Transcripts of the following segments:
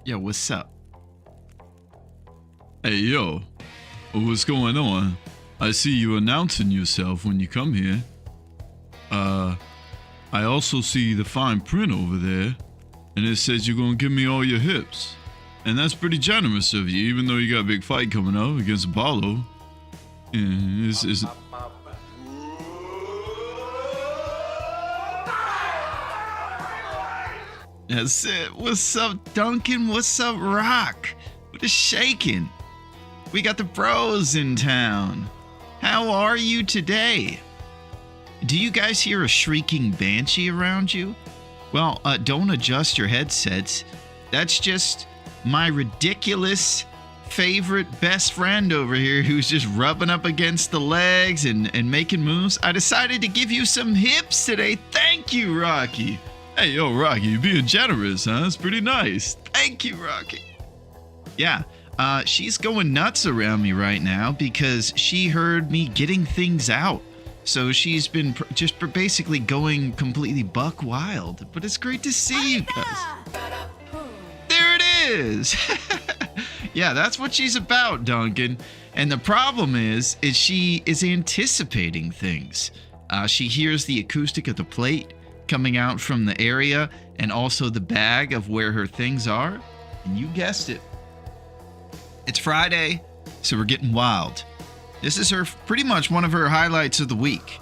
Yo, what's up? Hey, yo. What's going on? I see you announcing yourself when you come here. I also see the fine print over there, and it says you're gonna give me all your hips. And that's pretty generous of you, even though you got a big fight coming up against Apollo. Yeah, it's That's it. What's up, Duncan? What's up, Rock? What is shaking? We got the bros in town. How are you today? Do you guys hear a shrieking banshee around you? Well, don't adjust your headsets. That's just my ridiculous favorite best friend over here who's just rubbing up against the legs and making moves. I decided to give you some hips today. Thank you, Rocky. Hey, yo, Rocky, you're being generous, huh? That's pretty nice. Thank you, Rocky. Yeah, she's going nuts around me right now because she heard me getting things out. So she's been just basically going completely buck wild. But it's great to see you guys. There it is. Yeah, that's what she's about, Duncan. And the problem is she is anticipating things. She hears the acoustic of the plate coming out from the area and also the bag of where her things are. And you guessed it. It's Friday, so we're getting wild. This is pretty much one of her highlights of the week.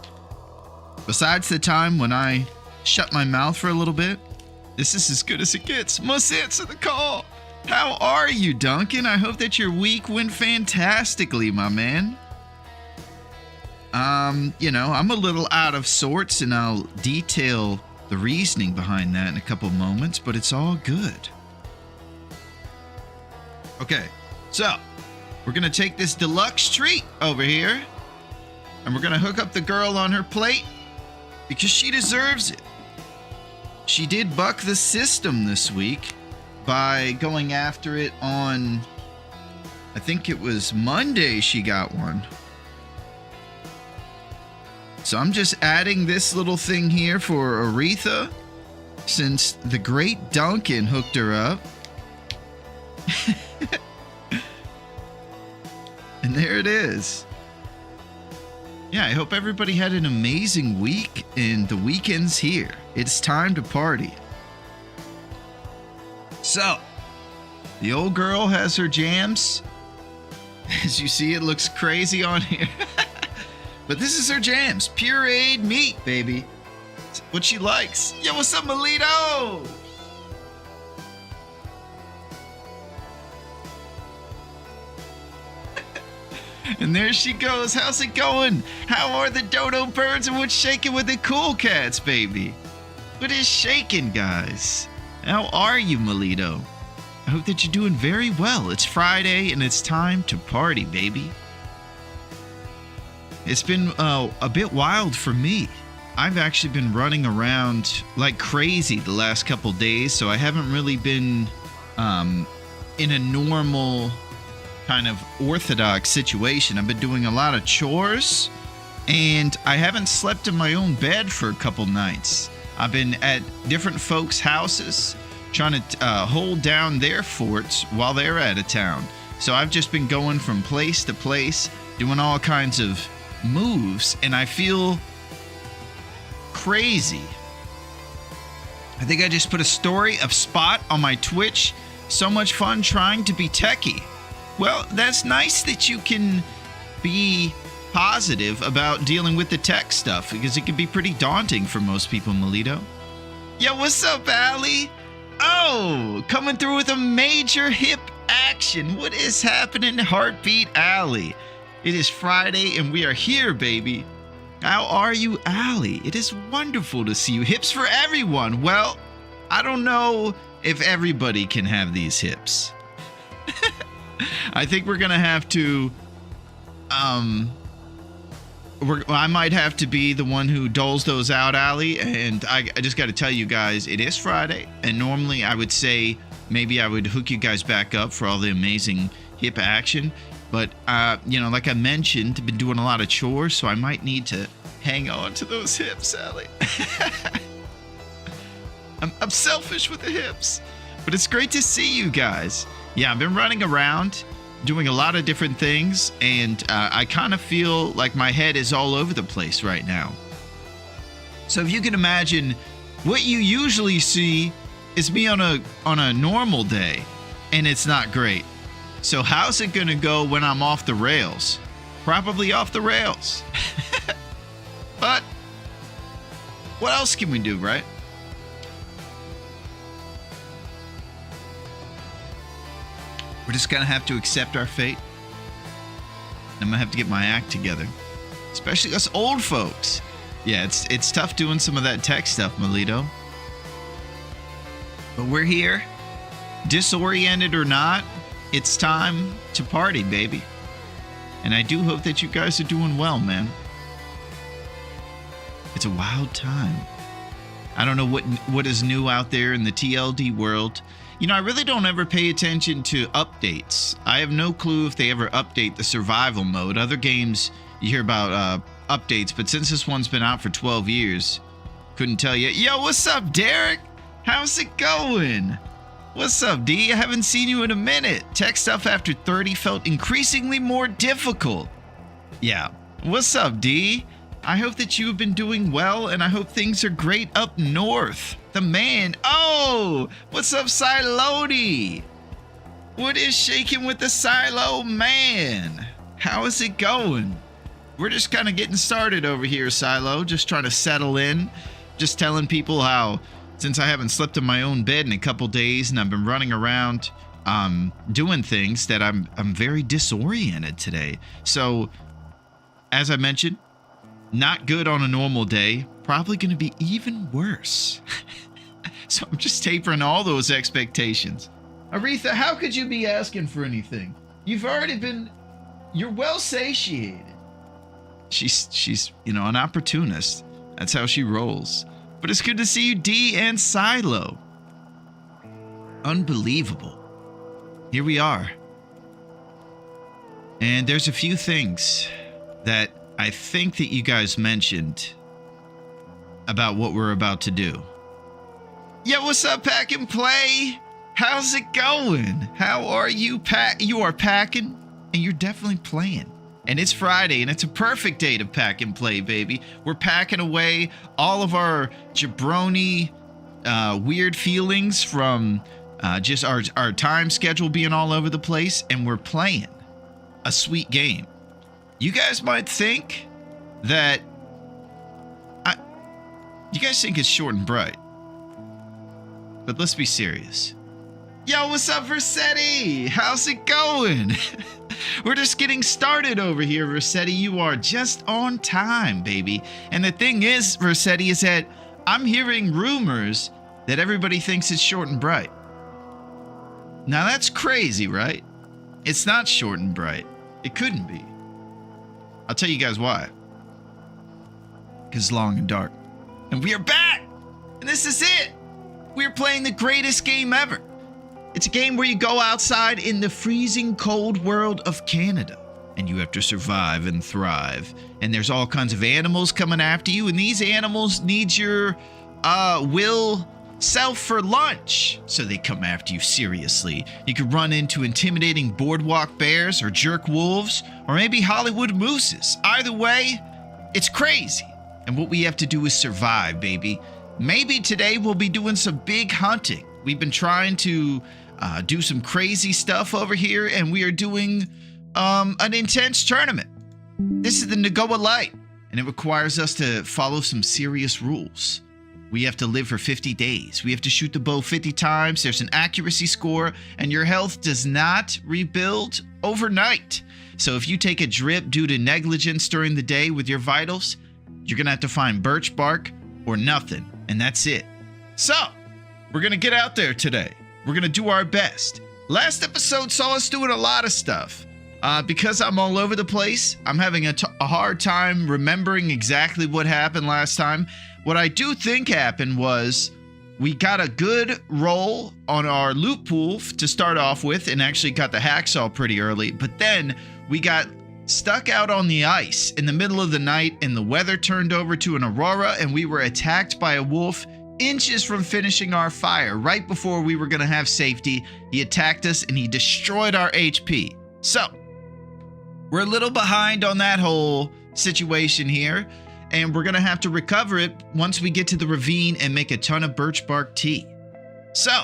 Besides the time when I shut my mouth for a little bit, this is as good as it gets. Must answer the call. How are you, Duncan? I hope that your week went fantastically, my man. I'm a little out of sorts, and I'll detail the reasoning behind that in a couple moments, but it's all good. Okay, so we're going to take this deluxe treat over here, and we're going to hook up the girl on her plate because she deserves it. She did buck the system this week by going after it on, I think it was Monday she got one. So I'm just adding this little thing here for Aretha, since the great Duncan hooked her up. And there it is. Yeah, I hope everybody had an amazing week, and the weekend's here. It's time to party. So, the old girl has her jams. As you see, it looks crazy on here. But this is her jams. Pureed meat, baby. It's what she likes. Yo, what's up, Melito? And there she goes. How's it going? How are the dodo birds, and what's shaking with the cool cats, baby? What is shaking, guys? How are you, Melito? I hope that you're doing very well. It's Friday, and it's time to party, baby. It's been a bit wild for me. I've actually been running around like crazy the last couple days, so I haven't really been in a normal kind of orthodox situation. I've been doing a lot of chores, and I haven't slept in my own bed for a couple nights. I've been at different folks' houses trying to hold down their forts while they're out of town. So I've just been going from place to place, doing all kinds of moves, and I feel crazy. I think I just put a story of Spot on my Twitch. So much fun trying to be techie. Well, that's nice that you can be positive about dealing with the tech stuff, because it can be pretty daunting for most people, Melito. Yo, what's up, Allie? Oh, coming through with a major hip action. What is happening, Heartbeat Allie? It is Friday, and we are here, baby. How are you, Allie? It is wonderful to see you. Hips for everyone. Well, I don't know if everybody can have these hips. I think we're going to have to, I might have to be the one who doles those out, Allie. And I just got to tell you guys, it is Friday. And normally I would say maybe I would hook you guys back up for all the amazing hip action. But, like I mentioned, I've been doing a lot of chores, so I might need to hang on to those hips, Allie. I'm selfish with the hips. But it's great to see you guys. Yeah, I've been running around doing a lot of different things, and I kind of feel like my head is all over the place right now. So if you can imagine, what you usually see is me on a normal day, and it's not great. So how's it gonna go when I'm off the rails? Probably off the rails. But what else can we do, right? We're just gonna have to accept our fate. I'm gonna have to get my act together, especially us old folks. Yeah, it's tough doing some of that tech stuff, Melito. But we're here, disoriented or not. It's time to party, baby. And I do hope that you guys are doing well, man. It's a wild time. I don't know what is new out there in the TLD world. You know, I really don't ever pay attention to updates. I have no clue if they ever update the survival mode. Other games, you hear about updates, but since this one's been out for 12 years, couldn't tell you. Yo, what's up, Derek? How's it going? What's up, D? I haven't seen you in a minute. Tech stuff after 30 felt increasingly more difficult. Yeah. What's up, D? I hope that you've been doing well, and I hope things are great up north. The man. Oh, what's up, Silody? What is shaking with the Silo man? How is it going? We're just kind of getting started over here, Silo. Just trying to settle in. Just telling people how, since I haven't slept in my own bed in a couple days and I've been running around doing things, that I'm very disoriented today. So, as I mentioned, not good on a normal day. Probably going to be even worse. So I'm just tapering all those expectations. Aretha, how could you be asking for anything? You're well satiated. She's an opportunist. That's how she rolls. But it's good to see you, D and Silo. Unbelievable. Here we are. And there's a few things that I think that you guys mentioned about what we're about to do. Yeah, what's up, Pack and Play? How's it going? How are you? You are packing, and you're definitely playing. And it's Friday, and it's a perfect day to pack and play, baby. We're packing away all of our jabroni weird feelings from just our time schedule being all over the place, and we're playing a sweet game. You guys might think that you guys think it's short and bright, but let's be serious. Yo, what's up, Versetti? How's it going? We're just getting started over here, Versetti. You are just on time, baby. And the thing is, Versetti, is that I'm hearing rumors that everybody thinks it's short and bright. Now that's crazy, right? It's not short and bright. It couldn't be. I'll tell you guys why. Because it's long and dark. And we are back! And this is it! We're playing the greatest game ever. It's a game where you go outside in the freezing cold world of Canada. And you have to survive and thrive. And there's all kinds of animals coming after you. And these animals need your self for lunch. So they come after you seriously. You could run into intimidating boardwalk bears or jerk wolves. Or maybe Hollywood mooses. Either way, it's crazy. And what we have to do is survive, baby. Maybe today we'll be doing some big hunting. We've been trying to do some crazy stuff over here, and we are doing an intense tournament. This is the Nagoa Light, and it requires us to follow some serious rules. We have to live for 50 days. We have to shoot the bow 50 times. There's an accuracy score, and your health does not rebuild overnight. So if you take a drip due to negligence during the day with your vitals, you're going to have to find birch bark or nothing, and that's it. So, we're going to get out there today. We're going to do our best. Last episode saw us doing a lot of stuff. Because I'm all over the place, I'm having a hard time remembering exactly what happened last time. What I do think happened was we got a good roll on our loot pool to start off with and actually got the hacksaw pretty early. But then we got stuck out on the ice in the middle of the night and the weather turned over to an aurora and we were attacked by a wolf inches from finishing our fire. Right before we were going to have safety, he attacked us and he destroyed our HP. So, we're a little behind on that whole situation here, and we're going to have to recover it once we get to the ravine and make a ton of birch bark tea. So,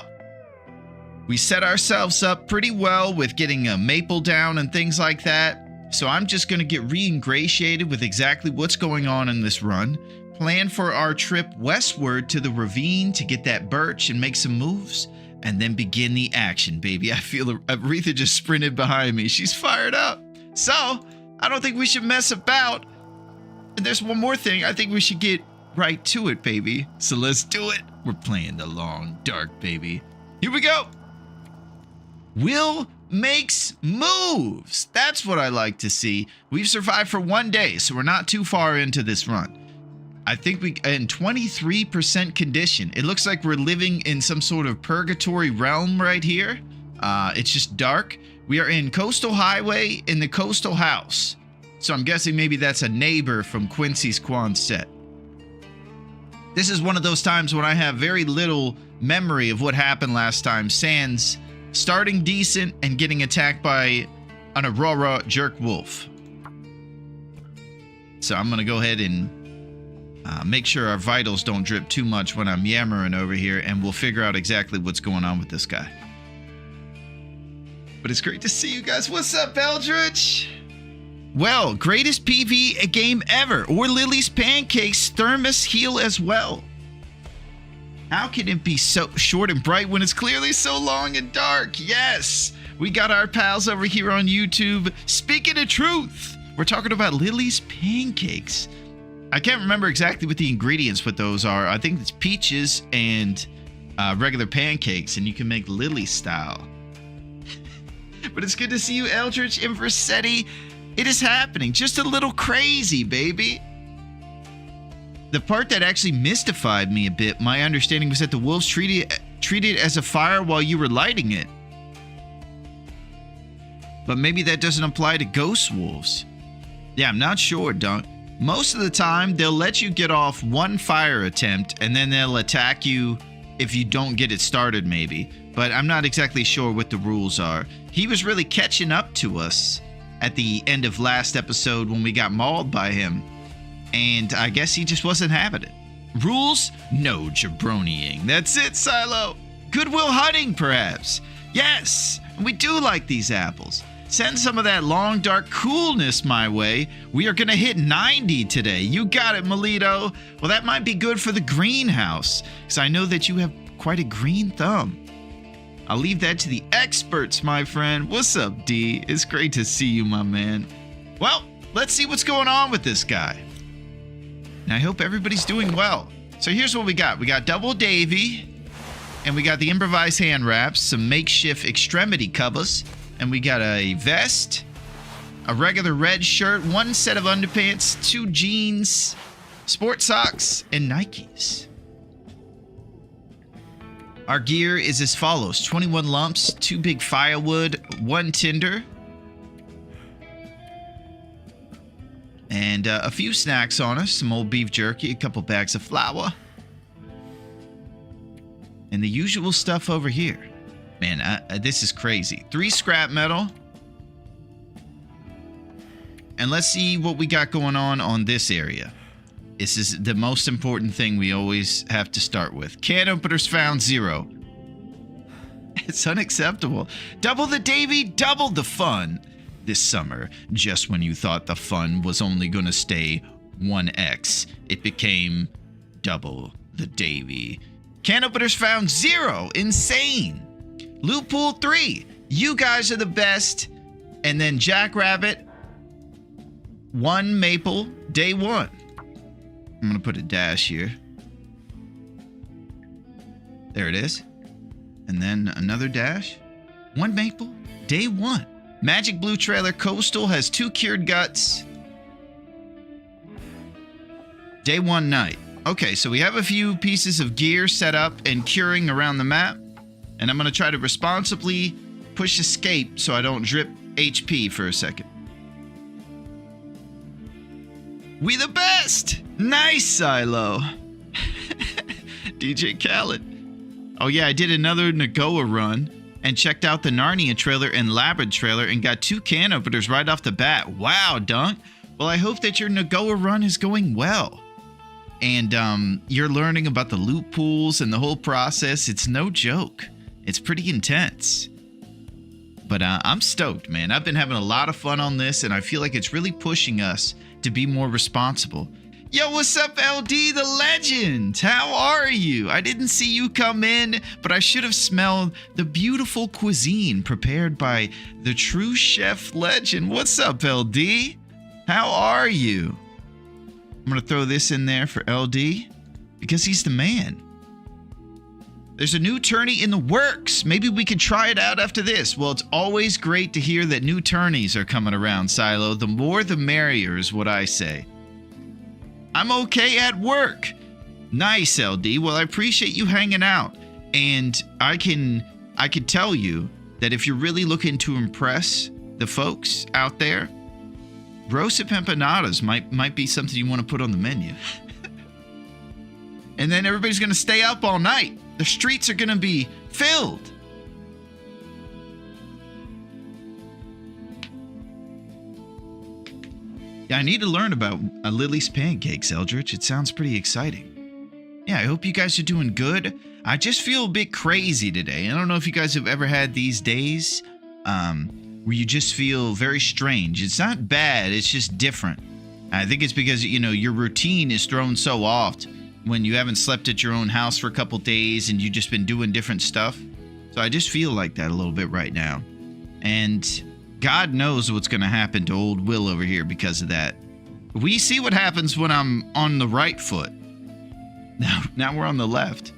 we set ourselves up pretty well with getting a maple down and things like that. So I'm just going to get re-ingratiated with exactly what's going on in this run. Plan for our trip westward to the ravine to get that birch and make some moves. And then begin the action, baby. I feel Aretha just sprinted behind me. She's fired up. So, I don't think we should mess about. And there's one more thing. I think we should get right to it, baby. So let's do it. We're playing the long dark, baby. Here we go. Will makes moves. That's what I like to see. We've survived for 1 day, so we're not too far into this run. I think we in 23% condition. It looks like we're living in some sort of purgatory realm right here. It's just dark. We are in Coastal Highway in the Coastal House. So I'm guessing maybe that's a neighbor from Quincy's Quonset. This is one of those times when I have very little memory of what happened last time. Sans starting decent and getting attacked by an Aurora jerk wolf. So I'm going to go ahead and make sure our vitals don't drip too much when I'm yammering over here, and we'll figure out exactly what's going on with this guy. But it's great to see you guys. What's up, Eldritch? Well, greatest PV game ever, or Lily's Pancakes Thermos Heal as well. How can it be so short and bright when it's clearly so long and dark? Yes, we got our pals over here on YouTube speaking the truth. We're talking about Lily's Pancakes. I can't remember exactly what the ingredients with those are. I think it's peaches and regular pancakes, and you can make Lily style. But it's good to see you, Eldritch Inversetti. It is happening. Just a little crazy, baby. The part that actually mystified me a bit, my understanding was that the wolves treated it as a fire while you were lighting it. But maybe that doesn't apply to ghost wolves. Yeah, I'm not sure, Dunk. Most of the time, they'll let you get off one fire attempt, and then they'll attack you if you don't get it started, maybe. But I'm not exactly sure what the rules are. He was really catching up to us at the end of last episode when we got mauled by him. And I guess he just wasn't having it. Rules? No jabroniing. That's it, Silo. Goodwill Hunting, perhaps. Yes, we do like these apples. Send some of that long, dark coolness my way. We are going to hit 90 today. You got it, Melito. Well, that might be good for the greenhouse, because I know that you have quite a green thumb. I'll leave that to the experts, my friend. What's up, D? It's great to see you, my man. Well, let's see what's going on with this guy. And I hope everybody's doing well. So here's what we got. We got Double Davy, and we got the improvised hand wraps, some makeshift extremity covers, and we got a vest, a regular red shirt, one set of underpants, 2 jeans, sport socks, and Nikes. Our gear is as follows: 21 lumps, 2 big firewood, 1 tinder, and a few snacks on us, some old beef jerky, a couple bags of flour, and the usual stuff over here. Man, this is crazy. 3 scrap metal. And let's see what we got going on this area. This is the most important thing we always have to start with. Can openers found 0. It's unacceptable. Double the Davy, double the fun. This summer, just when you thought the fun was only going to stay 1x, it became double the Davy. Can openers found 0. Insane. Loot pool 3. You guys are the best. And then Jackrabbit, 1 maple, day 1. I'm going to put a dash here. There it is. And then another dash. 1 maple, day 1. Magic Blue Trailer Coastal has 2 cured guts. Day 1 night. Okay, so we have a few pieces of gear set up and curing around the map. And I'm going to try to responsibly push escape so I don't drip HP for a second. We the best! Nice, Silo. DJ Khaled. Oh yeah, I did another Nagoa run and checked out the Narnia trailer and Labyrinth trailer and got 2 can openers right off the bat. Wow, Dunk. Well, I hope that your Nagoa run is going well. And you're learning about the loot pools and the whole process. It's no joke. It's pretty intense. But I'm stoked, man. I've been having a lot of fun on this, and I feel like it's really pushing us to be more responsible. Yo, what's up, LD the legend? How are you? I didn't see you come in, but I should have smelled the beautiful cuisine prepared by the true chef legend. What's up, LD? How are you? I'm going to throw this in there for LD because he's the man. There's a new tourney in the works. Maybe we can try it out after this. Well, it's always great to hear that new tourneys are coming around, Silo. The more the merrier is what I say. I'm okay at work. Nice, LD. Well, I appreciate you hanging out. And I can tell you that if you're really looking to impress the folks out there, roasted empanadas might be something you want to put on the menu. And then everybody's going to stay up all night. The streets are going to be filled. Yeah, I need to learn about Lily's pancakes, Eldritch. It sounds pretty exciting. Yeah, I hope you guys are doing good. I just feel a bit crazy today. I don't know if you guys have ever had these days where you just feel very strange. It's not bad, it's just different. I think it's because, you know, your routine is thrown so off when you haven't slept at your own house for a couple days and you've just been doing different stuff. So I just feel like that a little bit right now. And God knows what's going to happen to old Will over here because of that. We see what happens when I'm on the right foot. Now we're on the left.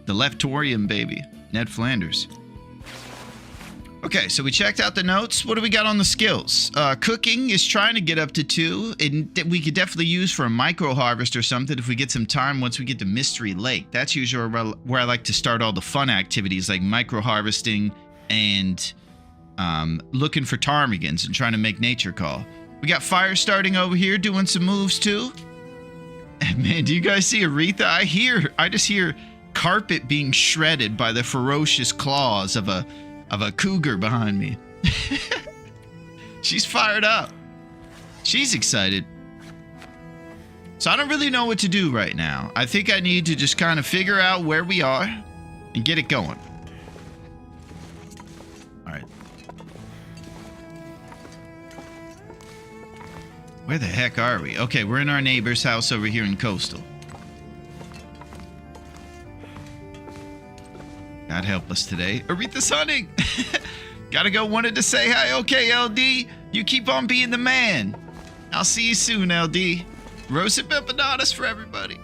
The leftorium, baby. Ned Flanders. Okay, so we checked out the notes. What do we got on the skills? Cooking is trying to get up to 2. And we could definitely use for a micro harvest or something if we get some time once we get to Mystery Lake. That's usually where I like to start all the fun activities like micro harvesting and looking for ptarmigans and trying to make nature call. We got fire starting over here doing some moves too. And man, do you guys see Aretha? I just hear carpet being shredded by the ferocious claws of a cougar behind me. She's fired up. She's excited. So I don't really know what to do right now. I think I need to just kind of figure out where we are and get it going. All right. Where the heck are we? Okay, we're in our neighbor's house over here in Coastal. God help us today. Aretha's hunting. Gotta go. Wanted to say hi. Okay, LD. You keep on being the man. I'll see you soon, LD. Roasted empanadas for everybody.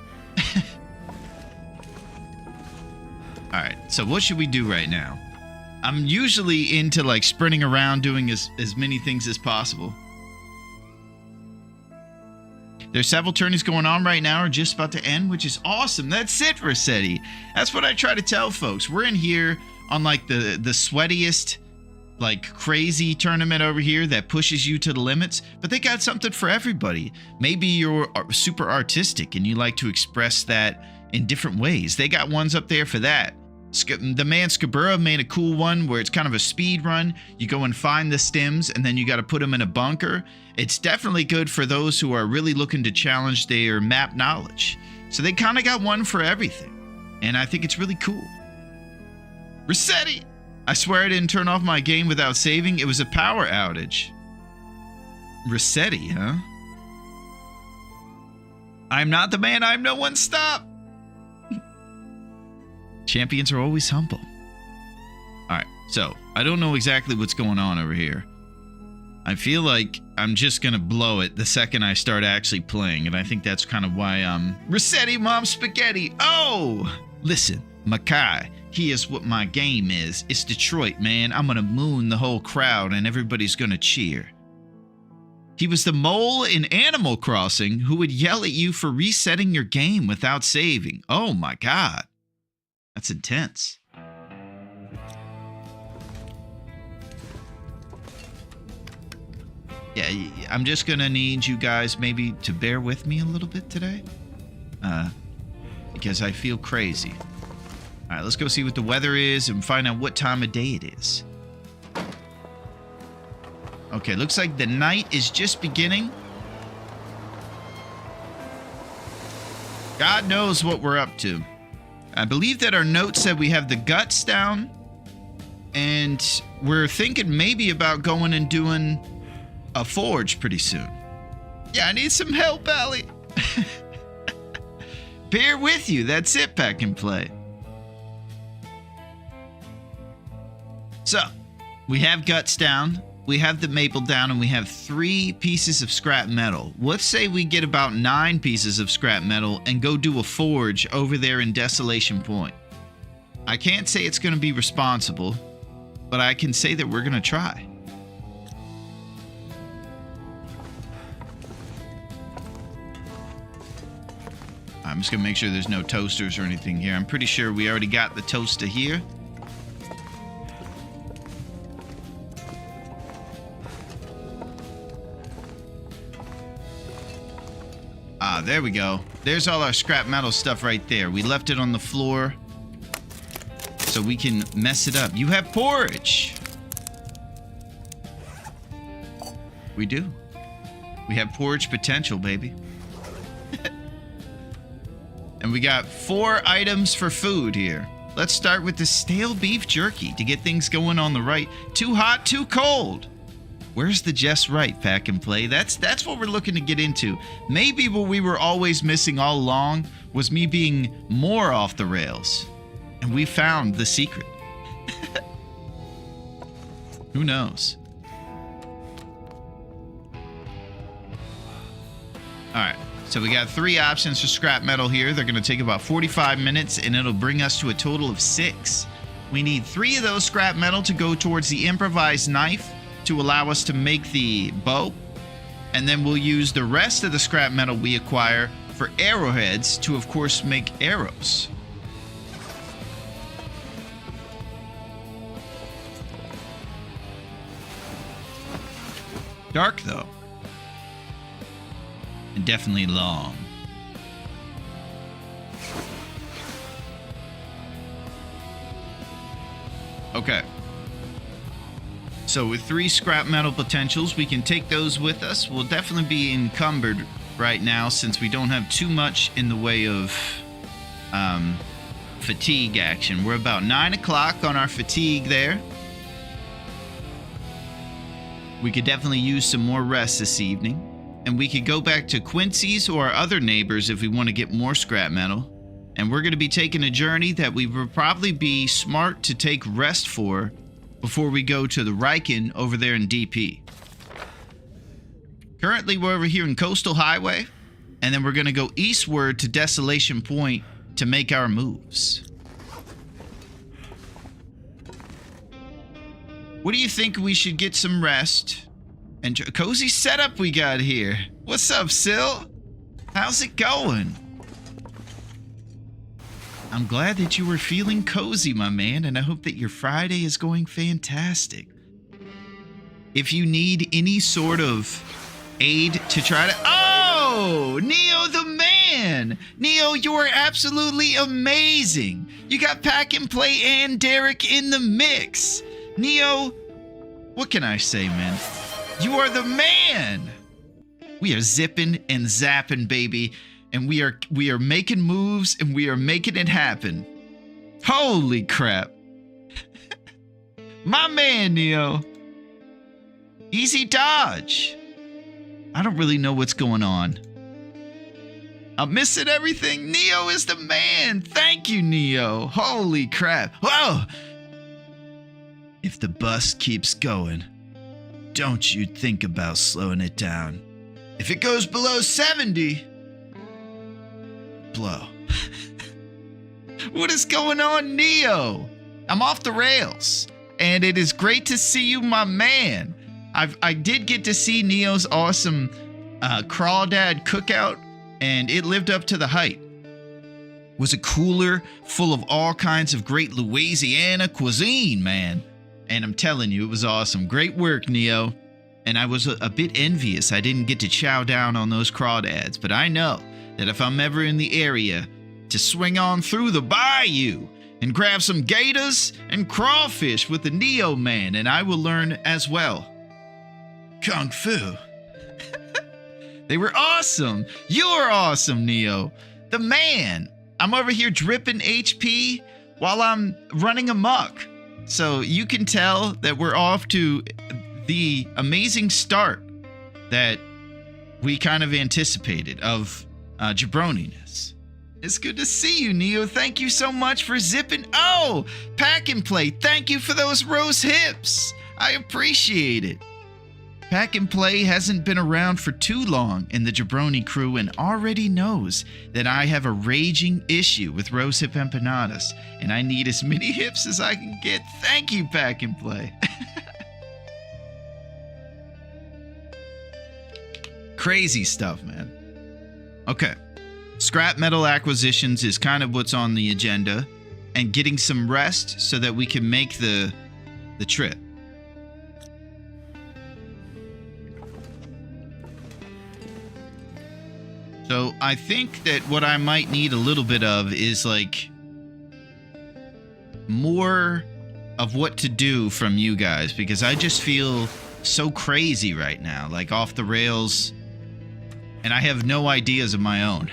All right. So what should we do right now? I'm usually into like sprinting around doing as many things as possible. There's several tourneys going on right now or just about to end, which is awesome. That's it, Rossetti. That's what I try to tell folks. We're in here on like the sweatiest, like crazy tournament over here that pushes you to the limits, but they got something for everybody. Maybe you're super artistic and you like to express that in different ways. They got ones up there for that. The man Scabura made a cool one where it's kind of a speed run. You go and find the stems and then you got to put them in a bunker. It's definitely good for those who are really looking to challenge their map knowledge. So they kind of got one for everything. And I think it's really cool. Rossetti! I swear I didn't turn off my game without saving. It was a power outage. Rossetti, huh? I'm not the man. I'm no one. Stop! Champions are always humble. Alright, so I don't know exactly what's going on over here. I feel like I'm just gonna blow it the second I start actually playing, and I think that's kind of why I'm Rossetti Mom Spaghetti. Oh! Listen, Makai, here's what my game is. It's Detroit, man. I'm gonna moon the whole crowd and everybody's gonna cheer. He was the mole in Animal Crossing who would yell at you for resetting your game without saving. Oh my god. That's intense. Yeah, I'm just gonna need you guys maybe to bear with me a little bit today. because I feel crazy. All right, let's go see what the weather is and find out what time of day it is. Okay, looks like the night is just beginning. God knows what we're up to. I believe that our note said we have the guts down, and we're thinking maybe about going and doing a forge pretty soon. Yeah, I need some help, Allie. Bear with you. That's it, Pack and Play. So, we have guts down, we have the maple down, and we have 3 pieces of scrap metal. Let's say we get about 9 pieces of scrap metal and go do a forge over there in Desolation Point. I can't say it's going to be responsible, but I can say that we're going to try. I'm just going to make sure there's no toasters or anything here. I'm pretty sure we already got the toaster here. Ah, there we go. There's all our scrap metal stuff right there. We left it on the floor so we can mess it up. You have porridge. We do. We have porridge potential, baby. And we got 4 items for food here. Let's start with the stale beef jerky to get things going on the right. Too hot, too cold. Where's the just right, Pack and Play? That's what we're looking to get into. Maybe what we were always missing all along was me being more off the rails. And we found the secret. Who knows? Alright, so we got 3 options for scrap metal here. They're going to take about 45 minutes, and it'll bring us to a total of 6. We need 3 of those scrap metal to go towards the improvised knife to allow us to make the bow. And then we'll use the rest of the scrap metal we acquire for arrowheads to, of course, make arrows. Dark, though. And definitely long. Okay. So with 3 scrap metal potentials, we can take those with us. We'll definitely be encumbered right now since we don't have too much in the way of fatigue action. We're about 9 o'clock on our fatigue there. We could definitely use some more rest this evening. And we could go back to Quincy's or our other neighbors if we want to get more scrap metal. And we're going to be taking a journey that we would probably be smart to take rest for before we go to the Riken over there in DP. Currently, we're over here in Coastal Highway, and then we're going to go eastward to Desolation Point to make our moves. What do you think? We should get some rest? And a cozy setup we got here. What's up, Sil? How's it going? I'm glad that you were feeling cozy, my man, and I hope that your Friday is going fantastic. If you need any sort of aid to try to... Oh! Neo the man! Neo, you are absolutely amazing! You got Pack and Play and Derek in the mix! Neo, what can I say, man? You are the man! We are zipping and zapping, baby. And we are making moves, and we are making it happen. Holy crap. My man, Neo. Easy dodge. I don't really know what's going on. I'm missing everything. Neo is the man. Thank you, Neo. Holy crap. Whoa. If the bus keeps going, don't you think about slowing it down. If it goes below 70... blow. What is going on, Neo? I'm off the rails, and it is great to see you, my man. I did get to see Neo's awesome Crawdad cookout, and it lived up to the hype. It was a cooler full of all kinds of great Louisiana cuisine, man. And I'm telling you, it was awesome. Great work, Neo. And I was a bit envious I didn't get to chow down on those crawdads, but I know that if I'm ever in the area, to swing on through the bayou and grab some gators and crawfish with the Neo Man, and I will learn as well. Kung Fu. They were awesome. You're awesome, Neo. The man. I'm over here dripping HP while I'm running amok. So you can tell that we're off to the amazing start that we kind of anticipated of jabroniness. It's good to see you, Neo. Thank you so much for zipping. Oh, Pack and Play. Thank you for those rose hips. I appreciate it. Pack and Play hasn't been around for too long in the Jabroni crew and already knows that I have a raging issue with rose hip empanadas, and I need as many hips as I can get. Thank you, Pack and Play. Crazy stuff, man. Okay. Scrap metal acquisitions is kind of what's on the agenda, and getting some rest so that we can make the trip. So I think that what I might need a little bit of is like more of what to do from you guys, because I just feel so crazy right now, like off the rails, and I have no ideas of my own.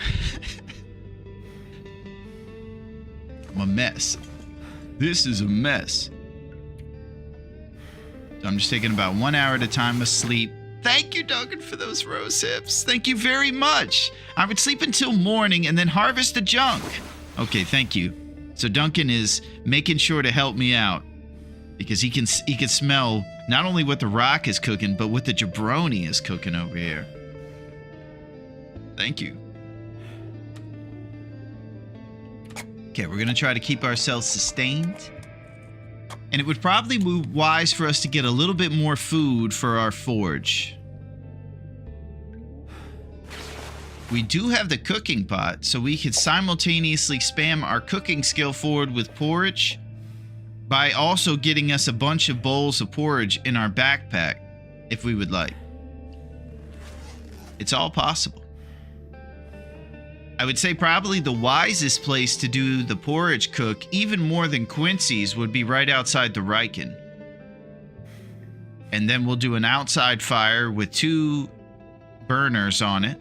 I'm a mess. This is a mess. So I'm just taking about 1 hour at a time of sleep. Thank you, Duncan, for those rose hips. Thank you very much. I would sleep until morning and then harvest the junk. Okay, thank you. So Duncan is making sure to help me out because he can smell not only what the Rock is cooking, but what the jabroni is cooking over here. Thank you. Okay, we're going to try to keep ourselves sustained. And it would probably be wise for us to get a little bit more food for our forge. We do have the cooking pot, so we could simultaneously spam our cooking skill forward with porridge by also getting us a bunch of bowls of porridge in our backpack, if we would like. It's all possible. I would say probably the wisest place to do the porridge cook, even more than Quincy's, would be right outside the Riken. And then we'll do an outside fire with 2 burners on it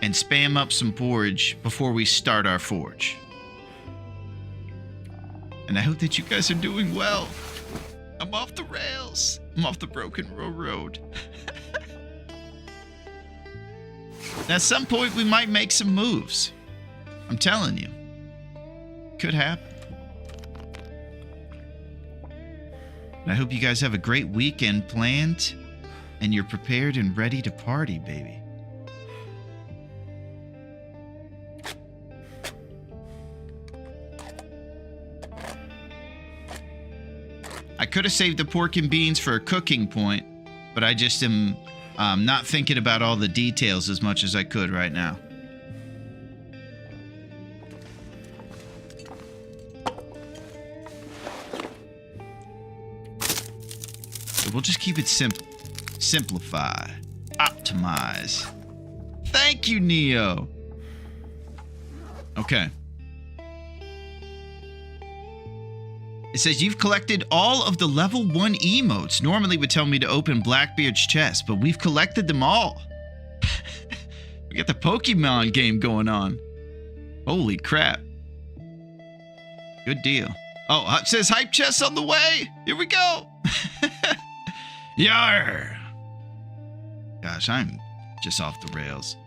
and spam up some porridge before we start our forge. And I hope that you guys are doing well. I'm off the rails. I'm off the broken road. At some point, we might make some moves. I'm telling you. Could happen. And I hope you guys have a great weekend planned and you're prepared and ready to party, baby. I could have saved the pork and beans for a cooking point, but I just am not thinking about all the details as much as I could right now. So we'll just keep it simple. Simplify. Optimize. Thank you, Neo. Okay. It says you've collected all of the level 1 emotes. Normally it would tell me to open Blackbeard's chest, but we've collected them all. We got the Pokemon game going on. Holy crap. Good deal. Oh, it says hype chest on the way. Here we go. Yar. Gosh, I'm just off the rails.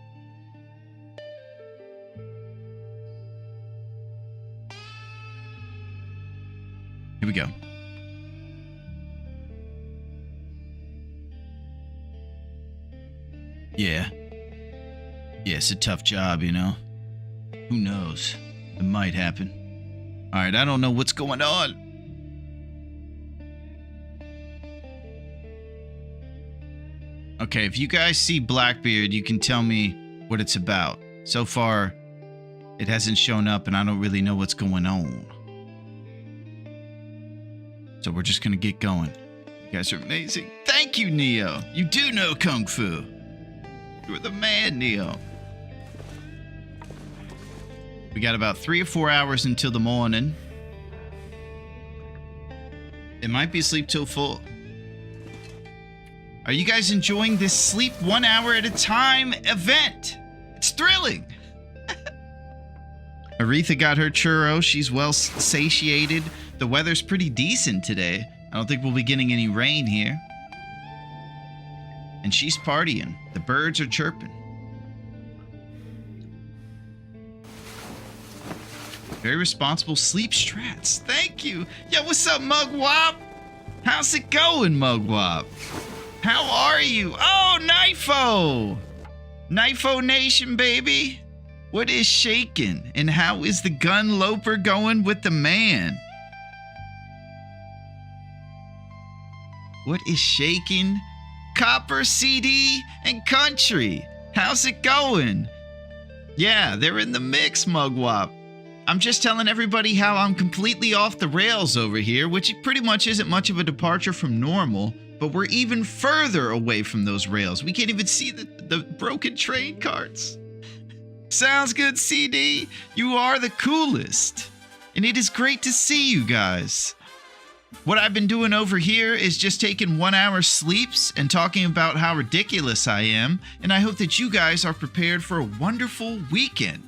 Here we go. Yeah. Yeah, it's a tough job, you know. Who knows? It might happen. Alright, I don't know what's going on. Okay, if you guys see Blackbeard, you can tell me what it's about. So far, it hasn't shown up and I don't really know what's going on. So we're just gonna get going. You guys are amazing. Thank you, Neo. You do know Kung Fu. You're the man, Neo. We got about 3 or 4 hours until the morning. It might be sleep till full. Are you guys enjoying this sleep 1 hour at a time event? It's thrilling. Aretha got her churro. She's well satiated. The weather's pretty decent today. I don't think we'll be getting any rain here. And she's partying. The birds are chirping. Very responsible sleep strats. Thank you. Yo, what's up, Mugwop? How's it going, Mugwop? How are you? Oh, Knifo! Knifo Nation, baby. What is shaking? And how is the gun loper going with the man? What is shaking? Copper, CD, and Country. How's it going? Yeah, they're in the mix, Mugwop. I'm just telling everybody how I'm completely off the rails over here, which pretty much isn't much of a departure from normal, but we're even further away from those rails. We can't even see the broken train carts. Sounds good, CD. You are the coolest. And it is great to see you guys. What I've been doing over here is just taking 1 hour sleeps and talking about how ridiculous I am, and I hope that you guys are prepared for a wonderful weekend.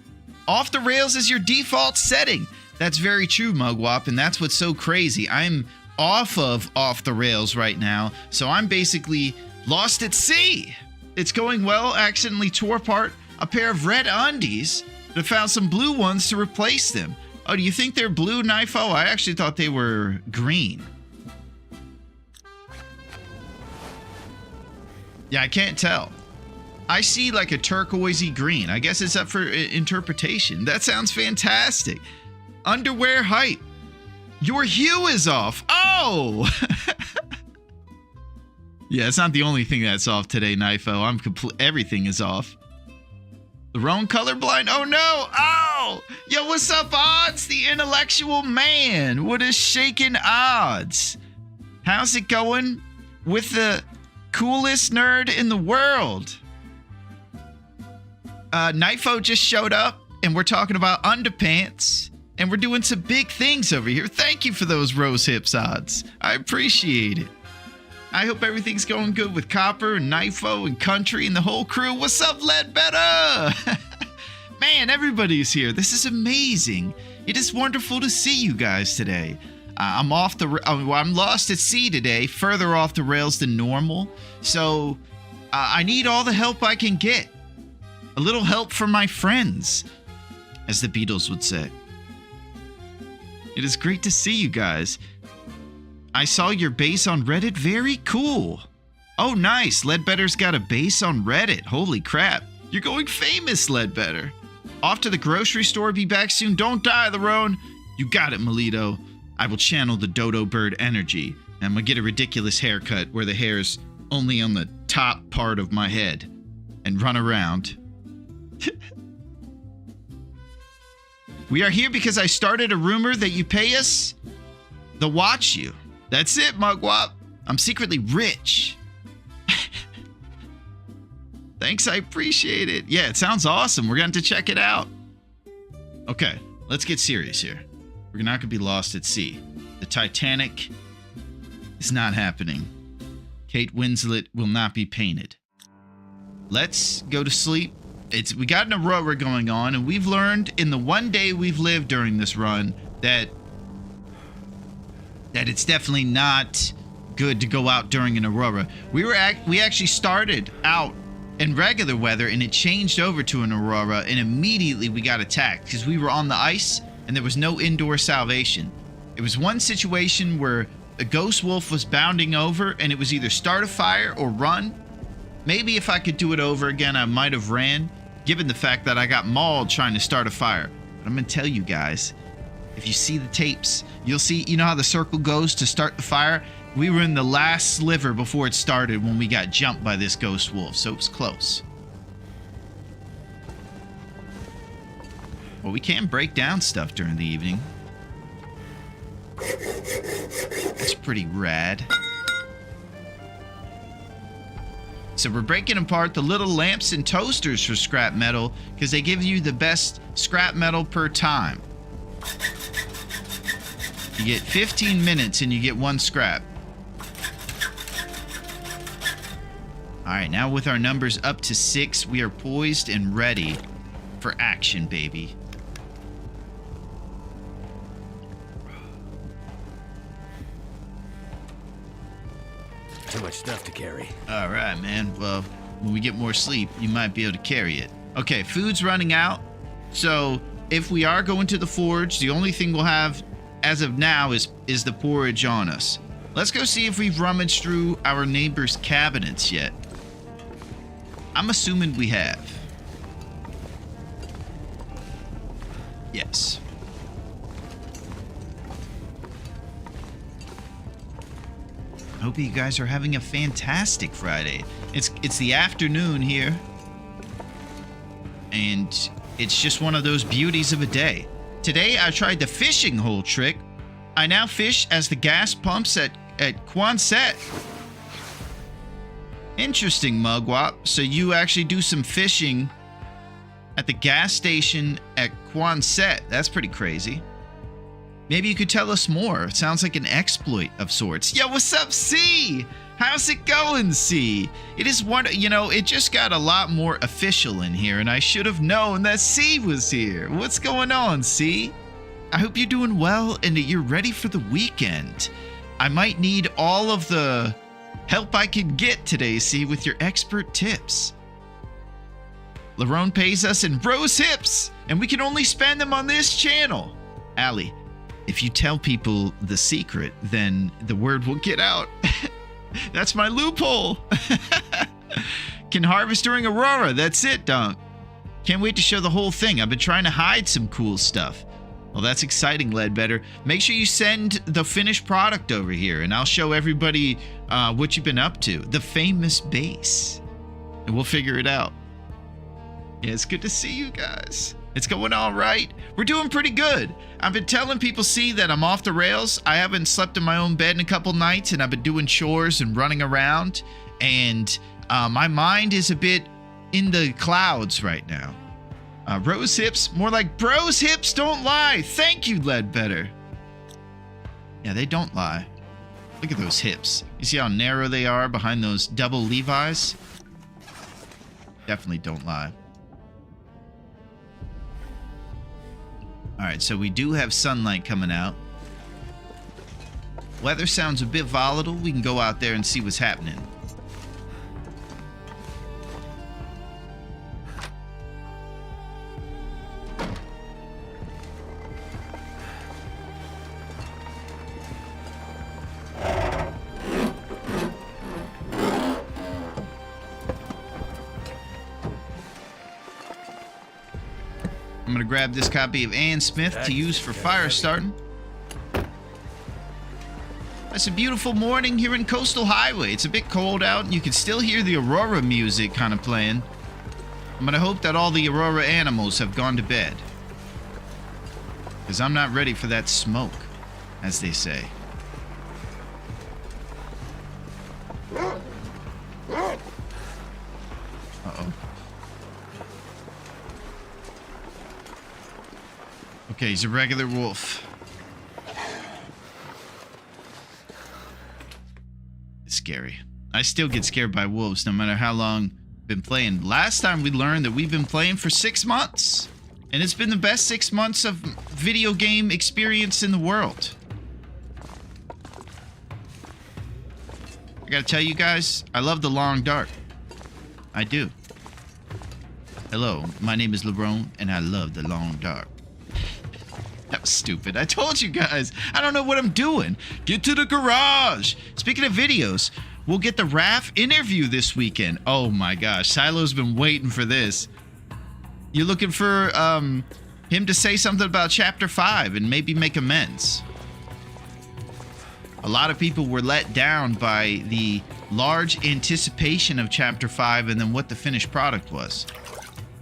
Off the rails is your default setting. That's very true, Mugwop, and that's what's so crazy. I'm off the rails right now, so I'm basically lost at sea. It's going well. Accidentally tore apart a pair of red undies, but I found some blue ones to replace them. Oh, do you think they're blue, Knifo? I actually thought they were green. Yeah, I can't tell. I see like a turquoisey green. I guess it's up for interpretation. That sounds fantastic. Underwear height. Your hue is off. Oh! Yeah, it's not the only thing that's off today, Knifo. Everything is off. Larone colorblind? Oh no! Oh! Yo, what's up, Odds? The intellectual man. What is shaking Odds? How's it going with the coolest nerd in the world? Knifo just showed up, and we're talking about underpants, and we're doing some big things over here. Thank you for those rose hips, Odds. I appreciate it. I hope everything's going good with Copper and Knifo and Country and the whole crew. What's up, Ledbetter? Man, everybody's here. This is amazing. It is wonderful to see you guys today. I'm lost at sea today, further off the rails than normal. So I need all the help I can get. A little help from my friends, as the Beatles would say. It is great to see you guys. I saw your base on Reddit. Very cool. Oh, nice. Ledbetter's got a base on Reddit. Holy crap. You're going famous, Ledbetter. Off to the grocery store. Be back soon. Don't die, Larone. You got it, Melito. I will channel the dodo bird energy. And I'm going to get a ridiculous haircut where the hair's only on the top part of my head. And run around. We are here because I started a rumor that you pay us to watch you. That's it, Mugwop. I'm secretly rich. Thanks, I appreciate it. Yeah, it sounds awesome. We're going to check it out. Okay, let's get serious here. We're not going to be lost at sea. The Titanic is not happening. Kate Winslet will not be painted. Let's go to sleep. We got an Aurora going on, and we've learned in the 1 day we've lived during this run that it's definitely not good to go out during an Aurora. We actually started out in regular weather, and it changed over to an Aurora, and immediately we got attacked because we were on the ice and there was no indoor salvation. It was one situation where a ghost wolf was bounding over, and it was either start a fire or run. Maybe if I could do it over again, I might have ran, given the fact that I got mauled trying to start a fire. But I'm gonna tell you guys, if you see the tapes, you'll see, you know how the circle goes to start the fire? We were in the last sliver before it started when we got jumped by this ghost wolf, so it was close. Well, we can break down stuff during the evening. That's pretty rad. So we're breaking apart the little lamps and toasters for scrap metal because they give you the best scrap metal per time. You get 15 minutes and you get 1 scrap. Alright, now with our numbers up to 6, we are poised and ready for action, baby. Too much stuff to carry. Alright, man. Well, when we get more sleep, you might be able to carry it. Okay, food's running out. So, if we are going to the forge, the only thing we'll have as of now is the porridge on us. Let's go see if we've rummaged through our neighbor's cabinets yet. I'm assuming we have. Yes. I hope you guys are having a fantastic Friday. It's the afternoon here. And it's just one of those beauties of a day. Today I tried the fishing hole trick. I now fish as the gas pumps at Quonset. Interesting, Mugwop. So you actually do some fishing at the gas station at Quonset. That's pretty crazy. Maybe you could tell us more. It sounds like an exploit of sorts. Yo, what's up, C? How's it going, C? It is one, you know, it just got a lot more official in here, and I should have known that C was here. What's going on, C? I hope you're doing well and that you're ready for the weekend. I might need all of the help I can get today, C, with your expert tips. Larone pays us in rose hips, and we can only spend them on this channel. Allie, if you tell people the secret, then the word will get out. That's my loophole. Can harvest during Aurora. That's it, Dunk. Can't wait to show the whole thing. I've been trying to hide some cool stuff. Well, that's exciting, Ledbetter. Make sure you send the finished product over here, and I'll show everybody what you've been up to. The famous base. And we'll figure it out. Yeah, it's good to see you guys. It's going all right. We're doing pretty good. I've been telling people, see, that I'm off the rails. I haven't slept in my own bed in a couple nights, and I've been doing chores and running around. And my mind is a bit in the clouds right now. Rose hips, more like bros hips don't lie. Thank you, Ledbetter. Yeah, they don't lie. Look at those hips. You see how narrow they are behind those double Levi's? Definitely don't lie. All right, so we do have sunlight coming out. Weather sounds a bit volatile. We can go out there and see what's happening. I'm going to grab this copy of Ann Smith to use for fire starting. It's a beautiful morning here in Coastal Highway. It's a bit cold out, and you can still hear the Aurora music kind of playing. I'm going to hope that all the Aurora animals have gone to bed. Because I'm not ready for that smoke, as they say. Uh-oh. Okay, he's a regular wolf. It's scary. I still get scared by wolves no matter how long I've been playing. Last time we learned that we've been playing for 6 months. And it's been the best 6 months of video game experience in the world. I gotta tell you guys, I love the long dark. I do. Hello, my name is Larone, and I love the long dark. That was stupid. I told you guys. I don't know what I'm doing. Get to the garage. Speaking of videos, we'll get the Raph interview this weekend. Oh my gosh. Silo's been waiting for this. You're looking for him to say something about Chapter 5 and maybe make amends. A lot of people were let down by the large anticipation of Chapter 5 and then what the finished product was.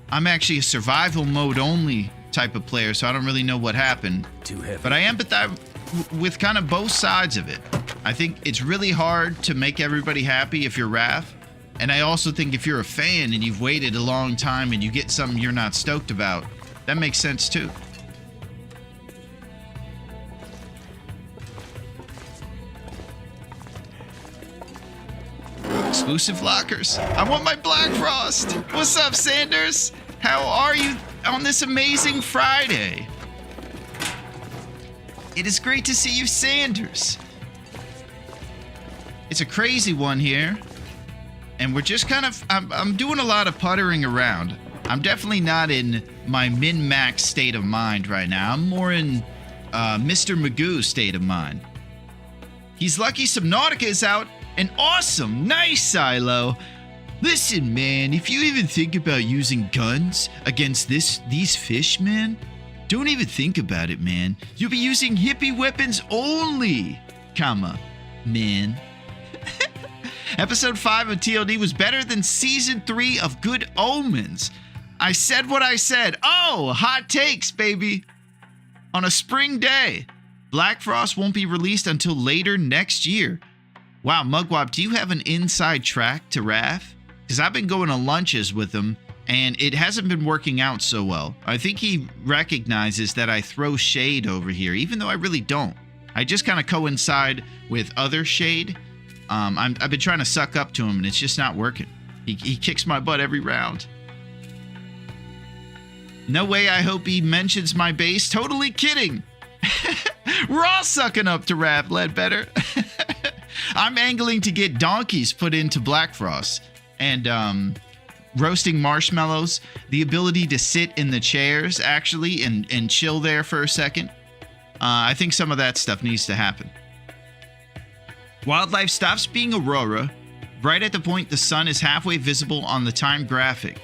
I'm actually a survival mode only type of player, so I don't really know what happened. Too heavy. But I empathize with kind of both sides of it. I think it's really hard to make everybody happy if you're Raph, And I also think if you're a fan and you've waited a long time and you get something you're not stoked about, that makes sense too. Exclusive lockers. I want my Black Frost. What's up, Sanders? How are you on this amazing Friday? It is great to see you, Sanders. It's a crazy one here. And we're just kind of, I'm doing a lot of puttering around. I'm definitely not in my min-max state of mind right now. I'm more in Mr. Magoo state of mind. He's lucky Subnautica is out. And awesome. Nice, Silo. Listen, man, if you even think about using guns against these fish, man, don't even think about it, man. You'll be using hippie weapons only, comma, man. Episode 5 of TLD was better than Season 3 of Good Omens. I said what I said. Oh, hot takes, baby. On a spring day, Black Frost won't be released until later next year. Wow, Mugwop, do you have an inside track to Raph? Because I've been going to lunches with him, and it hasn't been working out so well. I think he recognizes that I throw shade over here, even though I really don't. I just kind of coincide with other shade. I've been trying to suck up to him, and it's just not working. He kicks my butt every round. No way I hope he mentions my base. Totally kidding. We're all sucking up to Raph, Ledbetter. I'm angling to get donkeys put into Black Frost. And roasting marshmallows. The ability to sit in the chairs, actually, and chill there for a second. I think some of that stuff needs to happen. Wildlife stops being aurora right at the point the sun is halfway visible on the time graphic.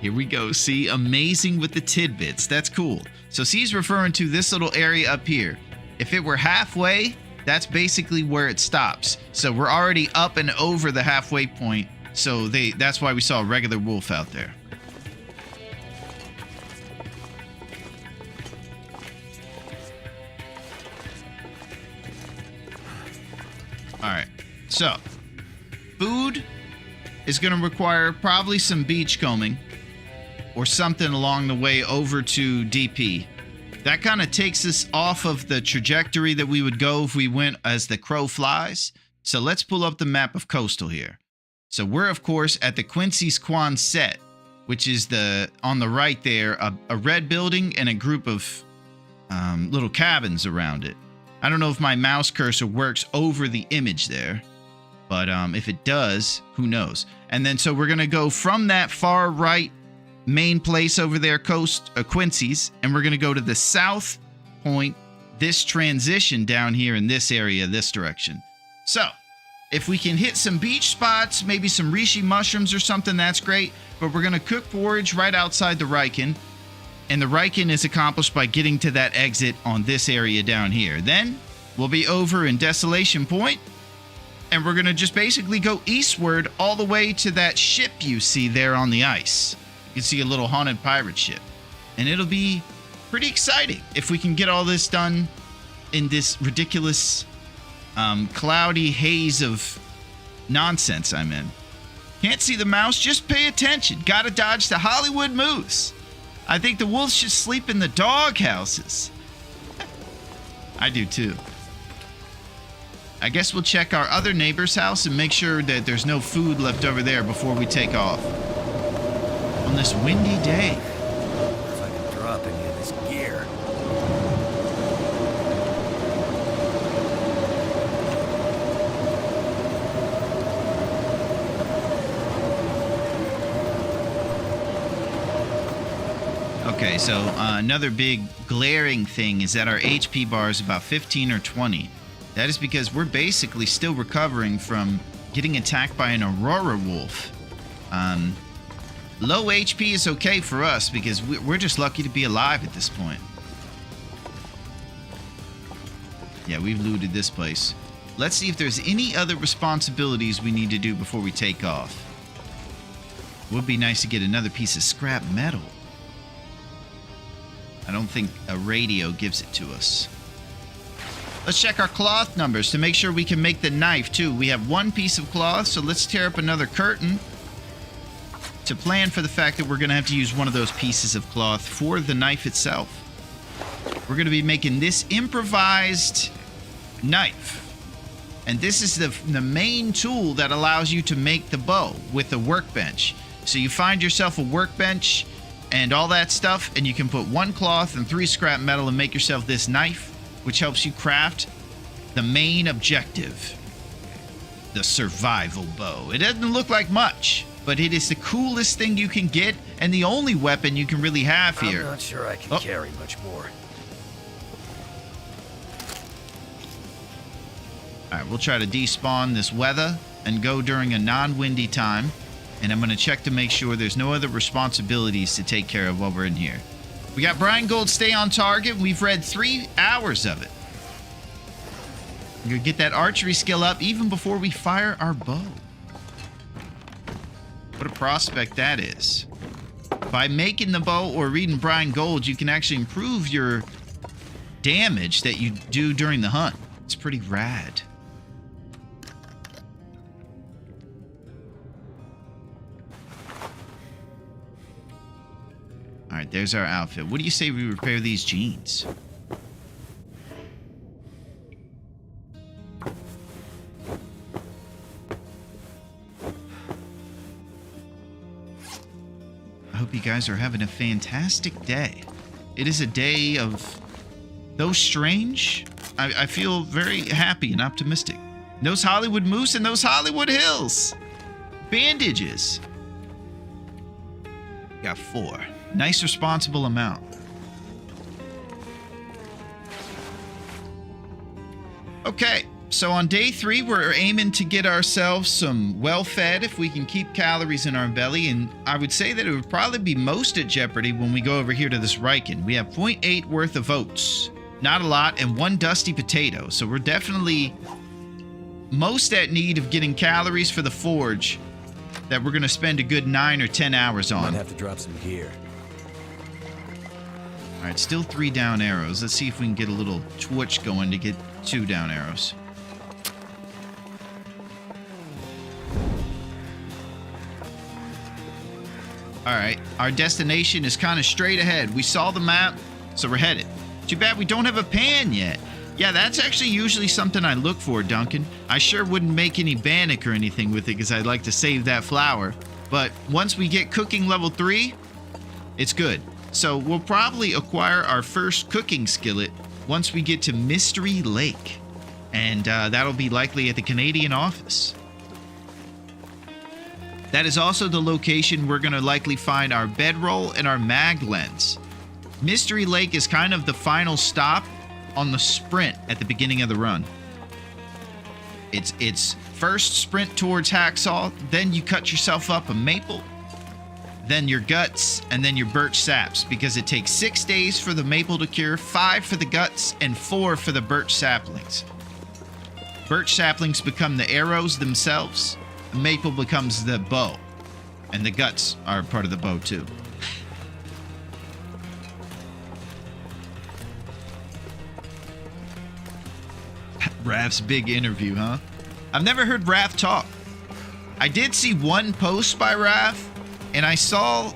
Here we go. See, amazing with the tidbits. That's cool. So he's referring to this little area up here. If it were halfway, that's basically where it stops. So we're already up and over the halfway point. So that's why we saw a regular wolf out there. All right. So food is going to require probably some beachcombing or something along the way over to DP. That kind of takes us off of the trajectory that we would go if we went as the crow flies. So let's pull up the map of Coastal here. So we're, of course, at the Quincy's Quonset, which is on the right there, a red building and a group of little cabins around it. I don't know if my mouse cursor works over the image there, but if it does, who knows? And then so we're going to go from that far right main place over there, Quincy's, and we're going to go to the south point, this transition down here in this area, this direction. So if we can hit some beach spots, maybe some reishi mushrooms or something, that's great. But we're going to cook porridge right outside the Riken. And the Riken is accomplished by getting to that exit on this area down here. Then we'll be over in Desolation Point. And we're going to just basically go eastward all the way to that ship you see there on the ice. You can see a little haunted pirate ship. And it'll be pretty exciting if we can get all this done in this ridiculous cloudy haze of nonsense I'm in. Can't see the mouse? Just pay attention. Gotta dodge the Hollywood moose. I think the wolves should sleep in the dog houses. I do too. I guess we'll check our other neighbor's house and make sure that there's no food left over there before we take off. On this windy day. If I can drop any of this gear. Okay, so another big glaring thing is that our HP bar is about 15 or 20. That is because we're basically still recovering from getting attacked by an Aurora wolf. Low HP is okay for us because we're just lucky to be alive at this point. Yeah, we've looted this place. Let's see if there's any other responsibilities we need to do before we take off. Would be nice to get another piece of scrap metal. I don't think a radio gives it to us. Let's check our cloth numbers to make sure we can make the knife too. We have 1 piece of cloth, so let's tear up another curtain to plan for the fact that we're going to have to use one of those pieces of cloth for the knife itself. We're going to be making this improvised knife. And this is the main tool that allows you to make the bow with the workbench. So you find yourself a workbench and all that stuff, and you can put 1 cloth and 3 scrap metal and make yourself this knife, which helps you craft the main objective, the survival bow. It doesn't look like much, but it is the coolest thing you can get and the only weapon you can really have here. I'm not sure I can carry much more. All right, we'll try to despawn this weather and go during a non-windy time. And I'm going to check to make sure there's no other responsibilities to take care of while we're in here. We got Brian Gold stay on target. We've read 3 hours of it. We're going to get that archery skill up even before we fire our bow. What a prospect that is. By making the bow or reading Brian Gold, you can actually improve your damage that you do during the hunt. It's pretty rad. All right, there's our outfit. What do you say we repair these jeans? I hope you guys are having a fantastic day. It is a day of, though strange, I feel very happy and optimistic. Those Hollywood Moose and those Hollywood Hills. Bandages. Got 4. Nice responsible amount. Okay, so on day 3, we're aiming to get ourselves some well-fed if we can keep calories in our belly, and I would say that it would probably be most at jeopardy when we go over here to this Riken. We have 0.8 worth of oats, not a lot, and 1 dusty potato, so we're definitely most at need of getting calories for the forge that we're going to spend a good 9 or 10 hours on. Might have to drop some gear. All right, still 3 down arrows. Let's see if we can get a little twitch going to get 2 down arrows. All right, our destination is kind of straight ahead. We saw the map, so we're headed. Too bad we don't have a pan yet. Yeah, that's actually usually something I look for, Duncan. I sure wouldn't make any bannock or anything with it because I'd like to save that flour. But once we get cooking level 3, it's good. So we'll probably acquire our first cooking skillet once we get to Mystery Lake. And that'll be likely at the Canadian office. That is also the location we're going to likely find our bedroll and our mag lens. Mystery Lake is kind of the final stop on the sprint at the beginning of the run. It's first sprint towards Hacksaw, then you cut yourself up a maple, then your guts, and then your birch saps, because it takes 6 days for the maple to cure, 5 for the guts, and 4 for the birch saplings. Birch saplings become the arrows themselves, the maple becomes the bow, and the guts are part of the bow too. Raph's big interview, huh? I've never heard Raph talk. I did see one post by Raph, and I saw,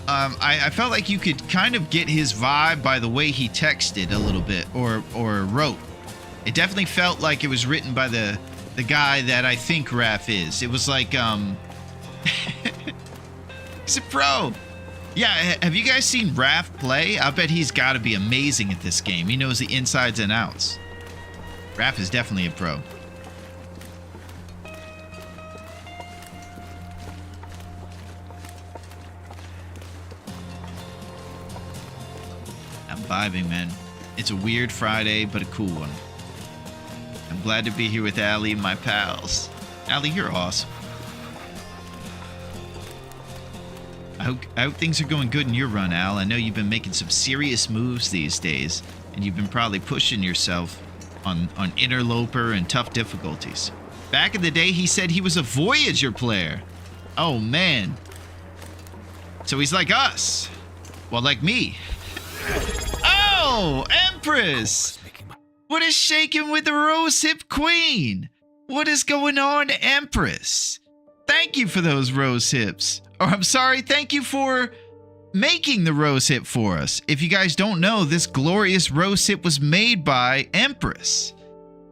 I felt like you could kind of get his vibe by the way he texted a little bit, or wrote. It definitely felt like it was written by the guy that I think Raph is. It was like, he's a pro. Yeah, have you guys seen Raph play? I bet he's got to be amazing at this game. He knows the insides and outs. Raph is definitely a pro. I'm vibing, man. It's a weird Friday, but a cool one. I'm glad to be here with Allie and my pals. Allie, you're awesome. I hope things are going good in your run, Al. I know you've been making some serious moves these days, and you've been probably pushing yourself on interloper and tough difficulties. Back in the day, he said he was a Voyager player. Oh, man. So he's like us. Well, like me. Oh, Empress! What is shaking with the rosehip queen? What is going on, Empress? Thank you for those rose hips. Or I'm sorry, thank you for making the rose hip for us. If you guys don't know, this glorious rose hip was made by Empress.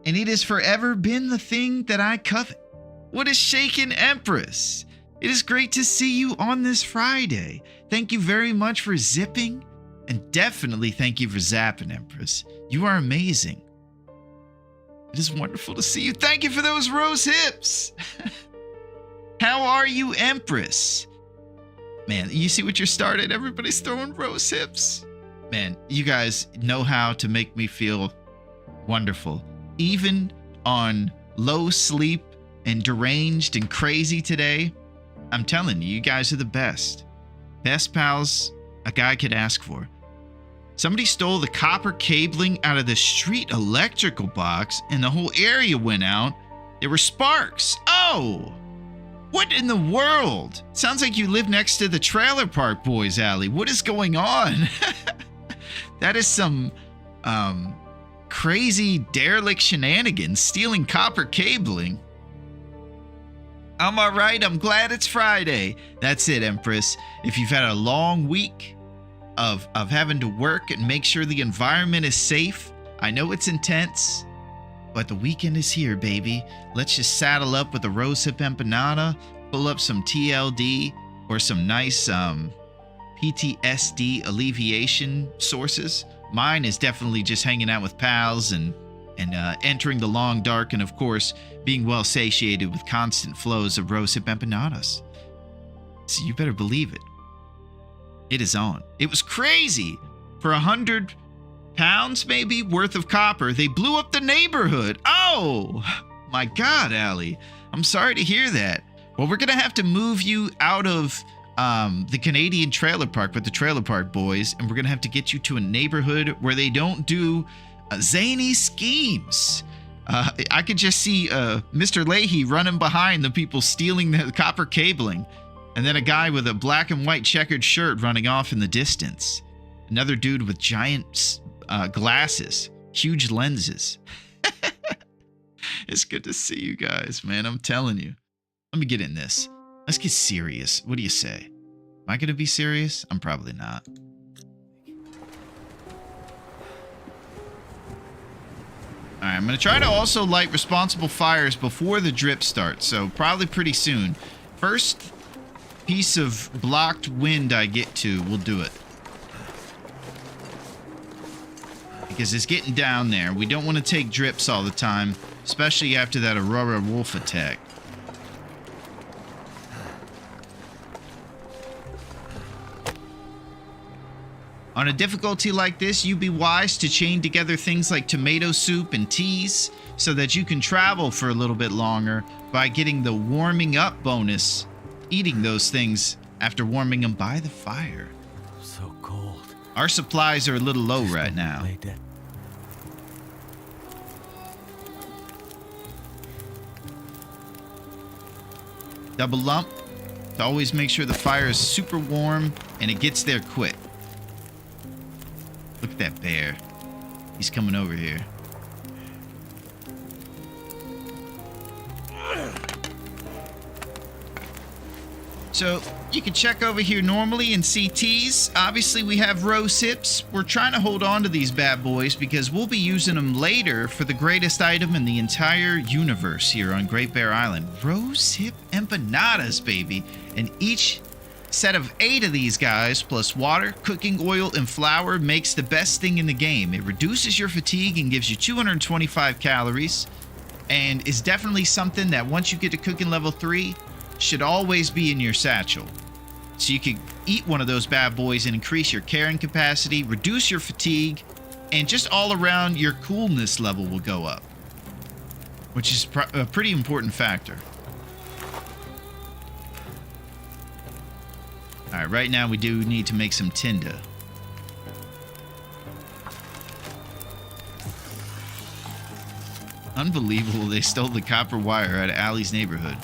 And it has forever been the thing that I covet. What is shaking, Empress? It is great to see you on this Friday. Thank you very much for zipping. And definitely thank you for zapping, Empress. You are amazing. It is wonderful to see you. Thank you for those rose hips. How are you, Empress? Man, you see what you're started? Everybody's throwing rose hips. Man, you guys know how to make me feel wonderful. Even on low sleep and deranged and crazy today, I'm telling you, you guys are the best. Best pals a guy could ask for. Somebody stole the copper cabling out of the street electrical box and the whole area went out. There were sparks. Oh! What in the world? Sounds like you live next to the Trailer Park Boys alley. What is going on? That is some crazy derelict shenanigans, stealing copper cabling. I'm all right. I'm glad it's Friday. That's it, Empress. If you've had a long week of having to work and make sure the environment is safe, I know it's intense, but the weekend is here, baby. Let's just saddle up with a rosehip empanada, pull up some TLD or some nice PTSD alleviation sources. Mine is definitely just hanging out with pals and entering the long dark, and of course being well satiated with constant flows of rosehip empanadas. So you better believe it. It is on. It was crazy. For 100 pounds maybe worth of copper, they blew up the neighborhood. Oh my God, Allie. I'm sorry to hear that. Well, we're gonna have to move you out of the Canadian trailer park with the Trailer Park Boys, and we're gonna have to get you to a neighborhood where they don't do zany schemes. I could just see Mr. Leahy running behind the people stealing the copper cabling, and then a guy with a black and white checkered shirt running off in the distance. Another dude with giant glasses, huge lenses. It's good to see you guys, man. I'm telling you. Let me get in this. Let's get serious. What do you say? Am I going to be serious? I'm probably not. All right, I'm going to try to also light responsible fires before the drip starts, so probably pretty soon. First piece of blocked wind I get to, we'll do it. Because it's getting down there. We don't want to take drips all the time, especially after that Aurora Wolf attack. On a difficulty like this, you'd be wise to chain together things like tomato soup and teas so that you can travel for a little bit longer by getting the warming up bonus, eating those things after warming them by the fire. So cold. Our supplies are a little low right now. Lay down. Double lump to always make sure the fire is super warm and it gets there quick. Look at that bear. He's coming over here. So you can check over here normally and see teas. Obviously we have rose hips. We're trying to hold on to these bad boys because we'll be using them later for the greatest item in the entire universe here on Great Bear Island. Rose hip empanadas, baby. And each set of 8 of these guys, plus water, cooking oil, and flour, makes the best thing in the game. It reduces your fatigue and gives you 225 calories, and is definitely something that once you get to cooking level 3, should always be in your satchel. So you can eat one of those bad boys and increase your carrying capacity, reduce your fatigue, and just all around your coolness level will go up, which is a pretty important factor. Alright, right now we do need to make some tinder. Unbelievable, they stole the copper wire out of Allie's neighborhood.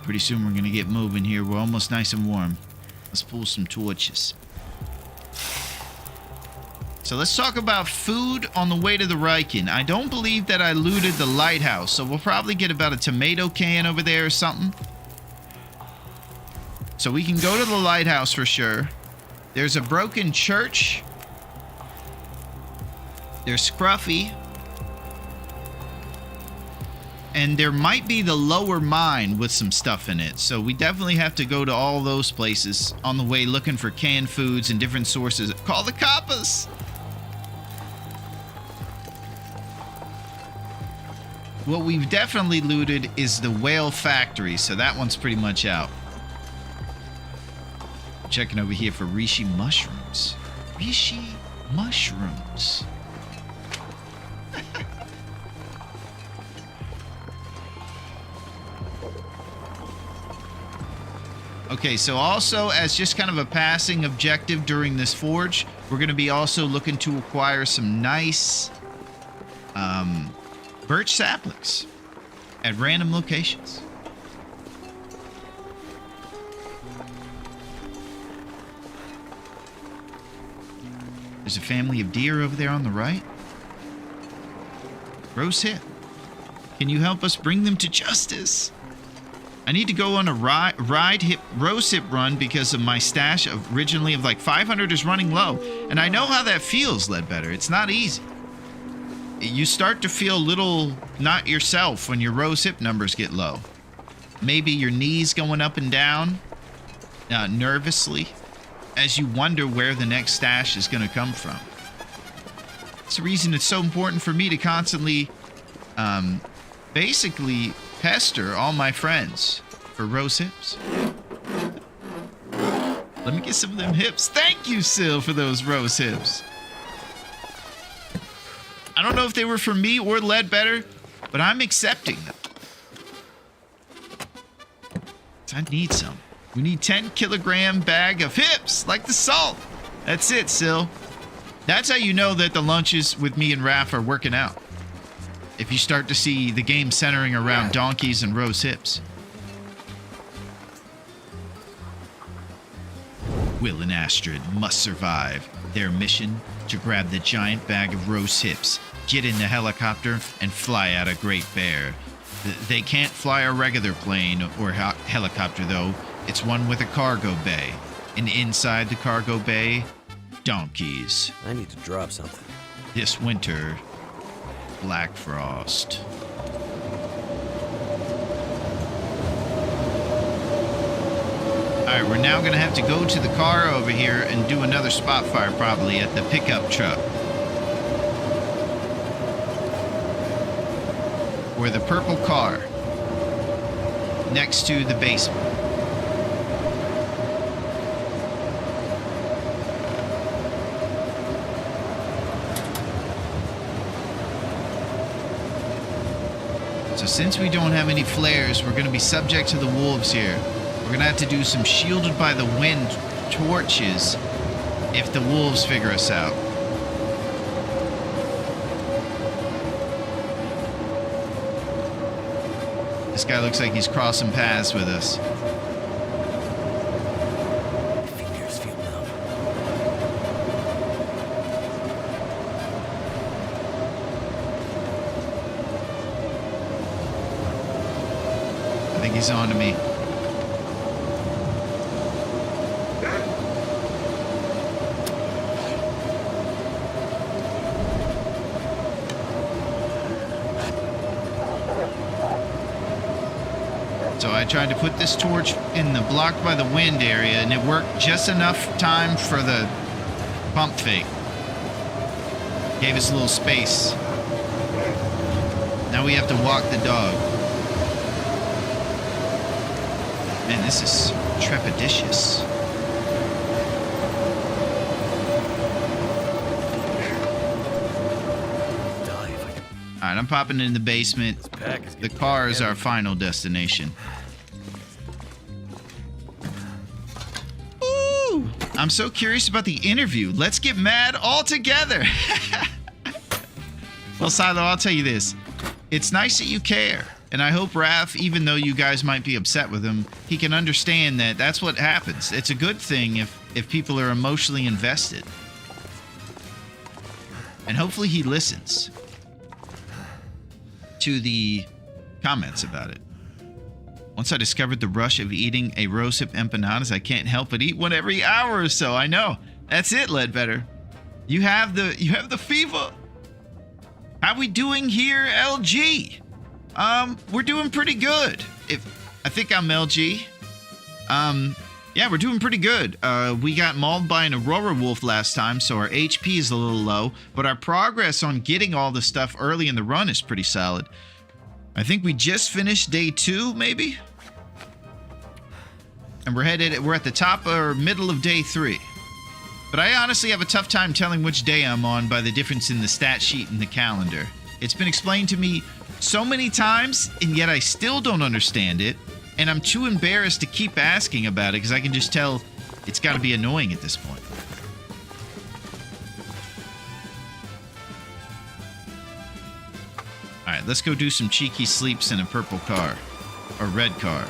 pretty soon we're gonna get moving here. We're almost nice and warm. Let's pull some torches. So let's talk about food on the way to the Riken. I don't believe that I looted the lighthouse, so we'll probably get about a tomato can over there or something. So we can go to the lighthouse for sure. There's a broken church. There's Scruffy. And there might be the lower mine with some stuff in it. So we definitely have to go to all those places on the way looking for canned foods and different sources. Call the coppers! What we've definitely looted is the whale factory. So that one's pretty much out. Checking over here for reishi mushrooms. Reishi mushrooms. Okay, so also as just kind of a passing objective during this forge, we're going to be also looking to acquire some nice birch saplings at random locations. There's a family of deer over there on the right. Rose hip. Can you help us bring them to justice? I need to go on a rose hip run because of my stash of originally of like 500 is running low. And I know how that feels, Ledbetter. It's not easy. You start to feel a little not yourself when your rose hip numbers get low. Maybe your knees going up and down nervously as you wonder where the next stash is going to come from. It's the reason it's so important for me to constantly basically pester all my friends for rose hips. Let me get some of them hips. Thank you, Sil, for those rose hips. I don't know if they were for me or Ledbetter, but I'm accepting them. I need some. We need 10-kilogram bag of hips, like the salt. That's it, Sil. That's how you know that the lunches with me and Raph are working out. If you start to see the game centering around donkeys and rose hips. Will and Astrid must survive. Their mission, to grab the giant bag of rose hips, get in the helicopter, and fly out a Great Bear. They can't fly a regular plane or helicopter, though. It's one with a cargo bay. And inside the cargo bay, donkeys. I need to drop something. This winter, Black Frost. Alright, we're now going to have to go to the car over here and do another spot fire probably at the pickup truck. Or the purple car. Next to the basement. So since we don't have any flares, we're going to be subject to the wolves here. We're going to have to do some shielded by the wind torches if the wolves figure us out. This guy looks like he's crossing paths with us. Fingers feel numb. I think he's on to me. So I tried to put this torch in the blocked by the wind area, and it worked just enough time for the pump fake. Gave us a little space. Now we have to walk the dog. Man, this is trepidatious. Alright, I'm popping in the basement. The car is our final destination. Ooh! I'm so curious about the interview. Let's get mad all together. Well, Silo, I'll tell you this. It's nice that you care. And I hope Raph, even though you guys might be upset with him, he can understand that that's what happens. It's a good thing if people are emotionally invested. And hopefully he listens to the comments about it. Once I discovered the rush of eating a rosehip empanadas, I can't help but eat one every hour or so. I know. That's it, Ledbetter. You have the fever. How we doing here, LG? We're doing pretty good. I think I'm LG. Yeah, we're doing pretty good. We got mauled by an Aurora Wolf last time, so our HP is a little low, but our progress on getting all the stuff early in the run is pretty solid. I think we just finished day 2, maybe? And we're at the top or middle of day 3. But I honestly have a tough time telling which day I'm on by the difference in the stat sheet and the calendar. It's been explained to me so many times, and yet I still don't understand it. And I'm too embarrassed to keep asking about it because I can just tell it's got to be annoying at this point. Alright, let's go do some cheeky sleeps in a purple car. Or red car.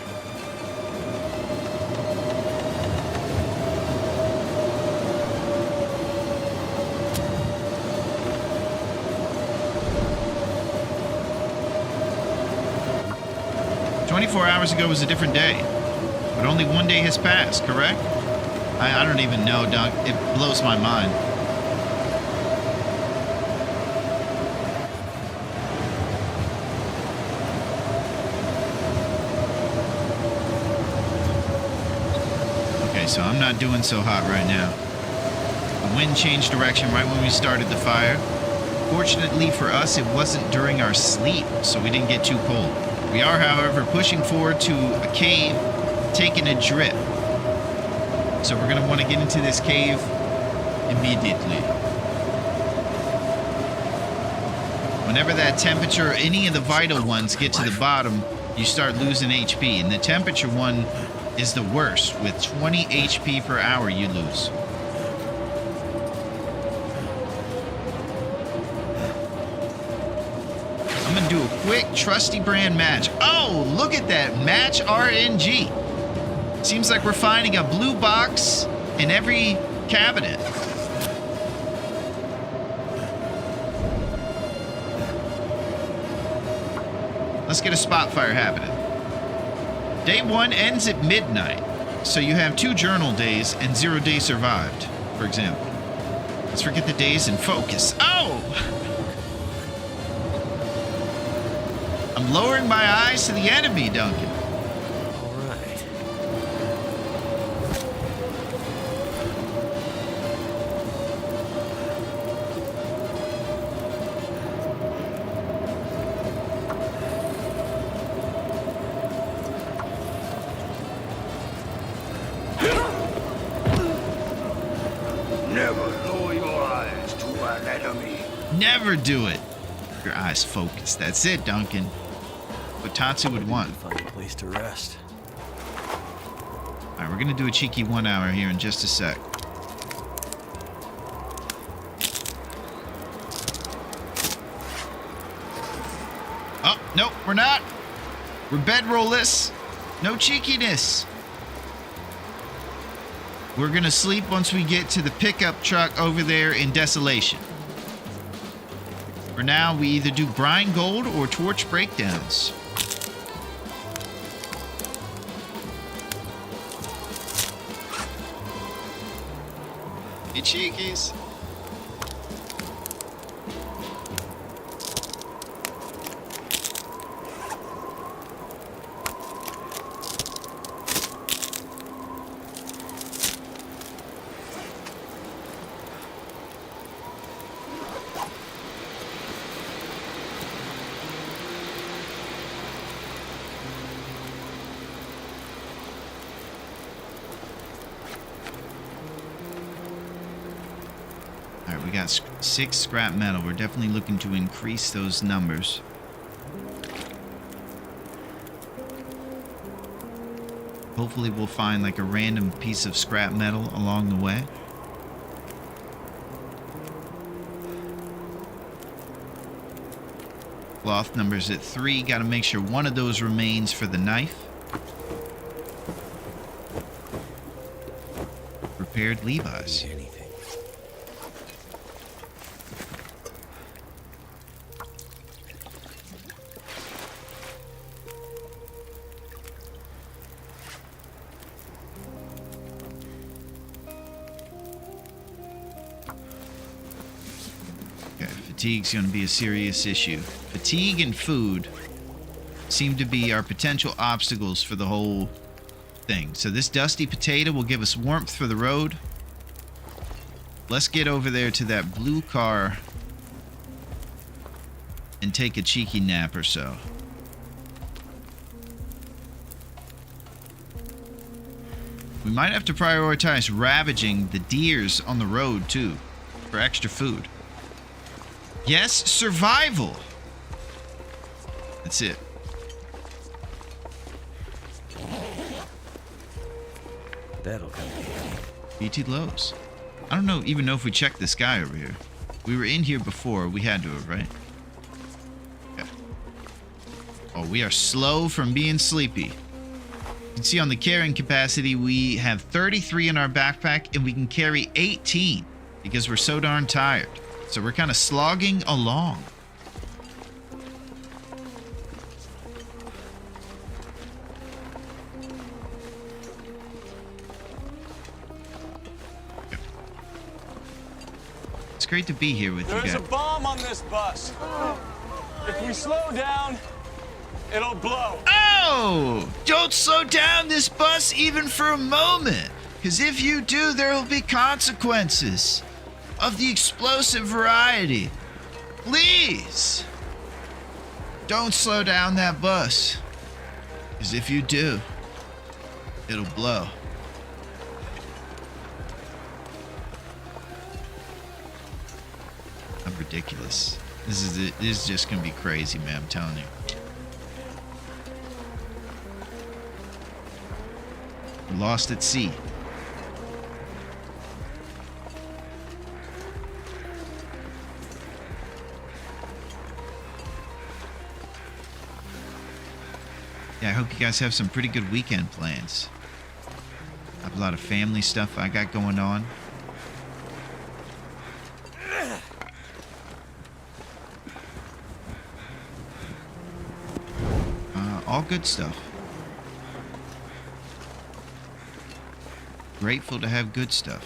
Hours ago was a different day, but only one day has passed, correct? I don't even know, Doug. It blows my mind. Okay, so I'm not doing so hot right now. The wind changed direction right when we started the fire. Fortunately for us, it wasn't during our sleep, so we didn't get too cold. We are, however, pushing forward to a cave, taking a drip. So we're going to want to get into this cave immediately. Whenever that temperature or any of the vital ones get to the bottom, you start losing HP. And the temperature one is the worst. With 20 HP per hour, you lose. I'm gonna do a quick trusty brand match. Oh, look at that. Match RNG. Seems like we're finding a blue box in every cabinet. Let's get a spot fire happening. Day 1 ends at midnight. So you have 2 journal days and 0 days survived, for example. Let's forget the days and focus. Oh! I'm lowering my eyes to the enemy, Duncan. All right. Never lower your eyes to an enemy. Never do it. Your eyes focused. That's it, Duncan. What Tatsu would want. Find a place to rest. Alright, we're gonna do a cheeky 1 hour here in just a sec. Oh, nope, we're not. We're bedrollless. No cheekiness. We're gonna sleep once we get to the pickup truck over there in Desolation. For now, we either do grind gold or torch breakdowns. You cheekies. Alright, we got 6 scrap metal. We're definitely looking to increase those numbers. Hopefully we'll find like a random piece of scrap metal along the way. Cloth number's at 3. Got to make sure one of those remains for the knife. Repaired Levi's. Anything. Okay, fatigue's going to be a serious issue. Fatigue and food seem to be our potential obstacles for the whole thing. So this dusty potato will give us warmth for the road. Let's get over there to that blue car and take a cheeky nap or so. We might have to prioritize ravaging the deers on the road too for extra food. Yes, survival. That's it. That'll come in handy. BT Lowe's. I don't even know if we checked this guy over here. We were in here before. We had to have, right? Okay. Oh, we are slow from being sleepy. You can see on the carrying capacity, we have 33 in our backpack, and we can carry 18 because we're so darn tired. So we're kind of slogging along. It's great to be here with you guys. There's a bomb on this bus. If we slow down, it'll blow. Oh! Don't slow down this bus even for a moment. Because if you do, there will be consequences of the explosive variety. Please! Don't slow down that bus. Because if you do, it'll blow. I'm ridiculous. This is just gonna be crazy, man. I'm telling you. Lost at sea. Yeah, I hope you guys have some pretty good weekend plans. I have a lot of family stuff I got going on. All good stuff. Grateful to have good stuff.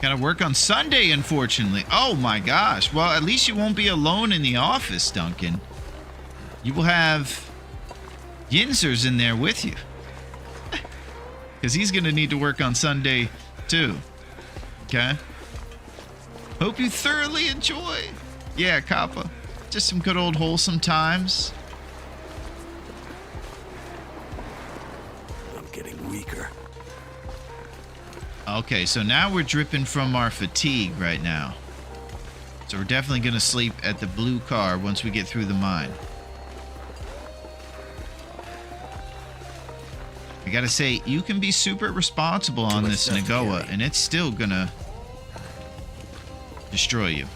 Gotta work on Sunday, unfortunately. Oh my gosh. Well, at least you won't be alone in the office, Duncan. You will have Yinzers in there with you. Because he's going to need to work on Sunday, too. Okay? Hope you thoroughly enjoy. Yeah, Kappa. Just some good old wholesome times. I'm getting weaker. Okay, so now we're dripping from our fatigue right now. So we're definitely going to sleep at the blue car once we get through the mine. I gotta say, you can be super responsible on this Nagoa, and it's still gonna destroy you.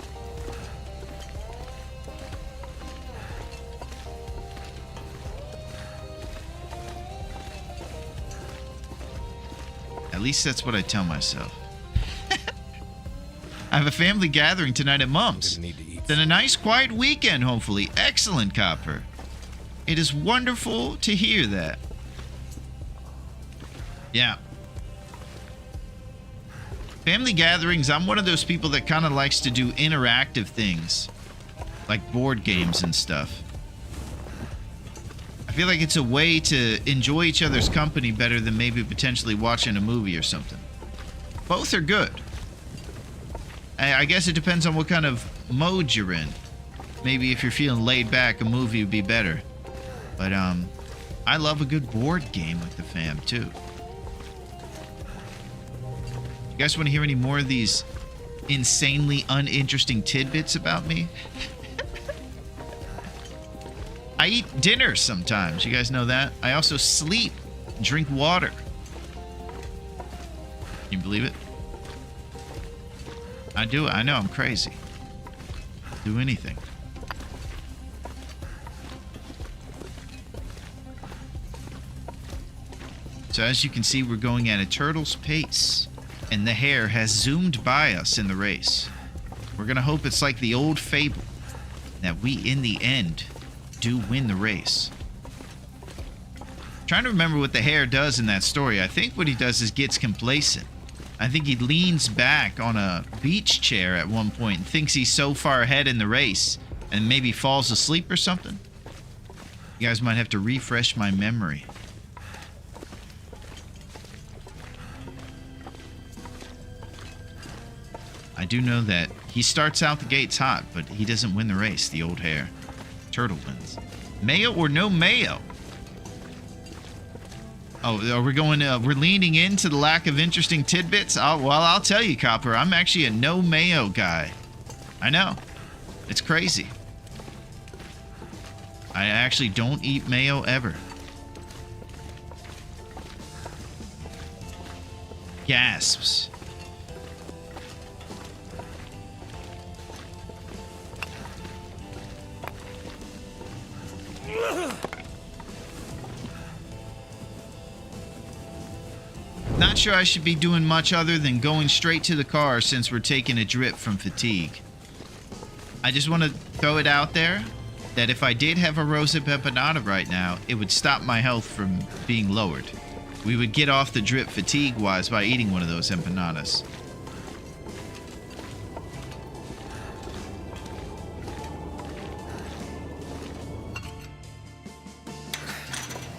At least that's what I tell myself. I have a family gathering tonight at Mum's. Need to eat. Then a nice quiet weekend, hopefully. Excellent, Copper. It is wonderful to hear that. Yeah. Family gatherings, I'm one of those people that kind of likes to do interactive things. Like board games and stuff. I feel like it's a way to enjoy each other's company better than maybe potentially watching a movie or something. Both are good. I guess it depends on what kind of mode you're in. Maybe if you're feeling laid back, a movie would be better. But, I love a good board game with the fam, too. You guys want to hear any more of these insanely uninteresting tidbits about me? I eat dinner sometimes. You guys know that? I also sleep, drink water. Can you believe it? I do it. I know I'm crazy. Do anything. So as you can see, we're going at a turtle's pace, and the hare has zoomed by us in the race. We're gonna hope it's like the old fable, that we, in the end, do win the race. Trying to remember what the hare does in that story. I think what he does is gets complacent. I think he leans back on a beach chair at one point and thinks he's so far ahead in the race and maybe falls asleep or something. You guys might have to refresh my memory. I do know that he starts out the gates hot, but he doesn't win the race, the old hare. Turtle wins. Mayo or no mayo? Oh, are we going to, we're leaning into the lack of interesting tidbits? I'll tell you, Copper, I'm actually a no mayo guy. I know. It's crazy. I actually don't eat mayo ever. Gasps. Not sure I should be doing much other than going straight to the car since we're taking a drip from fatigue. I just want to throw it out there that if I did have a Rosa Pepinata right now, it would stop my health from being lowered. We would get off the drip fatigue-wise by eating one of those empanadas.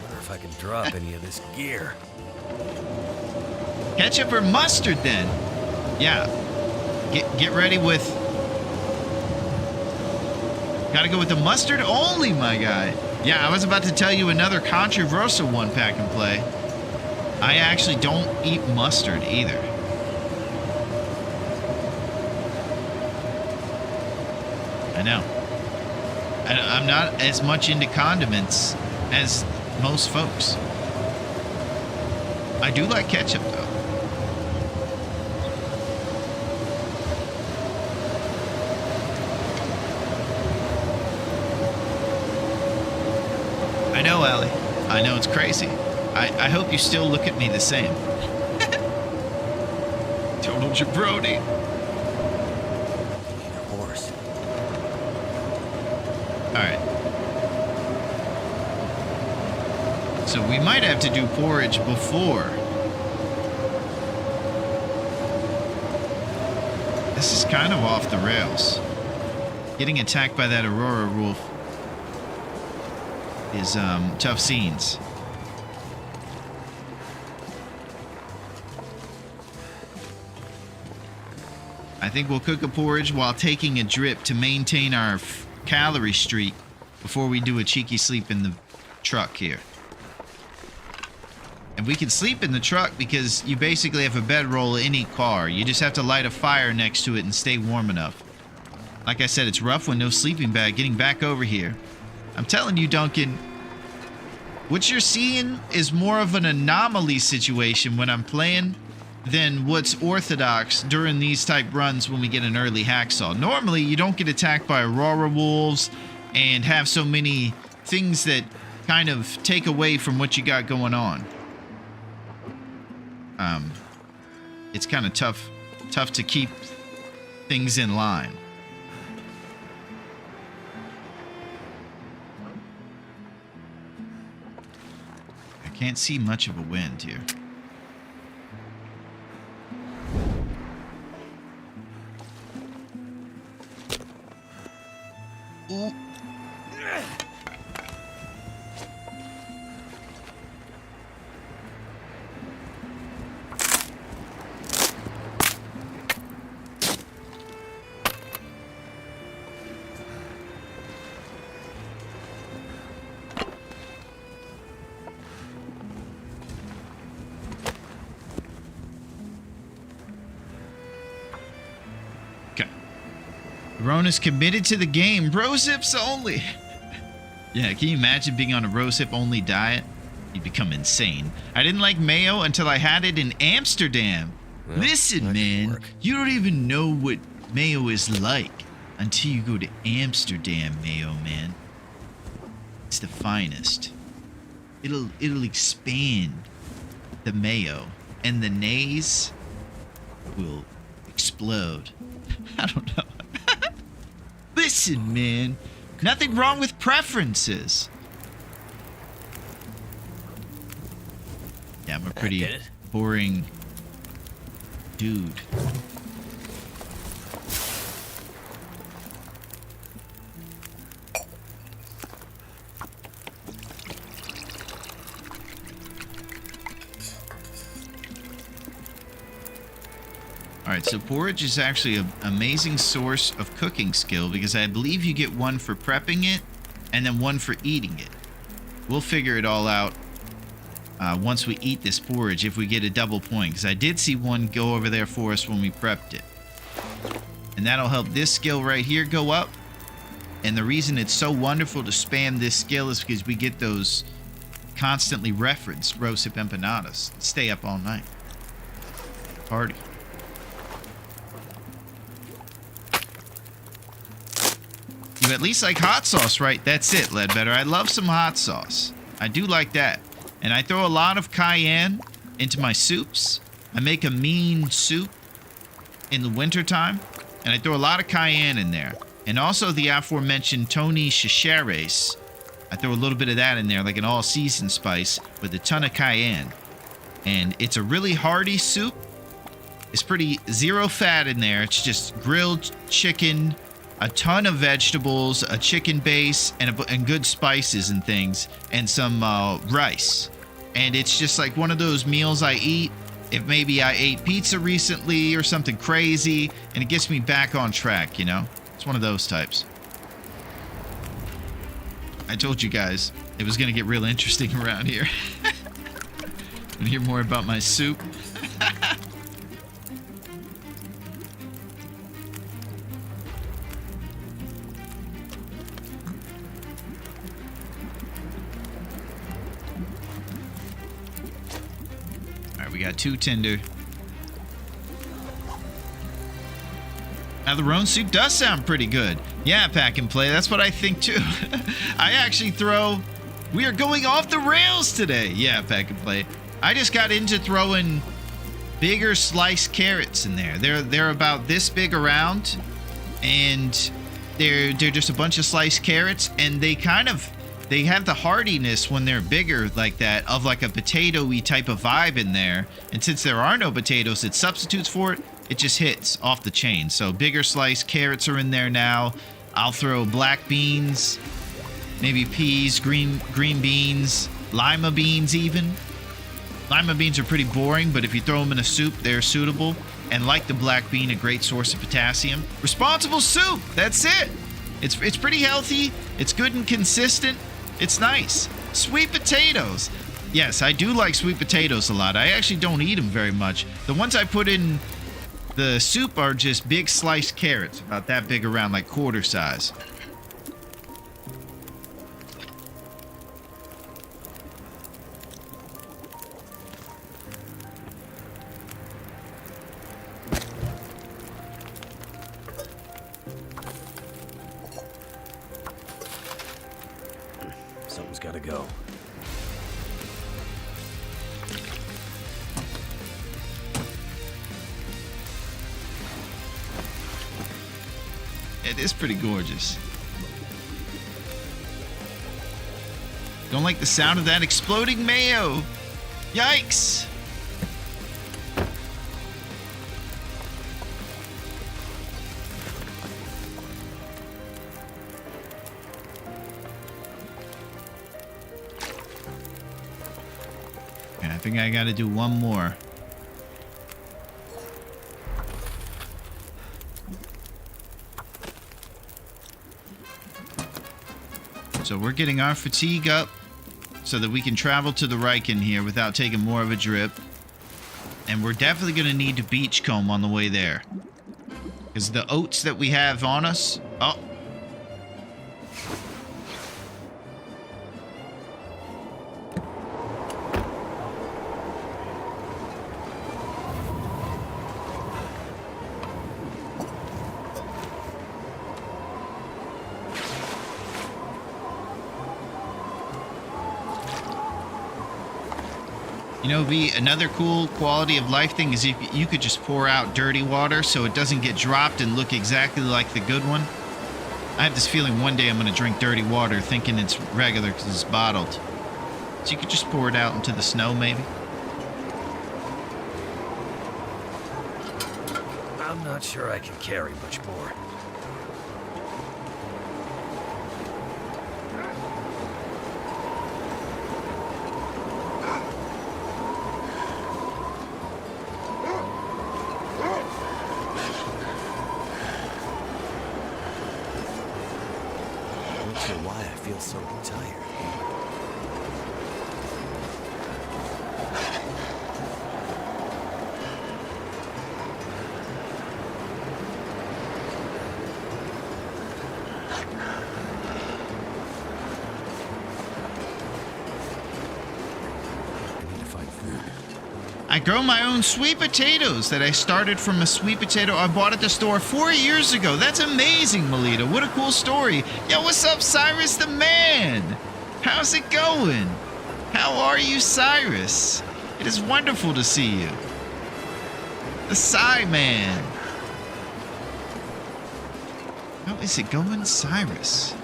Wonder if I can drop any of this gear. Ketchup or mustard, then? Yeah. Get ready with... Gotta go with the mustard only, my guy. Yeah, I was about to tell you another controversial one pack and play. I actually don't eat mustard either. I know. I'm not as much into condiments as most folks. I do like ketchup, though. I know, Allie. I know it's crazy. I hope you still look at me the same. Total jabroni. Need a horse. Alright. So we might have to do porridge before. This is kind of off the rails. Getting attacked by that Aurora wolf is tough scenes. I think we'll cook a porridge while taking a drip to maintain our calorie streak before we do a cheeky sleep in the truck here. And we can sleep in the truck because you basically have a bedroll in any car. You just have to light a fire next to it and stay warm enough. Like I said, it's rough with no sleeping bag getting back over here. I'm telling you, Duncan, what you're seeing is more of an anomaly situation when I'm playing than what's orthodox during these type runs when we get an early hacksaw. Normally, you don't get attacked by Aurora wolves and have so many things that kind of take away from what you got going on. It's kind of tough to keep things in line. I can't see much of a wind here. Ooh. Larone is committed to the game. Bro zips only. Yeah, can you imagine being on a rosehip only diet? You'd become insane. I didn't like mayo until I had it in Amsterdam. Well, Listen, that could man, work. you don't even know what mayo is like until you go to Amsterdam, mayo man. It's the finest. It'll expand the mayo, and the nays will explode. I don't know. Listen, man, nothing wrong with preferences. Yeah, I'm a pretty get it. boring dude. Alright, so porridge is actually an amazing source of cooking skill because I believe you get one for prepping it and then one for eating it. We'll figure it all out once we eat this porridge if we get a double point, because I did see one go over there for us when we prepped it. And that'll help this skill right here go up. And the reason it's so wonderful to spam this skill is because we get those constantly referenced rosehip empanadas. Stay up all night. Party. You at least like hot sauce, right? That's it, Ledbetter. I love some hot sauce. I do like that. And I throw a lot of cayenne into my soups. I make a mean soup in the wintertime. And I throw a lot of cayenne in there. And also the aforementioned Tony Chichares. I throw a little bit of that in there, like an all-season spice with a ton of cayenne. And it's a really hearty soup. It's pretty zero fat in there. It's just grilled chicken, a ton of vegetables, a chicken base, and good spices and things, and some rice. And it's just like one of those meals I eat if maybe I ate pizza recently or something crazy, and it gets me back on track, you know? It's one of those types. I told you guys it was going to get real interesting around here. Want to hear more about my soup? We got 2 tender. Now the Larone soup does sound pretty good. Yeah, pack and play. That's what I think too. I actually throw. We are going off the rails today. Yeah, pack and play. I just got into throwing bigger sliced carrots in there. They're about this big around, and they're just a bunch of sliced carrots, and they have the hardiness when they're bigger like that of like a potato-y type of vibe in there. And since there are no potatoes, it substitutes for it. It just hits off the chain. So bigger sliced carrots are in there now. I'll throw black beans, maybe peas, green beans, lima beans even. Lima beans are pretty boring, but if you throw them in a soup, they're suitable. And like the black bean, a great source of potassium. Responsible soup, that's it. It's pretty healthy. It's good and consistent. It's nice. Sweet potatoes. Yes, I do like sweet potatoes a lot. I actually don't eat them very much. The ones I put in the soup are just big sliced carrots, about that big around, like quarter size. Something's gotta go. It is pretty gorgeous. Don't like the sound of that exploding mayo. Yikes. Okay, I think I gotta do one more. So we're getting our fatigue up so that we can travel to the Riken here without taking more of a drip. And we're definitely going to need to beachcomb on the way there. Because the oats that we have on us... Oh. You know, be another cool quality of life thing is if you could just pour out dirty water so it doesn't get dropped and look exactly like the good one. I have this feeling one day I'm going to drink dirty water thinking it's regular because it's bottled. So you could just pour it out into the snow, maybe. I'm not sure I can carry much more. I'm not sure why I feel so tired. I grow my own sweet potatoes that I started from a sweet potato I bought at the store 4 years ago. That's amazing, Melita. What a cool story. Yo, what's up, Cyrus the man? How's it going? How are you, Cyrus? It is wonderful to see you. The Cy Man. How is it going, Cyrus?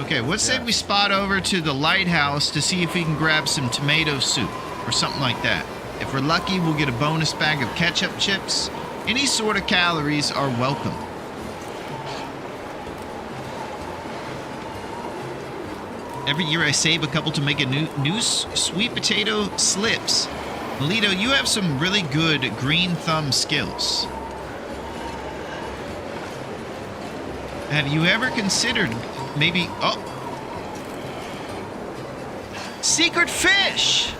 Okay, let's say we spot over to the lighthouse to see if we can grab some tomato soup or something like that. If we're lucky, we'll get a bonus bag of ketchup chips. Any sort of calories are welcome. Every year I save a couple to make a new sweet potato slips. Melito, you have some really good green thumb skills. Have you ever considered maybe... Oh! Secret fish!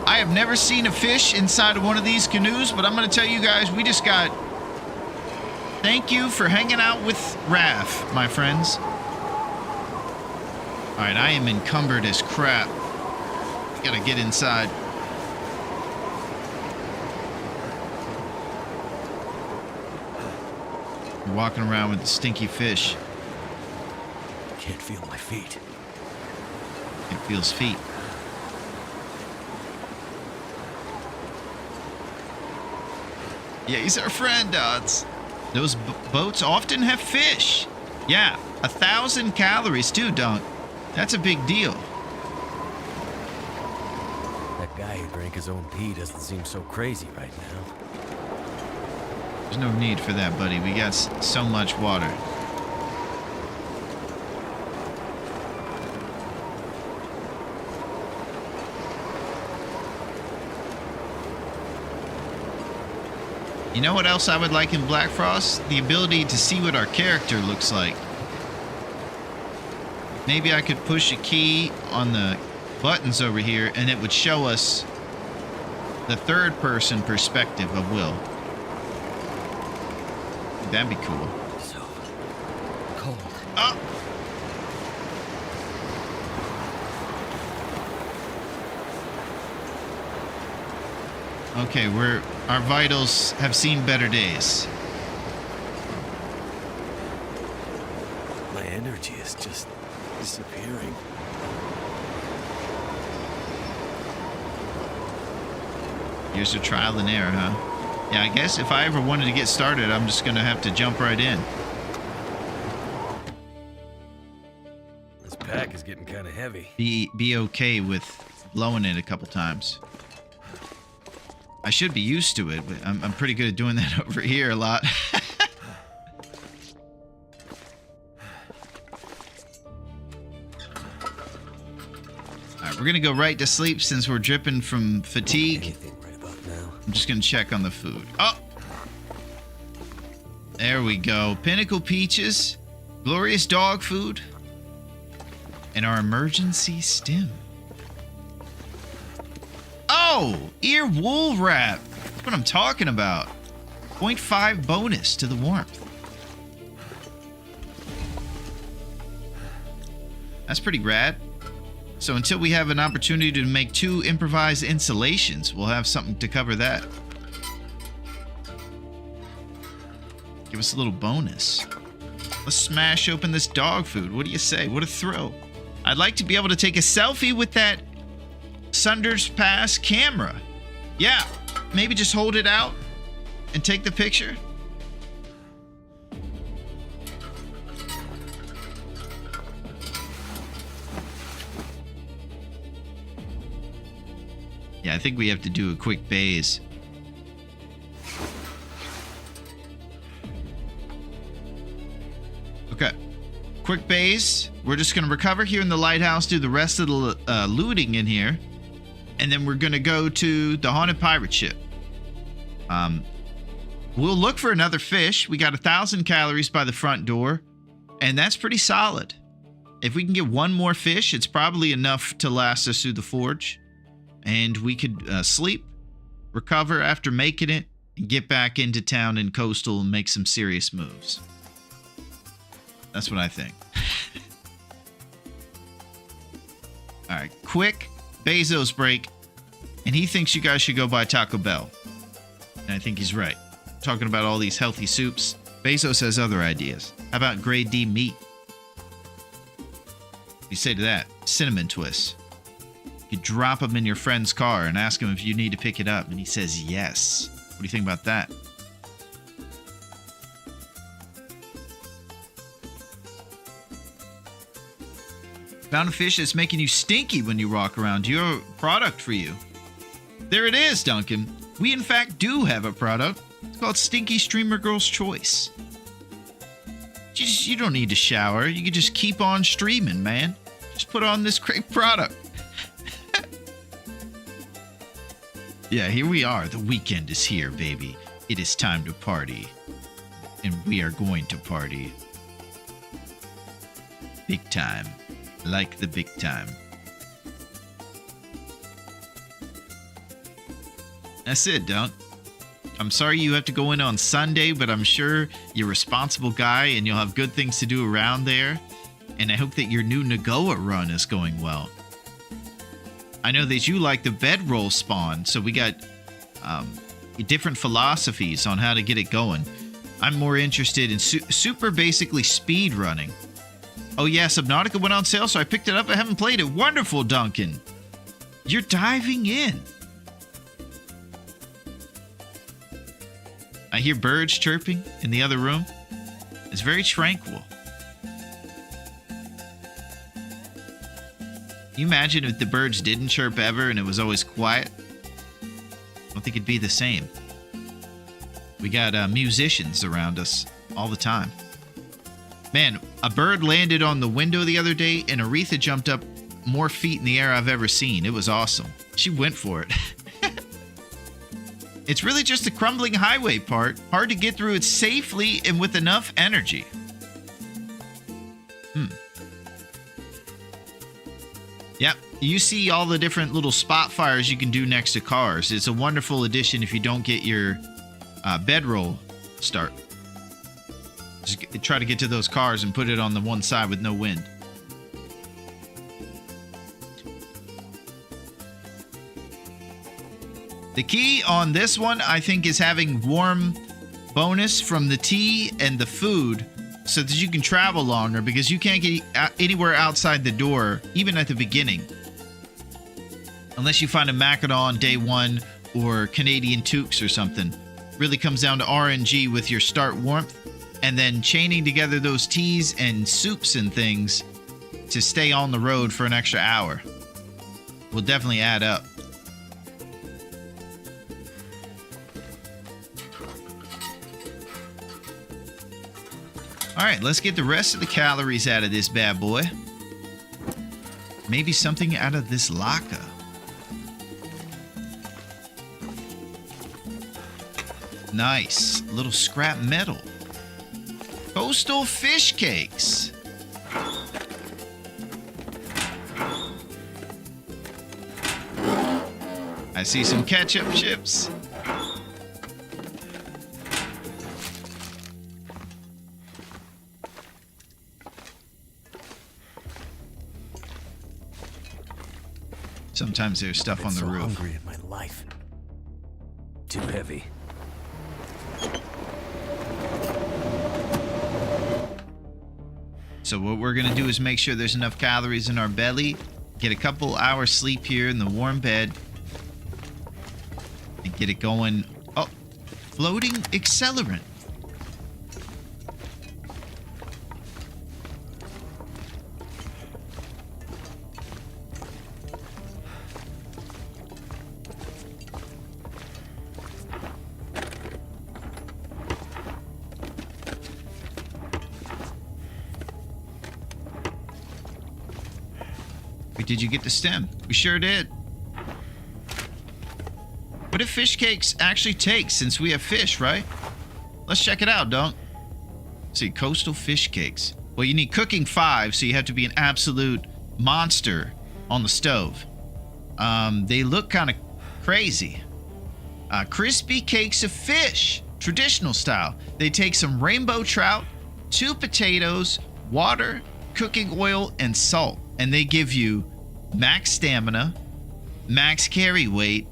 I have never seen a fish inside of one of these canoes, but I'm going to tell you guys, we just got... Thank you for hanging out with Raph, my friends. Alright, I am encumbered as crap. Gotta get inside. Walking around with the stinky fish. Can't feel my feet. It feels feet. Yeah, he's our friend, Dodds. Those boats often have fish. Yeah, 1,000 calories too, Dunk. That's a big deal. That guy who drank his own pee doesn't seem so crazy right now. There's no need for that, buddy. We got so much water. You know what else I would like in Black Frost? The ability to see what our character looks like. Maybe I could push a key on the buttons over here and it would show us the third person perspective of Will. That'd be cool. So cold. Oh! Okay, our vitals have seen better days. My energy is just disappearing. Here's a trial and error, huh? Yeah, I guess if I ever wanted to get started, I'm just gonna have to jump right in. This pack is getting kind of heavy. Be okay with blowing it a couple times. I should be used to it, but I'm pretty good at doing that over here a lot. Alright, we're gonna go right to sleep since we're dripping from fatigue. Anything right about now? I'm just gonna check on the food. Oh! There we go. Pinnacle Peaches, glorious dog food, and our emergency stim. Oh! Ear wool wrap. That's what I'm talking about. 0.5 bonus to the warmth. That's pretty rad. So until we have an opportunity to make 2 improvised installations, we'll have something to cover that. Give us a little bonus. Let's smash open this dog food. What do you say? What a thrill. I'd like to be able to take a selfie with that Sunders Pass camera. Yeah, maybe just hold it out and take the picture. Yeah, I think we have to do a quick baze. Okay. Quick baze. We're just going to recover here in the lighthouse, do the rest of the looting in here. And then we're going to go to the haunted pirate ship. We'll look for another fish. We got 1,000 calories by the front door. And that's pretty solid. If we can get one more fish, it's probably enough to last us through the forge. And we could sleep, recover after making it, and get back into town and coastal and make some serious moves. That's what I think. All right, quick Bezos break. And he thinks you guys should go buy Taco Bell. And I think he's right. Talking about all these healthy soups. Bezos has other ideas. How about grade D meat? You say to that, cinnamon twists. You drop them in your friend's car and ask him if you need to pick it up. And he says yes. What do you think about that? Found a fish that's making you stinky when you walk around. Do you have a product for you? There it is, Duncan. We, in fact, do have a product. It's called Stinky Streamer Girl's Choice. You don't need to shower. You can just keep on streaming, man. Just put on this great product. Yeah, here we are. The weekend is here, baby. It is time to party. And we are going to party. Big time. Like the big time. That's it, Dunk. I'm sorry you have to go in on Sunday, but I'm sure you're a responsible guy and you'll have good things to do around there. And I hope that your new Nagoa run is going well. I know that you like the bedroll spawn, so we got different philosophies on how to get it going. I'm more interested in super basically speed running. Oh yeah, Subnautica went on sale, so I picked it up. I haven't played it. Wonderful, Duncan. You're diving in. I hear birds chirping in the other room. It's very tranquil. Can you imagine if the birds didn't chirp ever and it was always quiet? I don't think it'd be the same. We got musicians around us all the time. Man, a bird landed on the window the other day and Aretha jumped up more feet in the air I've ever seen. It was awesome. She went for it. It's really just the crumbling highway part. Hard to get through it safely and with enough energy. Yep, you see all the different little spot fires you can do next to cars. It's a wonderful addition if you don't get your bedroll start. Just try to get to those cars and put it on the one side with no wind. The key on this one, I think, is having warm bonus from the tea and the food so that you can travel longer, because you can't get anywhere outside the door, even at the beginning. Unless you find a Macadon on day one or Canadian Toques or something. Really comes down to RNG with your start warmth and then chaining together those teas and soups and things to stay on the road for an extra hour. Will definitely add up. All right, let's get the rest of the calories out of this bad boy. Maybe something out of this laka. Nice. A little scrap metal. Coastal fish cakes. I see some ketchup chips. Sometimes there's stuff on the so roof. Hungry in my life. Too heavy. So what we're gonna do is make sure there's enough calories in our belly, get a couple hours sleep here in the warm bed, and get it going. Oh, floating accelerant. Did you get the stem? We sure did. What do fish cakes actually take since we have fish, right? Let's check it out, Dunk. Let's see, coastal fish cakes. Well, you need cooking 5, so you have to be an absolute monster on the stove. They look kind of crazy. Crispy cakes of fish, traditional style. They take some rainbow trout, 2 potatoes, water, cooking oil, and salt. And they give you max stamina, max carry weight,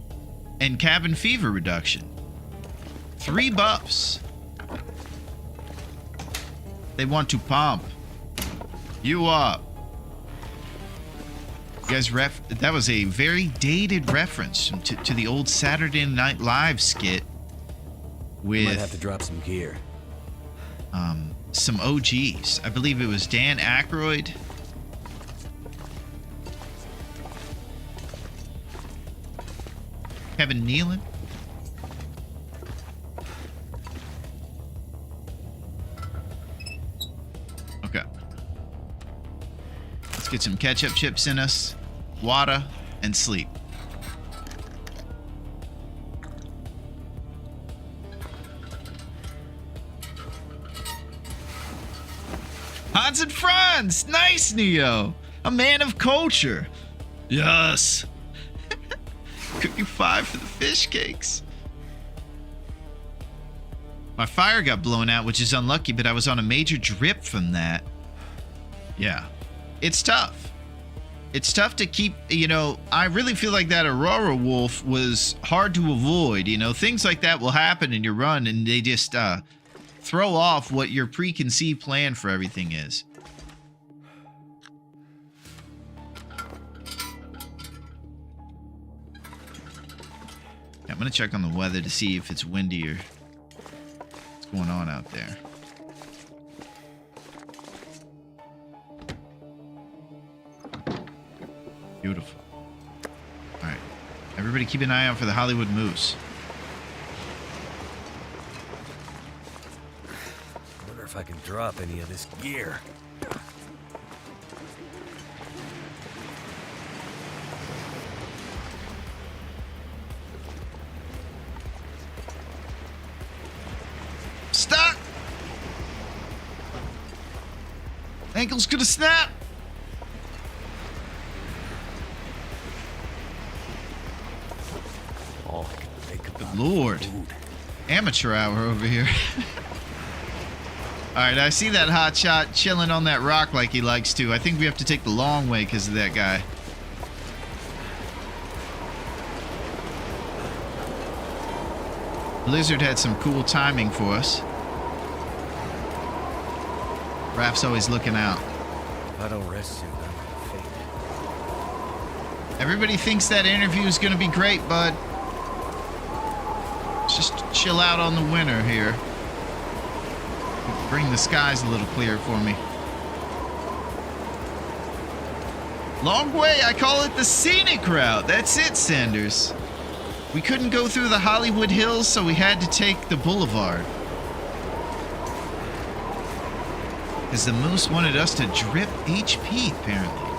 and cabin fever reduction. 3 buffs. They want to pump you up. You guys, that was a very dated reference to the old Saturday Night Live skit with Might have to drop some gear. some OGs. I believe it was Dan Aykroyd. Kevin Nealon. Okay. Let's get some ketchup chips in us, water, and sleep. Hans and Franz! Nice, Neo! A man of culture. Yes. Cooking 5 for the fish cakes. My fire got blown out, which is unlucky, but I was on a major drip from that. Yeah. It's tough. It's tough to keep, I really feel like that Aurora Wolf was hard to avoid. Things like that will happen in your run, and they just throw off what your preconceived plan for everything is. I'm gonna check on the weather to see if it's windy or what's going on out there. Beautiful. All right, everybody keep an eye out for the Hollywood Moose. I wonder if I can drop any of this gear. Stuck! Ankle's gonna snap! All I can think about. Good Lord. Food. Amateur hour over here. Alright, I see that hot shot chilling on that rock like he likes to. I think we have to take the long way because of that guy. Blizzard had some cool timing for us. Raph's always looking out. If I don't rest soon, I'm gonna faint. Everybody thinks that interview is going to be great, bud. Just chill out on the winter here. Bring the skies a little clearer for me. Long way, I call it the scenic route. That's it, Sanders. We couldn't go through the Hollywood Hills, so we had to take the boulevard. Because the moose wanted us to drip HP, apparently.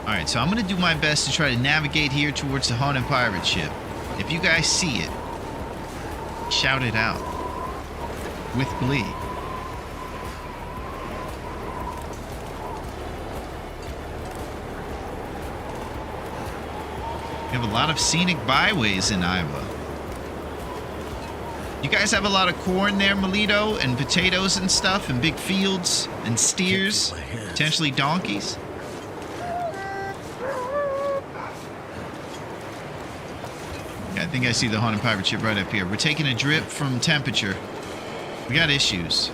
Alright, so I'm going to do my best to try to navigate here towards the haunted pirate ship. If you guys see it, shout it out. With glee. We have a lot of scenic byways in Iowa. You guys have a lot of corn there, Melito, and potatoes and stuff, and big fields, and steers, potentially donkeys. think I see the haunted pirate ship right up here. We're taking a drip from temperature. We got issues.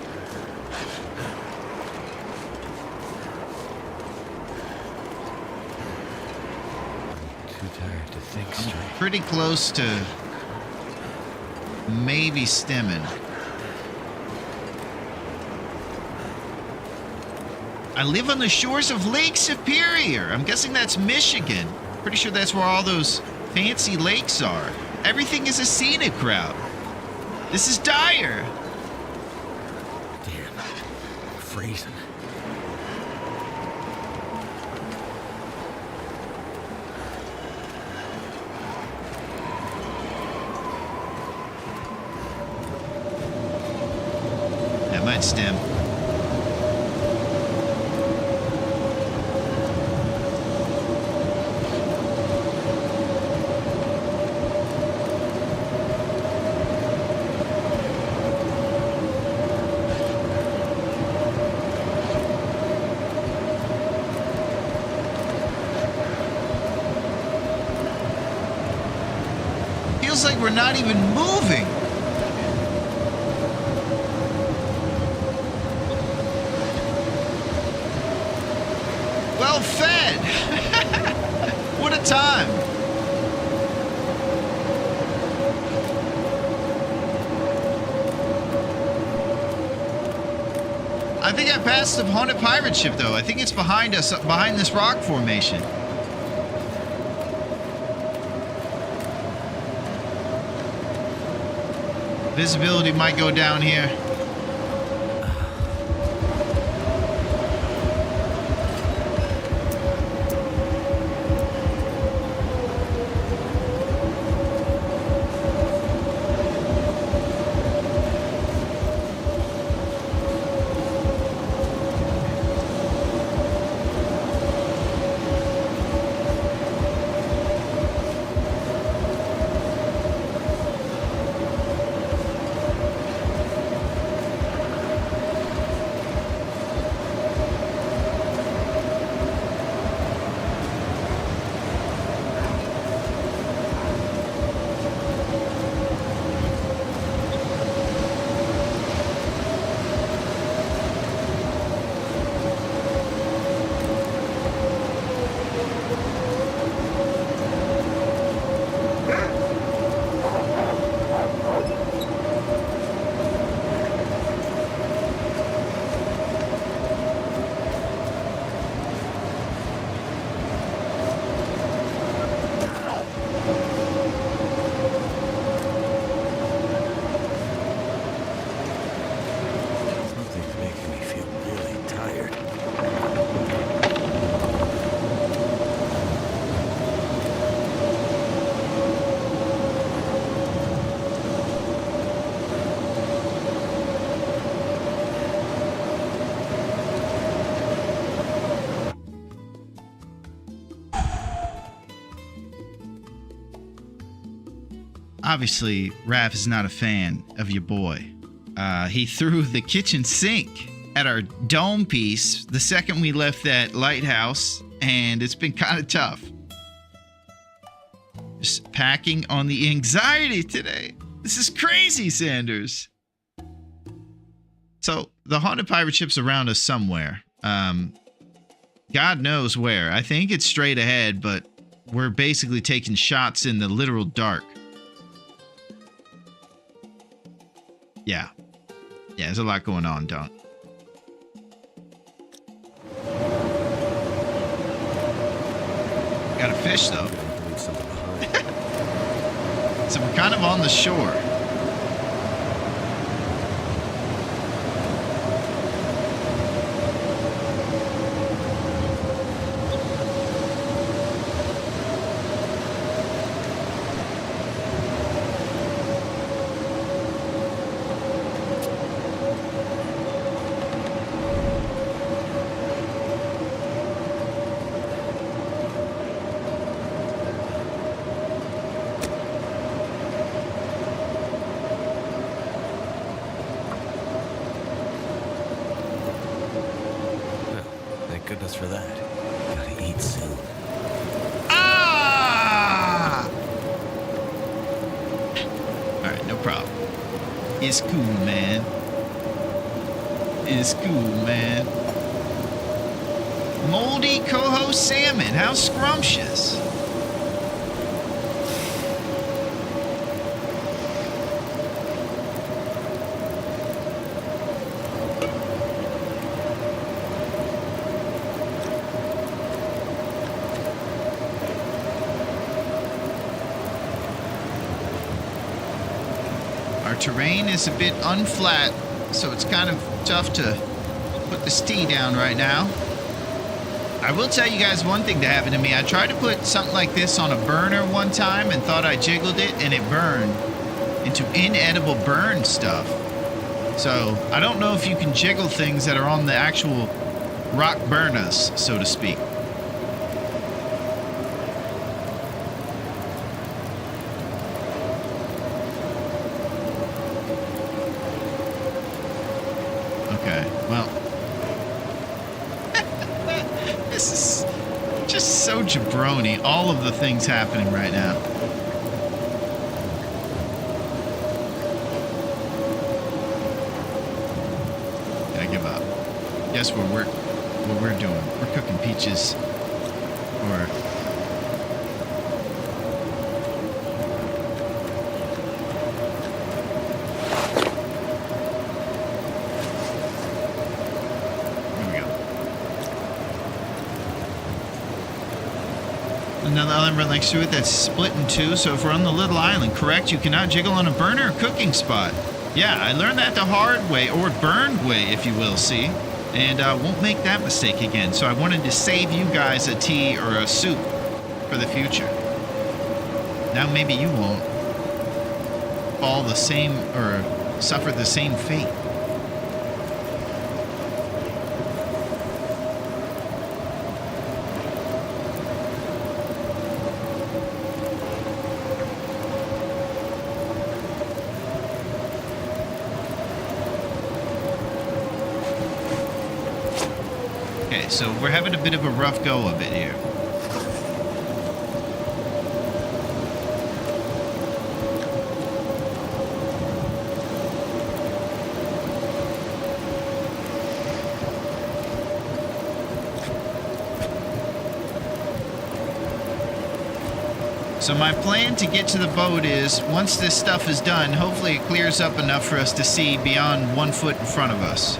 Too tired to think straight. Pretty close to maybe stemming. I live on the shores of Lake Superior. I'm guessing that's Michigan. Pretty sure that's where all those fancy lakes are. Everything is a scenic route. This is dire. Damn. I'm freezing. That might stem. Feels like we're not even moving. Well fed. What a time. I think I passed the haunted pirate ship though. I think it's behind us, behind this rock formation. Visibility might go down here. Something's making me feel really tired. Obviously, Raph is not a fan of your boy. He threw the kitchen sink at our dome piece the second we left that lighthouse, and it's been kind of tough. Just packing on the anxiety today. This is crazy, Sanders. So, the haunted pirate ship's around us somewhere. God knows where. I think it's straight ahead, but we're basically taking shots in the literal dark. Yeah. Yeah, there's a lot going on, don't. Got a fish, though. Leave something behind. So we're kind of on the shore. Goodness for that. Gotta eat soon. Ah! It's cool, man. It's cool, man. Moldy coho salmon. How scrumptious. Our terrain is a bit unflat, so it's kind of tough to put the stee down right now. I will tell you guys one thing that happened to me. I tried to put something like this on a burner one time and thought I jiggled it and it burned into inedible burn stuff. So I don't know if you can jiggle things that are on the actual rock burners, so to speak. Okay, well, this is just so jabroni, all of the things happening right now. I give up. Guess what we're doing? We're cooking peaches or another island right next to it that's split in two. So if we're on the little island, correct, you cannot jiggle on a burner or cooking spot. Yeah, I learned that the hard way, or burned way, if you will, see? And won't make that mistake again. So I wanted to save you guys a tea or a soup for the future. Now maybe you won't fall the same or suffer the same fate. Okay, so we're having a bit of a rough go of it here. So my plan to get to the boat is, once this stuff is done, hopefully it clears up enough for us to see beyond 1 foot in front of us.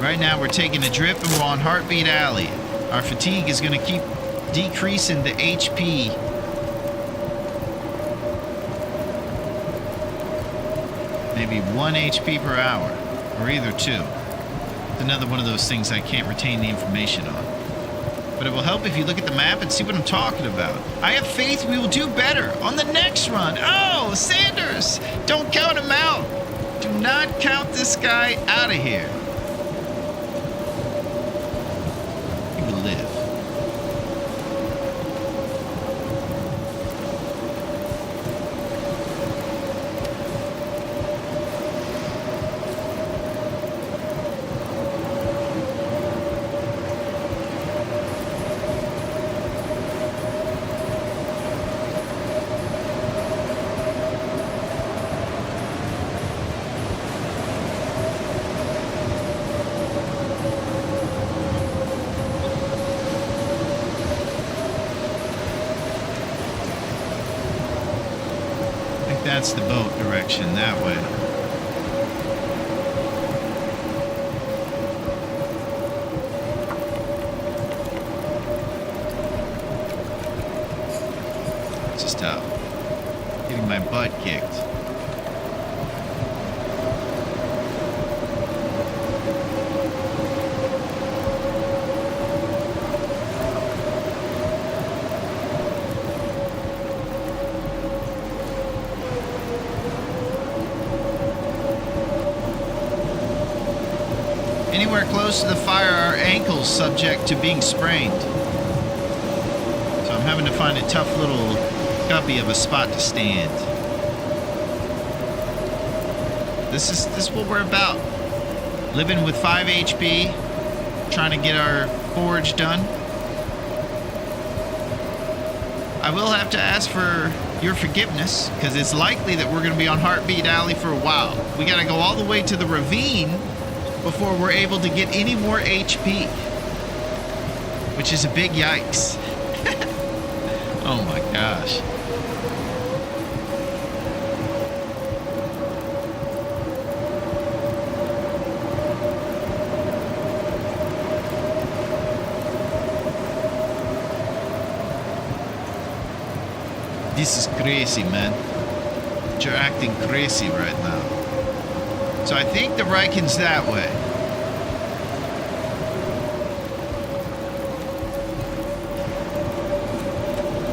Right now we're taking a drip and we're on Heartbeat Alley. Our fatigue is going to keep decreasing the HP. Maybe 1 HP per hour, or either 2. It's another one of those things I can't retain the information on. But it will help if you look at the map and see what I'm talking about. I have faith we will do better on the next run. Oh, Sanders! Don't count him out! Do not count this guy out of here. He will live. That's the boat direction, that way. Just getting my butt kicked. Anywhere close to the fire, our ankles subject to being sprained. So I'm having to find a tough little guppy of a spot to stand. This is what we're about. living with 5 HP, trying to get our forge done. I will have to ask for your forgiveness, because it's likely that we're going to be on Heartbeat Alley for a while. We got to go all the way to the ravine before we're able to get any more HP, which is a big yikes. Oh my gosh. This is crazy, man. You're acting crazy right now. So I think the Riken's that way.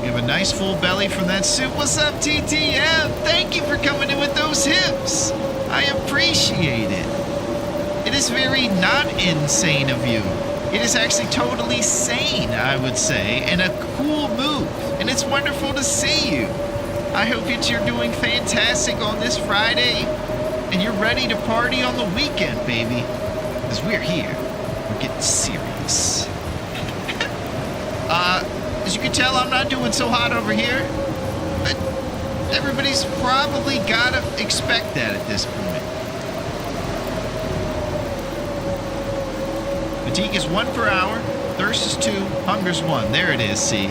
You have a nice full belly from that suit. What's up, TTM? Thank you for coming in with those hips. I appreciate it. It is very not insane of you. It is actually totally sane, I would say, and a cool move. And it's wonderful to see you. I hope that you're doing fantastic on this Friday and you're ready to party on the weekend, baby. Because we're here. We're getting serious. As you can tell, I'm not doing so hot over here. But everybody's probably gotta expect that at this point. Fatigue is 1 per hour. Thirst is 2. Hunger's 1. There it is, see.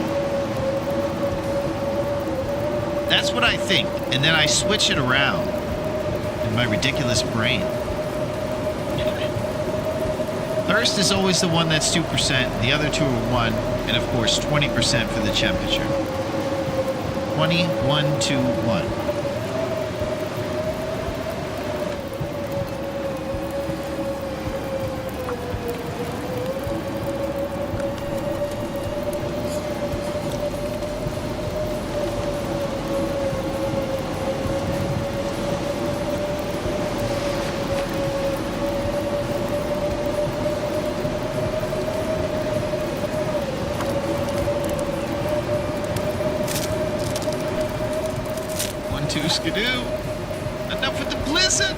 That's what I think, and then I switch it around in my ridiculous brain. Thirst is always the one that's 2%, the other 2 are 1, and of course 20% for the temperature. 20, 1, 2, 1. Skidoo. Enough with the blizzard.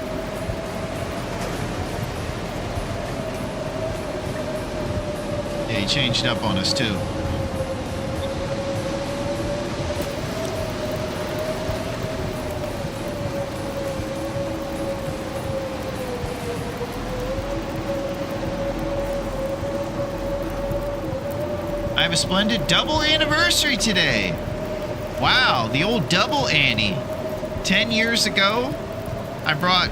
Yeah, he changed up on us too. I have a splendid double anniversary today. Wow, the old double Annie. 10 years ago, I bought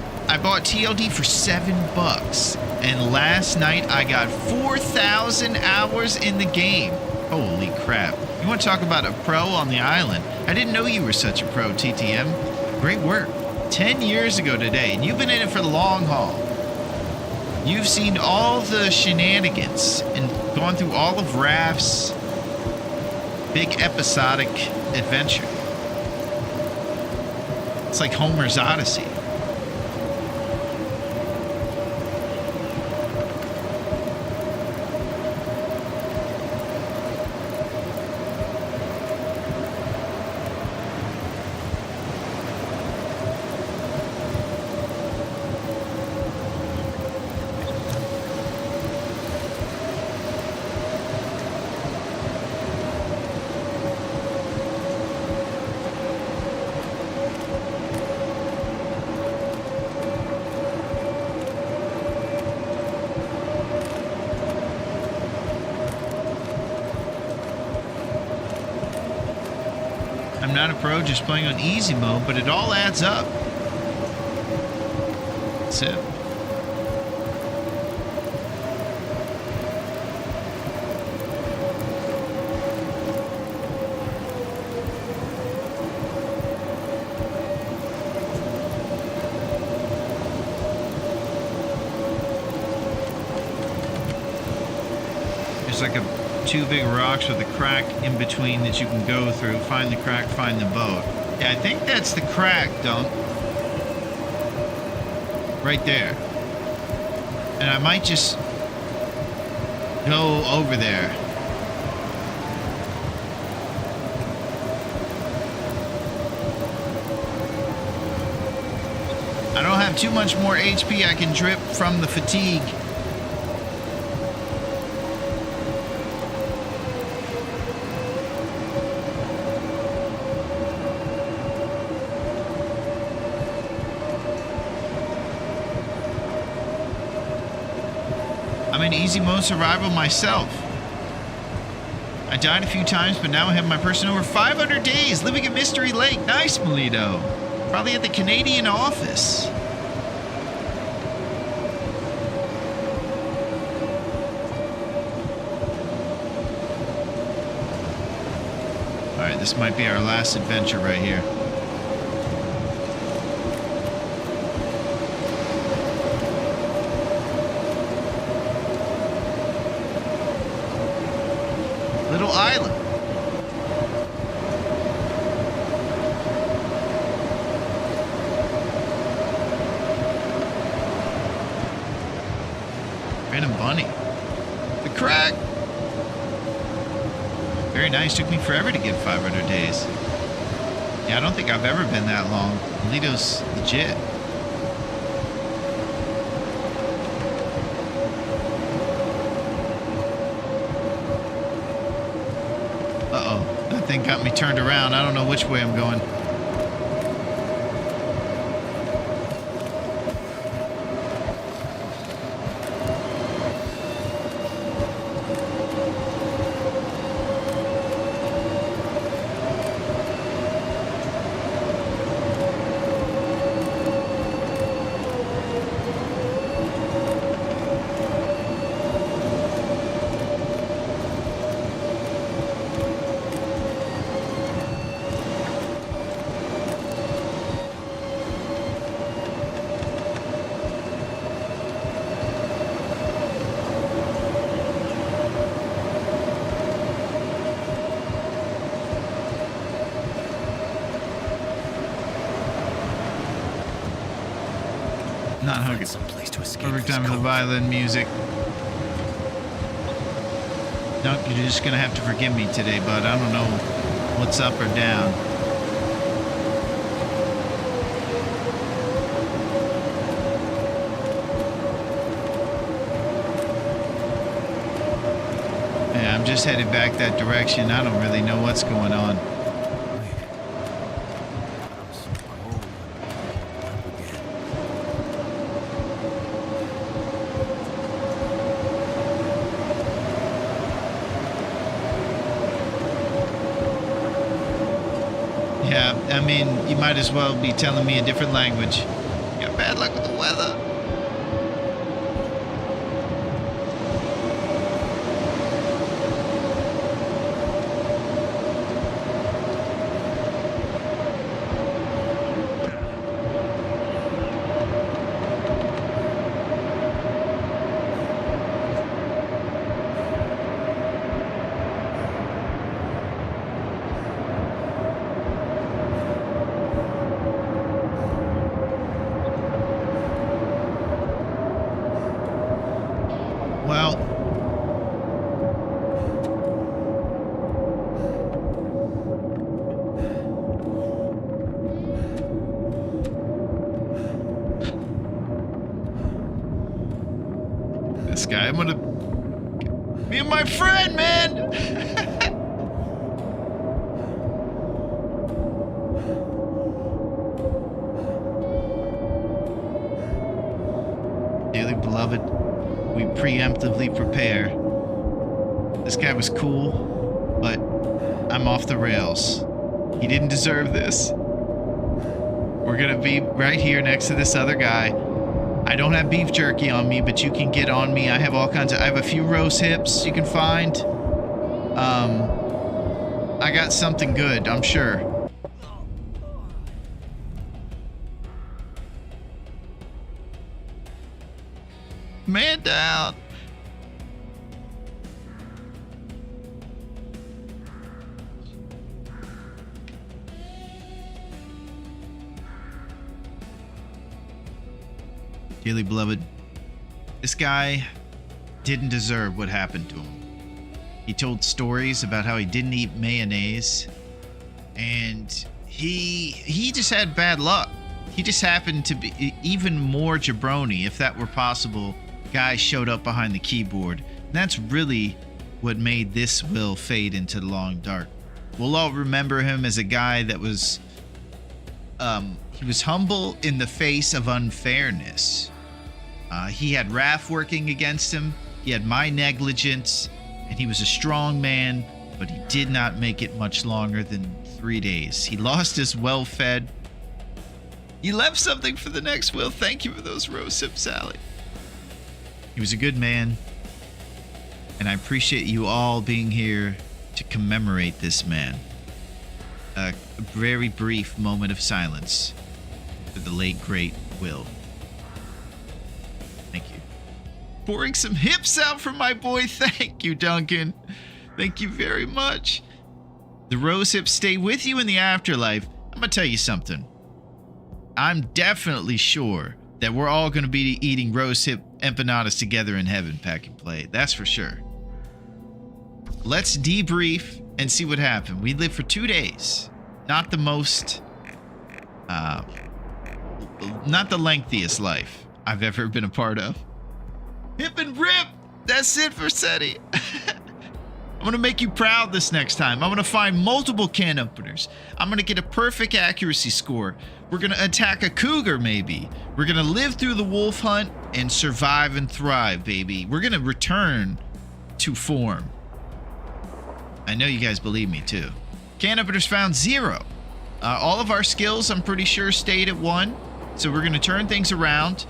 TLD for $7, and last night I got 4,000 hours in the game. Holy crap! You want to talk about a pro on the island? I didn't know you were such a pro, TTM. Great work. 10 years ago today, and you've been in it for the long haul. You've seen all the shenanigans and gone through all of Raph's big episodic adventure. It's like Homer's Odyssey. I'm not a pro, just playing on easy mode, but it all adds up. That's it. There's like two big rocks with a crack in between that you can go through. Find the crack, find the boat. Yeah, I think that's the crack, Dunk. Right there. And I might just go over there. I don't have too much more HP I can drip from the fatigue. I'm in easy mode survival myself. I died a few times, but now I have my person over 500 days living at Mystery Lake. Nice, Melito. Probably at the Canadian office. Alright, this might be our last adventure right here. Little island. Random bunny. The crack. Very nice. Took me forever to get 500 days. Yeah, I don't think I've ever been that long. Melito's legit. Uh-oh. That thing got me turned around. I don't know which way I'm going. Not hungry. Someplace to escape. Perfect this time for the cold. violin music. No, you're just gonna have to forgive me today, bud. I don't know what's up or down. Yeah, I'm just headed back that direction. I don't really know what's going on. I'm so cold. Up again. Yeah, I mean, you might as well be telling me a different language. You got bad luck with the weather. Well, this guy, I'm gonna... Me and my friend, man! Dearly beloved, we preemptively prepare. This guy was cool, but I'm off the rails. He didn't deserve this. We're gonna be right here next to this other guy. I don't have beef jerky on me, but you can get on me. I have all kinds of... I have a few roast hips you can find. I got something good, I'm sure. Man down. Dearly beloved, this guy didn't deserve what happened to him. He told stories about how he didn't eat mayonnaise, and he just had bad luck. he just happened to be even more jabroni, if that were possible. Guy showed up behind the keyboard. And that's really what made this will fade into the long dark. We'll all remember him as a guy that was he was humble in the face of unfairness. He had Raph working against him. He had my negligence, and he was a strong man, but he did not make it much longer than 3 days. He lost his well-fed. He left something for the next will. Thank you for those rose sips, Sally. He was a good man, and I appreciate you all being here to commemorate this man. A very brief moment of silence for the late, great Will. Thank you. Pouring some hips out for my boy. Thank you, Duncan. Thank you very much. The rose hips stay with you in the afterlife. I'm going to tell you something. I'm definitely sure that we're all going to be eating rose hip empanadas together in heaven, Pack and Play. That's for sure. Let's debrief and see what happened. We lived for 2 days. Not the most, not the lengthiest life I've ever been a part of. Hip and rip. That's it for SETI. I'm going to make you proud this next time. I'm going to find multiple can openers. I'm going to get a perfect accuracy score. We're going to attack a cougar, maybe. We're going to live through the wolf hunt and survive and thrive, baby. We're going to return to form. I know you guys believe me, too. Can openers found 0. All of our skills, I'm pretty sure, stayed at 1. So we're going to turn things around.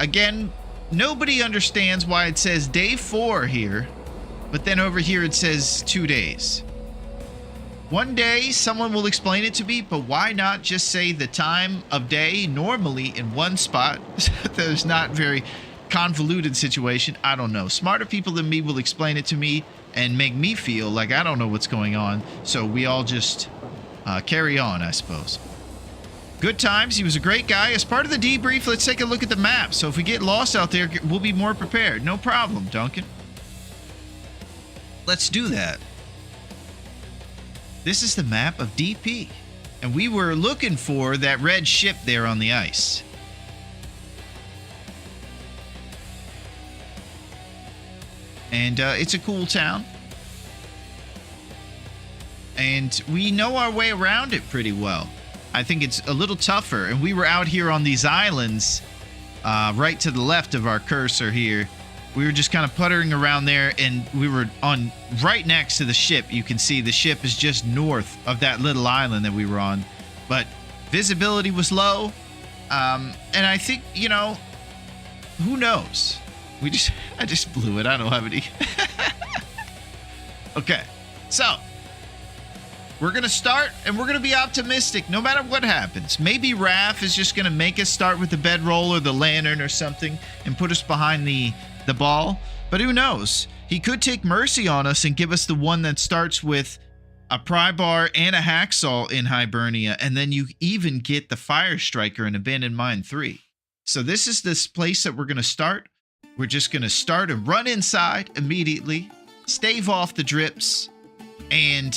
Again, nobody understands why it says day 4 here. But then over here it says 2 days. One day someone will explain it to me, but why not just say the time of day normally in one spot? There's not very convoluted situation. I don't know. Smarter people than me will explain it to me and make me feel like I don't know what's going on. So we all just carry on, I suppose. Good times. He was a great guy. As part of the debrief, let's take a look at the map. So if we get lost out there, we'll be more prepared. No problem, Duncan. Let's do that. This is the map of DP. And we were looking for that red ship there on the ice. And it's a cool town. And we know our way around it pretty well. I think it's a little tougher. And we were out here on these islands, right to the left of our cursor here. We were just kind of puttering around there, and we were on right next to the ship. You can see the ship is just north of that little island that we were on. But visibility was low. And I think, you know, who knows? I just blew it. I don't have any. Okay. So, we're going to start, and we're going to be optimistic no matter what happens. Maybe Raph is just going to make us start with the bedroll or the lantern or something and put us behind the ball, but who knows? He could take mercy on us and give us the one that starts with a pry bar and a hacksaw in Hibernia, and then you even get the Fire Striker in Abandoned Mine 3. So this is this place that we're going to start. We're just going to start and run inside immediately, stave off the drips, and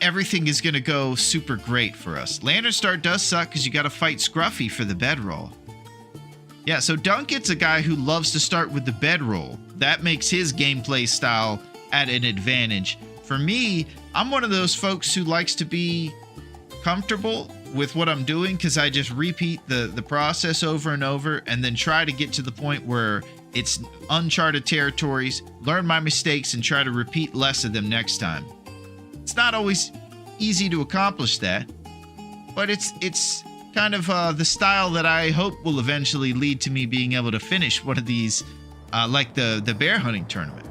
everything is going to go super great for us. Lantern Start does suck because you got to fight Scruffy for the bedroll. Yeah, so Duncan's a guy who loves to start with the bedroll. That makes his gameplay style at an advantage. For me, I'm one of those folks who likes to be comfortable with what I'm doing because I just repeat the process over and over and then try to get to the point where it's uncharted territories, learn my mistakes, and try to repeat less of them next time. It's not always easy to accomplish that, but it's kind of the style that I hope will eventually lead to me being able to finish one of these, like the bear hunting tournament.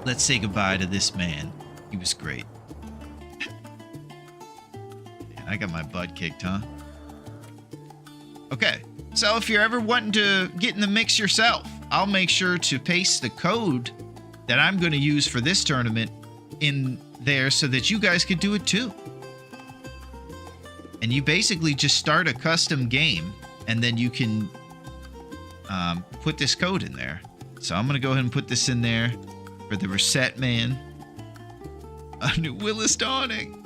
Let's say goodbye to this man. He was great. Man, I got my butt kicked, huh? Okay, so if you're ever wanting to get in the mix yourself, I'll make sure to paste the code that I'm going to use for this tournament in there so that you guys could do it too. And you basically just start a custom game, and then you can put this code in there. So I'm going to go ahead and put this in there for the Reset Man. A new will is dawning.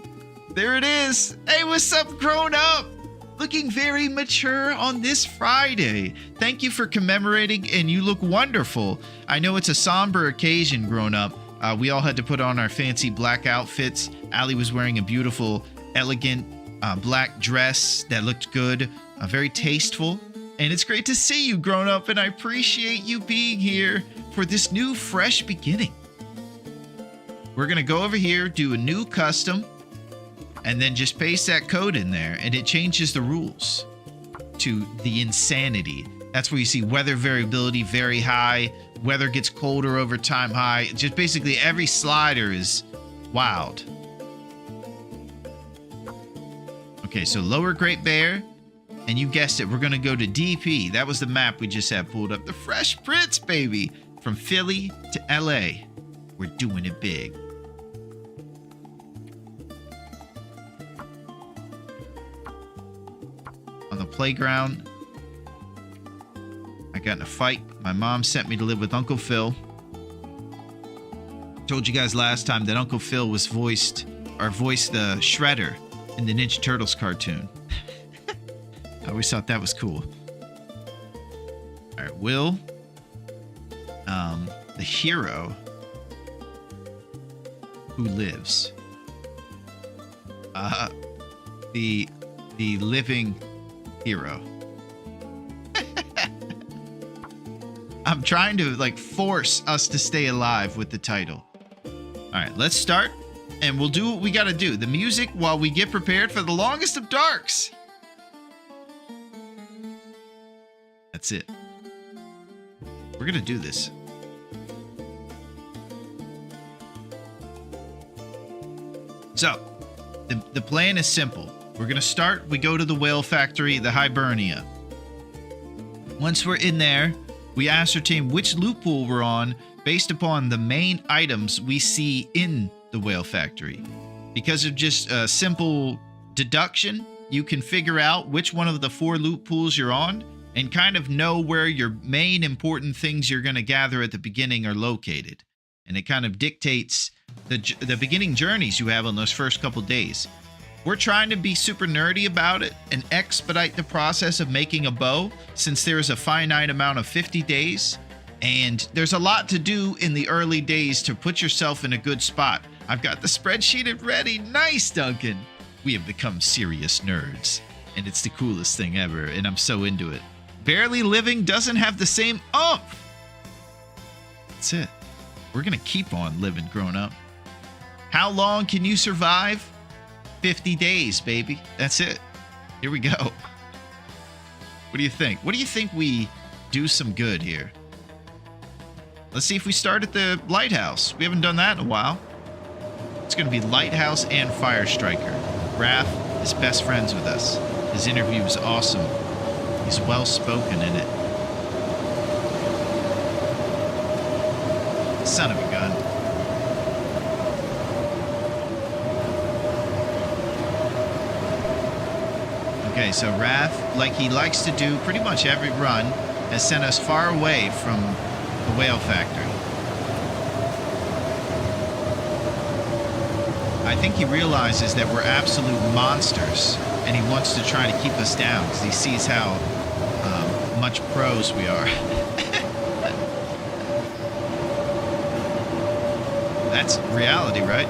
There it is. Hey, what's up, grown up? Looking very mature on this Friday. Thank you for commemorating, and you look wonderful. I know it's a somber occasion, grown up. We all had to put on our fancy black outfits. Allie was wearing a beautiful, elegant black dress that looked good, very tasteful. And it's great to see you, grown up, and I appreciate you being here for this new, fresh beginning. We're going to go over here, do a new custom, and then just paste that code in there, and it changes the rules to the insanity. That's where you see weather variability very high, weather gets colder over time high. Just basically every slider is wild. Okay, so Lower Great Bear, and you guessed it, we're gonna go to DP. That was the map we just had pulled up. The Fresh Prince, baby. From Philly to LA. We're doing it big. On the playground, I got in a fight. My mom sent me to live with Uncle Phil. Told you guys last time that Uncle Phil was voiced the Shredder in the Ninja Turtles cartoon. I always thought that was cool. All right, Will, the hero who lives, the living hero. I'm trying to force us to stay alive with the title. All right, let's start, and we'll do what we gotta do. The music while we get prepared for the longest of darks. That's it. We're gonna do this. So, the plan is simple. We're gonna start, we go to the whale factory, the Hibernia. Once we're in there, we ascertain which loot pool we're on based upon the main items we see in the whale factory. Because of just a simple deduction, you can figure out which one of the 4 loot pools you're on and kind of know where your main important things you're going to gather at the beginning are located. And it kind of dictates the beginning journeys you have on those first couple days. We're trying to be super nerdy about it and expedite the process of making a bow, since there is a finite amount of 50 days. And there's a lot to do in the early days to put yourself in a good spot. I've got the spreadsheet ready. Nice, Duncan. We have become serious nerds. And it's the coolest thing ever, and I'm so into it. Barely Living doesn't have the same oomph. That's it. We're going to keep on living, grown up. How long can you survive? 50 days, baby. That's it. Here we go. What do you think? What do you think we do some good here? Let's see if we start at the lighthouse. We haven't done that in a while. It's going to be Lighthouse and Fire Striker. Raph is best friends with us. His interview was awesome. He's well spoken in it. Son of a gun. Okay, so Raph, like he likes to do pretty much every run, has sent us far away from the whale factory. I think he realizes that we're absolute monsters, and he wants to try to keep us down because he sees how much pros we are. That's reality, right?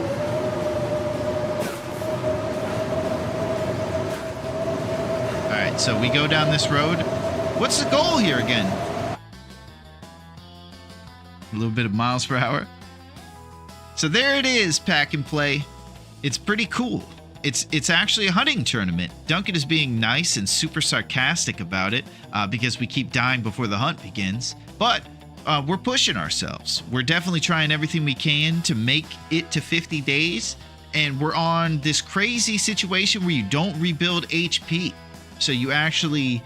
All right, so we go down this road. What's the goal here again? A little bit of miles per hour. So there it is, Pack and Play. It's pretty cool. It's actually a hunting tournament. Duncan is being nice and super sarcastic about it because we keep dying before the hunt begins. But we're pushing ourselves. We're definitely trying everything we can to make it to 50 days. And we're on this crazy situation where you don't rebuild HP. So you actually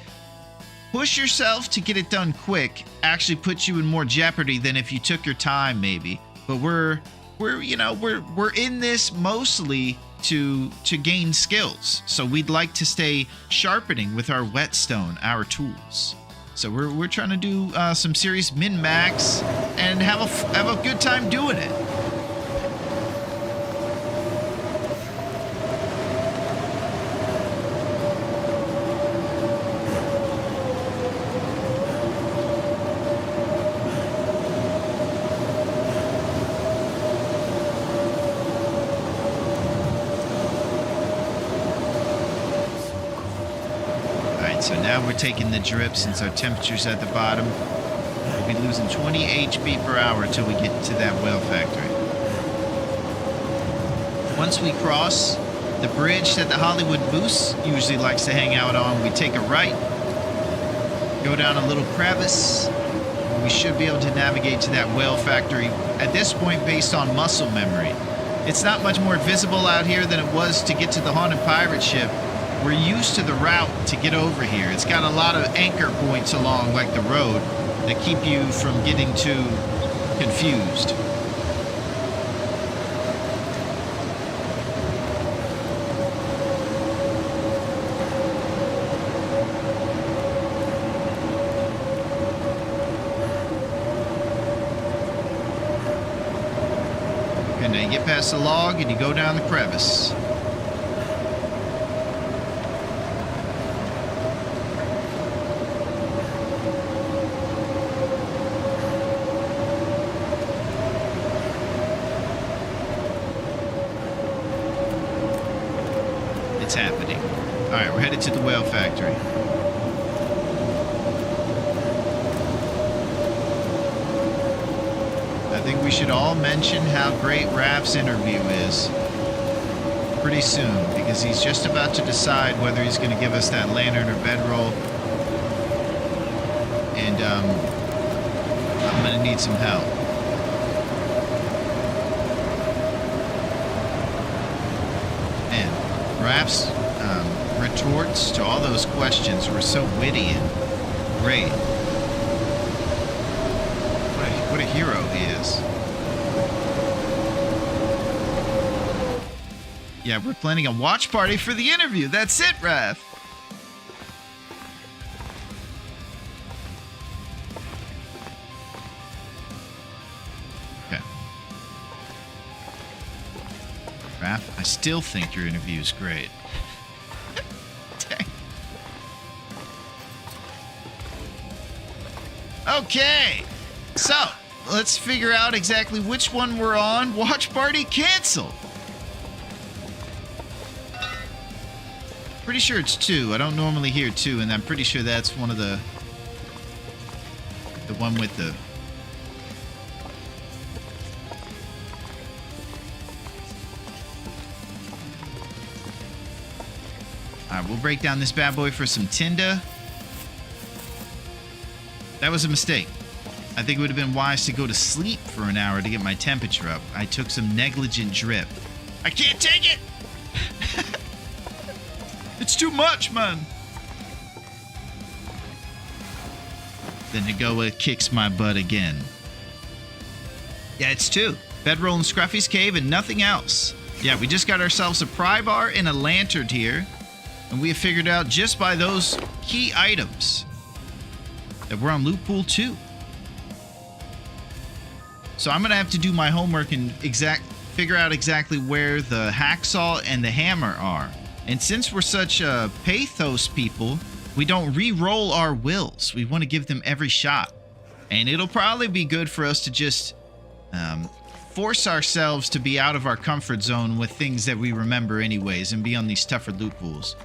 push yourself to get it done quick. Actually puts you in more jeopardy than if you took your time, maybe. But we're in this mostly to gain skills. So we'd like to stay sharpening with our whetstone, our tools. So we're trying to do some serious min-max and have a good time doing it. right, so now we're taking the drip since our temperature's at the bottom. We'll be losing 20 HP per hour until we get to that whale factory. Once we cross the bridge that the Hollywood Moose usually likes to hang out on, we take a right, go down a little crevice. We should be able to navigate to that whale factory at this point based on muscle memory. It's not much more visible out here than it was to get to the haunted pirate ship. We're used to the route to get over here. It's got a lot of anchor points along like the road that keep you from getting too confused. And then you get past the log and you go down the crevice. It's happening. All right, we're headed to the whale factory. I think we should all mention how great Raph's interview is pretty soon, because he's just about to decide whether he's going to give us that lantern or bedroll. And I'm going to need some help. And Raph's retorts to all those questions were so witty and great. What a hero he is. Yeah, we're planning a watch party for the interview. That's it, Raph. Okay. Raph, I still think your interview is great. Dang. Okay. So, let's figure out exactly which one we're on. Watch party cancel. Pretty sure it's 2. I don't normally hear 2, and I'm pretty sure that's one of the one with the Alright, we'll break down this bad boy for some Tinder. That was a mistake. I think it would have been wise to go to sleep for an hour to get my temperature up. I took some negligent drip. I can't take it! It's too much, man. Then Hagoa kicks my butt again. Yeah, it's 2. Bedroll in Scruffy's cave and nothing else. Yeah, we just got ourselves a pry bar and a lantern here. And we have figured out just by those key items that we're on loot pool 2. So I'm going to have to do my homework and figure out exactly where the hacksaw and the hammer are. And since we're such pathos people, we don't re-roll our wills. We want to give them every shot. And it'll probably be good for us to just force ourselves to be out of our comfort zone with things that we remember anyways and be on these tougher loot pools.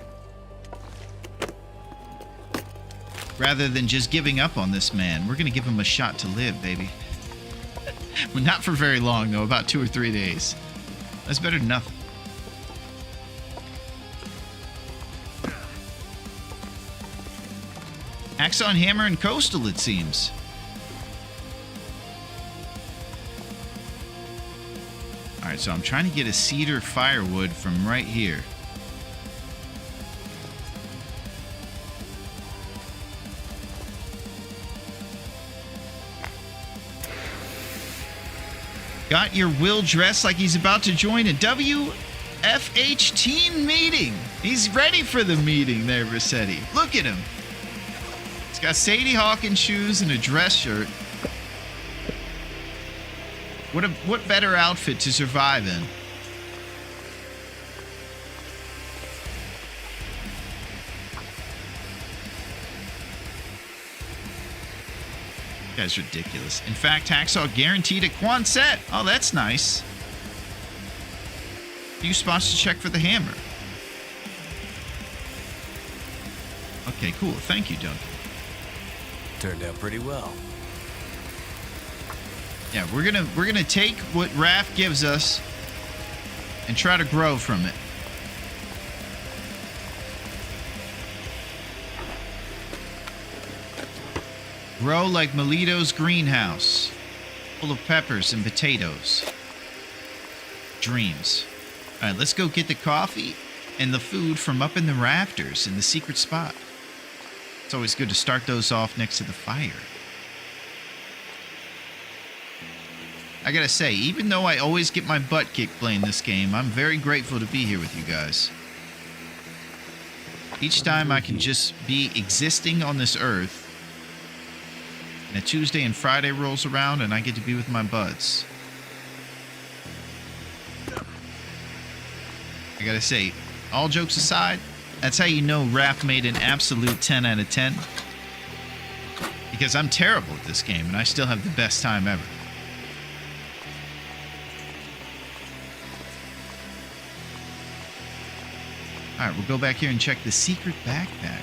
Rather than just giving up on this man, we're going to give him a shot to live, baby. Well, not for very long, though. About 2 or 3 days. That's better than nothing. Axon, hammer, and coastal, it seems. Alright, so I'm trying to get a cedar firewood from right here. Got your Will dressed like he's about to join a WFH team meeting. He's ready for the meeting there, Rossetti. Look at him. He's got Sadie Hawkins shoes and a dress shirt. What better outfit to survive in? Guy's ridiculous. In fact, Hacksaw guaranteed a Quonset. Oh, that's nice. Few spots to check for the hammer. Okay, cool. Thank you, Duncan. Turned out pretty well. Yeah, we're gonna take what Raph gives us and try to grow from it. Grow like Melito's greenhouse, full of peppers and potatoes. Dreams. All right, let's go get the coffee and the food from up in the rafters in the secret spot. It's always good to start those off next to the fire. I gotta say, even though I always get my butt kicked playing this game, I'm very grateful to be here with you guys. Each time I can just be existing on this earth, and a Tuesday and Friday rolls around and I get to be with my buds. I gotta say, all jokes aside, that's how you know Raph made an absolute 10 out of 10. Because I'm terrible at this game and I still have the best time ever. Alright, we'll go back here and check the secret backpack.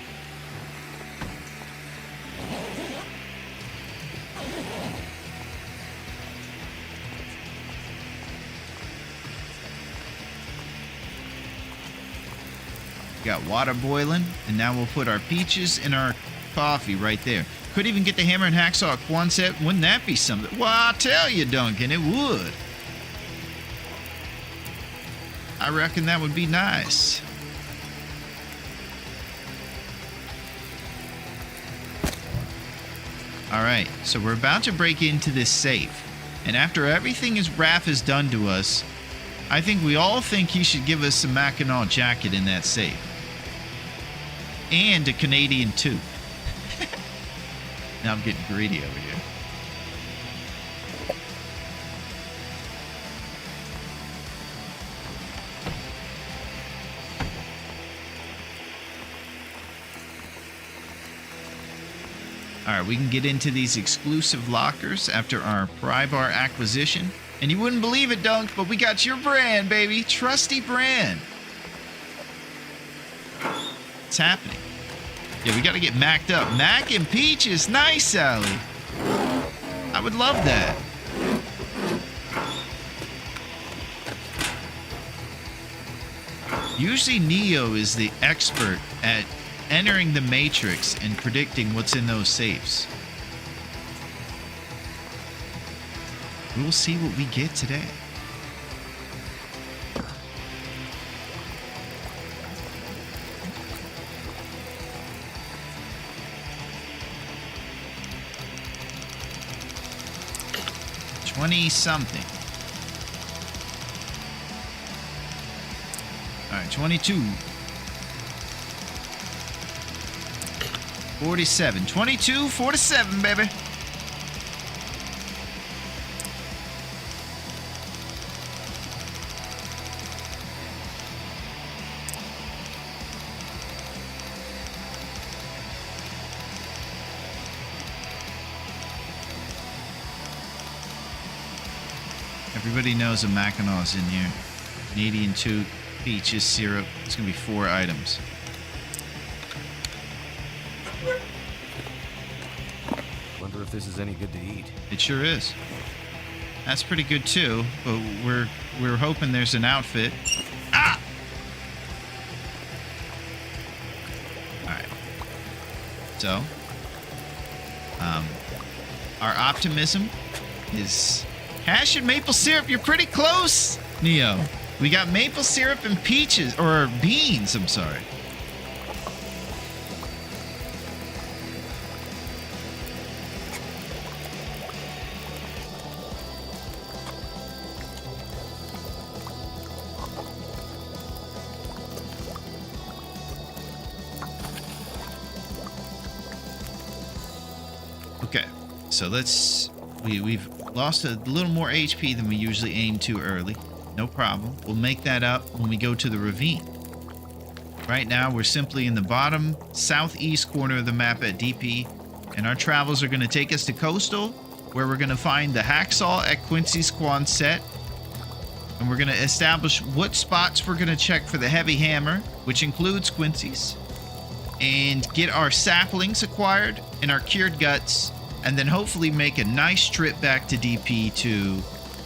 Got water boiling, and now we'll put our peaches in our coffee right there. Could even get the hammer and hacksaw Quonset. Wouldn't that be something? Well, I'll tell you, Duncan, it would. I reckon that would be nice. Alright, so we're about to break into this safe. And after everything Raph has done to us, I think we all think he should give us some Mackinac jacket in that safe. And a Canadian too. Now I'm getting greedy over here. Alright, we can get into these exclusive lockers after our pry bar acquisition. And you wouldn't believe it, Dunk, but we got your brand, baby. Trusty brand. It's happening. Yeah, we got to get Macked up. Mac and Peaches. Nice, Sally. I would love that. Usually Neo is the expert at entering the Matrix and predicting what's in those safes. We'll see what we get today. $20-something. All right, 22. 47. 22, 47, baby. Everybody knows a Mackinaw's in here. Canadian toot, peaches, syrup. It's going to be 4 items. Wonder if this is any good to eat. It sure is. That's pretty good too, but we're hoping there's an outfit. Ah! Alright. So, our optimism is hash and maple syrup. You're pretty close, Neo. We got maple syrup and peaches, or beans, I'm sorry. Okay, so we've lost a little more HP than we usually aim to early. No problem. We'll make that up when we go to the ravine. Right now, we're simply in the bottom southeast corner of the map at DP, and our travels are going to take us to Coastal, where we're going to find the hacksaw at Quincy's Quonset, and we're going to establish what spots we're going to check for the heavy hammer, which includes Quincy's, and get our saplings acquired and our cured guts, and then hopefully make a nice trip back to DP to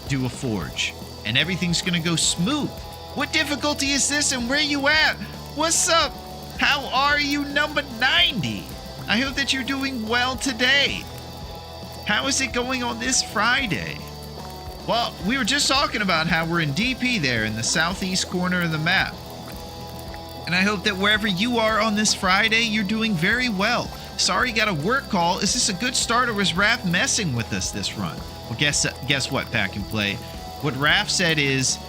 do a forge. And everything's gonna go smooth. What difficulty is this and where you at? What's up? How are you, number 90? I hope that you're doing well today. How is it going on this Friday? Well, we were just talking about how we're in DP there in the southeast corner of the map. And I hope that wherever you are on this Friday, you're doing very well. Sorry, got a work call. Is this a good start, or is Raph messing with us this run? Well, guess what, Pack and Play? What Raph said is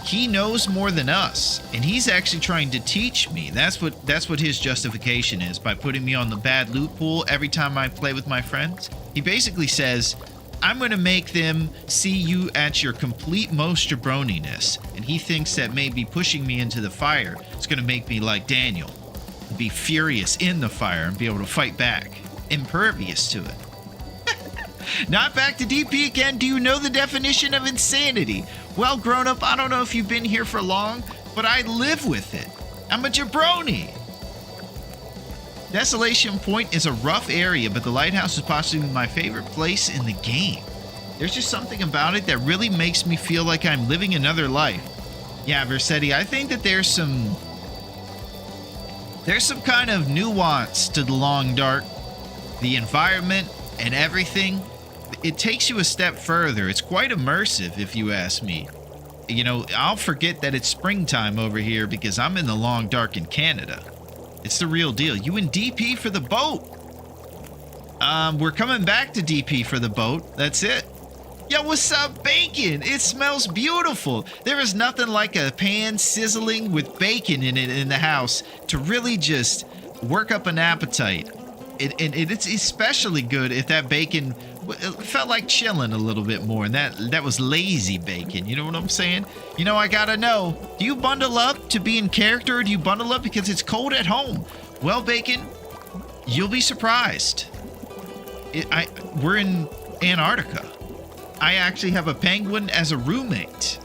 he knows more than us, and he's actually trying to teach me. That's what his justification is, by putting me on the bad loot pool every time I play with my friends. He basically says, I'm going to make them see you at your complete most jabroniness. And he thinks that maybe pushing me into the fire is going to make me like Daniel. Be furious in the fire and be able to fight back. Impervious to it. Not back to DP again. Do you know the definition of insanity? Well, grown up, I don't know if you've been here for long, but I live with it. I'm a jabroni. Desolation Point is a rough area, but the lighthouse is possibly my favorite place in the game. There's just something about it that really makes me feel like I'm living another life. Yeah, Versetti, I think that there's some kind of nuance to the Long Dark. The environment and everything, it takes you a step further. It's quite immersive, if you ask me. You know, I'll forget that it's springtime over here because I'm in the Long Dark in Canada. It's the real deal. You in DP for the boat? We're coming back to DP for the boat. That's it. Yo, what's up, bacon? It smells beautiful. There is nothing like a pan sizzling with bacon in it in the house to really just work up an appetite. It's especially good if that bacon felt like chilling a little bit more, and that was lazy bacon. You know what I'm saying? You know, I gotta know, do you bundle up to be in character, or do you bundle up because it's cold at home? Well, bacon, you'll be surprised. We're in Antarctica. I actually have a penguin as a roommate.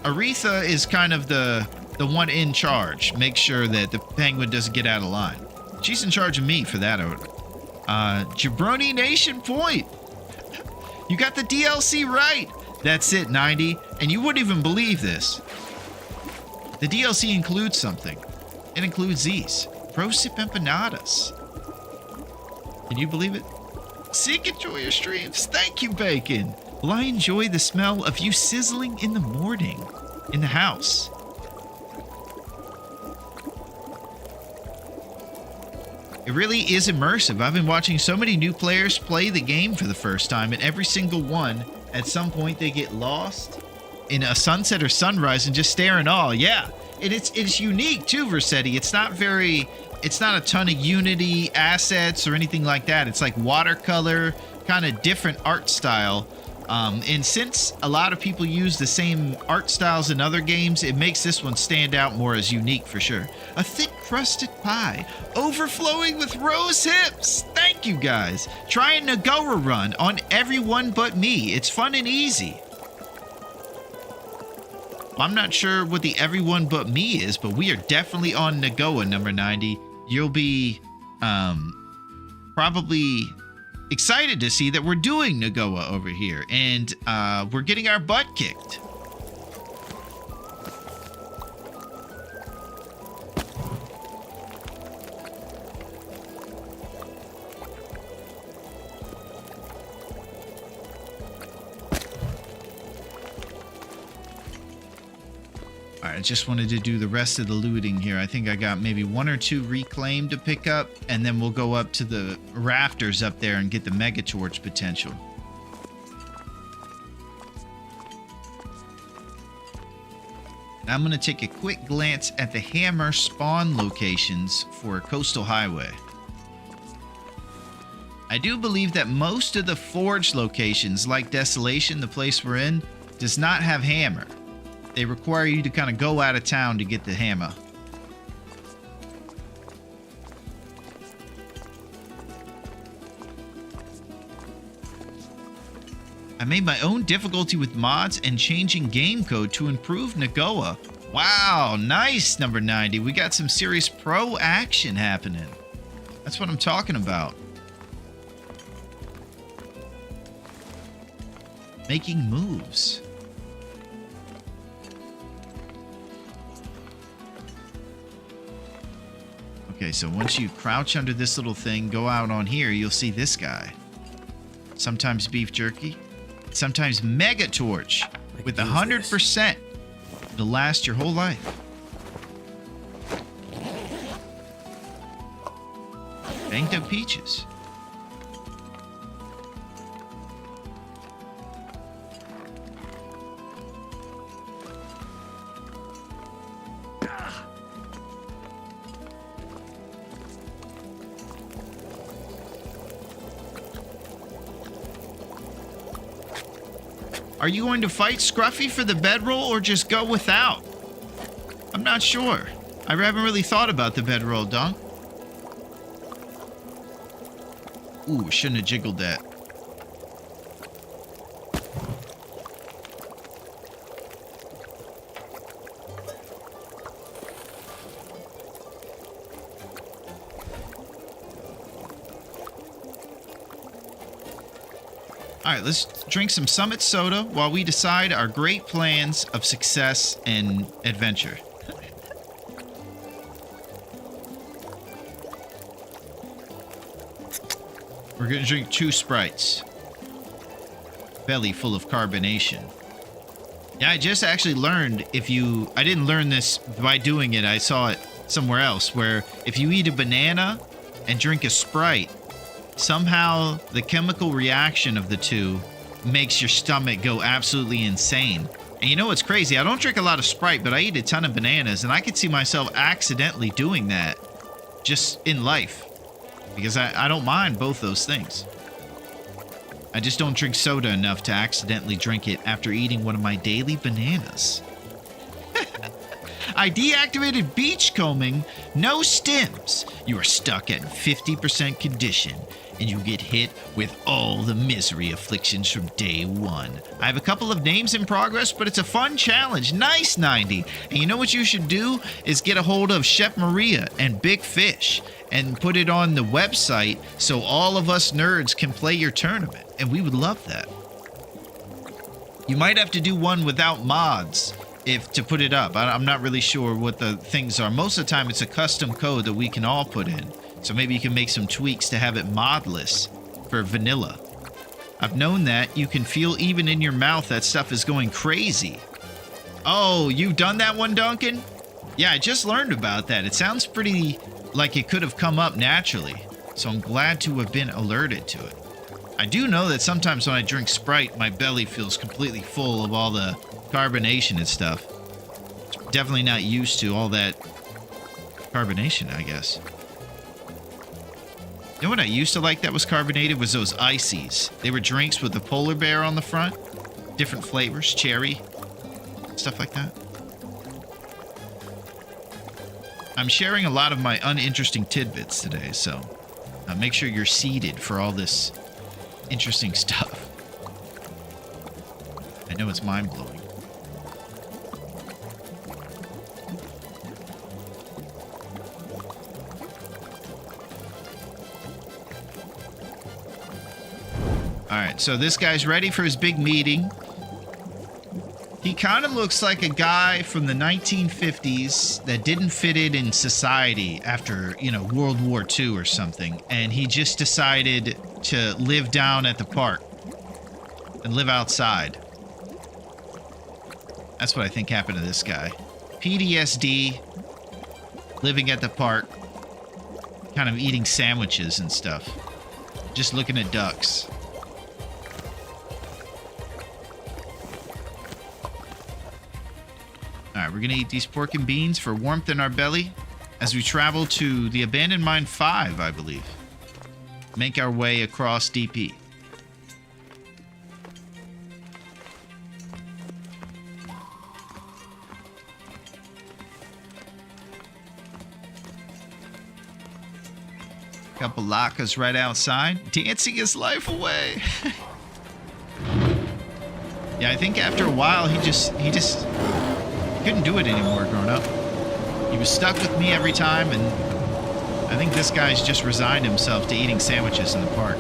Aretha is kind of the one in charge. Make sure that the penguin doesn't get out of line. She's in charge of me for that order. Jabroni Nation Point. You got the DLC right. That's it, 90. And you wouldn't even believe this. The DLC includes something. It includes these. Pro Sip Empanadas. Can you believe it? Seek enjoy your streams. Thank you, Bacon. Well, I enjoy the smell of you sizzling in the morning in the house. It really is immersive. I've been watching so many new players play the game for the first time, and every single one, at some point, they get lost in a sunset or sunrise and just stare in awe. Yeah, and it's unique too, Versetti. It's not a ton of Unity assets or anything like that. It's like watercolor, kind of different art style. And since a lot of people use the same art styles in other games, it makes this one stand out more as unique for sure. A thick crusted pie, overflowing with rose hips. Thank you guys. Try a Nagoa run on everyone but me. It's fun and easy. I'm not sure what the everyone but me is, but we are definitely on Nagoa, number 90. You'll be probably excited to see that we're doing Nagoa over here, and we're getting our butt kicked. I just wanted to do the rest of the looting here. I think I got maybe 1 or 2 reclaim to pick up, and then we'll go up to the rafters up there and get the mega torch potential. I'm going to take a quick glance at the hammer spawn locations for Coastal Highway. I do believe that most of the forge locations, like Desolation, the place we're in, does not have hammer. They require you to kind of go out of town to get the hammer. I made my own difficulty with mods and changing game code to improve Nagoa Wow, nice, number 90. We got some serious pro action happening. That's what I'm talking about. Making moves. Okay, so once you crouch under this little thing, go out on here, you'll see this guy. Sometimes beef jerky, sometimes mega torch with 100%. It'll last your whole life. Banged up peaches. Are you going to fight Scruffy for the bedroll or just go without? I'm not sure. I haven't really thought about the bedroll, Dunk. Ooh, shouldn't have jiggled that. All right, let's drink some Summit Soda while we decide our great plans of success and adventure. We're going to drink 2 Sprites. Belly full of carbonation. Yeah, I just actually learned I didn't learn this by doing it, I saw it somewhere else, where if you eat a banana and drink a Sprite, somehow the chemical reaction of the two makes your stomach go absolutely insane. And you know what's crazy? I don't drink a lot of Sprite, but I eat a ton of bananas, and I could see myself accidentally doing that just in life. Because I don't mind both those things. I just don't drink soda enough to accidentally drink it after eating one of my daily bananas. I deactivated beachcombing, no stims. You are stuck at 50% condition, and you get hit with all the misery afflictions from day one. I have a couple of names in progress, but it's a fun challenge. Nice, 90. And you know what you should do is get a hold of Chef Maria and Big Fish and put it on the website so all of us nerds can play your tournament, and we would love that. You might have to do one without mods to put it up. I'm not really sure what the things are. Most of the time it's a custom code that we can all put in. So maybe you can make some tweaks to have it modless for vanilla. I've known that. You can feel even in your mouth that stuff is going crazy. Oh, you've done that one, Duncan? Yeah, I just learned about that. It sounds pretty like it could have come up naturally. So I'm glad to have been alerted to it. I do know that sometimes when I drink Sprite, my belly feels completely full of all the carbonation and stuff. Definitely not used to all that carbonation, I guess. You know what I used to like that was carbonated was those ices. They were drinks with a polar bear on the front. Different flavors, cherry, stuff like that. I'm sharing a lot of my uninteresting tidbits today, so make sure you're seated for all this interesting stuff. I know it's mind-blowing. Alright, so this guy's ready for his big meeting. He kind of looks like a guy from the 1950s that didn't fit in society after, World War II or something. And he just decided to live down at the park and live outside. That's what I think happened to this guy. PTSD, living at the park, kind of eating sandwiches and stuff. Just looking at ducks. Alright, we're going to eat these pork and beans for warmth in our belly as we travel to the Abandoned Mine 5, I believe. Make our way across DP. Couple lakas right outside, dancing his life away. Yeah, I think after a while he just couldn't do it anymore growing up. He was stuck with me every time, and I think this guy's just resigned himself to eating sandwiches in the park.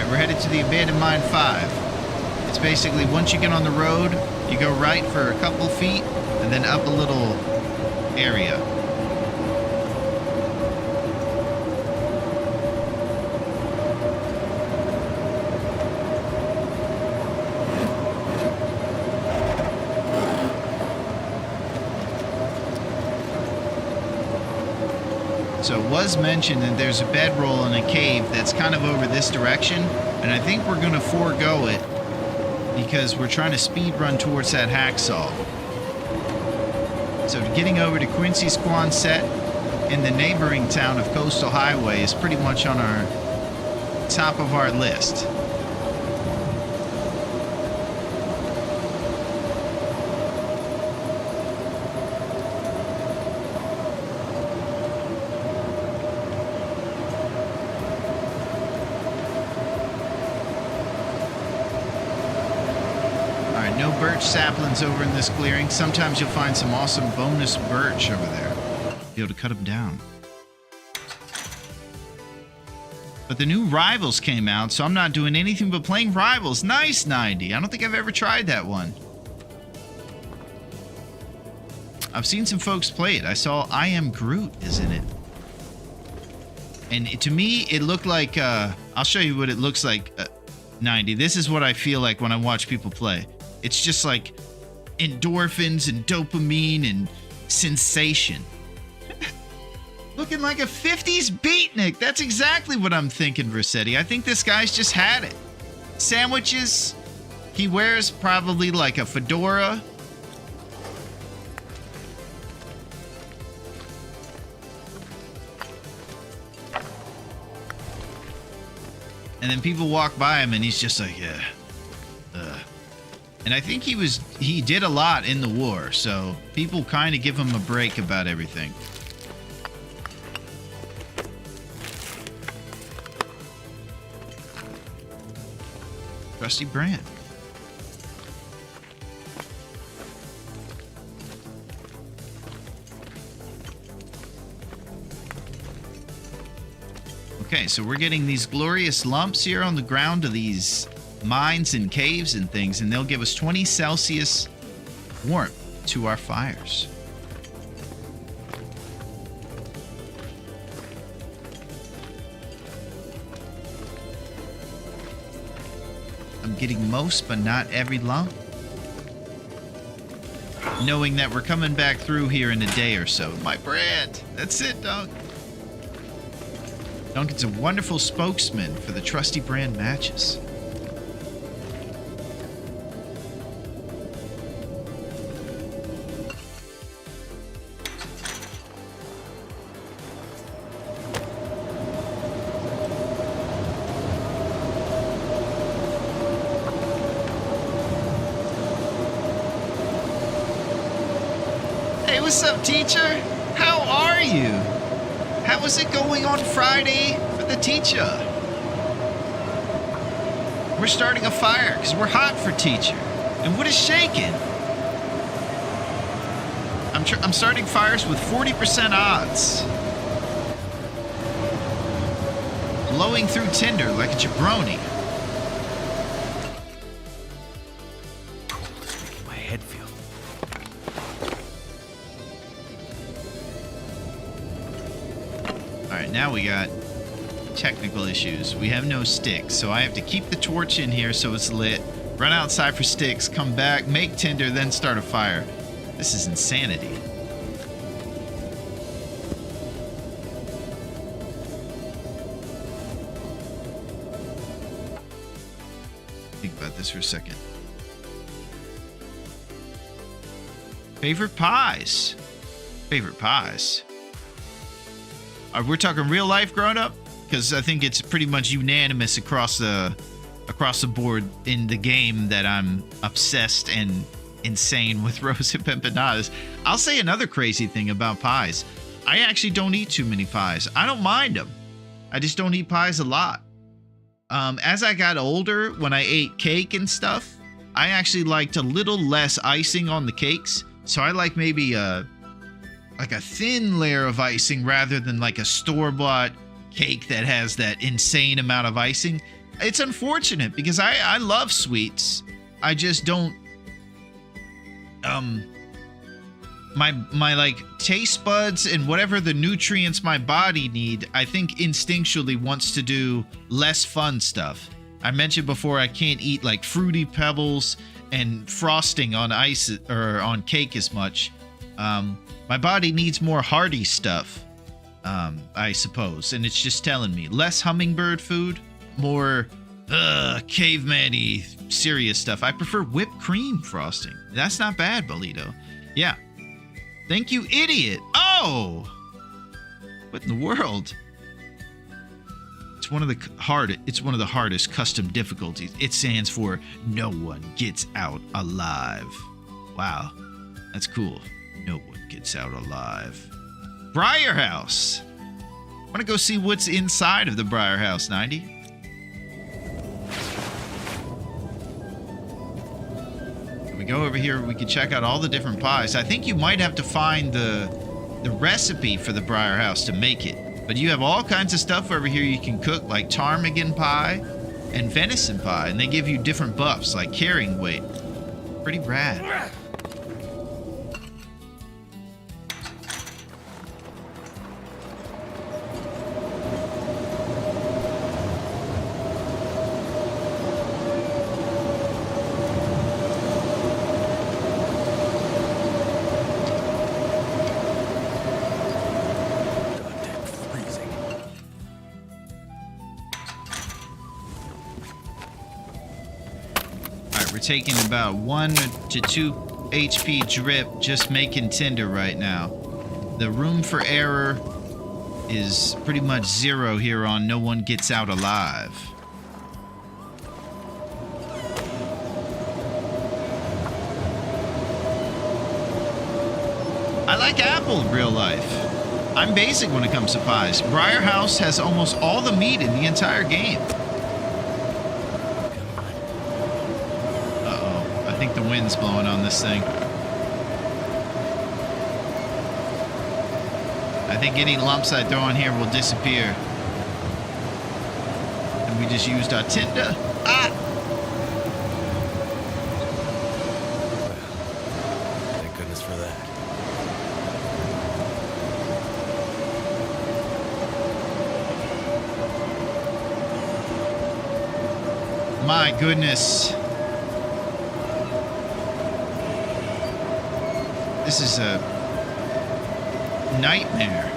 We're headed to the abandoned mine 5. It's basically once you get on the road, you go right for a couple feet and then up a little area. So it was mentioned that there's a bedroll in a cave that's kind of over this direction, and I think we're going to forego it because we're trying to speed run towards that hacksaw. So getting over to Quincy's Quonset in the neighboring town of Coastal Highway is pretty much on our top of our list. No birch saplings over in this clearing. Sometimes you'll find some awesome bonus birch over there. Be able to cut them down. But the new Rivals came out, so I'm not doing anything but playing Rivals. Nice, 90. I don't think I've ever tried that one. I've seen some folks play it. I saw I Am Groot is in it. And to me, it looked like... I'll show you what it looks like, 90. This is what I feel like when I watch people play. It's just like endorphins and dopamine and sensation. Looking like a 50s beatnik. That's exactly what I'm thinking, Versetti. I think this guy's just had it. Sandwiches. He wears probably like a fedora. And then people walk by him and he's just like, yeah. And I think he did a lot in the war, so people kind of give him a break about everything. Trusty brand. Okay, so we're getting these glorious lumps here on the ground of these mines and caves and things, and they'll give us 20 Celsius warmth to our fires. I'm getting most, but not every lump. Knowing that we're coming back through here in a day or so. My brand! That's it, Dunk. Duncan's a wonderful spokesman for the Trusty brand matches. What's up, teacher? How are you? How was it going on Friday for the teacher? We're starting a fire because we're hot for teacher. And what is shaking? I'm starting fires with 40% odds. Blowing through tinder like a jabroni. My head feels. Alright, now we got technical issues. We have no sticks, so I have to keep the torch in here so it's lit, run outside for sticks, come back, make tinder, then start a fire. This is insanity. Think about this for a second. Favorite pies? Favorite pies? We're talking real life growing up? because I think it's pretty much unanimous across the board in the game that I'm obsessed and insane with rose hip empanadas. I'll say another crazy thing about pies. I actually don't eat too many pies. I don't mind them. I just don't eat pies a lot. As I got older, when I ate cake and stuff, I actually liked a little less icing on the cakes. So I like maybe like a thin layer of icing rather than like a store-bought cake that has that insane amount of icing. It's unfortunate because I love sweets. I just don't my like taste buds and whatever the nutrients my body need, I think instinctually wants to do less fun stuff. I mentioned before I can't eat like fruity pebbles and frosting on ice or on cake as much. My body needs more hearty stuff, I suppose, and it's just telling me less hummingbird food, more caveman-y serious stuff. I prefer whipped cream frosting. That's not bad, Bolito. Yeah. Thank you, idiot. Oh! What in the world? It's one of the hardest custom difficulties. It stands for no one gets out alive. Wow. That's cool. No one gets out alive. Briar House. I want to go see what's inside of the Briar House, 90. We go over here, we can check out all the different pies. I think you might have to find the recipe for the Briar House to make it. But you have all kinds of stuff over here you can cook, like ptarmigan pie and venison pie. And they give you different buffs, like carrying weight. Pretty rad. Taking about 1 to 2 HP drip, just making tinder right now. The room for error is pretty much 0 here on No One Gets Out Alive. I like apple in real life. I'm basic when it comes to pies. Briar House has almost all the meat in the entire game. I think the wind's blowing on this thing. I think any lumps I throw on here will disappear. And we just used our tinder. Ah! Thank goodness for that. My goodness. This is a nightmare.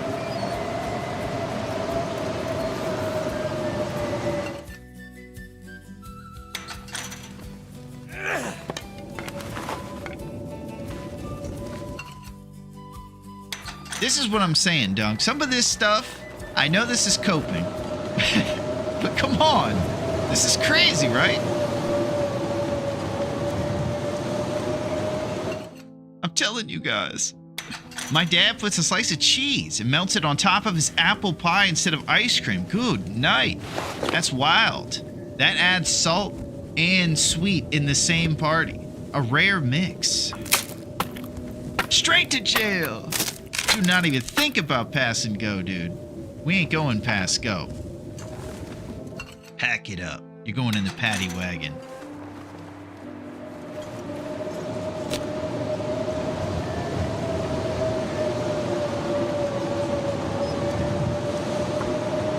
This is what I'm saying, Dunk. Some of this stuff, I know this is coping. But come on. This is crazy, right? I'm telling you guys. My dad puts a slice of cheese and melts it on top of his apple pie instead of ice cream. Good night. That's wild. That adds salt and sweet in the same party. A rare mix. Straight to jail. Do not even think about pass and go, dude. We ain't going past go. Pack it up. You're going in the paddy wagon.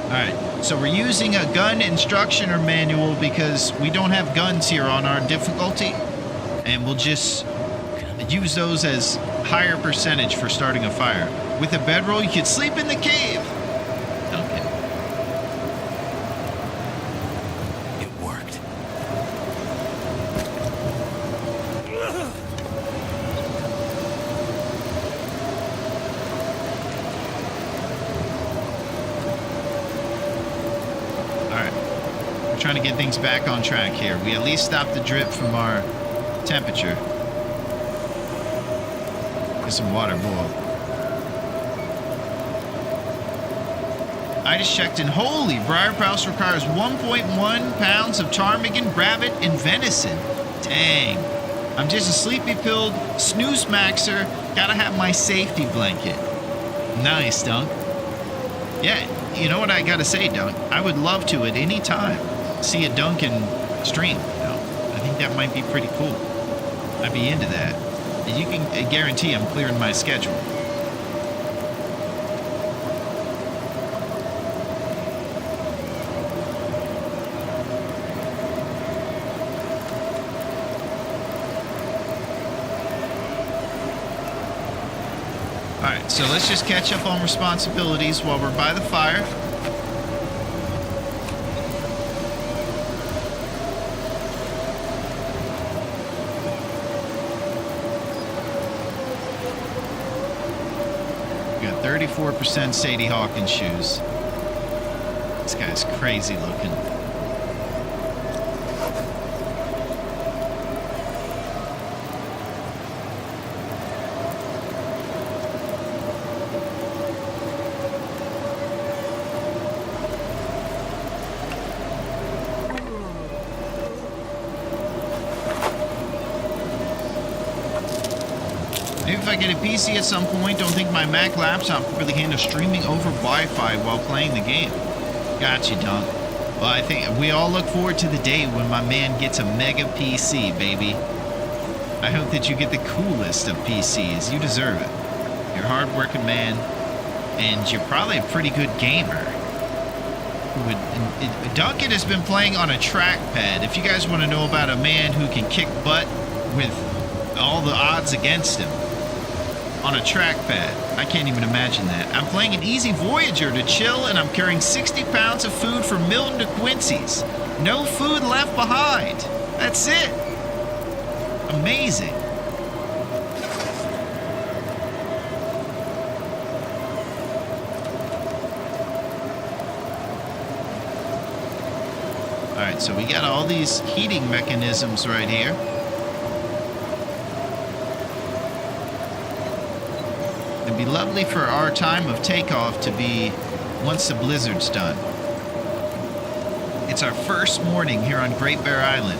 Alright, so we're using a gun instructioner manual because we don't have guns here on our difficulty. And we'll just use those as higher percentage for starting a fire. With a bedroll, you could sleep in the cave. Okay. It worked. Trying to get things back on track here. We at least stopped the drip from our temperature. Get some water boiled. I just checked in. Holy, Briarpaus requires 1.1 pounds of ptarmigan, rabbit, and venison. Dang. I'm just a sleepy-pilled snooze maxer. Gotta have my safety blanket. Nice, Dunk. Yeah, you know what I gotta say, Dunk? I would love to at any time see a Duncan stream. You know? I think that might be pretty cool. I'd be into that. And you can guarantee I'm clearing my schedule. Alright, so let's just catch up on responsibilities while we're by the fire. We got 34% Sadie Hawkins shoes. This guy's crazy looking. Maybe if I get a PC at some point, don't think my Mac laptop could really handle streaming over Wi-Fi while playing the game. Got you, Dunk. Well, I think we all look forward to the day when my man gets a mega PC, baby. I hope that you get the coolest of PCs. You deserve it. You're a hard-working man, and you're probably a pretty good gamer. Duncan has been playing on a trackpad. If you guys want to know about a man who can kick butt with all the odds against him, on a trackpad. I can't even imagine that. I'm playing an easy Voyager to chill, and I'm carrying 60 pounds of food from Milton to Quincy's. No food left behind. That's it. Amazing. All right, so we got all these heating mechanisms right here. It'd be lovely for our time of takeoff to be once the blizzard's done. It's our first morning here on Great Bear Island.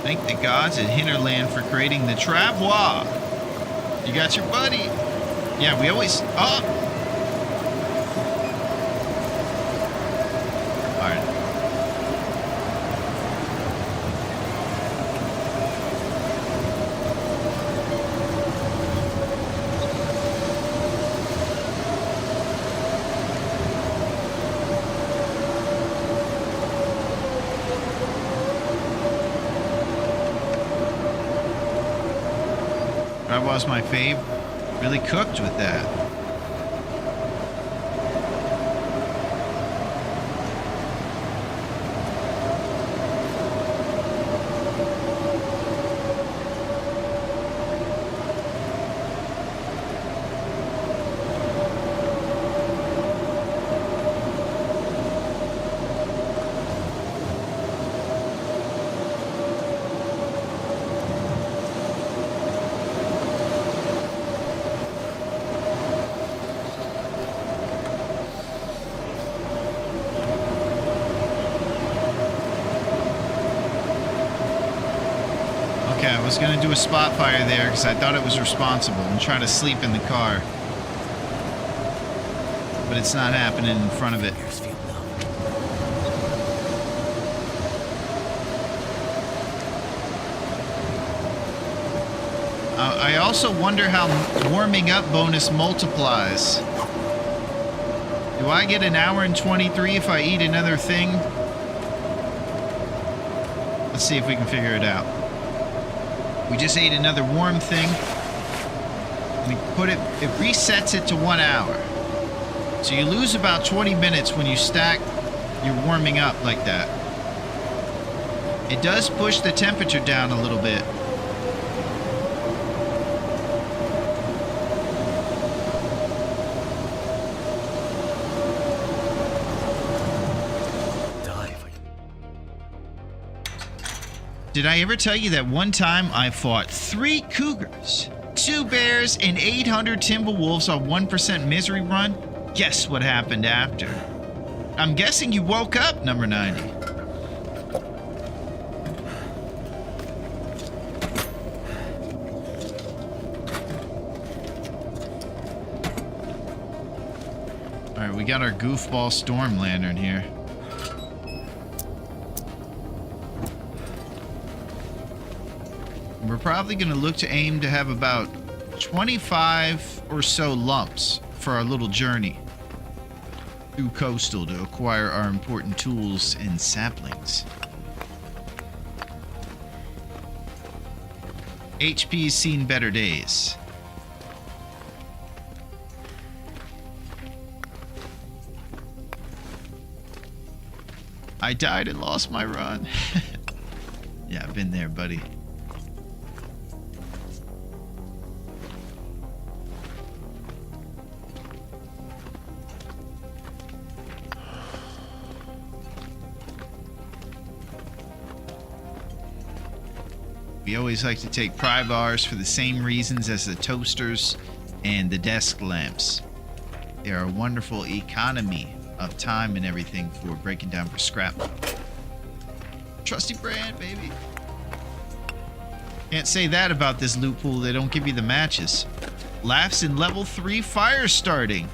Thank the gods at Hinterland for creating the travois. You got your buddy. Yeah, we always... Oh! That was my fave. Really cooked with that. Okay, I was gonna do a spot fire there because I thought it was responsible and try to sleep in the car. But it's not happening in front of it. I also wonder how warming up bonus multiplies. Do I get an hour and 23 if I eat another thing? Let's see if we can figure it out. We just ate another warm thing. We put it resets it to 1 hour. So you lose about 20 minutes when you stack your warming up like that. It does push the temperature down a little bit. Did I ever tell you that one time I fought 3 cougars, 2 bears, and 800 timber wolves on 1% misery run? Guess what happened after? I'm guessing you woke up, number 90. Alright, we got our goofball storm lantern here. We're probably going to look to aim to have about 25 or so lumps for our little journey through coastal to acquire our important tools and saplings. HP's seen better days. I died and lost my run. Yeah, I've been there, buddy. We always like to take pry bars for the same reasons as the toasters and the desk lamps. They are a wonderful economy of time and everything for breaking down for scrap. Trusty brand, baby. Can't say that about this loot pool. They don't give you the matches. Laughs in level 3 fire starting.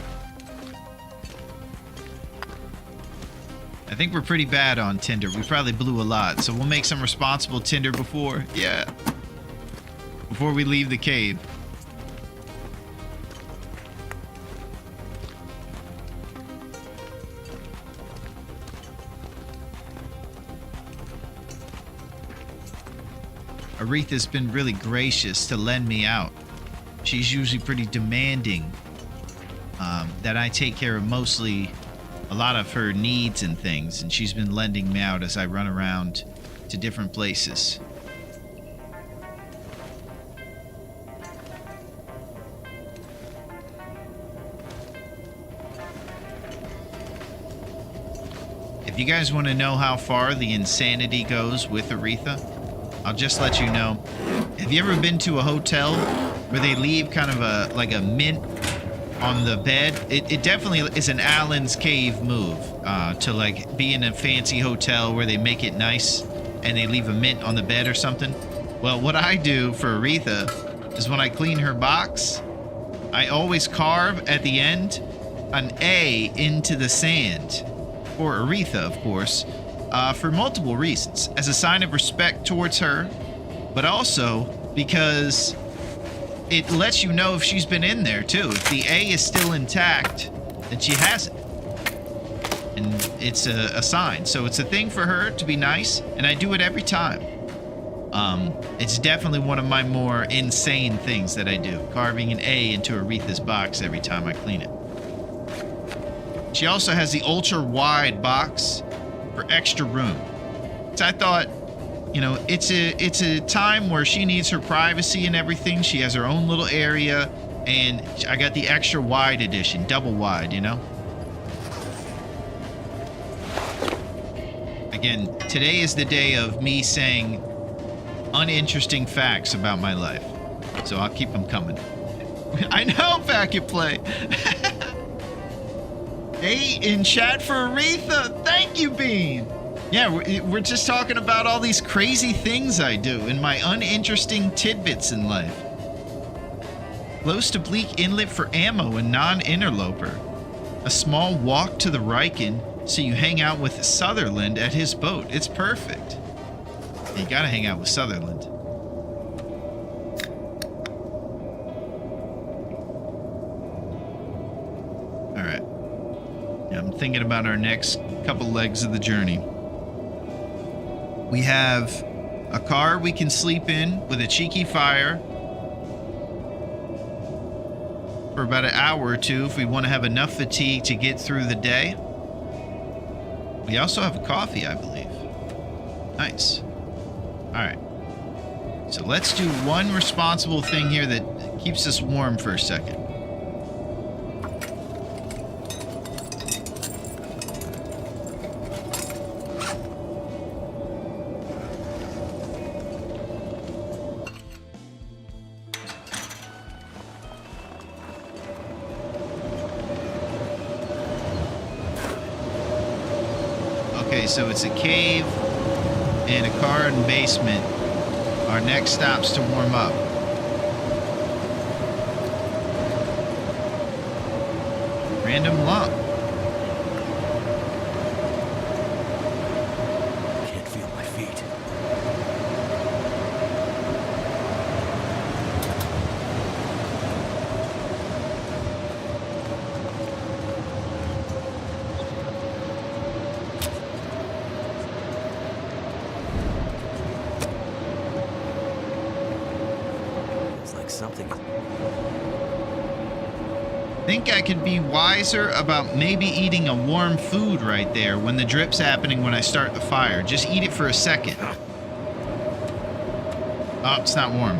I think we're pretty bad on Tinder. We probably blew a lot, so we'll make some responsible Tinder before we leave the cave. Aretha's been really gracious to lend me out. She's usually pretty demanding that I take care of mostly a lot of her needs and things, and she's been lending me out as I run around to different places. If you guys want to know how far the insanity goes with Aretha, I'll just let you know. Have you ever been to a hotel where they leave kind of a mint on the bed? It definitely is an Allen's Cave move to like be in a fancy hotel where they make it nice and they leave a mint on the bed or something. Well, what I do for Aretha is when I clean her box, I always carve at the end an A into the sand. For Aretha, of course, for multiple reasons. As a sign of respect towards her, but also because it lets you know if she's been in there too. If the A is still intact, then she hasn't. And it's a sign. So it's a thing for her to be nice, and I do it every time. It's definitely one of my more insane things that I do. Carving an A into Aretha's box every time I clean it. She also has the ultra wide box for extra room. So I thought, you know, it's a time where she needs her privacy and everything. She has her own little area, and I got the extra wide edition, double wide, you know. Again, today is the day of me saying uninteresting facts about my life, so I'll keep them coming. I know, Pack and Play. Hey, in chat for Aretha. Thank you, Bean. Yeah, we're just talking about all these crazy things I do and my uninteresting tidbits in life. Close to Bleak Inlet for ammo and non-interloper. A small walk to the Riken so you hang out with Sutherland at his boat. It's perfect. You gotta hang out with Sutherland. Alright. I'm thinking about our next couple legs of the journey. We have a car we can sleep in with a cheeky fire for about an hour or two if we want to have enough fatigue to get through the day. We also have a coffee, I believe. Nice. All right. So let's do one responsible thing here that keeps us warm for a second. Okay, so it's a cave and a car and basement. Our next stops to warm up. Random lump. Can't feel my feet. It's like something. Think I could be wiser about maybe eating a warm food right there when the drip's happening when I start the fire. Just eat it for a second. Oh, it's not warm.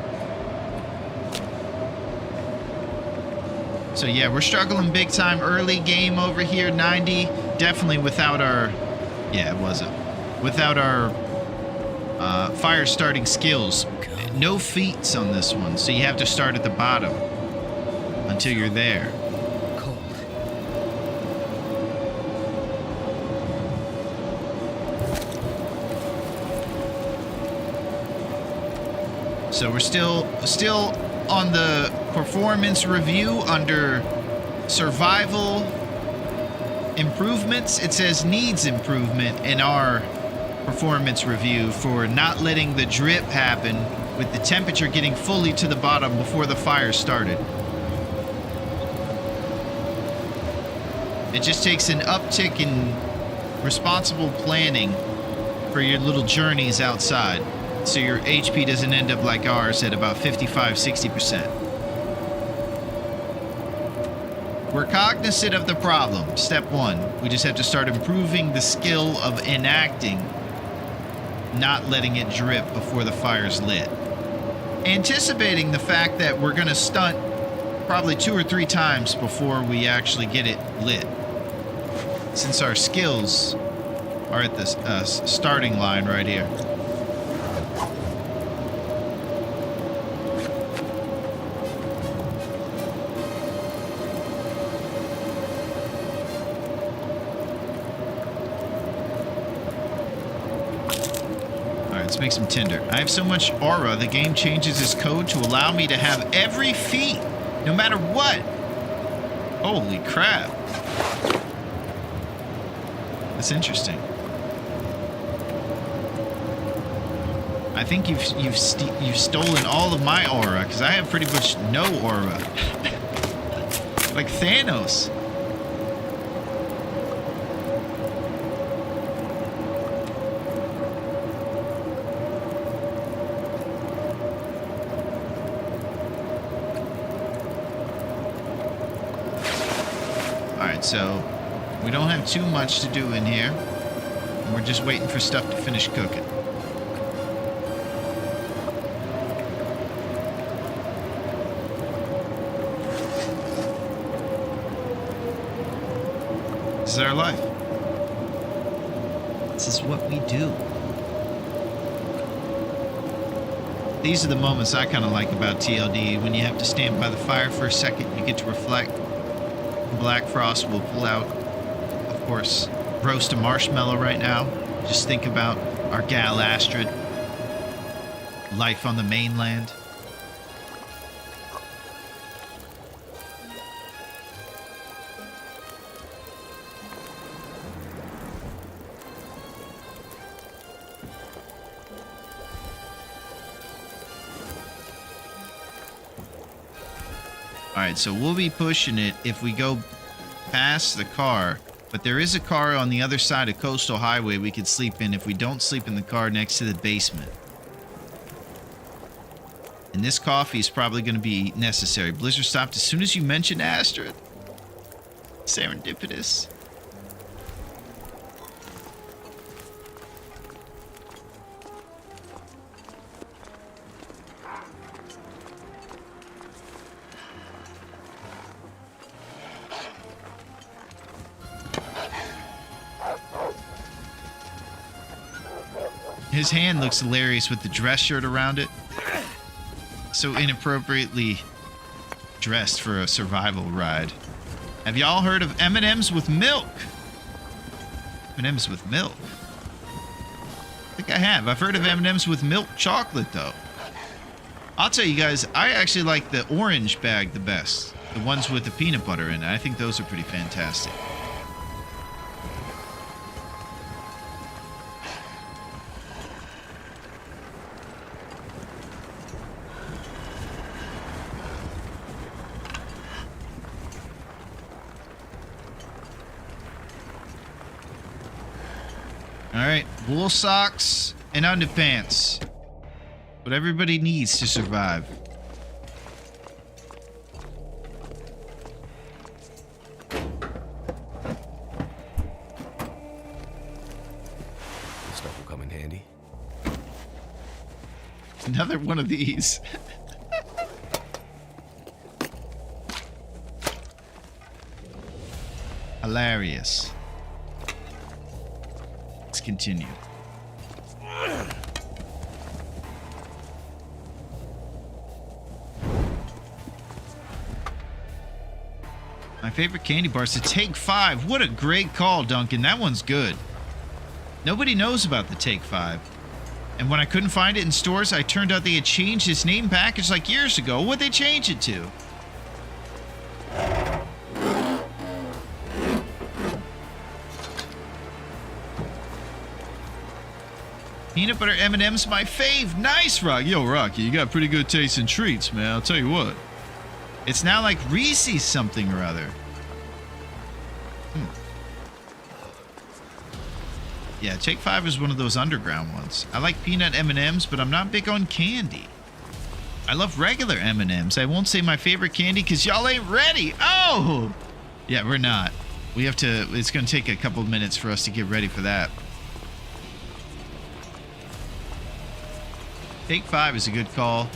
So yeah, we're struggling big time early game over here. 90, definitely without our, yeah, it wasn't. Without our fire starting skills. No feats on this one, so you have to start at the bottom until you're there. Cold. So we're still on the performance review under survival improvements. It says needs improvement in our performance review for not letting the drip happen with the temperature getting fully to the bottom before the fire started. It just takes an uptick in responsible planning for your little journeys outside, so your HP doesn't end up like ours at about 55-60%. We're cognizant of the problem. Step one, we just have to start improving the skill of enacting, not letting it drip before the fire's lit. Anticipating the fact that we're going to stunt probably 2 or 3 times before we actually get it lit, since our skills are at the starting line right here. Let's make some tinder. I have so much aura, the game changes its code to allow me to have every feat, no matter what. Holy crap. That's interesting. I think you've stolen all of my aura, because I have pretty much no aura. Like Thanos. So we don't have too much to do in here. We're just waiting for stuff to finish cooking. This is our life. This is what we do. These are the moments I kind of like about TLD, when you have to stand by the fire for a second, you get to reflect. Black Frost will pull out, of course, roast a marshmallow right now. Just think about our gal Astrid, life on the mainland. Alright, so we'll be pushing it if we go past the car. But there is a car on the other side of Coastal Highway we could sleep in if we don't sleep in the car next to the basement. And this coffee is probably going to be necessary. Blizzard stopped as soon as you mentioned Astrid. Serendipitous. His hand looks hilarious with the dress shirt around it. So inappropriately dressed for a survival ride. Have y'all heard of M&Ms with milk? M&M's with milk. I think I have. I've heard of M&M's with milk chocolate, though. I'll tell you guys, I actually like the orange bag the best. The ones with the peanut butter in it. I think those are pretty fantastic. All right, wool socks and underpants. What everybody needs to survive. This stuff will come in handy. Another one of these. Hilarious. Let's continue. My favorite candy bar is the Take 5. What a great call, Duncan. That one's good. Nobody knows about the Take 5. And when I couldn't find it in stores, I turned out they had changed its name package like years ago. What'd they change it to? Peanut butter M&M's my fave. Nice, Rock. Yo, Rocky, you got pretty good taste in treats, man. I'll tell you what. It's now like Reese's something or other. Yeah, Take 5 is one of those underground ones. I like peanut M&M's, but I'm not big on candy. I love regular M&M's. I won't say my favorite candy because y'all ain't ready. Oh! Yeah, we're not. We have to... It's going to take a couple of minutes for us to get ready for that. Take 5 is a good call.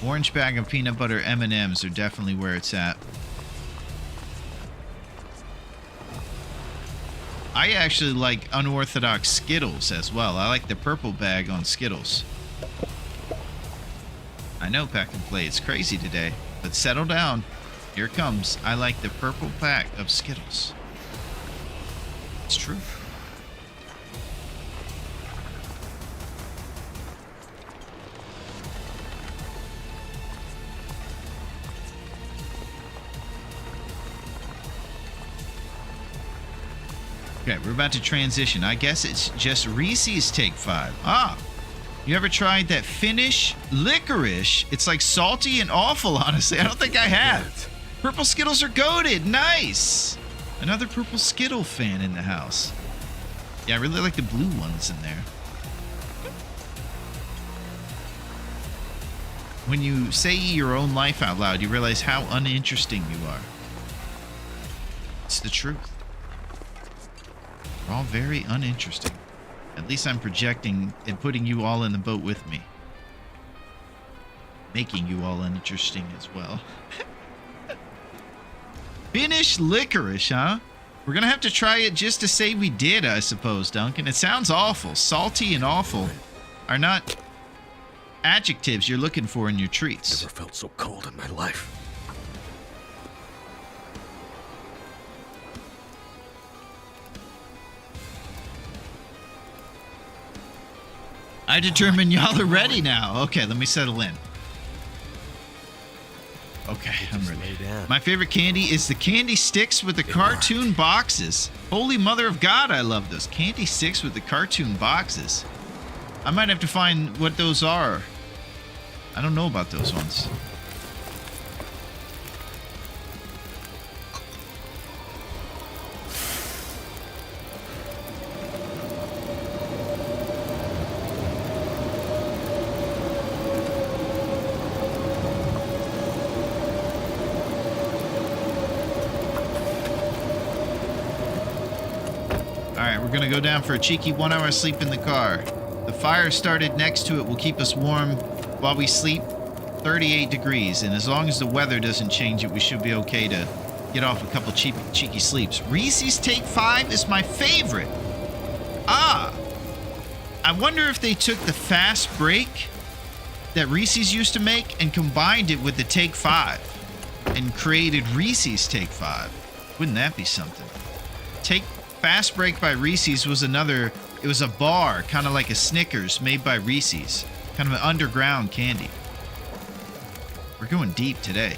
Orange bag of peanut butter M&M's are definitely where it's at. I actually like unorthodox Skittles as well. I like the purple bag on Skittles. I know, Pack and Play, it's crazy today, but settle down. Here it comes. I like the purple pack of Skittles. It's true. Okay, we're about to transition. I guess it's just Reese's Take 5. Ah, you ever tried that Finnish licorice? It's like salty and awful, honestly. I don't think I have. Purple Skittles are goated. Nice. Another purple Skittle fan in the house. Yeah, I really like the blue ones in there. When you say your own life out loud, you realize how uninteresting you are. It's the truth. We're all very uninteresting. At least I'm projecting and putting you all in the boat with me. Making you all uninteresting as well. Finnish licorice, huh? We're gonna have to try it just to say we did, I suppose, Duncan. It sounds awful. Salty and awful are not adjectives you're looking for in your treats. Never felt so cold in my life. I determine y'all are ready now. Okay, let me settle in. Okay, I'm ready. Lay down. My favorite candy is the candy sticks with the cartoon boxes. Holy mother of God, I love those. Candy sticks with the cartoon boxes. I might have to find what those are. I don't know about those ones. We're gonna go down for a cheeky 1 hour sleep in the car. The fire started next to it will keep us warm while we sleep. 38 degrees, and as long as the weather doesn't change it, we should be okay to get off a couple cheeky sleeps. Reese's Take 5 is my favorite. Ah, I wonder if they took the fast break that Reese's used to make and combined it with the Take 5 and created Reese's Take 5. Wouldn't that be something? Take Fast Break by Reese's was another. It was a bar, kind of like a Snickers made by Reese's. Kind of an underground candy. We're going deep today.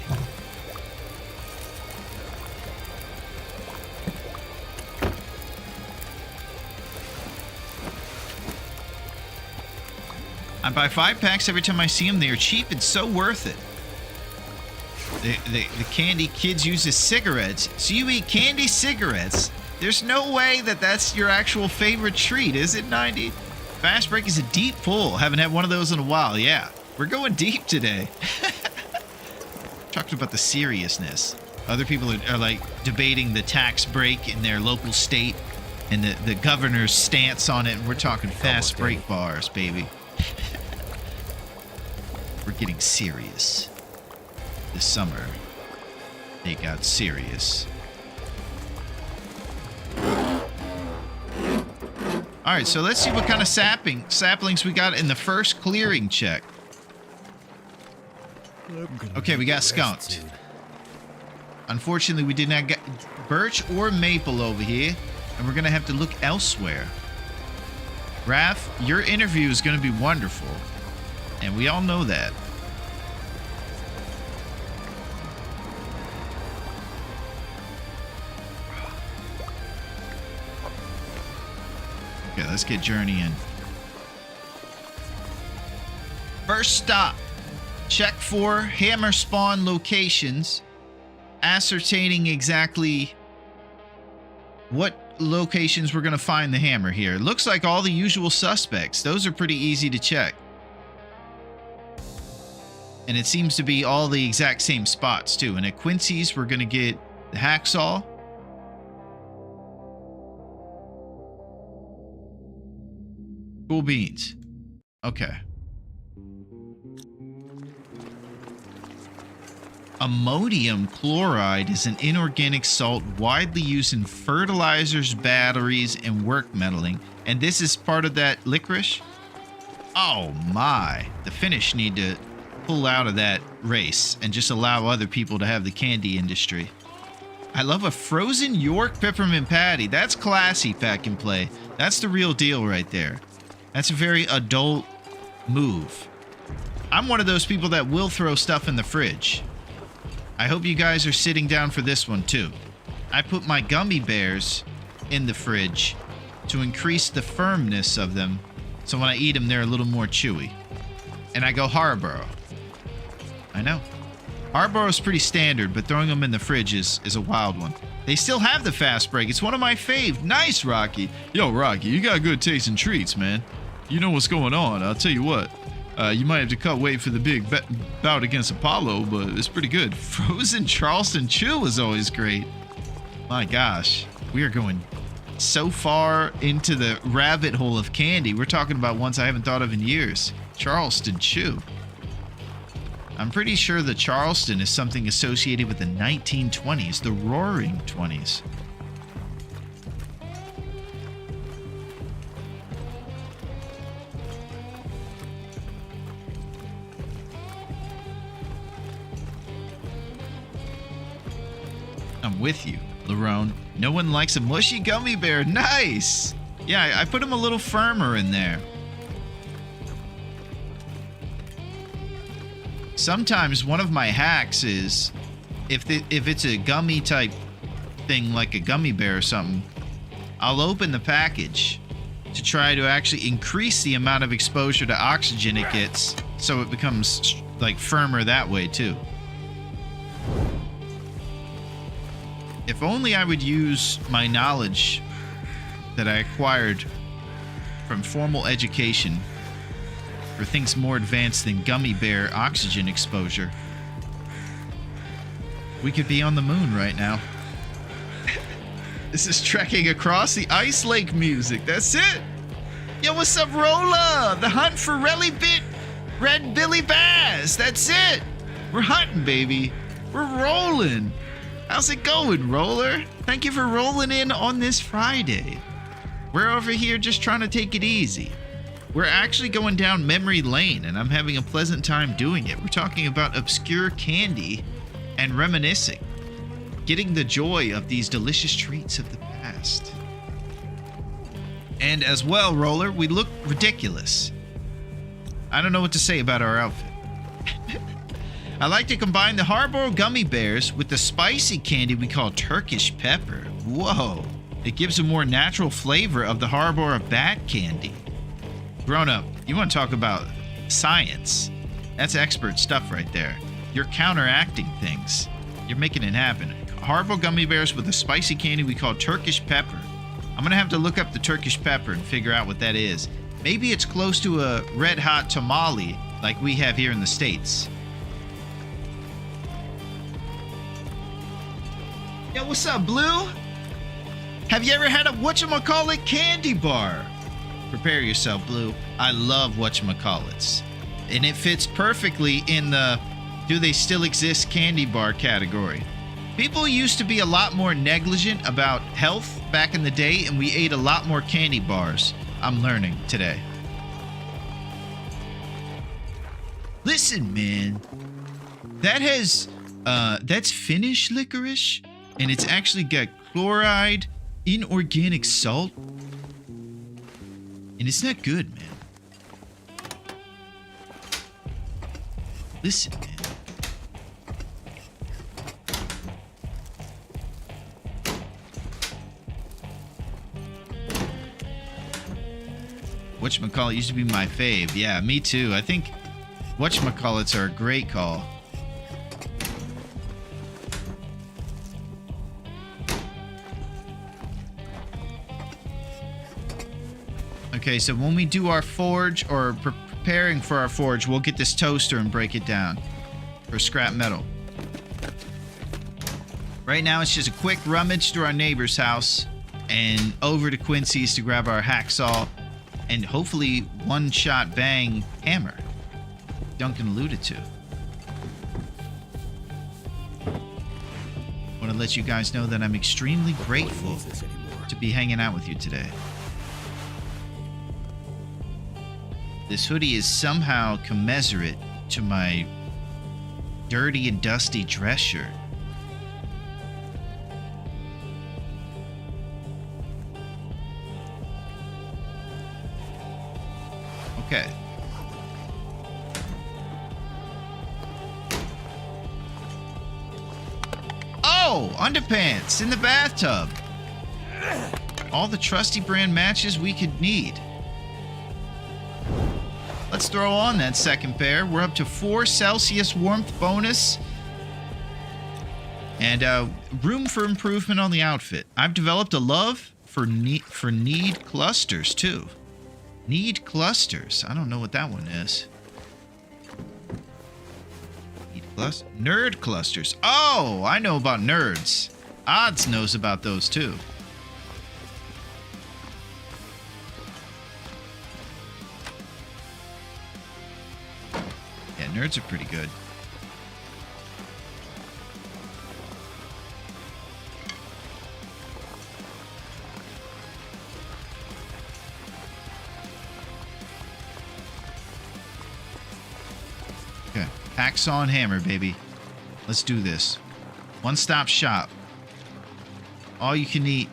I buy 5 packs every time I see them. They are cheap and so worth it. The candy kids use as cigarettes. So you eat candy cigarettes. There's no way that that's your actual favorite treat, is it, 90? Fast Break is a deep pull. Haven't had one of those in a while. Yeah, we're going deep today. Talking about the seriousness. Other people are like debating the tax break in their local state and the governor's stance on it. And we're talking fast break bars, baby. We're getting serious. This summer, they got serious. All right, so let's see what kind of saplings we got in the first clearing check. Okay, we got skunked. Unfortunately, we did not get birch or maple over here, and we're gonna have to look elsewhere. Raph, your interview is gonna be wonderful, and we all know that. Okay, let's get journeying. First stop. Check for hammer spawn locations. Ascertaining exactly what locations we're going to find the hammer here. It looks like all the usual suspects. Those are pretty easy to check. And it seems to be all the exact same spots too. And at Quincy's, we're going to get the hacksaw. Cool beans. Okay. Ammonium chloride is an inorganic salt widely used in fertilizers, batteries, and work metaling. And this is part of that licorice? Oh my. The Finnish need to pull out of that race and just allow other people to have the candy industry. I love a frozen York peppermint patty. That's classy, Pack and Play. That's the real deal right there. That's a very adult move. I'm one of those people that will throw stuff in the fridge. I hope you guys are sitting down for this one too. I put my gummy bears in the fridge to increase the firmness of them, so when I eat them, they're a little more chewy. And I go Haribo. I know. Haribo is pretty standard, but throwing them in the fridge is a wild one. They still have the fast break. It's one of my fave. Nice, Rocky. Yo, Rocky, you got good taste in treats, man. You know what's going on. I'll tell you what. You might have to cut weight for the big bout against Apollo, but it's pretty good. Frozen Charleston Chew is always great. My gosh, we are going so far into the rabbit hole of candy. We're talking about ones I haven't thought of in years. Charleston Chew. I'm pretty sure that Charleston is something associated with the 1920s, the Roaring 20s. I'm with you, Larone. No one likes a mushy gummy bear. Nice! Yeah, I put them a little firmer in there. Sometimes one of my hacks is, if it's a gummy type thing, like a gummy bear or something, I'll open the package to try to actually increase the amount of exposure to oxygen it gets, so it becomes like firmer that way too. If only I would use my knowledge that I acquired from formal education for things more advanced than gummy bear oxygen exposure. We could be on the moon right now. This is trekking across the ice lake music. That's it. Yo, what's up, Rolla? The hunt for Red Billy Bass. That's it. We're hunting, baby. We're rolling. How's it going, Roller? Thank you for rolling in on this Friday. We're over here just trying to take it easy. We're actually going down memory lane, and I'm having a pleasant time doing it. We're talking about obscure candy and reminiscing. Getting the joy of these delicious treats of the past. And as well, Roller, we look ridiculous. I don't know what to say about our outfit. I like to combine the Haribo gummy bears with the spicy candy we call Turkish pepper. Whoa. It gives a more natural flavor of the Haribo bat candy. Grown up, you want to talk about science? That's expert stuff right there. You're counteracting things. You're making it happen. Haribo gummy bears with a spicy candy we call Turkish pepper. I'm going to have to look up the Turkish pepper and figure out what that is. Maybe it's close to a red hot tamale like we have here in the States. Yo, what's up, Blue? Have you ever had a whatchamacallit candy bar? Prepare yourself, Blue. I love whatchamacallits. And it fits perfectly in the do they still exist candy bar category. People used to be a lot more negligent about health back in the day, and we ate a lot more candy bars. I'm learning today. Listen, man. That has, that's Finnish licorice, and it's actually got chloride, inorganic salt, and it's not good, man. Listen, man. Whatchamacallit used to be my fave. Yeah, me too. I think whatchamacallits are a great call. Okay, so when we do our forge, or preparing for our forge, we'll get this toaster and break it down for scrap metal. Right now, it's just a quick rummage through our neighbor's house and over to Quincy's to grab our hacksaw and hopefully one-shot bang hammer Duncan alluded to. I want to let you guys know that I'm extremely grateful to be hanging out with you today. This hoodie is somehow commensurate to my dirty and dusty dress shirt. Okay. Oh, underpants in the bathtub. All the trusty brand matches we could need. Let's throw on that second pair. We're up to 4 Celsius warmth bonus. And room for improvement on the outfit. I've developed a love for need clusters too. Need clusters. I don't know what that one is. Nerd clusters. Oh, I know about nerds. Odds knows about those too. Yeah, nerds are pretty good. Okay, hacksaw and hammer, baby. Let's do this. One-stop shop. All you can eat.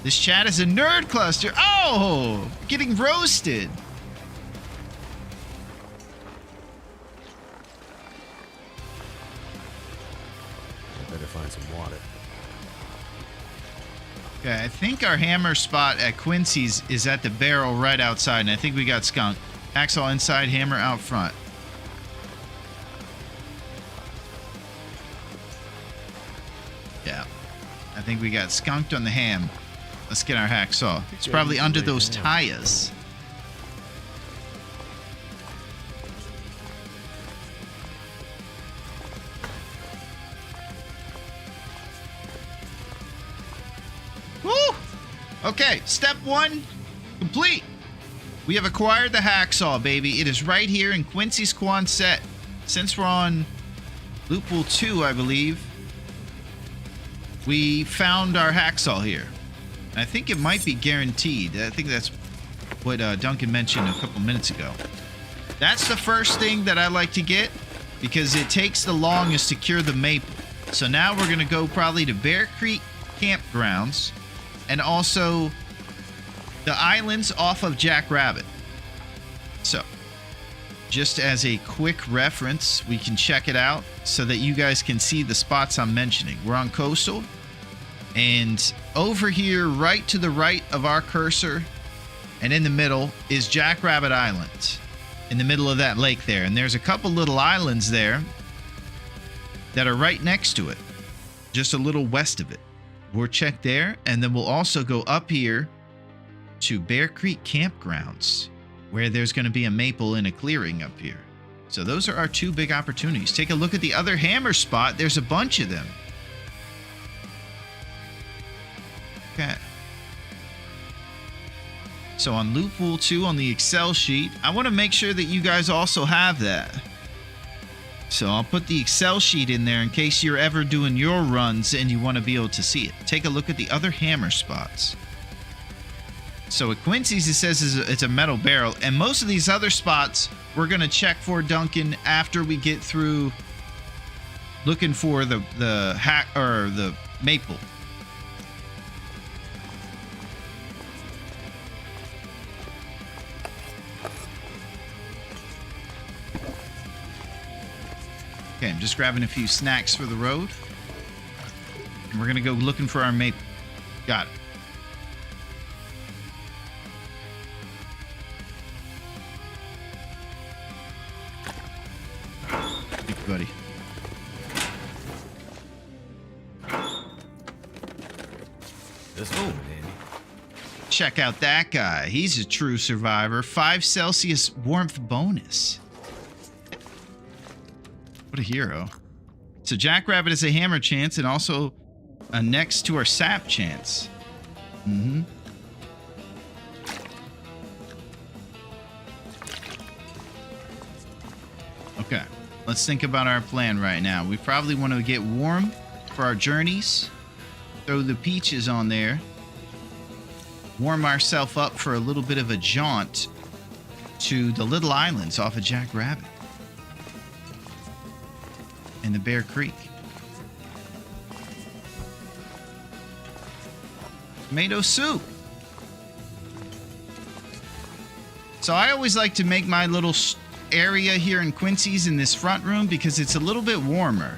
This chat is a nerd cluster. Oh, getting roasted. Better find some water. Okay, I think our hammer spot at Quincy's is at the barrel right outside, and I think we got skunk. Hacksaw inside, hammer out front. Yeah, I think we got skunked on the ham. Let's get our hacksaw. It's probably under those tires. Woo! Okay, step 1 complete. We have acquired the hacksaw, baby. It is right here in Quincy's Quonset. Since we're on Loophole 2, I believe, we found our hacksaw here. I think it might be guaranteed. I think that's what Duncan mentioned a couple minutes ago. That's the first thing that I like to get. because it takes the longest to cure the maple. So now we're going to go probably to Bear Creek campgrounds and also the islands off of Jackrabbit. So, just as a quick reference, we can check it out so that you guys can see the spots I'm mentioning. We're on coastal, and over here, right to the right of our cursor, and in the middle is Jackrabbit Island, in the middle of that lake there. And there's a couple little islands there that are right next to it, just a little west of it. We'll check there, and then we'll also go up here to Bear Creek Campgrounds, where there's going to be a maple in a clearing up here. So those are our two big opportunities. Take a look at the other hammer spot. There's a bunch of them. Okay. So on Loot Pool 2 on the Excel sheet, I want to make sure that you guys also have that. So I'll put the Excel sheet in there in case you're ever doing your runs and you want to be able to see it. Take a look at the other hammer spots. So at Quincy's, it says it's a metal barrel. And most of these other spots, we're going to check for, Duncan, after we get through looking for the maple. Okay, I'm just grabbing a few snacks for the road. And we're going to go looking for our maple. Got it. Thank you, buddy. This one, Andy. Check out that guy. He's a true survivor. 5 Celsius warmth bonus. What a hero. So Jackrabbit is a hammer chance and also a next to our sap chance. Mm-hmm. Okay. Let's think about our plan right now. We probably want to get warm for our journeys. Throw the peaches on there. Warm ourselves up for a little bit of a jaunt to the little islands off of Jackrabbit. In the Bear Creek. Tomato soup. So I always like to make my little area here in Quincy's in this front room because it's a little bit warmer.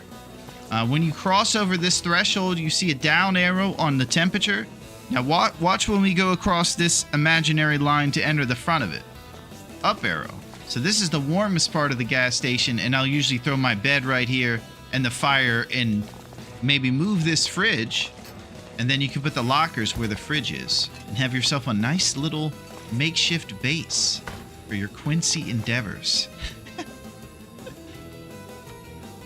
When you cross over this threshold, you see a down arrow on the temperature. Now watch when we go across this imaginary line to enter the front of it. Up arrow. So this is the warmest part of the gas station, and I'll usually throw my bed right here and the fire and maybe move this fridge, and then you can put the lockers where the fridge is and have yourself a nice little makeshift base for your Quincy endeavors.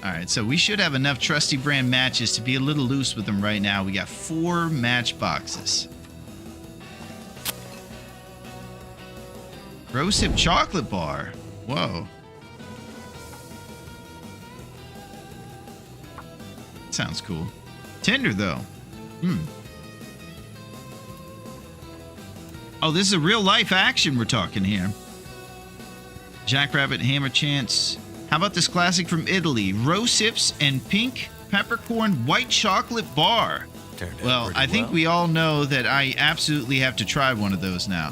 All right, so we should have enough trusty brand matches to be a little loose with them right now. We got 4 match boxes. Rose Hip chocolate bar. Whoa. Sounds cool. Tender, though. Oh, this is a real life action we're talking here. Jackrabbit Hammer Chance. How about this classic from Italy? Rose Hips and Pink Peppercorn White Chocolate Bar. Well, I think we all know that I absolutely have to try one of those now.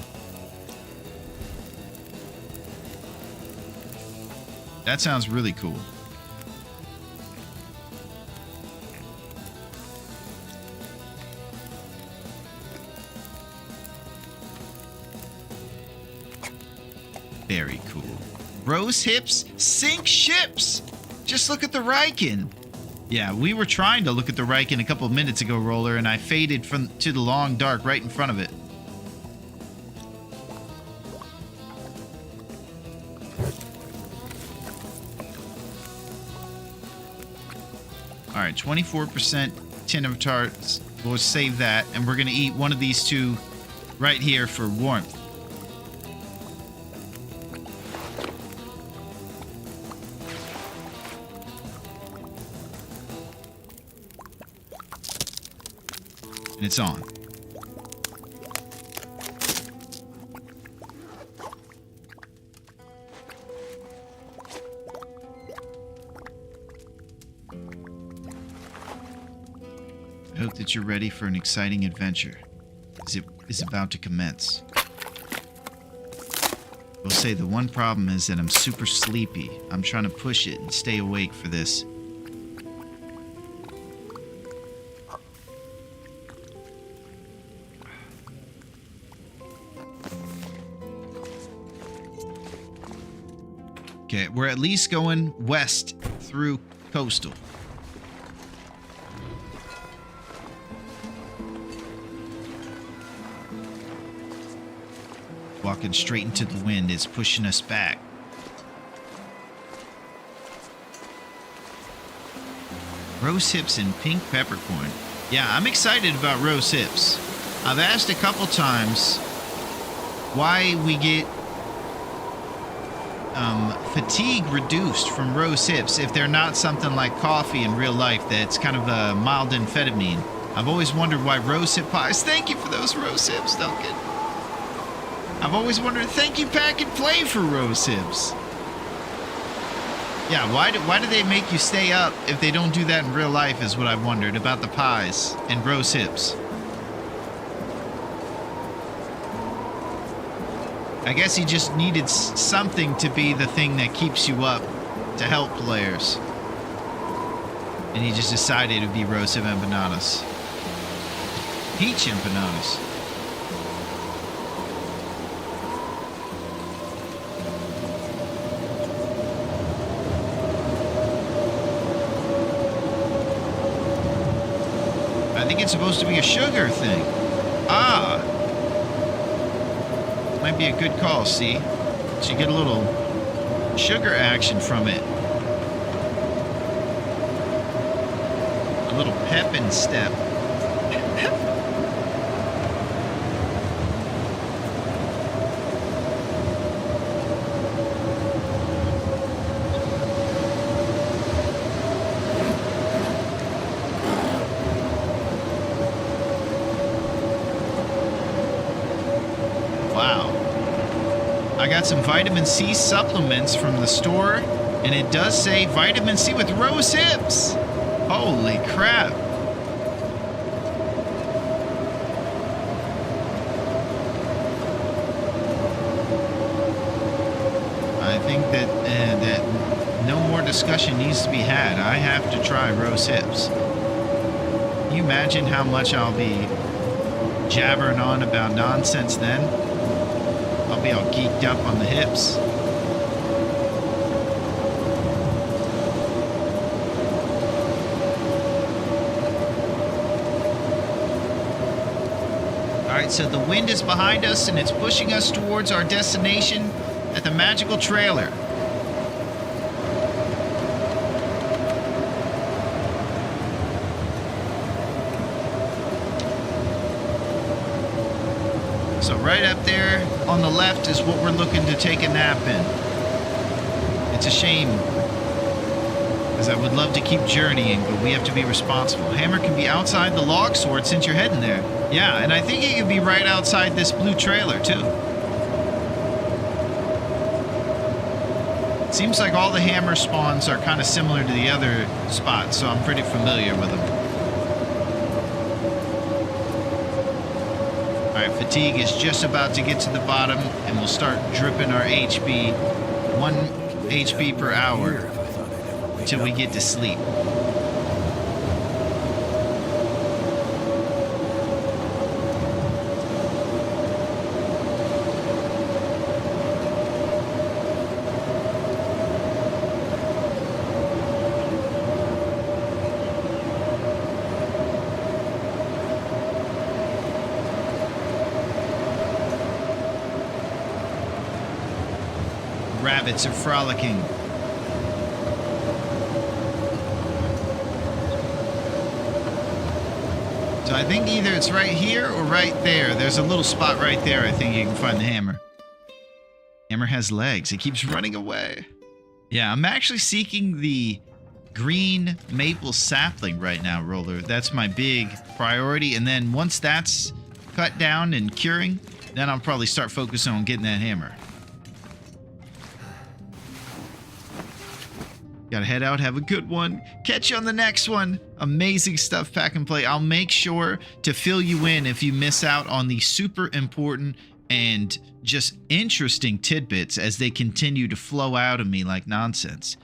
That sounds really cool. Very cool. Rose Hips sink ships. Just look at the Riken. Yeah, we were trying to look at the Riken a couple of minutes ago, Roller, and I faded to the long dark right in front of it. All right, 24% tin of tarts. We'll save that, and we're going to eat one of these two right here for warmth. And it's on. hope that you're ready for an exciting adventure. It is about to commence. I will say the one problem is that I'm super sleepy. I'm trying to push it and stay awake for this. Okay, we're at least going west through coastal. Walking straight into the wind is pushing us back. Rose hips and pink peppercorn. Yeah, I'm excited about rose hips. I've asked a couple times why we get fatigue reduced from rose hips if they're not something like coffee in real life that's kind of a mild amphetamine. I've always wondered why rose hip pies. Thank you for those rose hips, Duncan. I've always wondered, thank you, Pack and Play, for rose hips. Yeah, why do they make you stay up if they don't do that in real life is what I've wondered about the pies and rose hips. I guess he just needed something to be the thing that keeps you up to help players. And he just decided it would be rose hip empanadas. Peach empanadas. I think it's supposed to be a sugar thing. Ah. Might be a good call, see? So you get a little sugar action from it. A little pep and step. I got some vitamin C supplements from the store, and it does say vitamin C with rose hips. Holy crap. I think that no more discussion needs to be had. I have to try rose hips. Can you imagine how much I'll be jabbering on about nonsense then? I'll be all geeked up on the hips. Alright, so the wind is behind us and it's pushing us towards our destination at the magical trailer. So right up there on the left is what we're looking to take a nap in. It's a shame, because I would love to keep journeying, but we have to be responsible. Hammer can be outside the log sword since you're heading there. Yeah, and I think it could be right outside this blue trailer, too. Seems like all the hammer spawns are kind of similar to the other spots, so I'm pretty familiar with them. Alright, fatigue is just about to get to the bottom, and we'll start dripping our HP, 1 HP per hour, until we get to sleep. Rabbits are frolicking. So I think either it's right here or right there. There's a little spot right there. I think you can find the hammer. Hammer has legs. It keeps running away. Yeah, I'm actually seeking the green maple sapling right now, Roller. That's my big priority. And then once that's cut down and curing, then I'll probably start focusing on getting that hammer. Gotta head out. Have a good one. Catch you on the next one. Amazing stuff, Pack and Play. I'll make sure to fill you in if you miss out on the super important and just interesting tidbits as they continue to flow out of me like nonsense.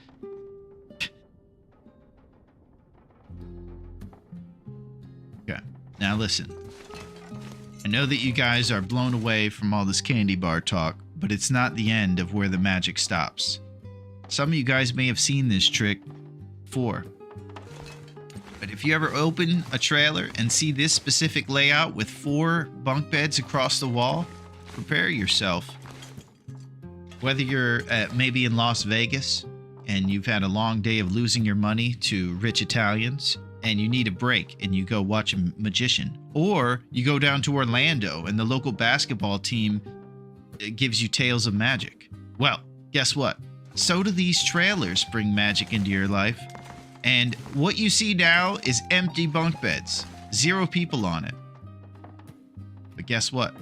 Okay, now listen. I know that you guys are blown away from all this candy bar talk, but it's not the end of where the magic stops. Some of you guys may have seen this trick before. But if you ever open a trailer and see this specific layout with 4 bunk beds across the wall, prepare yourself. Whether you're maybe in Las Vegas and you've had a long day of losing your money to rich Italians and you need a break and you go watch a magician, or you go down to Orlando and the local basketball team gives you tales of magic. Well, guess what? So do these trailers bring magic into your life. And what you see now is empty bunk beds. 0 people on it. But guess what?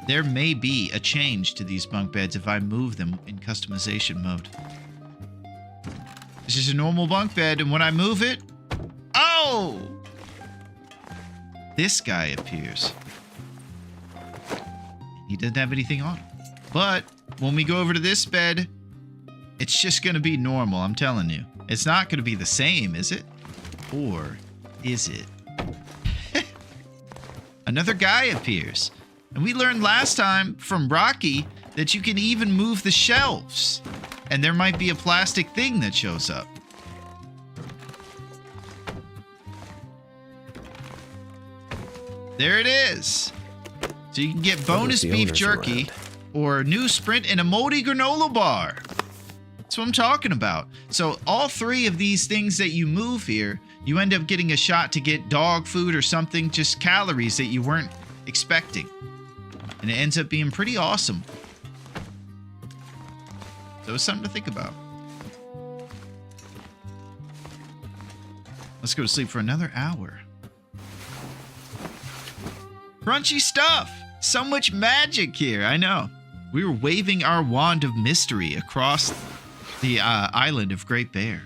There may be a change to these bunk beds if I move them in customization mode. This is a normal bunk bed, and when I move it... Oh! This guy appears. He doesn't have anything on him. But when we go over to this bed, it's just going to be normal, I'm telling you. It's not going to be the same, is it? Or is it? Another guy appears. And we learned last time from Rocky that you can even move the shelves. And there might be a plastic thing that shows up. There it is. So you can get bonus beef jerky or new Sprint and a moldy granola bar. That's what I'm talking about. So all 3 of these things that you move here, you end up getting a shot to get dog food or something, just calories that you weren't expecting. And it ends up being pretty awesome. So it's something to think about. Let's go to sleep for another hour. Crunchy stuff! So much magic here, I know. We were waving our wand of mystery across the island of Great Bear.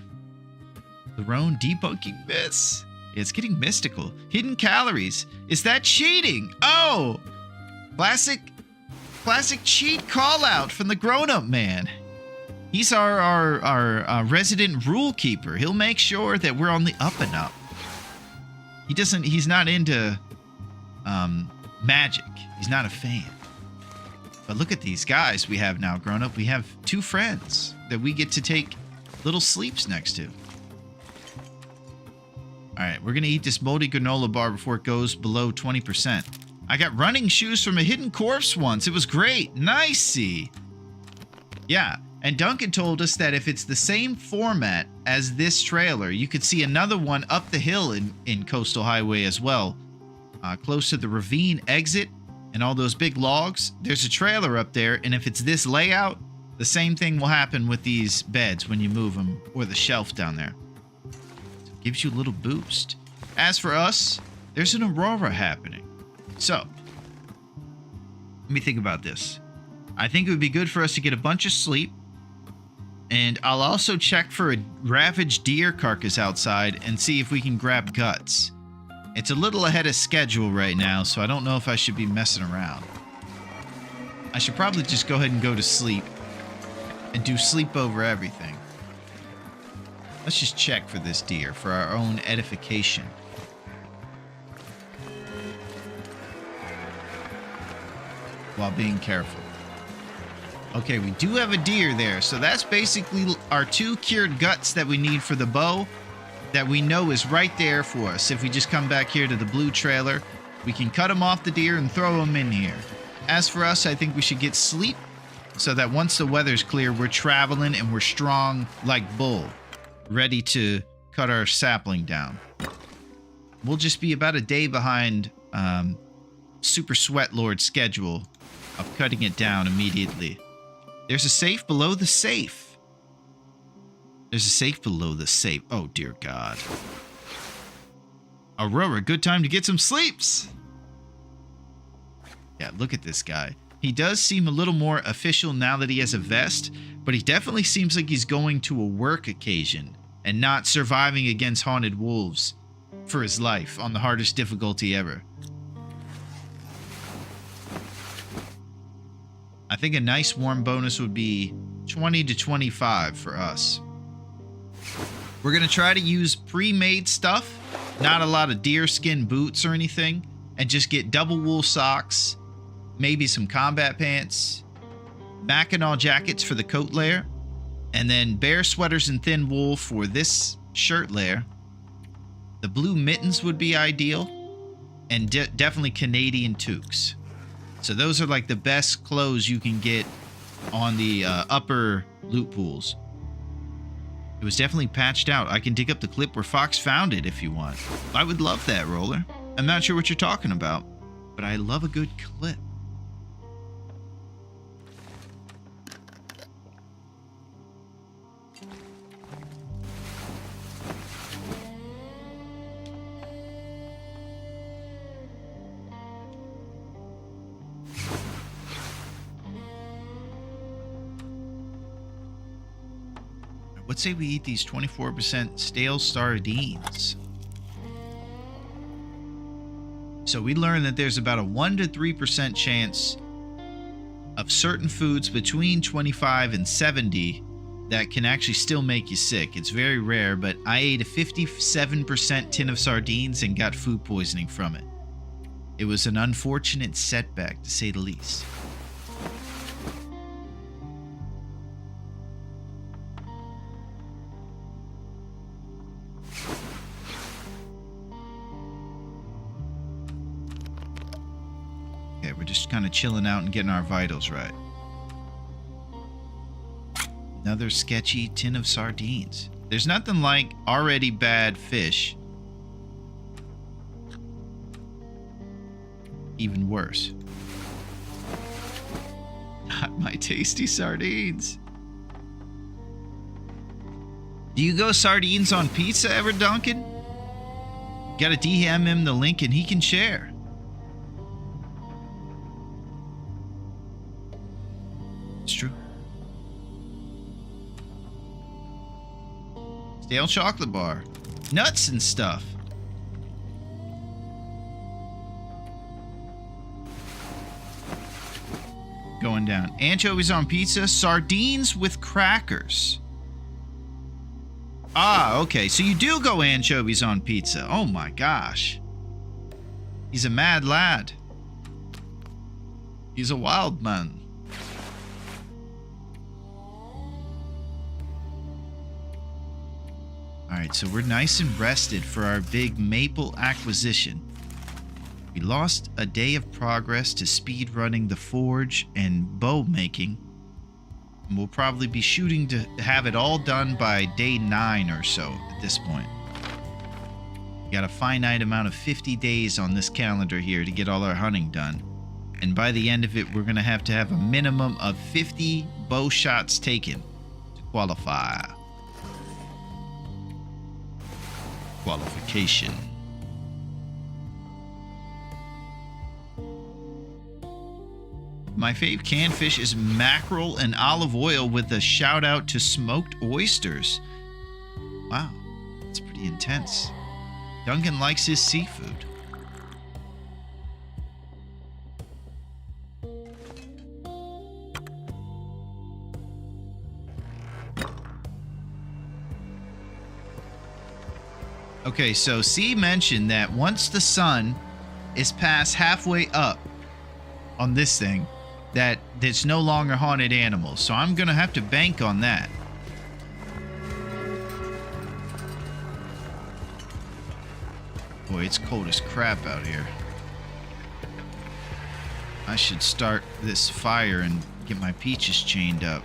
Larone debunking this. It's getting mystical. Hidden calories. Is that cheating? Oh! Classic cheat call out from the grown-up man. He's our resident rule keeper. He'll make sure that we're on the up and up. He's not into magic. He's not a fan. But look at these guys we have now grown up. We have 2 friends that we get to take little sleeps next to. All right, we're going to eat this moldy granola bar before it goes below 20%. I got running shoes from a hidden corpse once. It was great. Nicey. Yeah, and Duncan told us that if it's the same format as this trailer, you could see another one up the hill in Coastal Highway as well. Close to the ravine exit and all those big logs, there's a trailer up there, and if it's this layout, the same thing will happen with these beds when you move them, or the shelf down there. So it gives you a little boost. As for us, there's an aurora happening. So, let me think about this. I think it would be good for us to get a bunch of sleep, and I'll also check for a ravaged deer carcass outside and see if we can grab guts. It's a little ahead of schedule right now, so I don't know if I should be messing around. I should probably just go ahead and go to sleep and do sleep over everything. Let's just check for this deer for our own edification. While being careful. Okay, we do have a deer there, so that's basically our 2 cured guts that we need for the bow that we know is right there for us. If we just come back here to the blue trailer, we can cut them off the deer and throw them in here. As for us, I think we should get sleep so that once the weather's clear, we're traveling and we're strong like bull, ready to cut our sapling down. We'll just be about a day behind Super Sweat Lord's schedule of cutting it down immediately. There's a safe below the safe. There's a safe below the safe. Oh, dear God. Aurora, good time to get some sleeps. Yeah, look at this guy. He does seem a little more official now that he has a vest, but he definitely seems like he's going to a work occasion and not surviving against haunted wolves for his life on the hardest difficulty ever. I think a nice warm bonus would be 20 to 25 for us. We're going to try to use pre-made stuff, not a lot of deerskin boots or anything, and just get double wool socks, maybe some combat pants, Mackinaw jackets for the coat layer, and then bear sweaters and thin wool for this shirt layer. The blue mittens would be ideal, and definitely Canadian toques. So those are like the best clothes you can get on the upper loot pools. It was definitely patched out. I can dig up the clip where Fox found it if you want. I would love that, Roller. I'm not sure what you're talking about, but I love a good clip. Let's say we eat these 24% stale sardines. So we learned that there's about a 1 to 3% chance of certain foods between 25 and 70 that can actually still make you sick. It's very rare, but I ate a 57% tin of sardines and got food poisoning from it. It was an unfortunate setback, to say the least. We're just kind of chilling out and getting our vitals right. Another sketchy tin of sardines. There's nothing like already bad fish. Even worse. Not my tasty sardines. Do you go sardines on pizza ever, Duncan? Gotta DM him the link and he can share. It's true. Stale chocolate bar. Nuts and stuff. Going down. Anchovies on pizza. Sardines with crackers. Ah, okay. So you do go anchovies on pizza. Oh my gosh. He's a mad lad. He's a wild man. Alright, so we're nice and rested for our big maple acquisition. We lost a day of progress to speed running the forge and bow making. And we'll probably be shooting to have it all done by day 9 or so at this point. We got a finite amount of 50 days on this calendar here to get all our hunting done. And by the end of it, we're going to have a minimum of 50 bow shots taken to qualify. Qualification. My fave canned fish is mackerel and olive oil with a shout out to smoked oysters. Wow, that's pretty intense. Duncan likes his seafood. Okay, so C mentioned that once the sun is past halfway up on this thing, that it's no longer haunted animals. So I'm going to have to bank on that. Boy, it's cold as crap out here. I should start this fire and get my peaches chained up.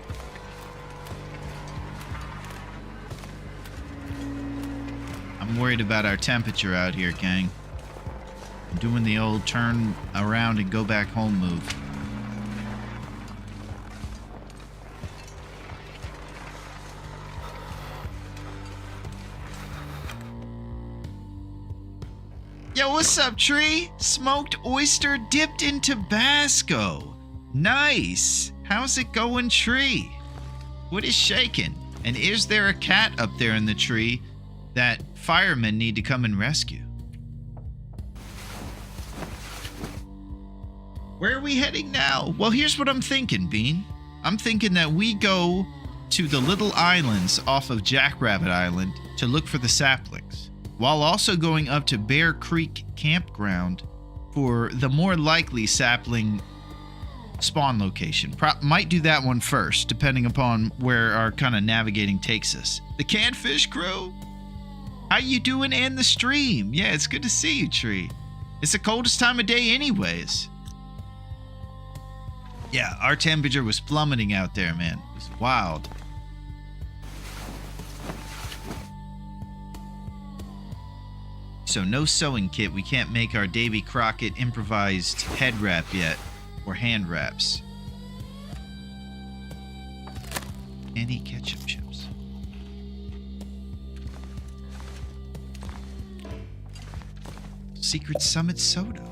I'm worried about our temperature out here, gang. I'm doing the old turn around and go back home move. Yo, what's up, Tree? Smoked oyster dipped in Tabasco. Nice. How's it going, tree? What is shaking? And is there a cat up there in the tree that firemen need to come and rescue? Where are we heading now? Well, here's what I'm thinking, Bean. I'm thinking that we go to the little islands off of Jackrabbit Island to look for the saplings, while also going up to Bear Creek Campground for the more likely sapling spawn location. Might do that one first, depending upon where our kind of navigating takes us. The Canfish crew? How you doing and the stream? Yeah, it's good to see you, Tree. It's the coldest time of day anyways. Yeah, our temperature was plummeting out there, man. It was wild. So no sewing kit. We can't make our Davy Crockett improvised head wrap yet. Or hand wraps. Any ketchup chips. Secret Summit soda.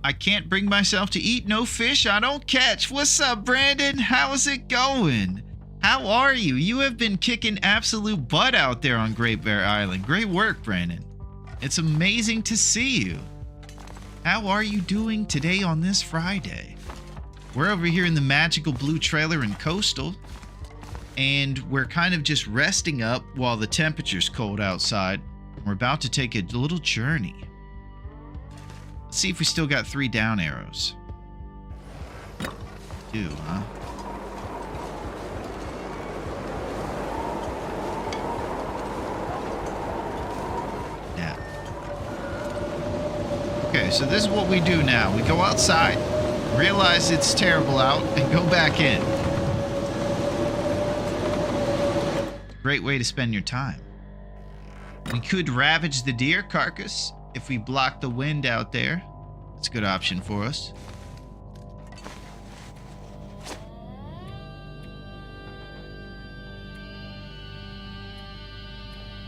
I can't bring myself to eat no fish I don't catch. What's up, Brandon? How's it going? How are you? You have been kicking absolute butt out there on Great Bear Island. Great work, Brandon. It's amazing to see you. How are you doing today on this Friday? We're over here in the magical blue trailer in Coastal, and we're kind of just resting up while the temperature's cold outside. We're about to take a little journey. Let's see if we still got 3 down arrows. We do, huh? Yeah. Okay, so this is what we do now. We go outside, realize it's terrible out, and go back in. Great way to spend your time. We could ravage the deer carcass if we block the wind out there. That's a good option for us.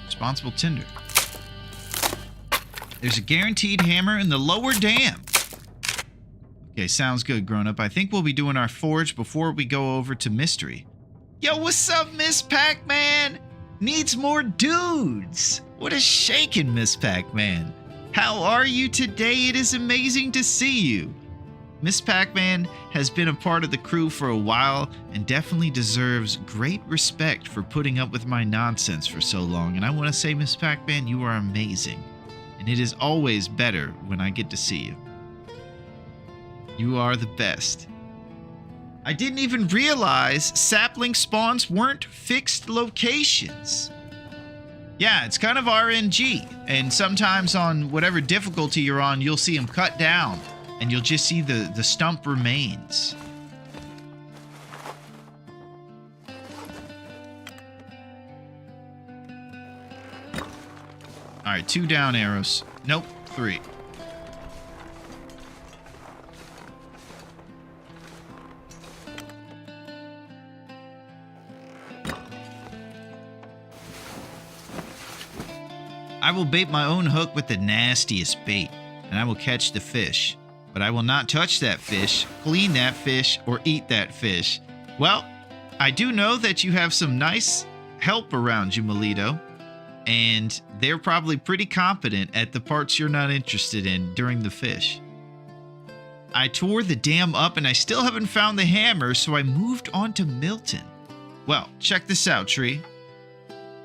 Responsible tinder. There's a guaranteed hammer in the lower dam. Okay, sounds good, grown up. I think we'll be doing our forge before we go over to mystery. Yo, what's up, Miss Pac-Man? Needs more dudes. What a shaking, Miss Pac-Man. How are you today? It is amazing to see you. Miss Pac-Man has been a part of the crew for a while and definitely deserves great respect for putting up with my nonsense for so long. And I want to say, Miss Pac-Man, you are amazing. And it is always better when I get to see you. You are the best. I didn't even realize sapling spawns weren't fixed locations. Yeah, it's kind of RNG, and sometimes on whatever difficulty you're on, you'll see them cut down, and you'll just see the stump remains. All right, 2 down arrows. Nope, 3. I will bait my own hook with the nastiest bait, and I will catch the fish. But I will not touch that fish, clean that fish, or eat that fish. Well, I do know that you have some nice help around you, Melito, and they're probably pretty competent at the parts you're not interested in during the fish. I tore the dam up and I still haven't found the hammer, so I moved on to Milton. Well, check this out, Tree.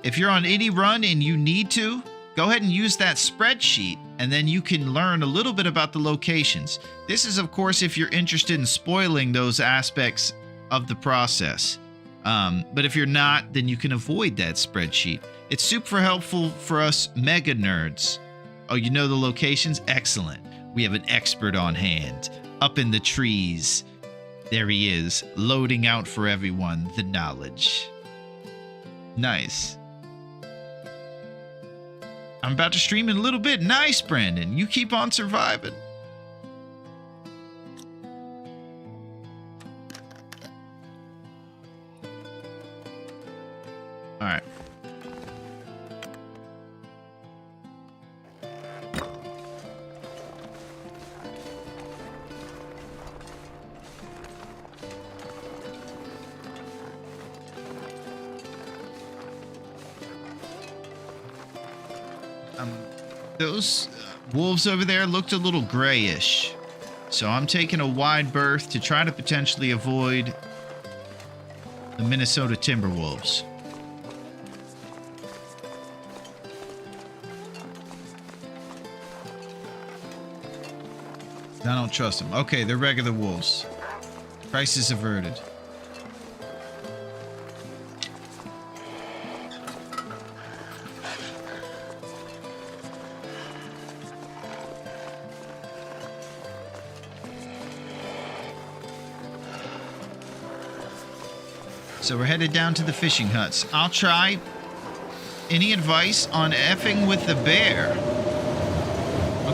If you're on any run and you need to, go ahead and use that spreadsheet, and then you can learn a little bit about the locations. This is, of course, if you're interested in spoiling those aspects of the process. But if you're not, then you can avoid that spreadsheet. It's super helpful for us mega nerds. Oh, you know the locations? Excellent. We have an expert on hand. Up in the trees. There he is, loading out for everyone the knowledge. Nice. I'm about to stream in a little bit. Nice, Brandon. You keep on surviving. Those wolves over there looked a little grayish. So I'm taking a wide berth to try to potentially avoid the Minnesota Timberwolves. I don't trust them. Okay, they're regular wolves. Crisis averted. So we're headed down to the fishing huts. I'll try. Any advice on effing with the bear?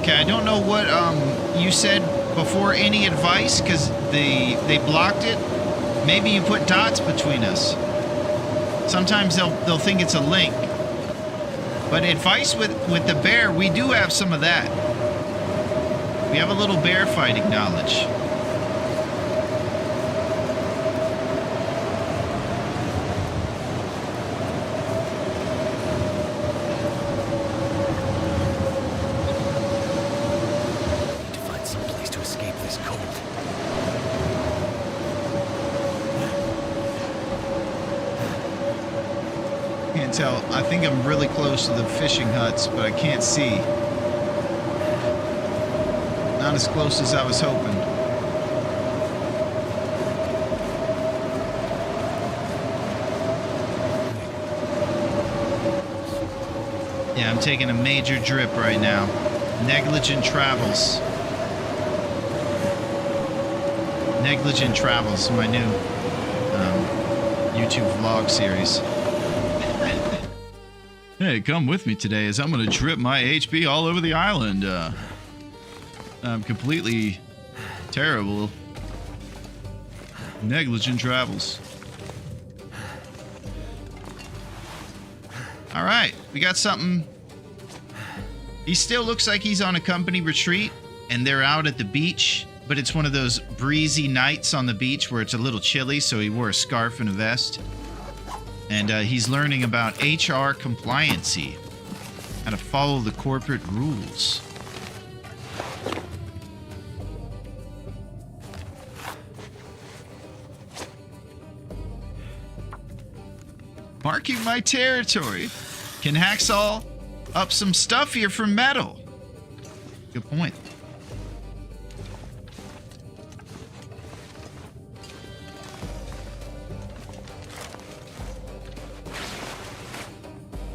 Okay, I don't know what you said before. Any advice? Because they blocked it. Maybe you put dots between us. Sometimes they'll think it's a link. But advice with the bear, we do have some of that. We have a little bear fighting knowledge. Tell. I think I'm really close to the fishing huts, but I can't see. Not as close as I was hoping. Yeah, I'm taking a major drip right now. Negligent Travels. Negligent Travels is my new YouTube vlog series. Hey, come with me today as I'm going to drip my HB all over the island. I'm completely terrible. Negligent Travels. All right, we got something. He still looks like he's on a company retreat, and they're out at the beach, but it's one of those breezy nights on the beach where it's a little chilly, so he wore a scarf and a vest. And he's learning about HR compliancy, how to follow the corporate rules. Marking my territory. Can hacksaw up some stuff here for metal. Good point.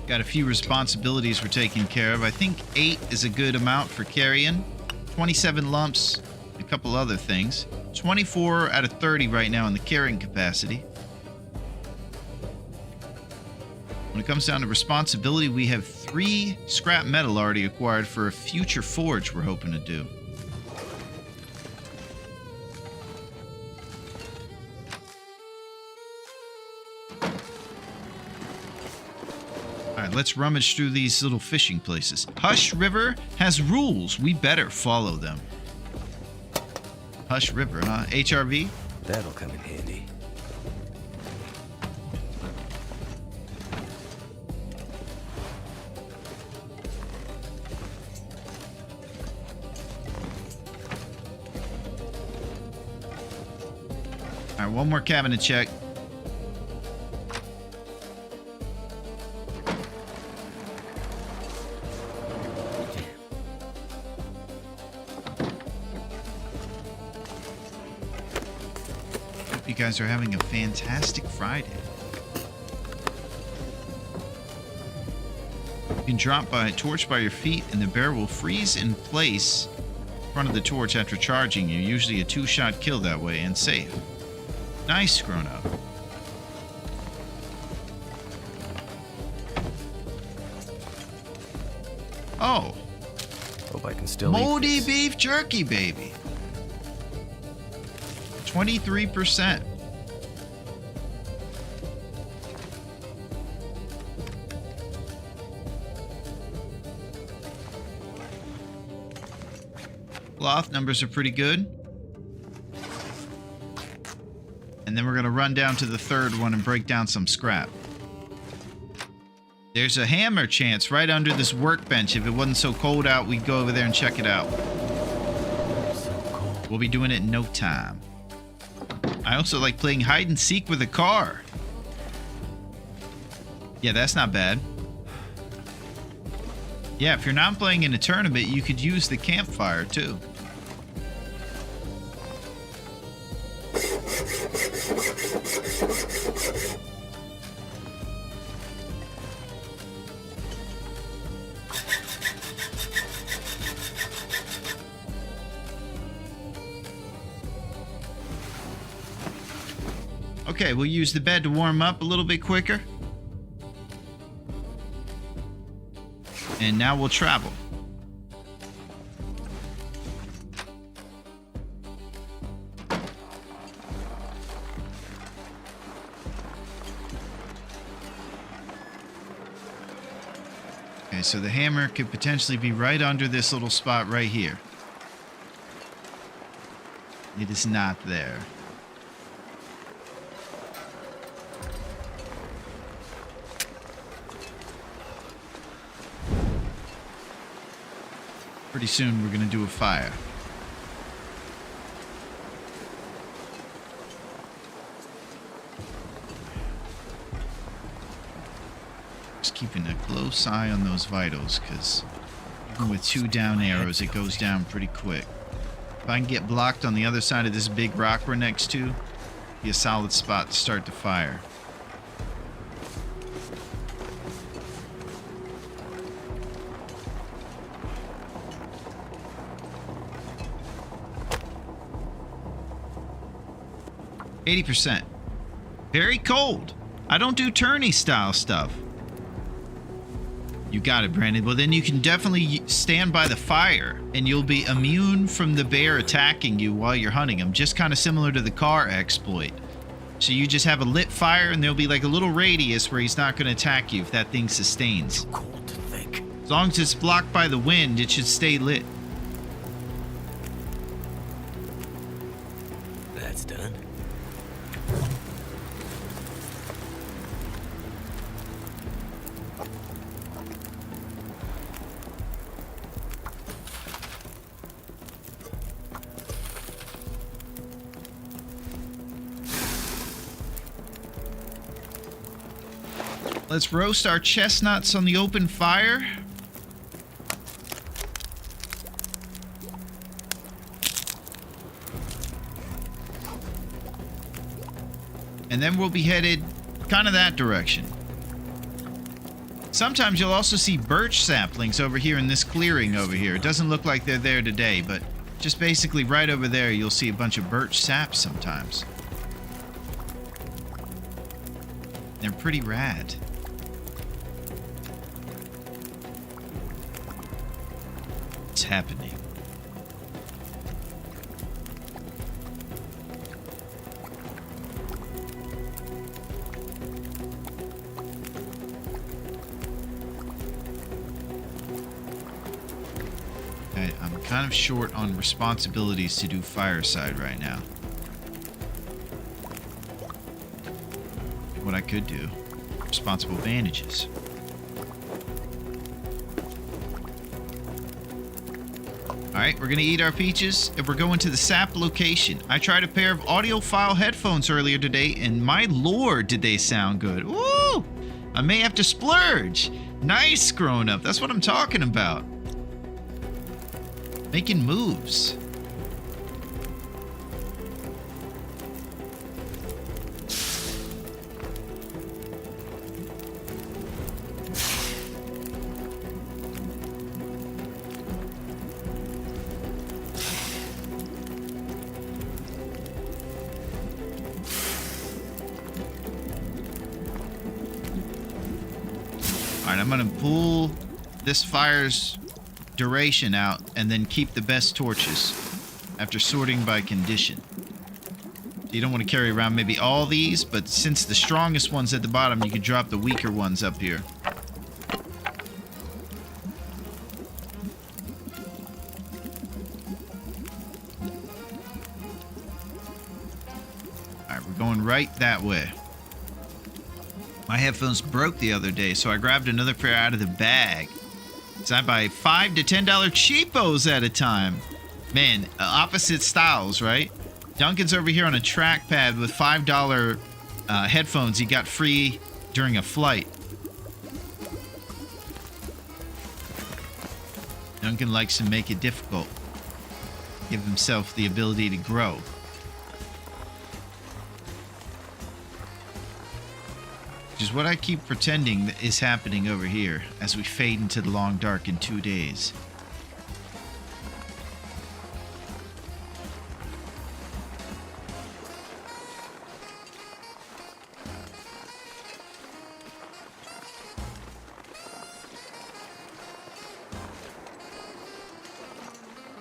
Got a few responsibilities we're taking care of. I think 8 is a good amount for carrying. 27 lumps, a couple other things. 24 out of 30 right now in the carrying capacity. When it comes down to responsibility, we have 3 scrap metal already acquired for a future forge we're hoping to do. Alright, let's rummage through these little fishing places. Hush River has rules. We better follow them. Hush River, huh? HRV? That'll come in handy. Alright, one more cabinet check. Hope you guys are having a fantastic Friday. You can drop by a torch by your feet and the bear will freeze in place in front of the torch after charging you. Usually a 2-shot kill that way and safe. Nice, grown up. Oh. Hope I can still Moldy eat this. beef jerky, baby. 23%. Cloth numbers are pretty good. And then we're going to run down to the third one and break down some scrap. There's a hammer chance right under this workbench. If it wasn't so cold out, we'd go over there and check it out. So cold. We'll be doing it in no time. I also like playing hide and seek with a car. Yeah, that's not bad. Yeah, if you're not playing in a tournament, you could use the campfire too. Okay, we'll use the bed to warm up a little bit quicker. And now we'll travel. Okay, so the hammer could potentially be right under this little spot right here. It is not there. Pretty soon we're going to do a fire. Just keeping a close eye on those vitals, because even with 2 down arrows, it goes down pretty quick. If I can get blocked on the other side of this big rock we're next to, be a solid spot to start the fire. %. Very cold. I don't do tourney style stuff. You got it, Brandon. Well, then you can definitely stand by the fire and you'll be immune from the bear attacking you while you're hunting him. Just kind of similar to the car exploit. So you just have a lit fire and there'll be like a little radius where he's not going to attack you if that thing sustains. Cold to think. As long as it's blocked by the wind, it should stay lit. That's done. Let's roast our chestnuts on the open fire. And then we'll be headed kind of that direction. Sometimes you'll also see birch saplings over here in this clearing over here. It doesn't look like they're there today, but just basically right over there you'll see a bunch of birch saps sometimes. They're pretty rad. What's happening? I'm kind of short on responsibilities to do fireside right now. What I could do, responsible bandages. Alright, we're gonna eat our peaches and we're going to the sap location. I tried a pair of audiophile headphones earlier today and my lord did they sound good. Woo! I may have to splurge. Nice, grown up. That's what I'm talking about. Making moves. Alright, I'm gonna pull this fire's duration out and then keep the best torches after sorting by condition. So you don't want to carry around maybe all these, but since the strongest one's at the bottom, you can drop the weaker ones up here. Alright, we're going right that way. My headphones broke the other day, so I grabbed another pair out of the bag. So I buy $5 to $10 cheapos at a time. Man, opposite styles, right? Duncan's over here on a trackpad with $5 headphones he got free during a flight. Duncan likes to make it difficult. Give himself the ability to grow. Which is what I keep pretending is happening over here as we fade into the long dark in 2 days.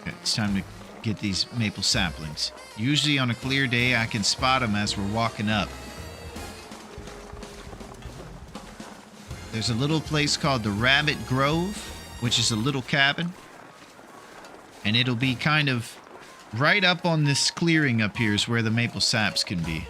Okay, it's time to get these maple saplings. Usually on a clear day, I can spot them as we're walking up. There's a little place called the Rabbit Grove, which is a little cabin. And it'll be kind of right up on this clearing up here is where the maple saps can be.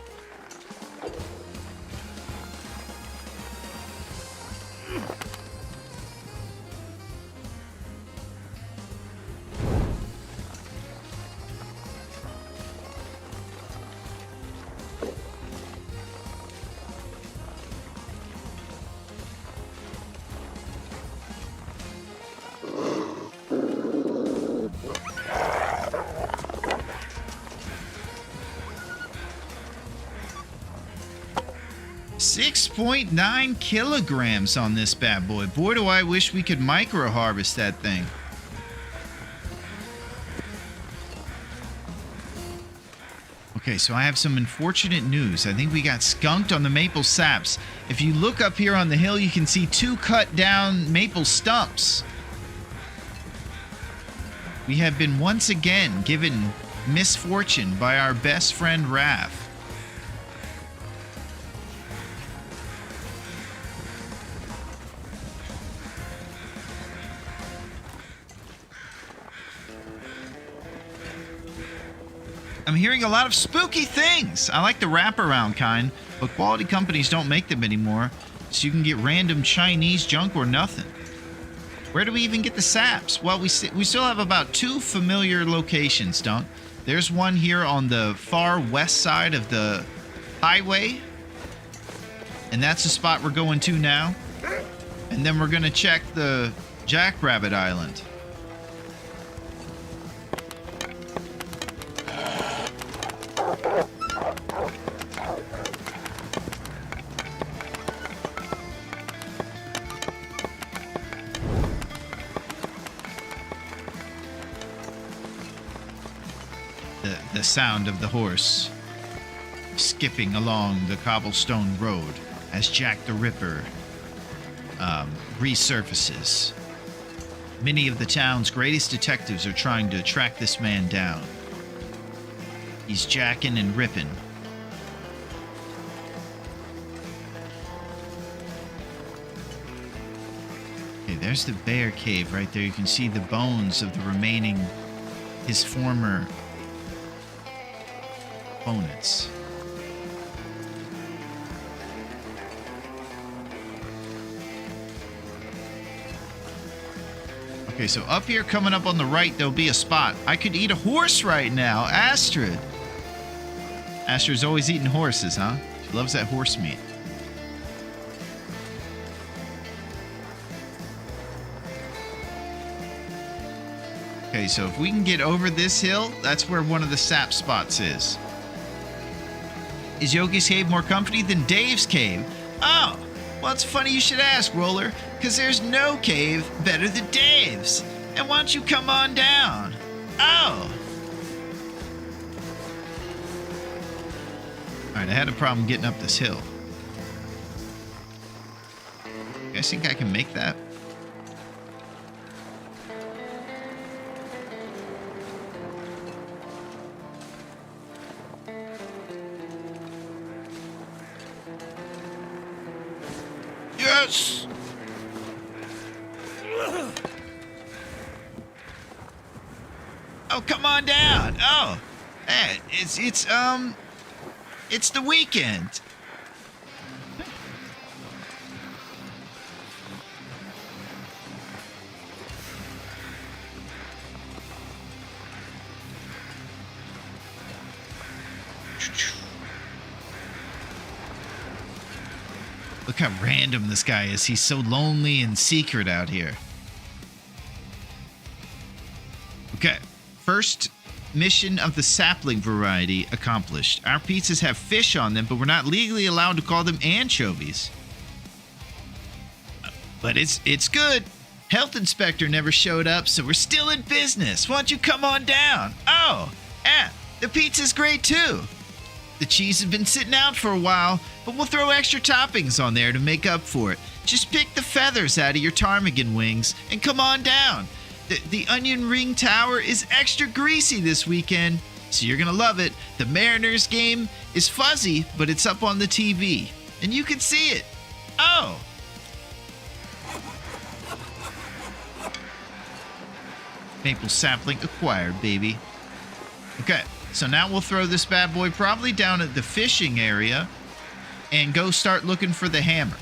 .9 kilograms on this bad boy. Boy, do I wish we could micro harvest that thing. Okay, so I have some unfortunate news. I think we got skunked on the maple saps. If you look up here on the hill, you can see 2 cut down maple stumps. We have been once again given misfortune by our best friend Raph. I'm hearing a lot of spooky things. I like the wraparound kind, but quality companies don't make them anymore, so you can get random Chinese junk or nothing. Where do we even get the saps? Well, we still have about 2 familiar locations, Dunk. There's one here on the far west side of the highway, and that's the spot we're going to now. And then we're going to check the Jackrabbit Island. The sound of the horse skipping along the cobblestone road as Jack the Ripper resurfaces. Many of the town's greatest detectives are trying to track this man down. He's jacking and ripping. Okay, there's the bear cave right there. You can see the bones of the remaining, his former opponents. Okay, so up here coming up on the right, there'll be a spot. I could eat a horse right now. Astrid. Astrid's always eating horses, huh? She loves that horse meat. Okay, so if we can get over this hill, that's where one of the sap spots is. Is Yogi's cave more comfy than Dave's cave? Oh, well, it's funny you should ask, Roller, because there's no cave better than Dave's. And why don't you come on down? Oh. All right, I had a problem getting up this hill. You guys think I can make that? Yes! Oh, come on down. Oh, hey, it's the weekend. Look how random this guy is. He's so lonely and secret out here. Okay, first mission of the sapling variety accomplished. Our pizzas have fish on them, but we're not legally allowed to call them anchovies. But it's good. Health inspector never showed up, so we're still in business. Why don't you come on down? Oh, the pizza's great too. The cheese has been sitting out for a while, but we'll throw extra toppings on there to make up for it. Just pick the feathers out of your ptarmigan wings and come on down. The onion ring tower is extra greasy this weekend, so you're gonna love it. The Mariners game is fuzzy, but it's up on the TV, and you can see it. Oh. Maple sapling acquired, baby. Okay, so now we'll throw this bad boy probably down at the fishing area and go start looking for the hammer.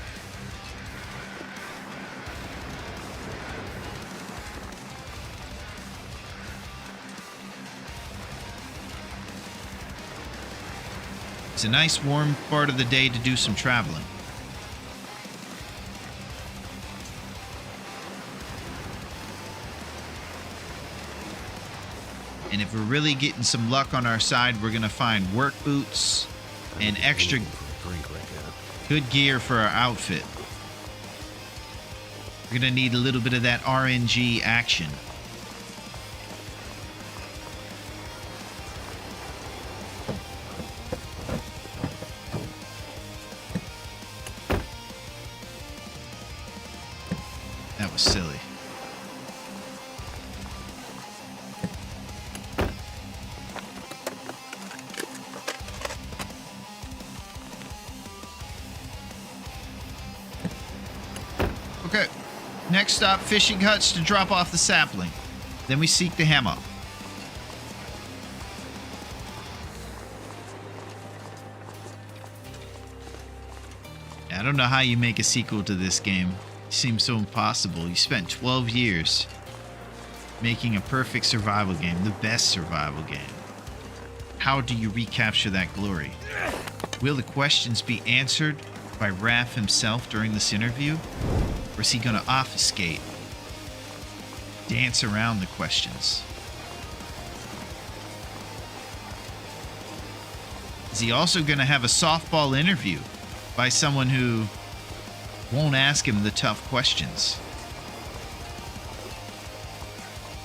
It's a nice warm part of the day to do some traveling. And if we're really getting some luck on our side, we're going to find work boots and extra good gear for our outfit. We're going to need a little bit of that RNG action. That was silly. Okay, next stop, fishing huts to drop off the sapling. Then we seek the hammer. I don't know how you make a sequel to this game. It seems so impossible. You spent 12 years making a perfect survival game, the best survival game. How do you recapture that glory? Will the questions be answered by Raph himself during this interview? Or is he going to obfuscate, dance around the questions? Is he also going to have a softball interview by someone who won't ask him the tough questions?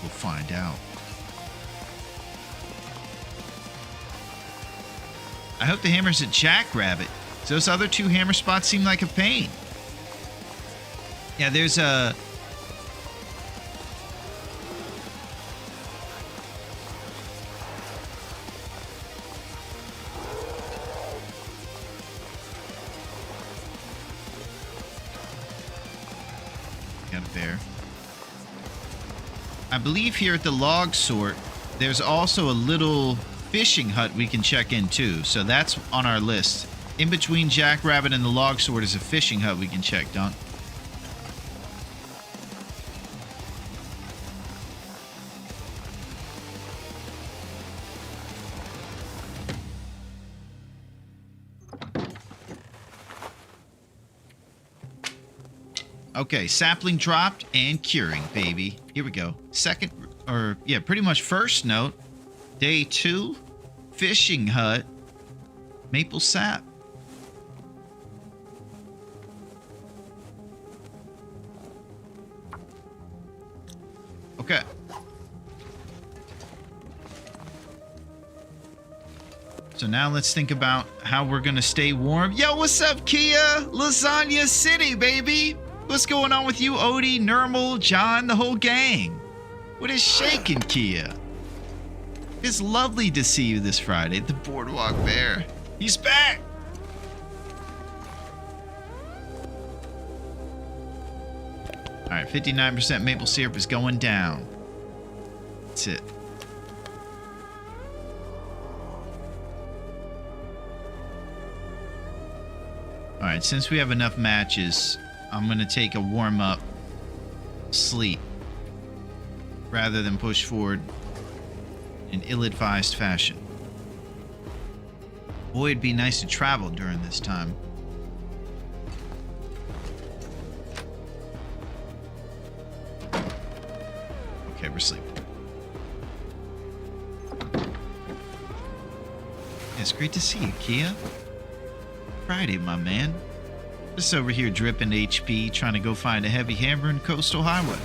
We'll find out. I hope the hammer's at Jackrabbit. Those other two hammer spots seem like a pain. Yeah, there's a... Got a bear. I believe here at the log sort, there's also a little fishing hut we can check in too. So that's on our list. In between Jackrabbit and the log sort is a fishing hut we can check, Dunk. Okay, sapling dropped and curing, baby. Here we go. Second, or yeah, pretty much first note. Day 2, fishing hut, maple sap. Okay. So now let's think about how we're gonna stay warm. Yo, what's up, Kia? Lasagna City, baby. What's going on with you, Odie, Nermal, John, the whole gang? What is shaking, Kia? It's lovely to see you this Friday at the Boardwalk Bear. He's back! Alright, 59% maple syrup is going down. That's it. Alright, since we have enough matches, I'm going to take a warm-up sleep rather than push forward in ill-advised fashion. Boy, it'd be nice to travel during this time. Okay, we're sleeping. It's great to see you, Kia. Friday, my man. Just over here dripping HP, trying to go find a heavy hammer in Coastal Highway.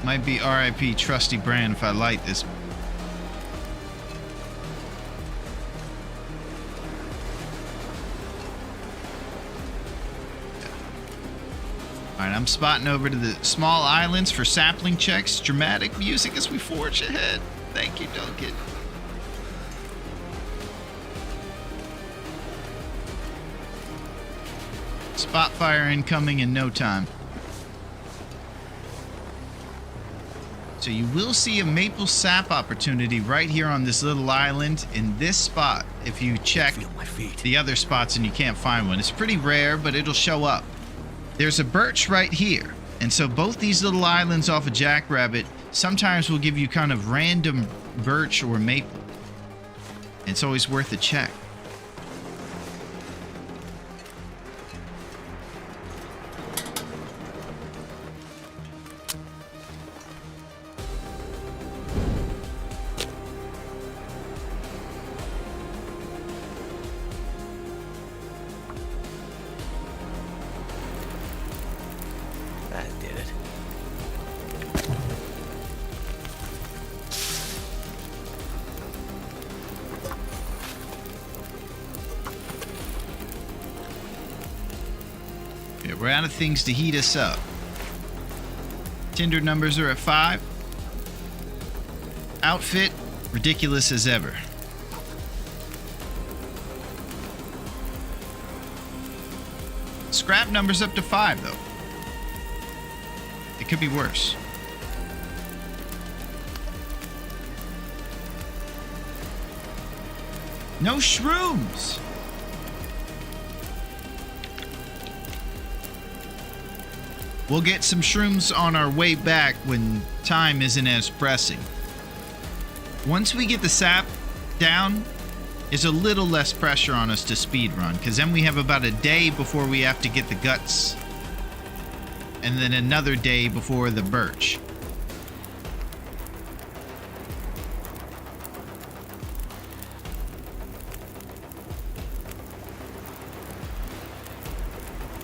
Might be RIP Trusty Brand if I light this. Alright, I'm spotting over to the small islands for sapling checks. Dramatic music as we forge ahead. Thank you, Duncan. Spot fire incoming in no time. So you will see a maple sap opportunity right here on this little island in this spot if you check Feel my feet. the other spots and you can't find one. It's pretty rare, but it'll show up. There's a birch right here. And so both these little islands off of Jackrabbit sometimes will give you kind of random birch or maple. It's always worth a check. That did it. Yeah, we're out of things to heat us up. Tinder numbers are at 5. Outfit, ridiculous as ever. Scrap numbers up to 5, though. It could be worse. No shrooms! We'll get some shrooms on our way back when time isn't as pressing. Once we get the sap down, there's a little less pressure on us to speed run, because then we have about a day before we have to get the guts, and then another day before the birch.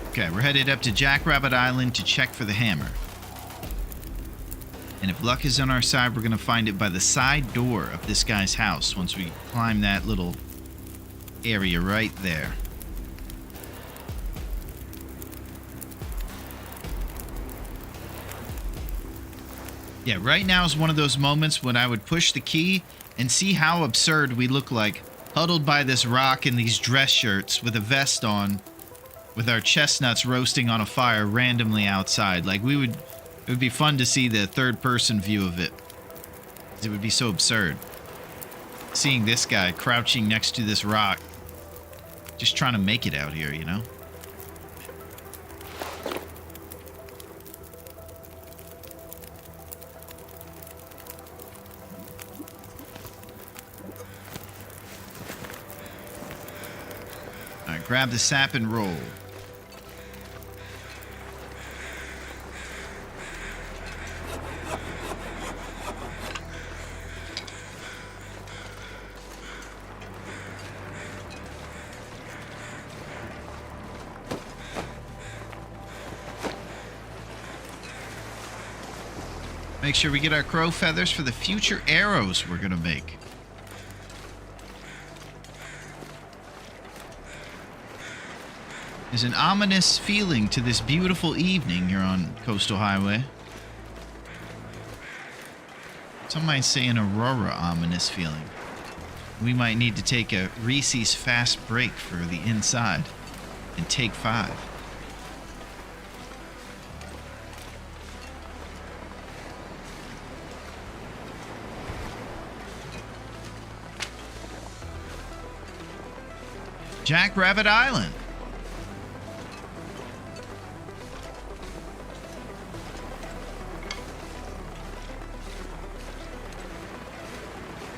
Okay, we're headed up to Jackrabbit Island to check for the hammer. And if luck is on our side, we're going to find it by the side door of this guy's house once we climb that little area right there. Yeah, right now is one of those moments when I would push the key and see how absurd we look like, huddled by this rock in these dress shirts with a vest on, with our chestnuts roasting on a fire randomly outside. Like, it would be fun to see the third-person view of it. It would be so absurd. Seeing this guy crouching next to this rock, just trying to make it out here, you know? Alright, grab the sap and roll. Make sure we get our crow feathers for the future arrows we're gonna make. There's an ominous feeling to this beautiful evening here on Coastal Highway. Some might say an aurora ominous feeling. We might need to take a Reese's fast break for the inside and take 5. Jackrabbit Island.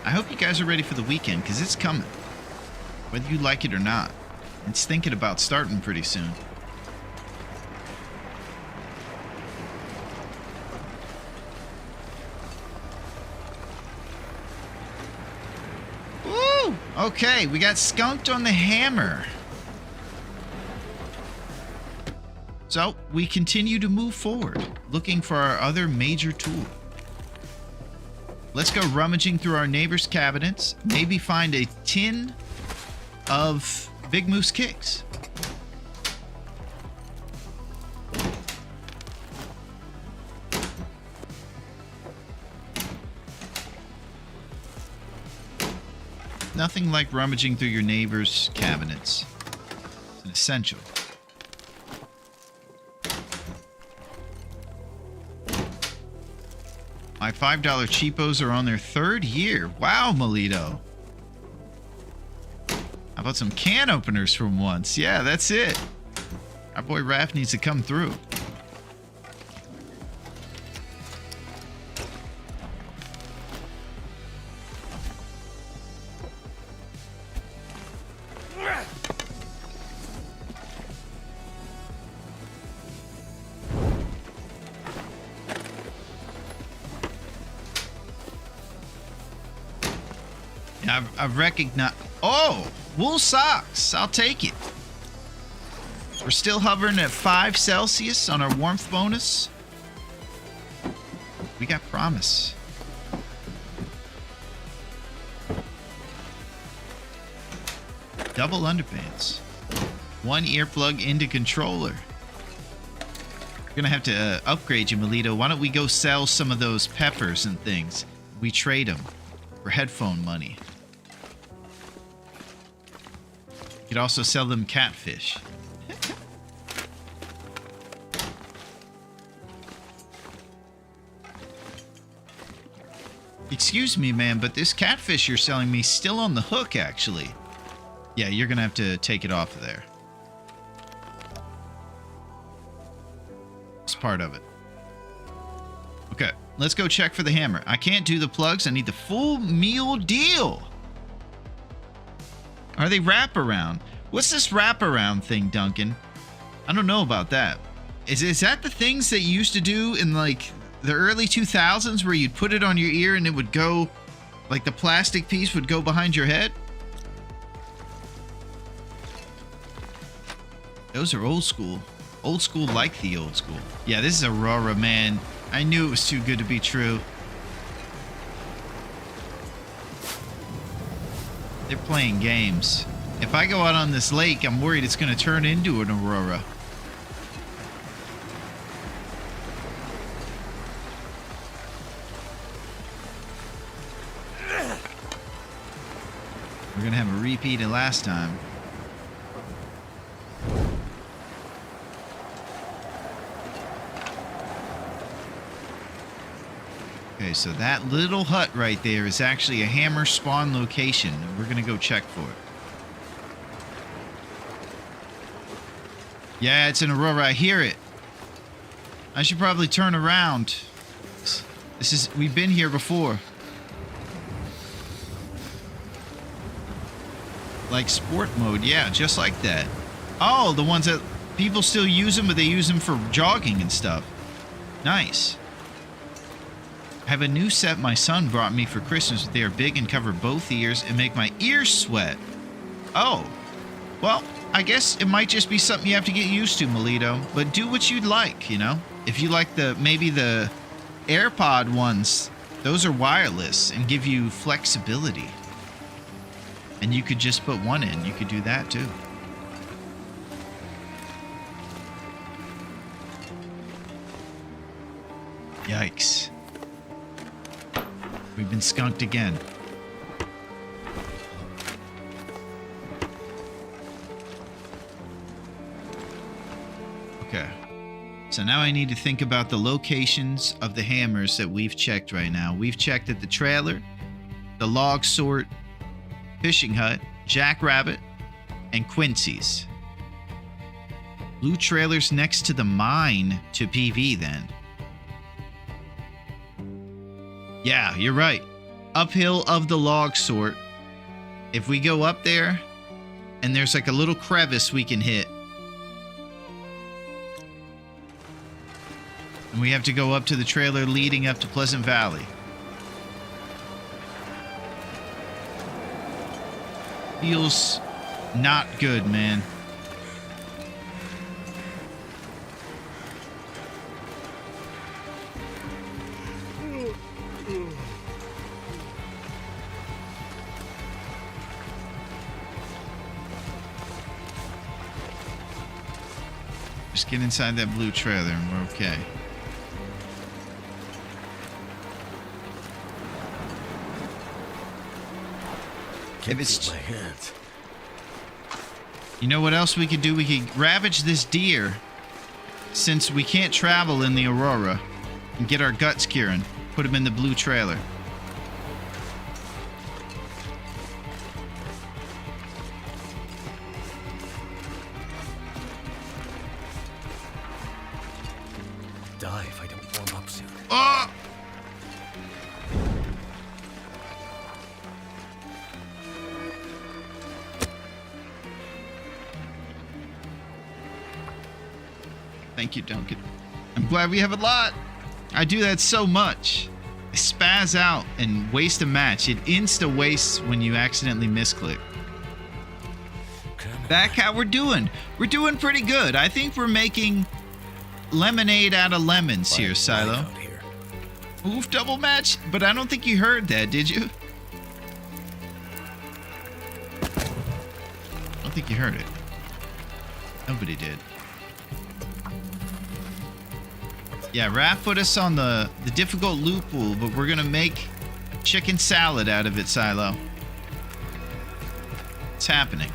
I hope you guys are ready for the weekend, because it's coming. Whether you like it or not. It's thinking about starting pretty soon. Woo! Okay, we got skunked on the hammer. So, we continue to move forward, looking for our other major tool. Let's go rummaging through our neighbors' cabinets. Maybe find a tin of Big Moose Kicks. Nothing like rummaging through your neighbors' cabinets. It's an essential. My $5 cheapos are on their 3rd year. Wow, Melito. How about some can openers from once? Yeah, that's it. Our boy Raph needs to come through. I've recognized... Oh! Wool socks! I'll take it. We're still hovering at 5 Celsius on our warmth bonus. We got promise. Double underpants. 1 earplug into controller. We're gonna have to upgrade you, Melito. Why don't we go sell some of those peppers and things? We trade them for headphone money. You could also sell them catfish. Excuse me, man, but this catfish you're selling me is still on the hook, actually. Yeah, you're gonna have to take it off of there. It's part of it. Okay, let's go check for the hammer. I can't do the plugs. I need the full meal deal. Are they wraparound? What's this wraparound thing, Duncan? I don't know about that. Is that the things that you used to do in like the early 2000s where you'd put it on your ear and it would go, like the plastic piece would go behind your head? Those are old school. Old school like the old school. Yeah, this is Aurora, man. I knew it was too good to be true. They're playing games. If I go out on this lake, I'm worried it's going to turn into an Aurora. We're going to have a repeat of last time. Okay, so that little hut right there is actually a hammer spawn location. We're going to go check for it. Yeah, it's an Aurora. I hear it. I should probably turn around. We've been here before. Like sport mode, yeah, just like that. Oh, the ones that people still use them, but they use them for jogging and stuff. Nice. I have a new set my son brought me for Christmas. They are big and cover both ears and make my ears sweat. Oh, well, I guess it might just be something you have to get used to, Melito. But do what you'd like, you know? If you like maybe the AirPod ones, those are wireless and give you flexibility. And you could just put one in. You could do that too. Yikes. We've been skunked again. Okay. So now I need to think about the locations of the hammers that we've checked right now. We've checked at the trailer, the log sort, fishing hut, Jackrabbit, and Quincy's. Blue trailer's next to the mine to PV then. Yeah, you're right. Uphill of the log sort. If we go up there, and there's like a little crevice we can hit. And we have to go up to the trailer leading up to Pleasant Valley. Feels not good, man. Just get inside that blue trailer and we're okay. Can't If it's feel my hands. You know what else we could do? We could ravage this deer, since we can't travel in the Aurora, and get our guts curing. Put him in the blue trailer. Die if I don't warm up soon. Oh! Thank you, Duncan. I'm glad we have a lot. I do that so much. I spaz out and waste a match. It insta-wastes when you accidentally misclick. Back how we're doing. We're doing pretty good. I think we're making lemonade out of lemons here, Silo. Oof, double match? But I don't think you heard that, did you? I don't think you heard it. Nobody did. Yeah, Raph put us on the difficult loophole, but we're gonna make chicken salad out of it, Silo. It's happening.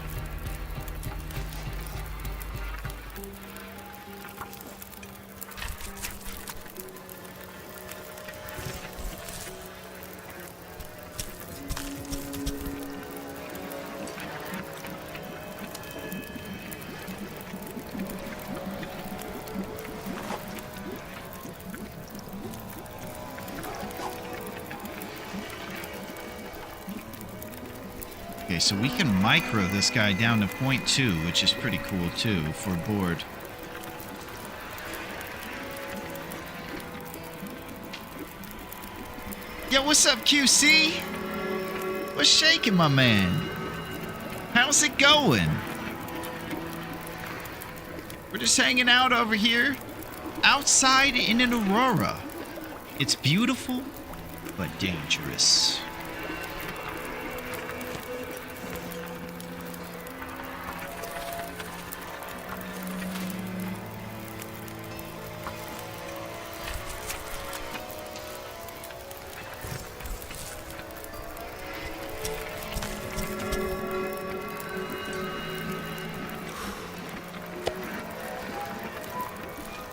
Okay, so we can micro this guy down to 0.2, which is pretty cool too for board. Yo, what's up, QC? What's shaking, my man? How's it going? We're just hanging out over here, outside in an Aurora. It's beautiful, but dangerous.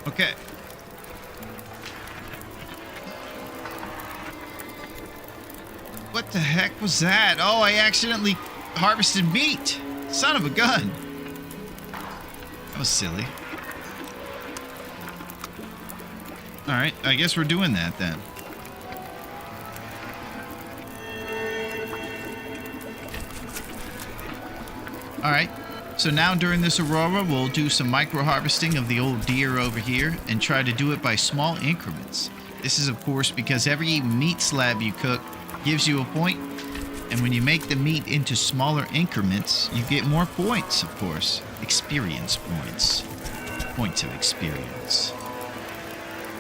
Okay. What the heck was that? Oh, I accidentally harvested meat. Son of a gun. That was silly. Alright, I guess we're doing that then. Alright. So now during this Aurora, we'll do some micro harvesting of the old deer over here and try to do it by small increments. This is of course because every meat slab you cook gives you a point, and when you make the meat into smaller increments, you get more points, of course. Experience points. Points of experience.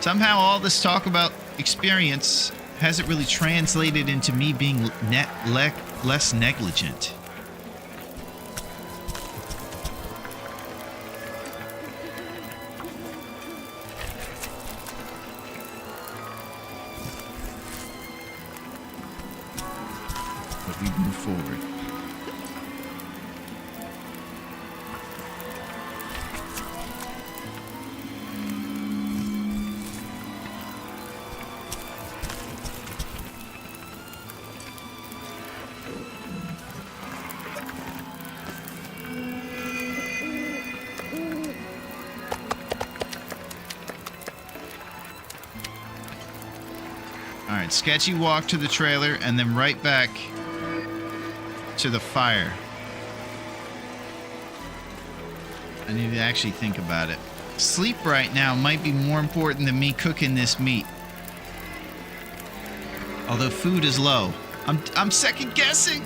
Somehow all this talk about experience hasn't really translated into me being less negligent. We move forward. right, sketchy walk to the trailer and then right back to the fire. I need to actually think about it. Sleep right now might be more important than me cooking this meat. Although food is low. I'm second guessing.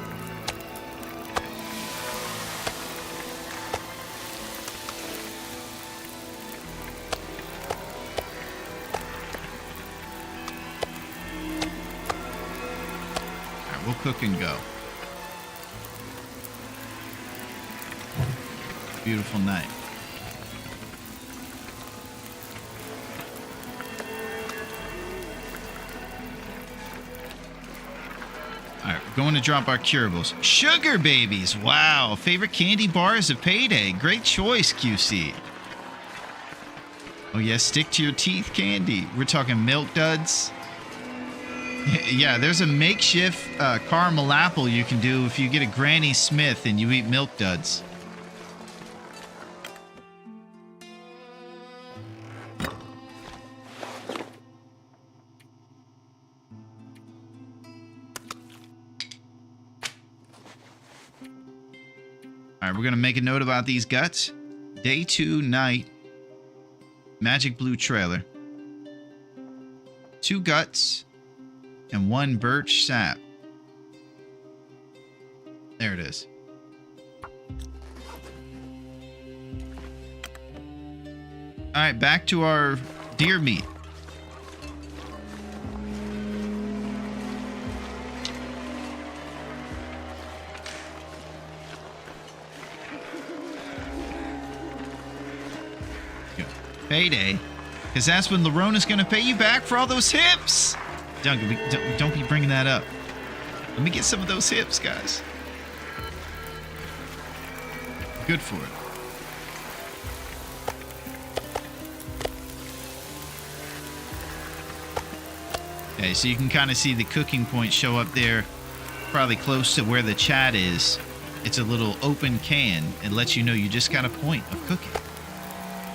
Alright, we'll cook and go. Beautiful night. Alright, we're going to drop our curables. Sugar babies! Wow! Favorite candy bar is a payday. Great choice, QC. Oh yeah, stick to your teeth candy. We're talking Milk Duds. Yeah, there's a makeshift caramel apple you can do if you get a Granny Smith and you eat Milk Duds. Alright, we're going to make a note about these guts. Day 2 night. Magic blue trailer. 2 guts. And 1 birch sap. There it is. Alright, back to our deer meat. Payday, because that's when Larone is going to pay you back for all those hips. Duncan, don't be bringing that up. Let me get some of those hips, guys. Good for it. Okay, so you can kind of see the cooking point show up there, probably close to where the chat is. It's a little open can. It lets you know you just got a point of cooking.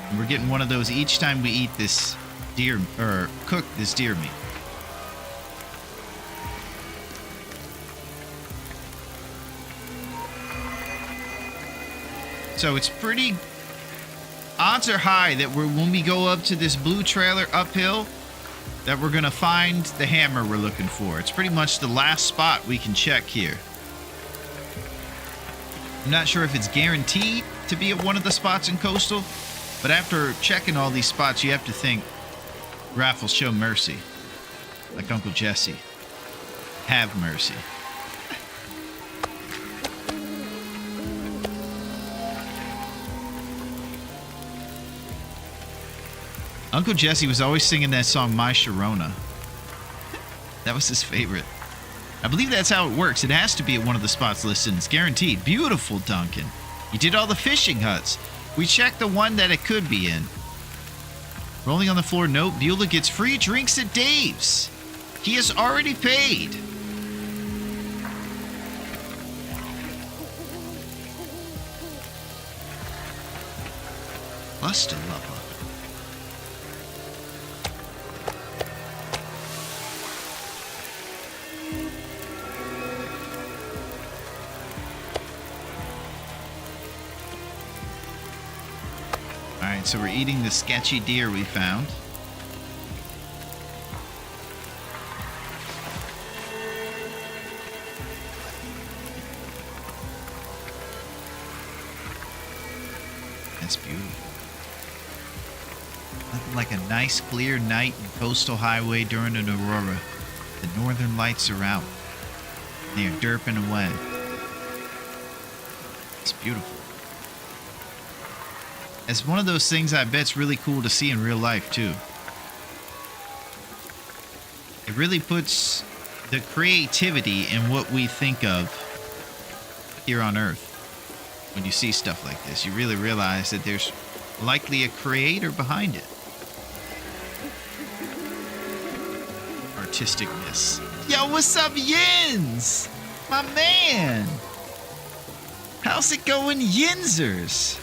And we're getting one of those each time we eat this deer, or cook this deer meat. So it's pretty, odds are high that when we go up to this blue trailer uphill, that we're gonna find the hammer we're looking for. It's pretty much the last spot we can check here. I'm not sure if it's guaranteed to be at one of the spots in Coastal, but after checking all these spots, you have to think, Raffles, show mercy. Like Uncle Jesse. Have mercy. Uncle Jesse was always singing that song, My Sharona. That was his favorite. I believe that's how it works. It has to be at one of the spots listed. It's guaranteed. Beautiful, Duncan. You did all the fishing huts. We checked the one that it could be in. Rolling on the floor note, Beulah gets free drinks at Dave's. He has already paid. Busta lover. Alright, so we're eating the sketchy deer we found. That's beautiful. Nothing like a nice clear night in Coastal Highway during an aurora. The northern lights are out. They are derping away. It's beautiful. It's one of those things I bet's really cool to see in real life, too. It really puts the creativity in what we think of here on Earth. When you see stuff like this, you really realize that there's likely a creator behind it. Artisticness. Yo, what's up, Yins? My man. How's it going, Yinzers?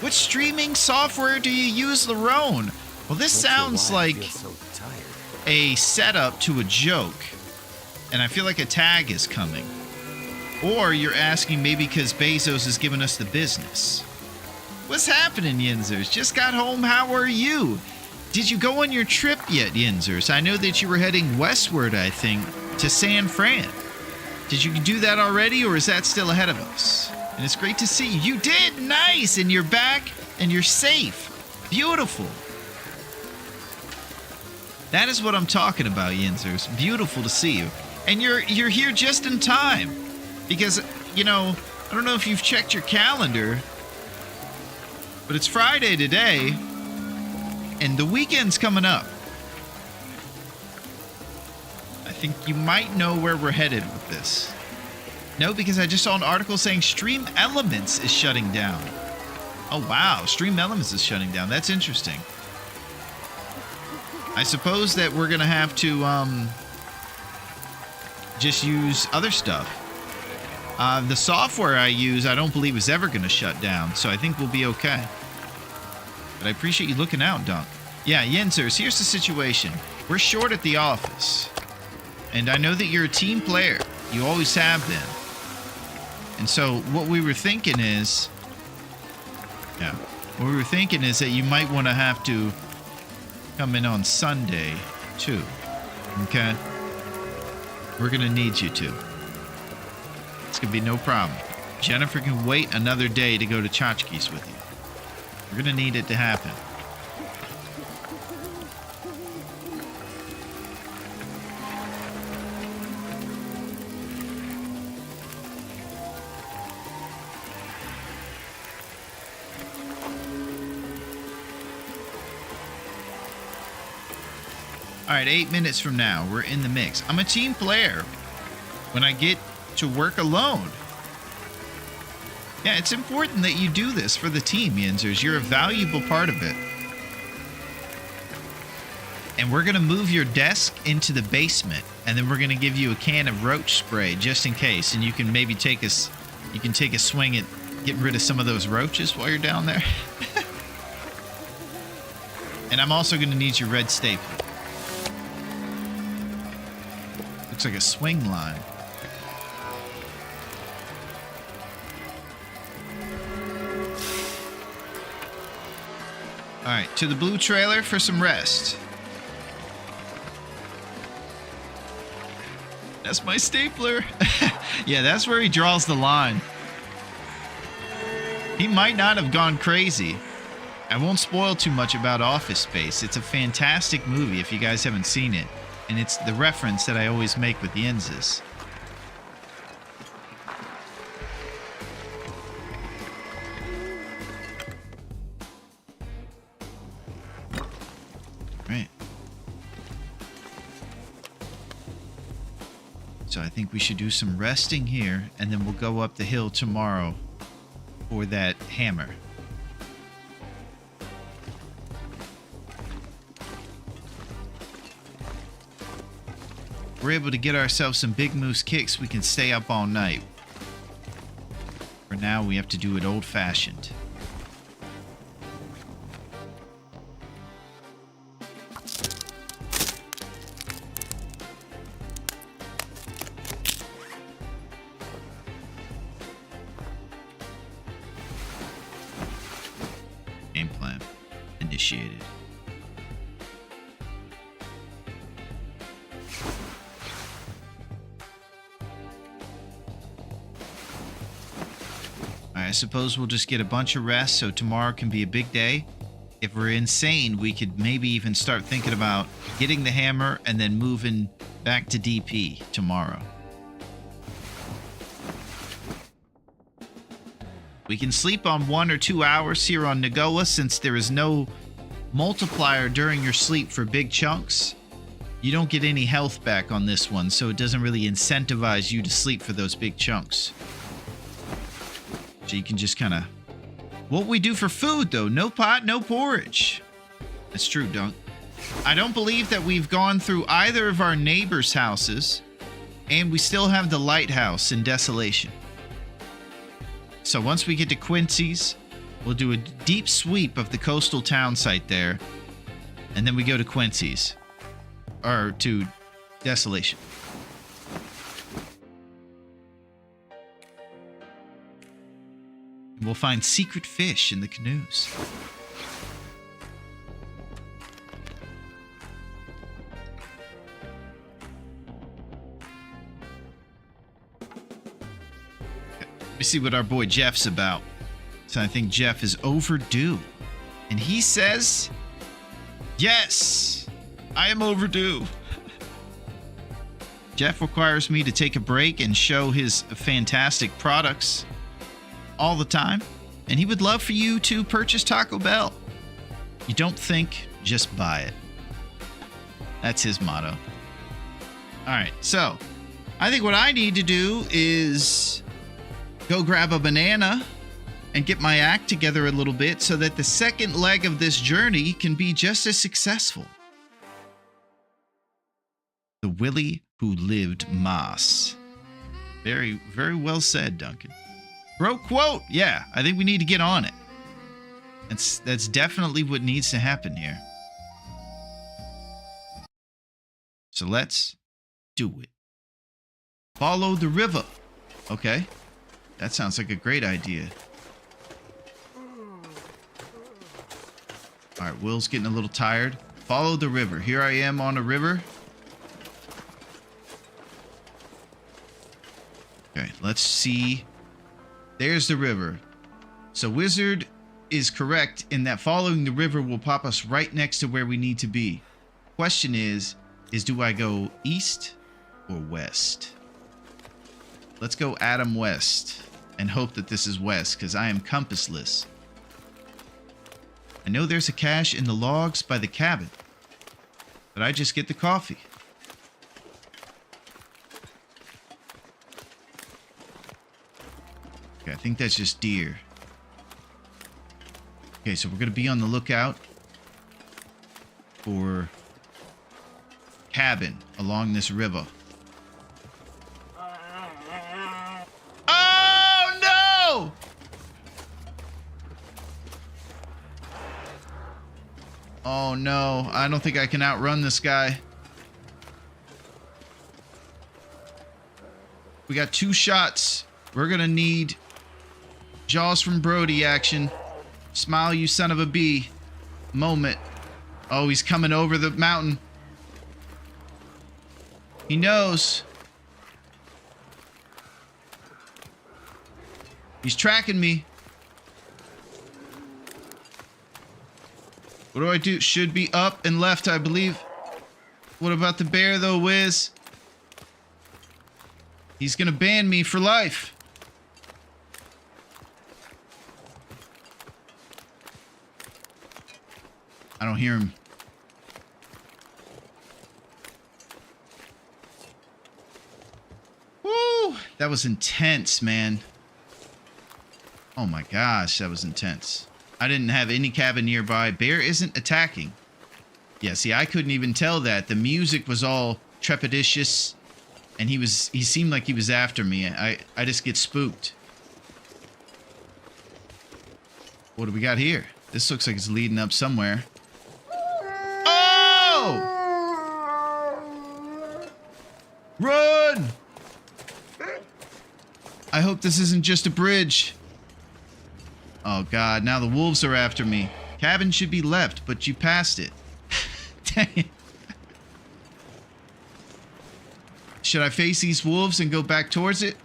What streaming software do you use, Larone? Well, this sounds like... I feel so tired. a setup to a joke, and I feel like a tag is coming. Or you're asking maybe because Bezos is giving us the business. What's happening, Yinzers? Just got home. How are you? Did you go on your trip yet, Yinzers? I know that you were heading westward, I think, to San Fran. Did you do that already, or is that still ahead of us? And it's great to see you. You did! Nice! And you're back, and you're safe. Beautiful. That is what I'm talking about, Yinzers. Beautiful to see you. And you're here just in time. Because, you know, I don't know if you've checked your calendar, but it's Friday today, and the weekend's coming up. I think you might know where we're headed with this. No, because I just saw an article saying Stream Elements is shutting down. Oh, wow. Stream Elements is shutting down. That's interesting. I suppose that we're going to have to just use other stuff. The software I use, I don't believe is ever going to shut down, so I think we'll be okay. But I appreciate you looking out, Dunk. Yeah, Yinzers, here's the situation. We're short at the office. And I know that you're a team player. You always have been. And so what we were thinking is... Yeah. What we were thinking is that you might want to have to come in on Sunday, too. Okay? We're going to need you to. It's going to be no problem. Jennifer can wait another day to go to Tchotchkes with you. We're going to need it to happen. All right, 8 minutes from now, we're in the mix. I'm a team player when I get to work alone. Yeah, it's important that you do this for the team, Yinzers. You're a valuable part of it. And we're going to move your desk into the basement, and then we're going to give you a can of roach spray just in case, and you can maybe take a swing at getting rid of some of those roaches while you're down there. And I'm also going to need your red stapler. Looks like a swing line. All right, to the blue trailer for some rest. That's my stapler. Yeah, that's where he draws the line. He might not have gone crazy. I won't spoil too much about Office Space. It's a fantastic movie if you guys haven't seen it. And it's the reference that I always make with the Yinzes. Right. So I think we should do some resting here, and then we'll go up the hill tomorrow for that hammer. We're able to get ourselves some big moose kicks, we can stay up all night. For now, we have to do it old-fashioned. Game plan initiated. I suppose we'll just get a bunch of rest so tomorrow can be a big day. If we're insane, we could maybe even start thinking about getting the hammer and then moving back to DP tomorrow. We can sleep on 1 or 2 hours here on Nagoa since there is no multiplier during your sleep for big chunks. You don't get any health back on this one, so it doesn't really incentivize you to sleep for those big chunks. So you can just kind of... What we do for food, though. No pot, no porridge. That's true, Dunk. I don't believe that we've gone through either of our neighbors' houses, and we still have the lighthouse in Desolation. So once we get to Quincy's, we'll do a deep sweep of the coastal town site there, and then we go to Quincy's. or to desolation. And we'll find secret fish in the canoes. Let me see what our boy Jeff's about. So I think Jeff is overdue. And he says, yes, I am overdue. Jeff requires me to take a break and show his fantastic products all the time. And he would love for you to purchase Taco Bell. You don't think, just buy it. That's his motto. All right, so I think what I need to do is go grab a banana and get my act together a little bit so that the second leg of this journey can be just as successful. The Willie who lived Moss. Very, very well said, Duncan. Bro quote. Yeah, I think we need to get on it. That's definitely what needs to happen here. So let's do it. Follow the river. Okay. That sounds like a great idea. All right, Will's getting a little tired. Follow the river. Here I am on a river. Okay, let's see. There's the river. So Wizard is correct in that following the river will pop us right next to where we need to be. Question is do I go east or west? Let's go Adam West and hope that this is west because I am compassless. I know there's a cache in the logs by the cabin, but I just get the coffee. Okay, I think that's just deer. Okay, so we're going to be on the lookout for cabin along this river. Oh, no! Oh, no. I don't think I can outrun this guy. We got 2 shots. We're going to need Jaws from Brody action. Smile, you son of a bee. Moment. Oh, he's coming over the mountain. He knows. He's tracking me. What do I do? Should be up and left, I believe. What about the bear, though, Wiz? He's gonna ban me for life. I don't hear him. Woo! That was intense, man. Oh my gosh, that was intense. I didn't have any cabin nearby. Bear isn't attacking. Yeah, see, I couldn't even tell that. The music was all trepidatious, and he seemed like he was after me. I just get spooked. What do we got here? This looks like it's leading up somewhere. Oh! Run! I hope this isn't just a bridge. Oh god, now the wolves are after me. Cabin should be left, but you passed it. Dang it. Should I face these wolves and go back towards it?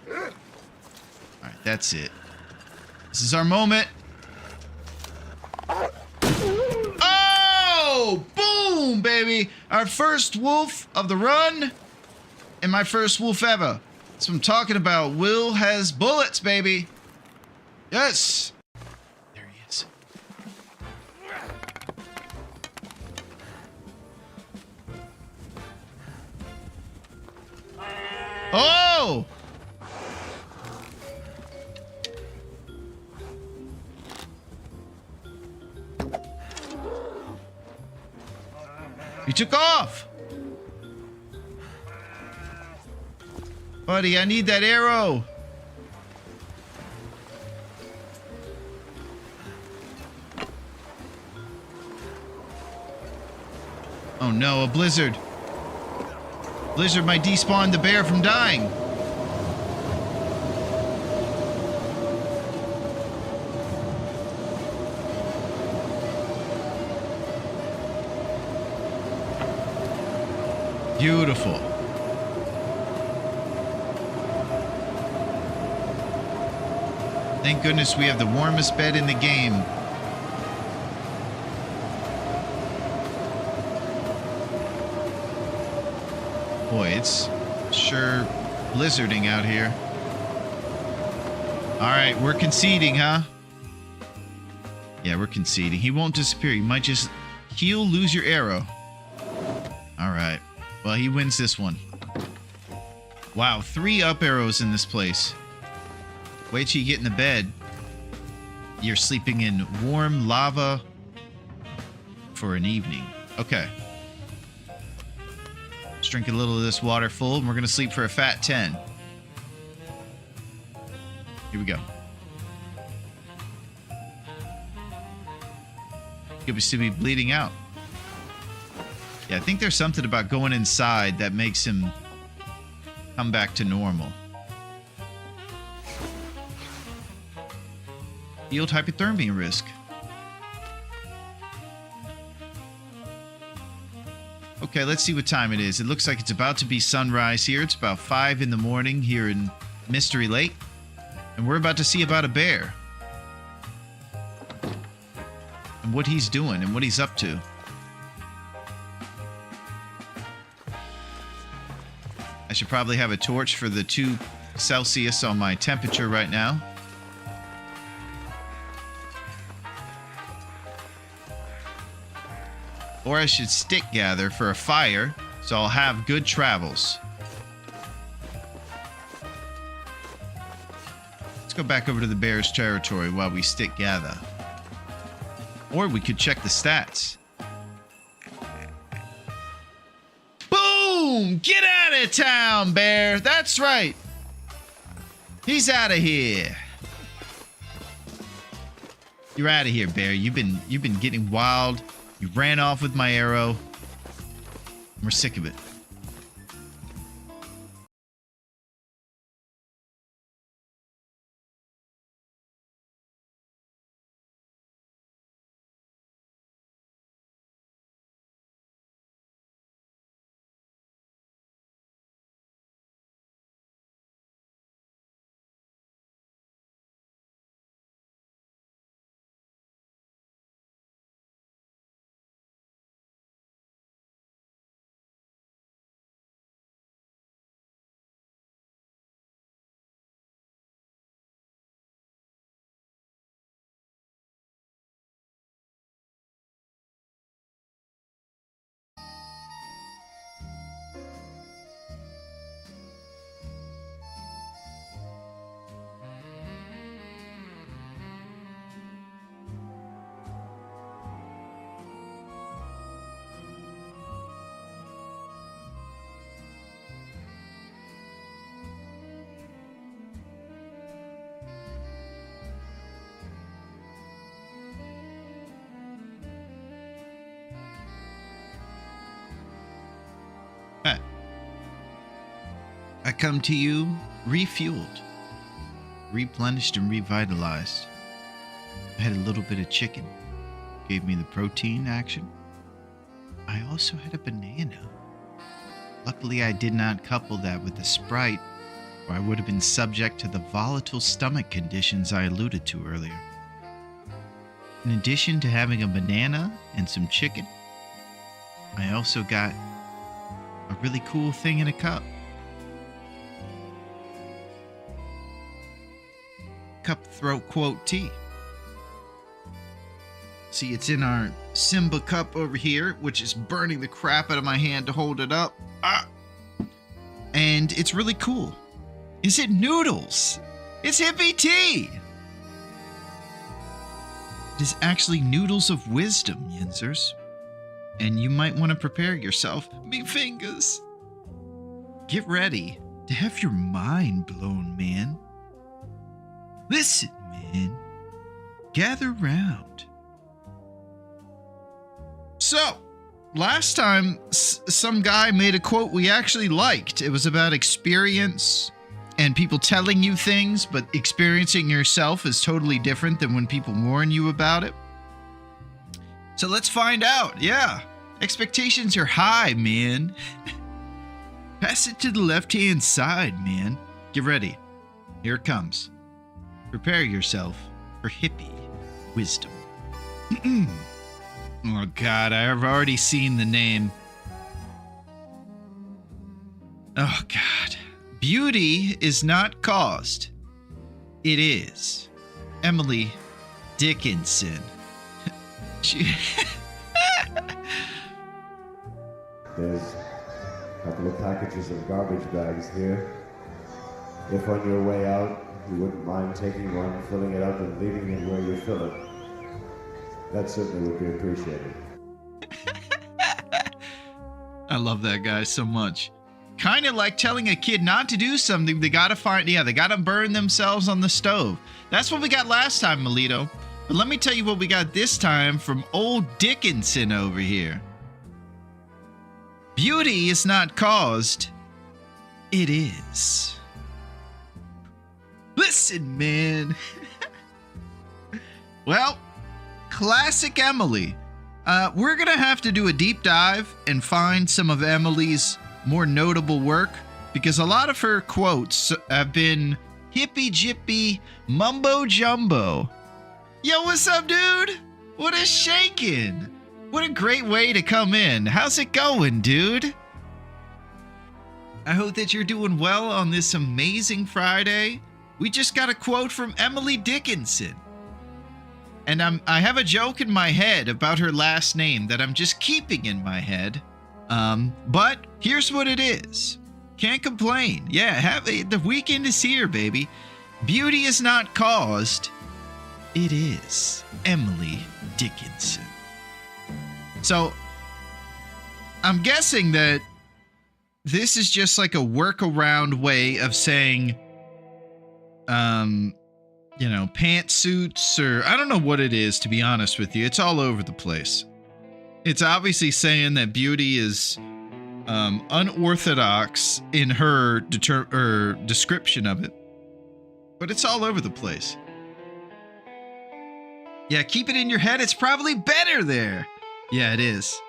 Alright, that's it. This is our moment. Oh! Boom, baby! Our first wolf of the run. And my first wolf ever. That's what I'm talking about. Will has bullets, baby. Yes. There he is. Oh! He took off. Buddy, I need that arrow. Oh no, a blizzard. Blizzard might despawn the bear from dying. Beautiful. Thank goodness we have the warmest bed in the game. Boy, it's sure blizzarding out here. All right, we're conceding, huh? Yeah, we're conceding. He won't disappear. He might just heal, lose your arrow. All right. Well, he wins this one. Wow, 3 up arrows in this place. Wait till you get in the bed. You're sleeping in warm lava for an evening. Okay. Let's drink a little of this water full, and we're going to sleep for a fat 10. Here we go. Could still be bleeding out. Yeah, I think there's something about going inside that makes him come back to normal. Yield hypothermia risk. Okay, let's see what time it is. It looks like it's about to be sunrise here. It's about 5 in the morning here in Mystery Lake. And we're about to see about a bear. And what he's doing and what he's up to. I should probably have a torch for the 2 Celsius on my temperature right now. Or I should stick gather for a fire, so I'll have good travels. Let's go back over to the bear's territory while we stick gather. Or we could check the stats. Boom! Get out of town, bear! That's right! He's out of here. You're out of here, bear. You've been getting wild. You ran off with my arrow. We're sick of it. I come to you refueled, replenished, and revitalized. I had a little bit of chicken, gave me the protein action. I also had a banana. Luckily, I did not couple that with a Sprite, or I would have been subject to the volatile stomach conditions I alluded to earlier. In addition to having a banana and some chicken, I also got a really cool thing in a cup. Cutthroat quote tea. See, it's in our Simba cup over here, which is burning the crap out of my hand to hold it up. And it's really cool. Is it noodles? It's hippie tea. It is actually noodles of wisdom, Yinzers. And you might want to prepare yourself. Me fingers. Get ready to have your mind blown, man. Listen, man. Gather round. So, last time some guy made a quote we actually liked. It was about experience and people telling you things, but experiencing yourself is totally different than when people warn you about it. So let's find out. Yeah. Expectations are high, man. Pass it to the left-hand side, man. Get ready. Here it comes. Prepare yourself for hippie wisdom. Oh, God, I've already seen the name. Oh, God. Beauty is not caused. It is. Emily Dickinson. There's a couple of packages of garbage bags here. If on your way out, you wouldn't mind taking one, filling it up, and leaving it where you fill it, that certainly would be appreciated. I love that guy so much. Kind of like telling a kid not to do something. They gotta burn themselves on the stove. That's what we got last time, Melito. But let me tell you what we got this time from old Dickinson over here. Beauty is not caused. It is. Listen, man. Well, classic Emily. We're going to have to do a deep dive and find some of Emily's more notable work, because a lot of her quotes have been hippy-jippy mumbo-jumbo. Yo, what's up, dude? What a shakin'. What a great way to come in. How's it going, dude? I hope that you're doing well on this amazing Friday. We just got a quote from Emily Dickinson. And I have a joke in my head about her last name that I'm just keeping in my head. But here's what it is. Can't complain. Yeah, the weekend is here, baby. Beauty is not caused. It is Emily Dickinson. So, I'm guessing that this is just like a workaround way of saying, pantsuits, or I don't know what it is, to be honest with you. It's all over the place. It's obviously saying that beauty is unorthodox in her description of it. But it's all over the place. Yeah, keep it in your head. It's probably better there. Yeah, it is.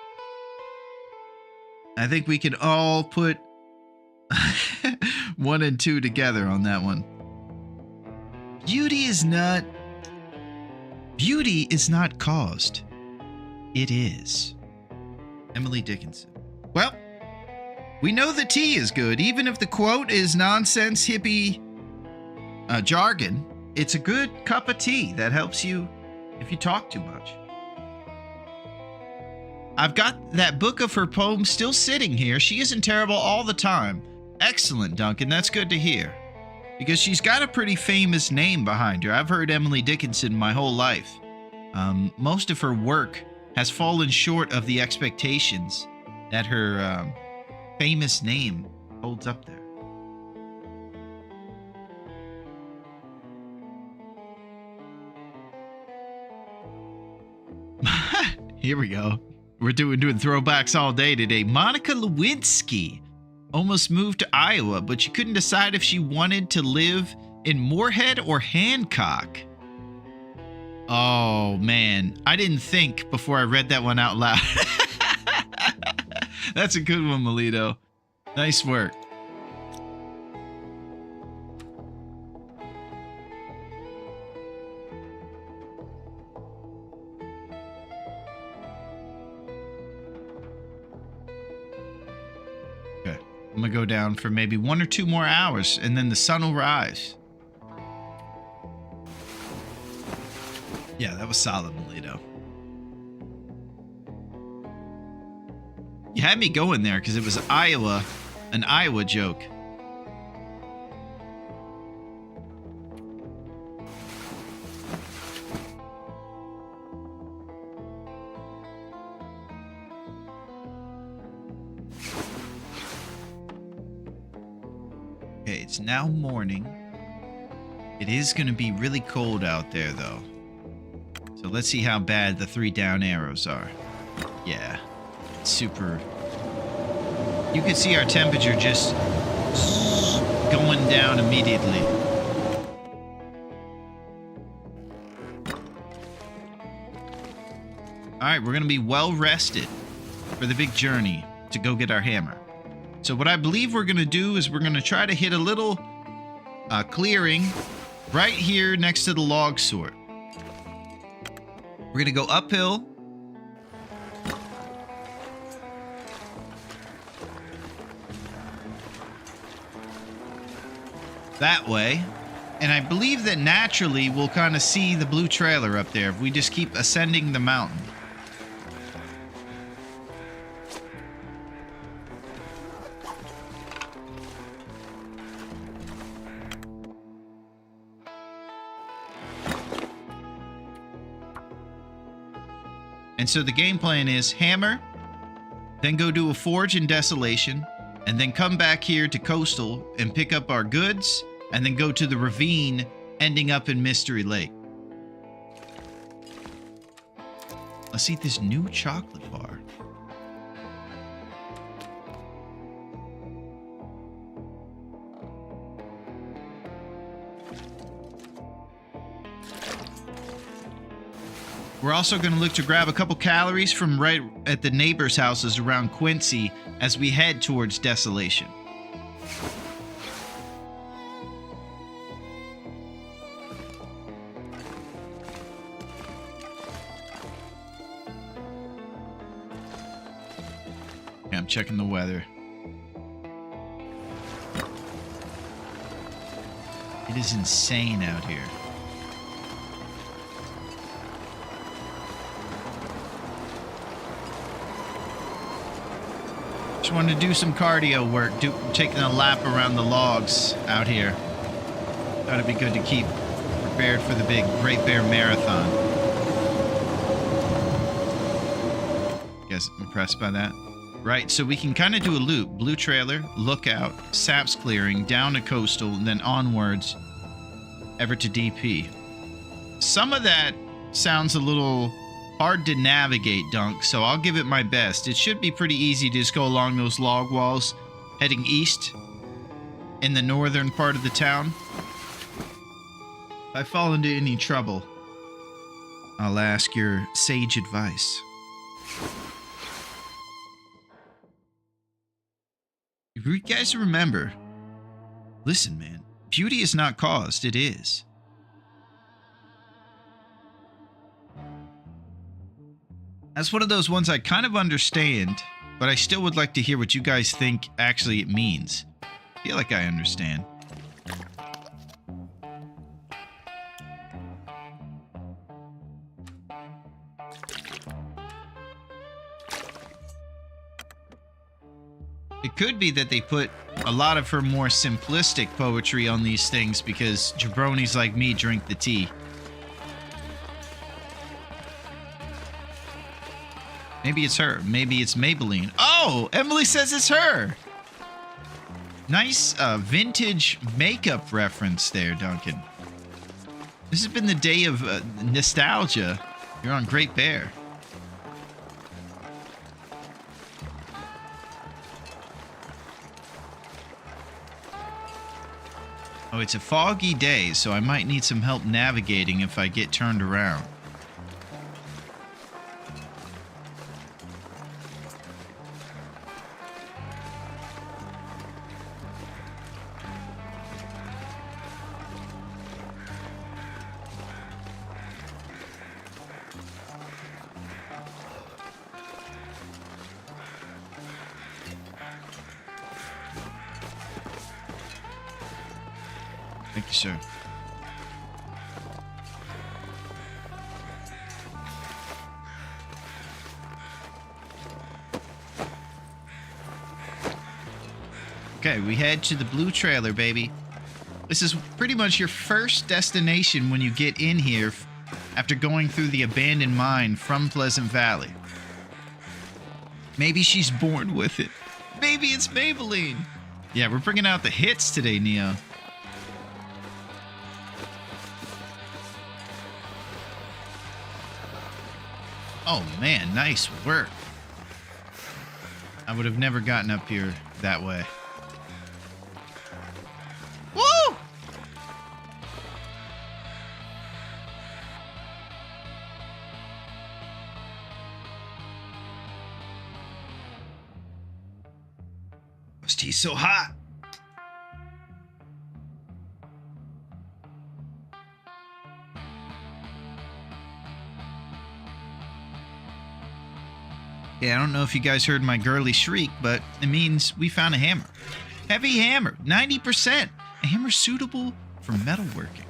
I think we can all put 1 and 2 together on that one. Beauty is not caused. It is. Emily Dickinson. Well, we know the tea is good. Even if the quote is nonsense hippie jargon, it's a good cup of tea that helps you if you talk too much. I've got that book of her poems still sitting here. She isn't terrible all the time. Excellent, Duncan. That's good to hear. Because she's got a pretty famous name behind her. I've heard Emily Dickinson my whole life. Most of her work has fallen short of the expectations that her famous name holds up there. Here we go. We're doing throwbacks all day today. Monica Lewinsky almost moved to Iowa, but she couldn't decide if she wanted to live in Moorhead or Hancock. Oh, man. I didn't think before I read that one out loud. That's a good one, Melito. Nice work. I'm gonna go down for maybe 1 or 2 more hours, and then the sun will rise. Yeah, that was solid, Melito. You had me going there because it was Iowa, an Iowa joke. Okay, it's now morning. It is going to be really cold out there, though. So let's see how bad the 3 down arrows are. Yeah, super... You can see our temperature just going down immediately. Alright, we're going to be well rested for the big journey to go get our hammer. So what I believe we're going to do is we're going to try to hit a little clearing right here next to the log sort. We're going to go uphill. That way. And I believe that naturally we'll kind of see the blue trailer up there if we just keep ascending the mountain. And so the game plan is hammer, then go do a forge in Desolation, and then come back here to Coastal and pick up our goods, and then go to the ravine, ending up in Mystery Lake. Let's eat this new chocolate bar. We're also going to look to grab a couple calories from right at the neighbors' houses around Quincy as we head towards Desolation. Yeah, I'm checking the weather. It is insane out here. Just wanted to do some cardio work, taking a lap around the logs out here. Thought it'd be good to keep prepared for the big Great Bear Marathon. You guys impressed by that? Right, so we can kind of do a loop. Blue trailer, lookout, saps clearing, down to Coastal, and then onwards, ever to DP. Some of that sounds a little hard to navigate, Dunk, so I'll give it my best. It should be pretty easy to just go along those log walls, heading east in the northern part of the town. If I fall into any trouble, I'll ask your sage advice. If you guys remember, listen, man, beauty is not caused, it is. That's one of those ones I kind of understand, but I still would like to hear what you guys think actually it means. I feel like I understand. It could be that they put a lot of her more simplistic poetry on these things because jabronis like me drink the tea. Maybe it's her. Maybe it's Maybelline. Oh, Emily says it's her. Nice vintage makeup reference there, Duncan. This has been the day of nostalgia. You're on Great Bear. Oh, it's a foggy day, so I might need some help navigating if I get turned around. Thank you, sir. Okay, we head to the blue trailer, baby. This is pretty much your first destination when you get in here after going through the abandoned mine from Pleasant Valley. Maybe she's born with it. Maybe it's Maybelline. Yeah, we're bringing out the hits today, Neo. Oh man, nice work. I would have never gotten up here that way. Woo! This tea's so hot. Yeah, I don't know if you guys heard my girly shriek, but it means we found a hammer. Heavy hammer, 90%. A hammer suitable for metalworking.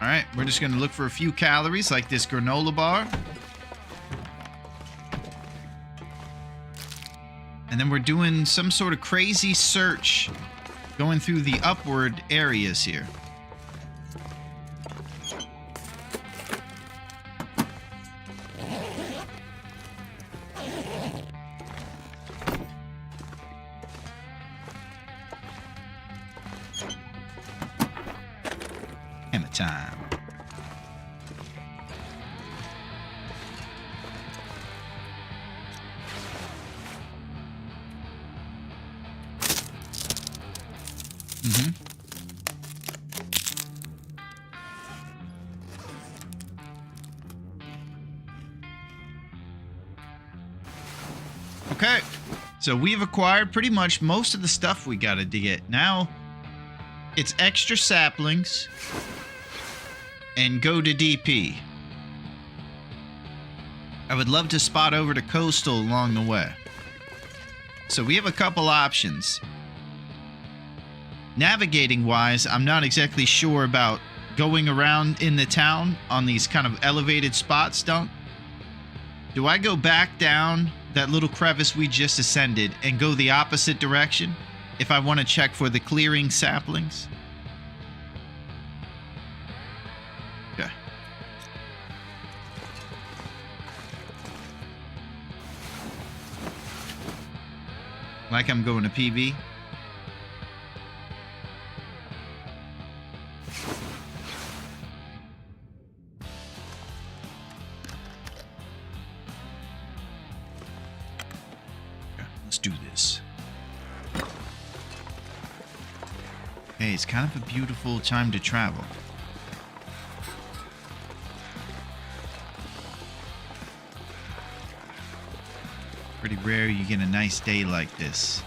All right, we're just going to look for a few calories like this granola bar. And then we're doing some sort of crazy search going through the upward areas here. Hammer time. Okay, so we've acquired pretty much most of the stuff we got to get. Now, it's extra saplings and go to DP. I would love to spot over to Coastal along the way. So we have a couple options. Navigating-wise, I'm not exactly sure about going around in the town on these kind of elevated spots, Dunk. Do I go back down that little crevice we just ascended and go the opposite direction if I want to check for the clearing saplings? Okay. Like I'm going to PV. Let's do this. Hey, it's kind of a beautiful time to travel. Pretty rare you get a nice day like this.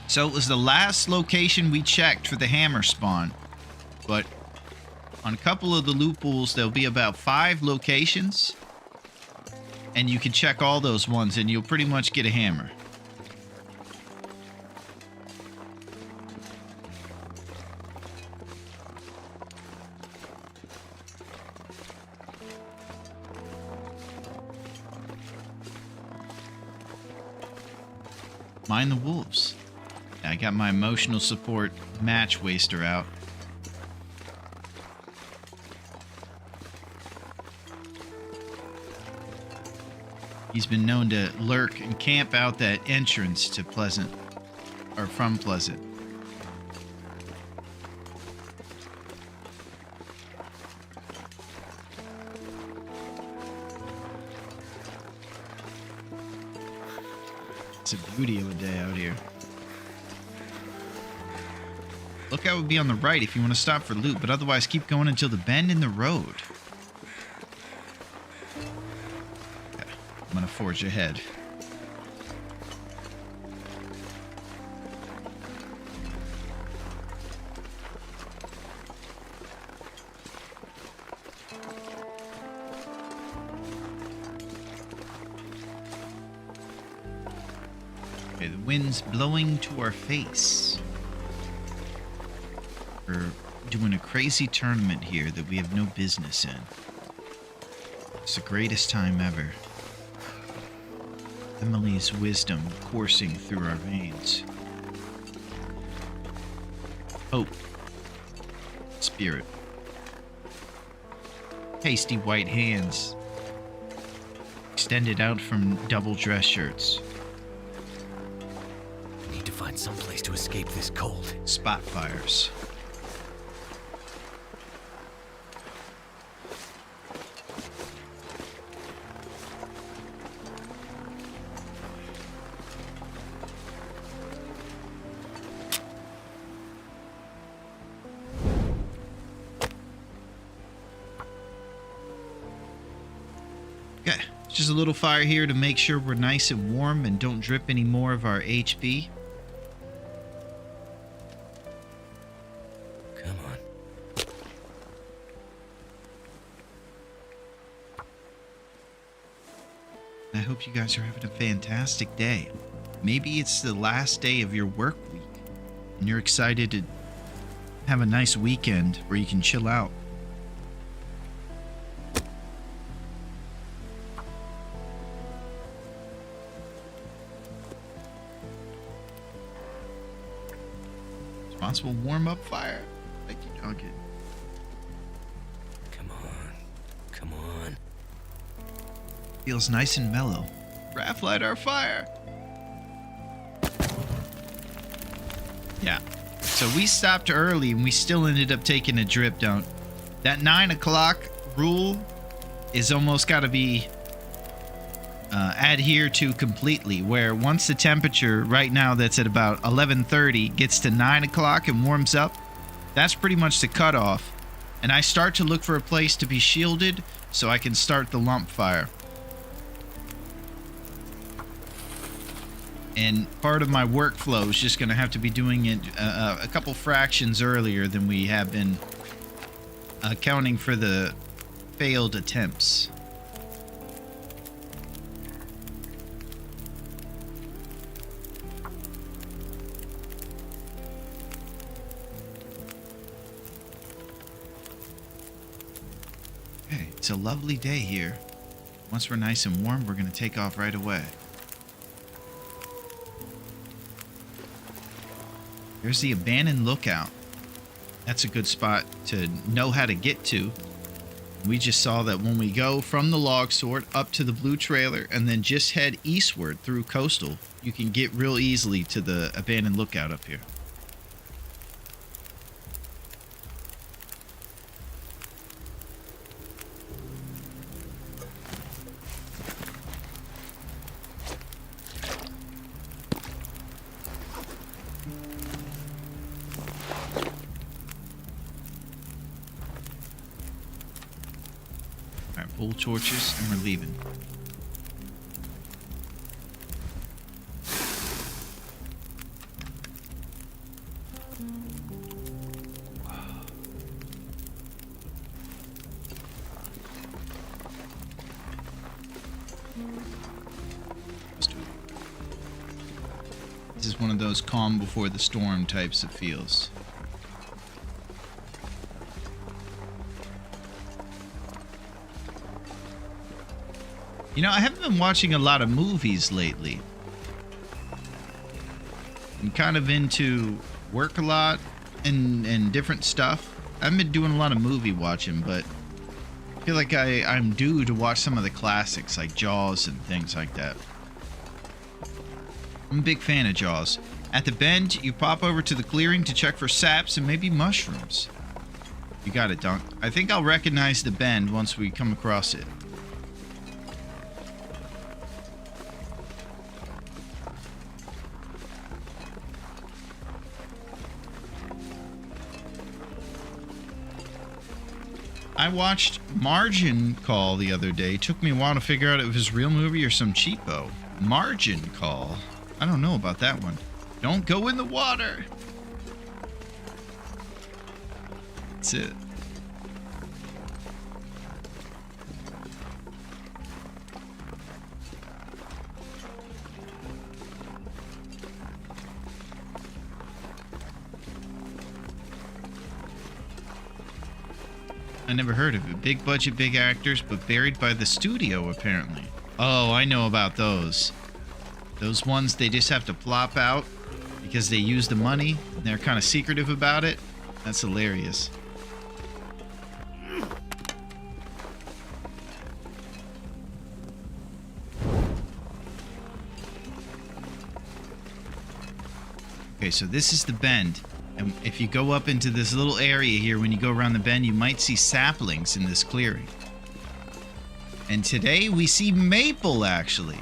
So it was the last location we checked for the hammer spawn, but on a couple of the loopholes there'll be about 5 locations, and you can check all those ones and you'll pretty much get a hammer. Mind the wolves. I got my emotional support match waster out. He's been known to lurk and camp out that entrance to Pleasant, or from Pleasant. It's a beauty of a day out here. Lookout would be on the right if you want to stop for loot, but otherwise keep going until the bend in the road. Okay, I'm gonna forge ahead. Okay, the wind's blowing to our face. We're doing a crazy tournament here that we have no business in. It's the greatest time ever. Emily's wisdom coursing through our veins. Hope. Spirit. Pasty white hands extended out from double dress shirts. I need to find some place to escape this cold. Spot fires. Okay, just a little fire here to make sure we're nice and warm and don't drip any more of our HB. Come on. I hope you guys are having a fantastic day. Maybe it's the last day of your work week and you're excited to have a nice weekend where you can chill out. Responsible warm-up fire. Thank you, Duncan. Come on. Come on. Feels nice and mellow. Raph, light our fire. Yeah. So we stopped early and we still ended up taking a drip down. That 9 o'clock rule is almost got to be adhered to completely, where once the temperature right now that's at about 11:30 gets to 9 o'clock and warms up, that's pretty much the cutoff. And I start to look for a place to be shielded so I can start the lump fire. And part of my workflow is just going to have to be doing it a couple fractions earlier than we have been, accounting for the failed attempts. Okay, it's a lovely day here. Once we're nice and warm, we're going to take off right away. There's the abandoned lookout. That's a good spot to know how to get to. We just saw that when we go from the log sort up to the blue trailer and then just head eastward through coastal, you can get real easily to the abandoned lookout up here. Full torches and we're leaving. This is one of those calm before the storm types of feels. You know, I haven't been watching a lot of movies lately. I'm kind of into work a lot and different stuff. I haven't been doing a lot of movie watching, but I feel like I'm due to watch some of the classics like Jaws and things like that. I'm a big fan of Jaws. At the bend, you pop over to the clearing to check for saps and maybe mushrooms. You got it, Dunk. I think I'll recognize the bend once we come across it. I watched Margin Call the other day. It took me a while to figure out if it was a real movie or some cheapo. Margin Call? I don't know about that one. Don't go in the water. That's it. I never heard of it. Big budget, big actors, but buried by the studio, apparently. Oh, I know about those. Those ones they just have to plop out because they use the money and they're kind of secretive about it. That's hilarious. Okay, so this is the bend. And if you go up into this little area here, when you go around the bend, you might see saplings in this clearing. And today we see maple, actually.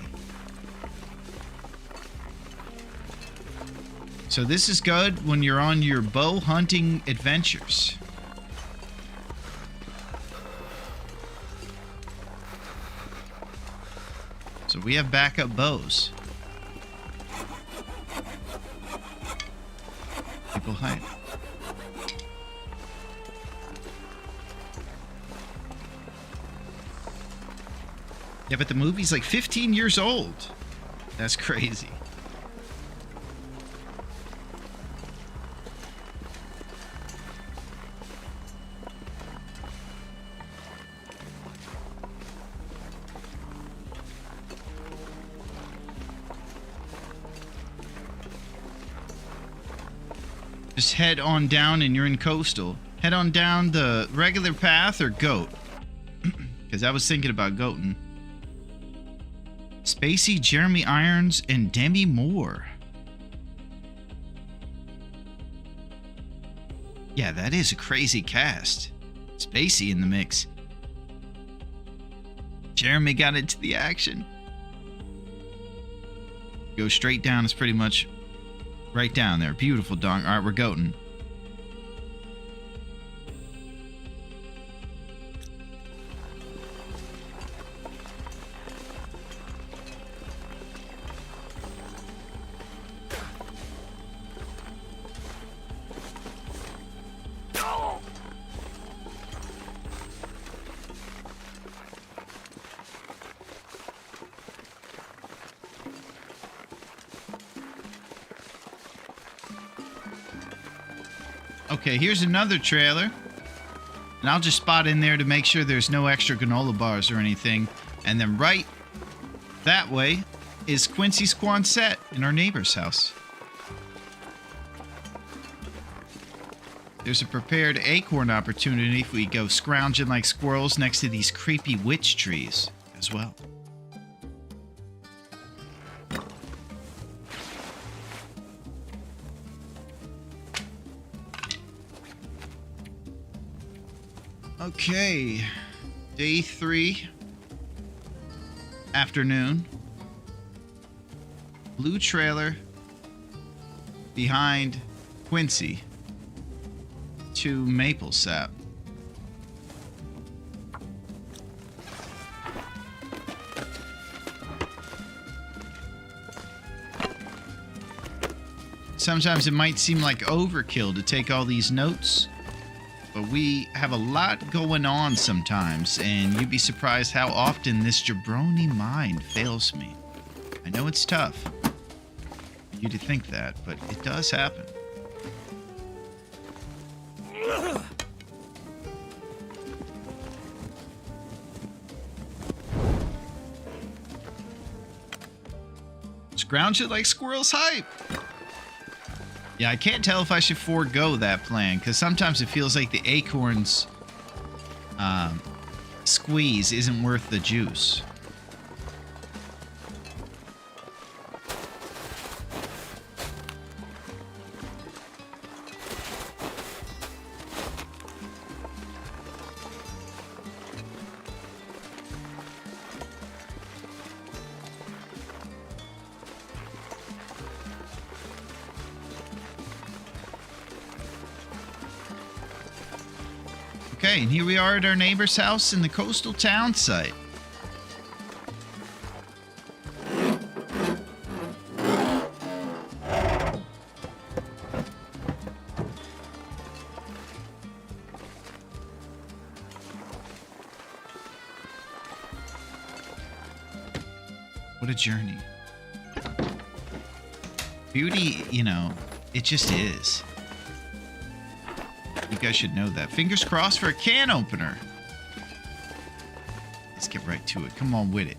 So this is good when you're on your bow hunting adventures. So we have backup bows. People hide. Yeah, but the movie's like 15 years old. That's crazy. Just head on down and you're in coastal. Head on down the regular path or goat. Because I was thinking about goating. Spacey, Jeremy Irons, and Demi Moore. Yeah, that is a crazy cast. Spacey in the mix. Jeremy got into the action. Go straight down is pretty much right down there. Beautiful dong. All right, we're goating. Okay, here's another trailer. And I'll just spot in there to make sure there's no extra granola bars or anything. And then right that way is Quincy's Quonset in our neighbor's house. There's a prepared acorn opportunity if we go scrounging like squirrels next to these creepy witch trees as well. Okay, day 3, afternoon. Blue trailer behind Quincy to maple sap. Sometimes it might seem like overkill to take all these notes. But we have a lot going on sometimes, and you'd be surprised how often this jabroni mind fails me. I know it's tough for you to think that, but it does happen. Scrounge it like squirrels hype. Yeah, I can't tell if I should forego that plan, because sometimes it feels like the acorns squeeze isn't worth the juice. Okay, and here we are at our neighbor's house in the coastal town site. What a journey. Beauty, you know, it just is. You guys should know that. Fingers crossed for a can opener. Let's get right to it. Come on with it.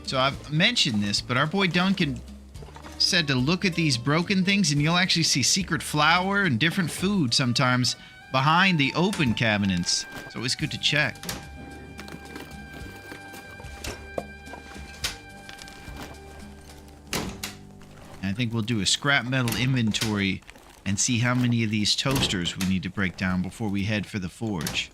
So I've mentioned this, but our boy Duncan said to look at these broken things and you'll actually see secret flour and different food sometimes behind the open cabinets. It's always good to check. And I think we'll do a scrap metal inventory and see how many of these toasters we need to break down before we head for the forge.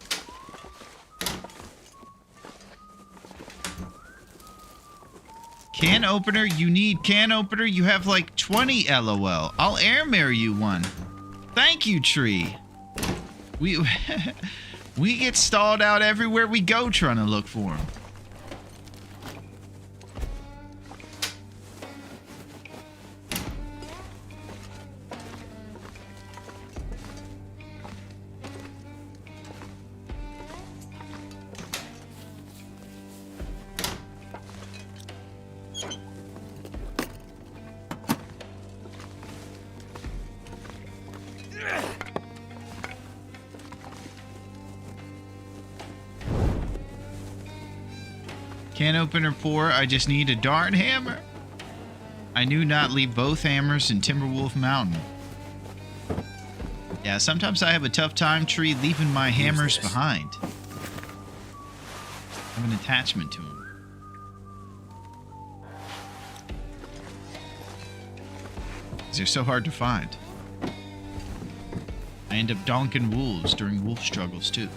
Can opener, you need can opener. You have like 20 LOL. I'll air marry you one. Thank you, tree. We we get stalled out everywhere we go trying to look for him. Can opener poor, I just need a darn hammer. I knew not leave both hammers in Timberwolf Mountain. Yeah, sometimes I have a tough time, tree, leaving my hammers behind. I have an attachment to them. They're so hard to find. I end up donking wolves during wolf struggles, too.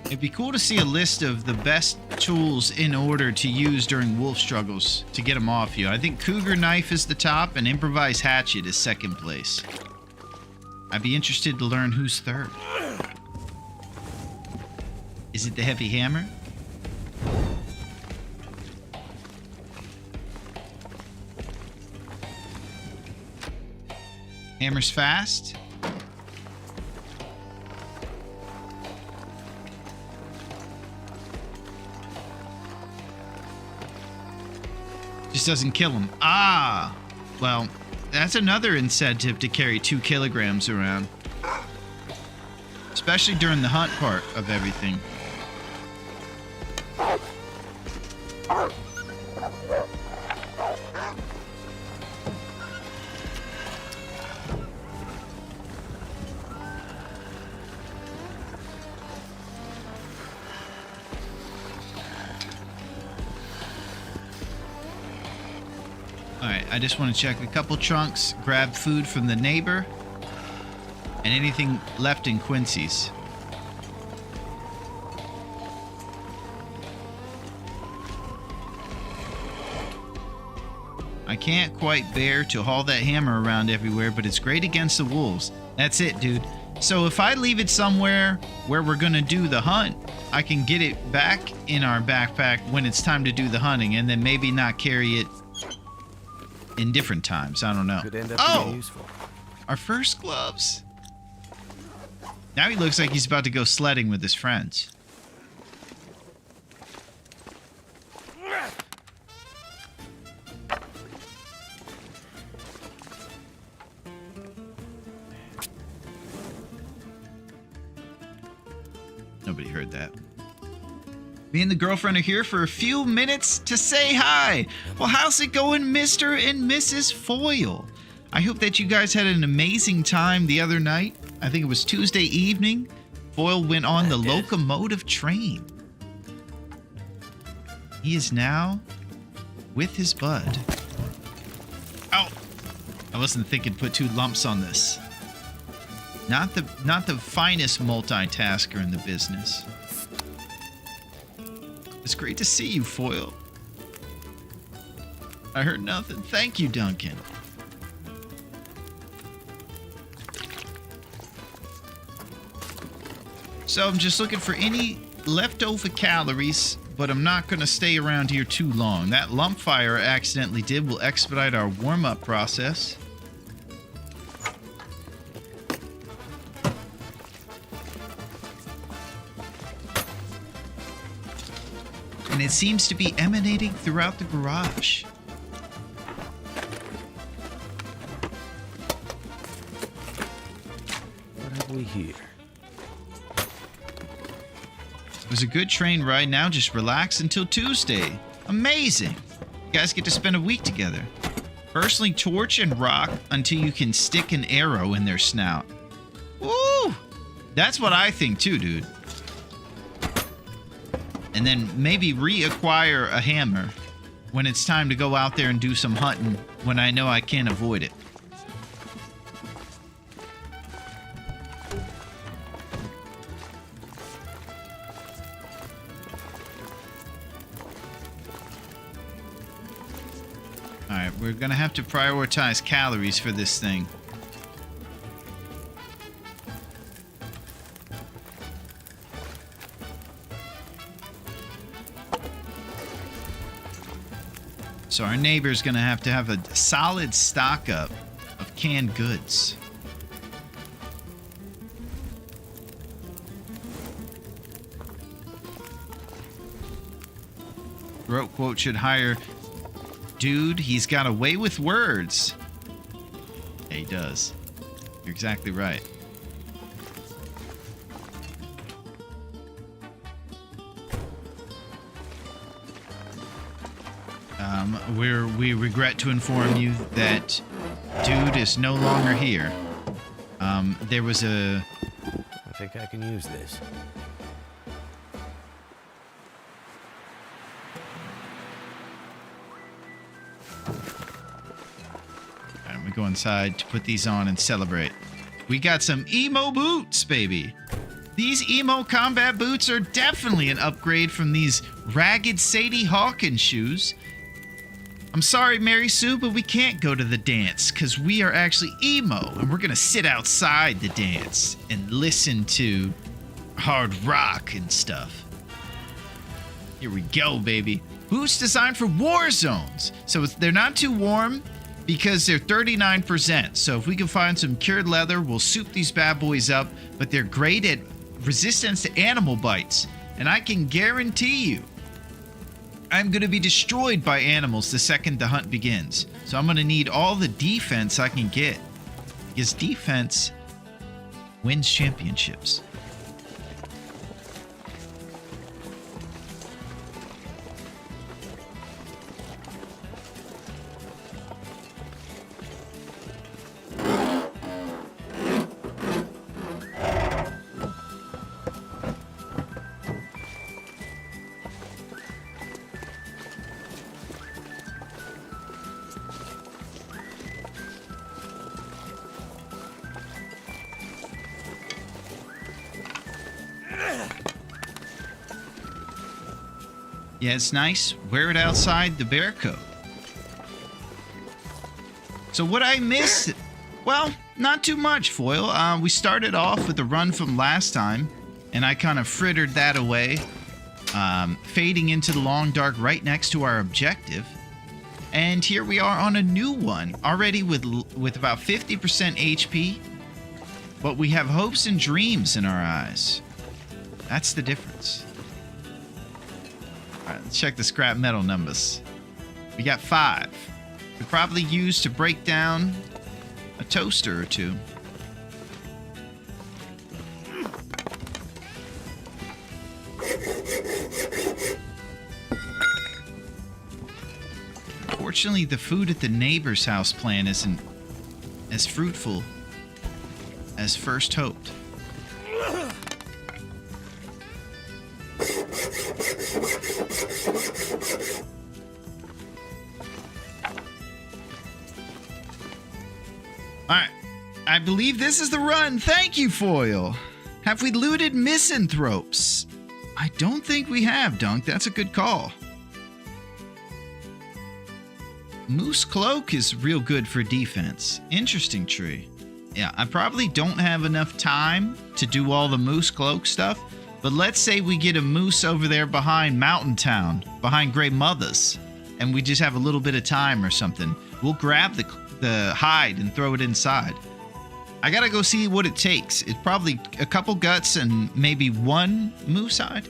It'd be cool to see a list of the best tools in order to use during wolf struggles to get them off you. I think Cougar Knife is the top and Improvised Hatchet is second place. I'd be interested to learn who's third. Is it the Heavy Hammer? Hammer's fast? Just doesn't kill him. Ah! Well, that's another incentive to carry 2 kilograms around. Especially during the hunt part of everything. Alright, I just want to check a couple trunks, grab food from the neighbor, and anything left in Quincy's. I can't quite bear to haul that hammer around everywhere, but it's great against the wolves. That's it, dude. So if I leave it somewhere where we're gonna do the hunt, I can get it back in our backpack when it's time to do the hunting, and then maybe not carry it in different times. I don't know. Could end up being useful. Our first gloves. Now he looks like he's about to go sledding with his friends. Nobody heard that. Me and the girlfriend are here for a few minutes to say hi. Well, how's it going, Mr. and Mrs. Foyle? I hope that you guys had an amazing time the other night. I think it was Tuesday evening. Foyle went on the locomotive train. He is now with his bud. Ow! I wasn't thinking to put 2 lumps on this. Not the finest multitasker in the business. It's great to see you, Foyle. I heard nothing. Thank you, Duncan. So I'm just looking for any leftover calories, but I'm not going to stay around here too long. That lump fire I accidentally did will expedite our warm-up process. And it seems to be emanating throughout the garage. What have we here? It was a good train ride. Now just relax until Tuesday. Amazing. You guys get to spend a week together. Personally torch and rock until you can stick an arrow in their snout. Woo! That's what I think too, dude. And then maybe reacquire a hammer when it's time to go out there and do some hunting when I know I can't avoid it. Alright, we're gonna have to prioritize calories for this thing. So our neighbor's gonna have to have a solid stock up of canned goods. Throat quote should hire... Dude, he's got a way with words. Yeah, he does. You're exactly right. We regret to inform you that Dude is no longer here. There was a... I think I can use this. Alright, we go inside to put these on and celebrate. We got some emo boots, baby. These emo combat boots are definitely an upgrade from these ragged Sadie Hawkins shoes. I'm sorry, Mary Sue, but we can't go to the dance because we are actually emo and we're gonna sit outside the dance and listen to hard rock and stuff. Here we go, baby. Boots designed for war zones. So they're not too warm because they're 39%. So if we can find some cured leather, we'll soup these bad boys up, but they're great at resistance to animal bites. And I can guarantee you, I'm going to be destroyed by animals the second the hunt begins. So I'm going to need all the defense I can get. Because defense wins championships. Yeah, it's nice. Wear it outside the bear coat. So what I missed... Well, not too much, Foil. We started off with the run from last time, and I kind of frittered that away, fading into the long dark right next to our objective. And here we are on a new one, already with about 50% HP, but we have hopes and dreams in our eyes. That's the difference. All right, let's check the scrap metal numbers. We got 5. We probably used to break down a toaster or two. Unfortunately, the food at the neighbor's house plan isn't as fruitful as first hoped. Alright, I believe this is the run. Thank you, Foil. Have we looted misanthropes? I don't think we have, Dunk. That's a good call. Moose Cloak is real good for defense. Interesting tree. Yeah, I probably don't have enough time to do all the Moose Cloak stuff, but let's say we get a moose over there behind Mountain Town, behind Grey Mother's, and we just have a little bit of time or something. We'll grab the hide and throw it inside. I gotta go see what it takes. It's probably a couple guts and maybe 1 moose hide.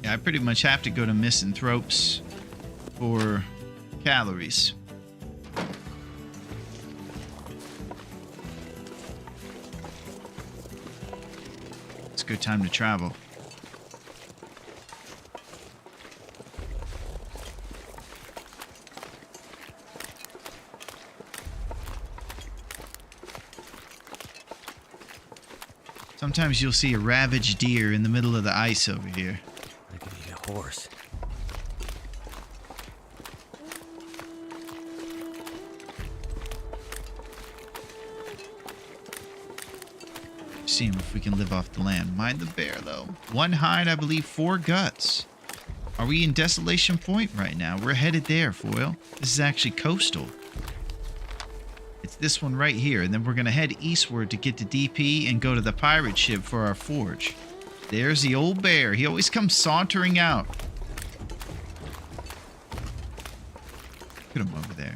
Yeah, I pretty much have to go to misanthropes for calories. good time to travel. Sometimes you'll see a ravaged deer in the middle of the ice over here. I could eat a horse. Seeing if we can live off the land. Mind the bear, though. 1 hide, I believe, 4 guts. Are we in Desolation Point right now? We're headed there, Foil. This is actually coastal. It's this one right here, and then we're going to head eastward to get to DP and go to the pirate ship for our forge. There's the old bear. He always comes sauntering out. Look at him over there.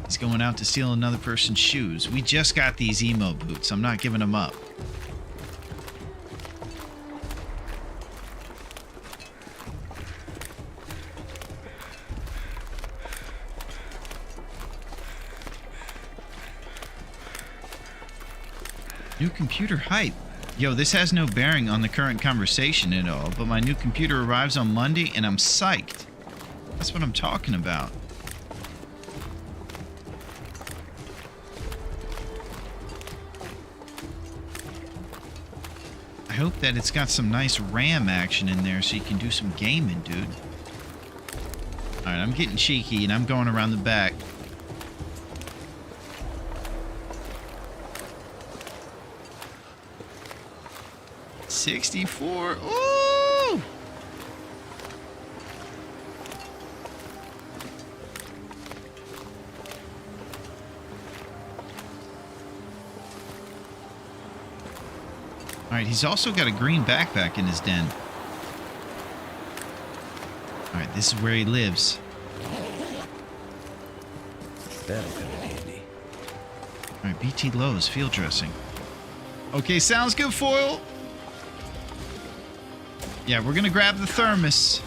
He's going out to steal another person's shoes. We just got these emo boots. I'm not giving them up. New computer hype. Yo, this has no bearing on the current conversation at all, but my new computer arrives on Monday and I'm psyched. That's what I'm talking about. I hope that it's got some nice RAM action in there so you can do some gaming, dude. Alright, I'm getting cheeky and I'm going around the back. $64. Ooh! Alright, he's also got a green backpack in his den. Alright, this is where he lives. That'll come in handy. Alright, BT Lowe's field dressing. Okay, sounds good, Foil. Yeah, we're gonna grab the thermos.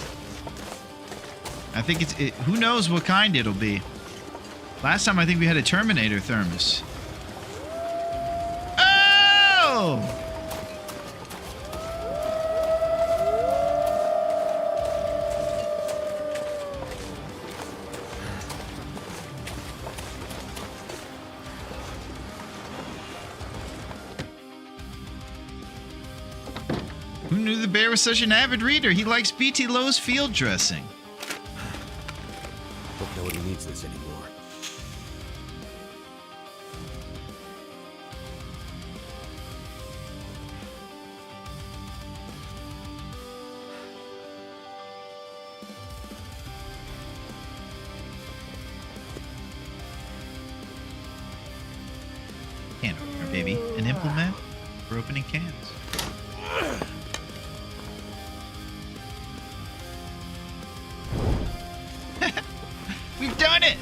I think who knows what kind it'll be. Last time I think we had a Terminator thermos. Oh! Who knew the bear was such an avid reader? He likes BT Lowe's field dressing. Hope nobody needs this anymore. Can opener, baby. An implement for opening cans. We've done it!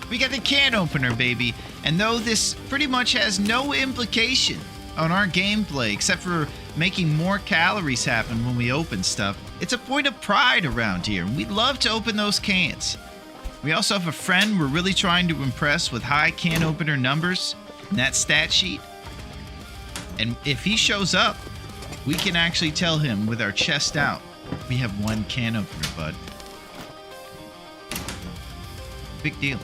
We got the can opener, baby. And though this pretty much has no implication on our gameplay, except for making more calories happen when we open stuff, it's a point of pride around here. And we'd love to open those cans. We also have a friend we're really trying to impress with high can opener numbers in that stat sheet. And if he shows up, we can actually tell him with our chest out, we have 1 can opener, bud. Big deal.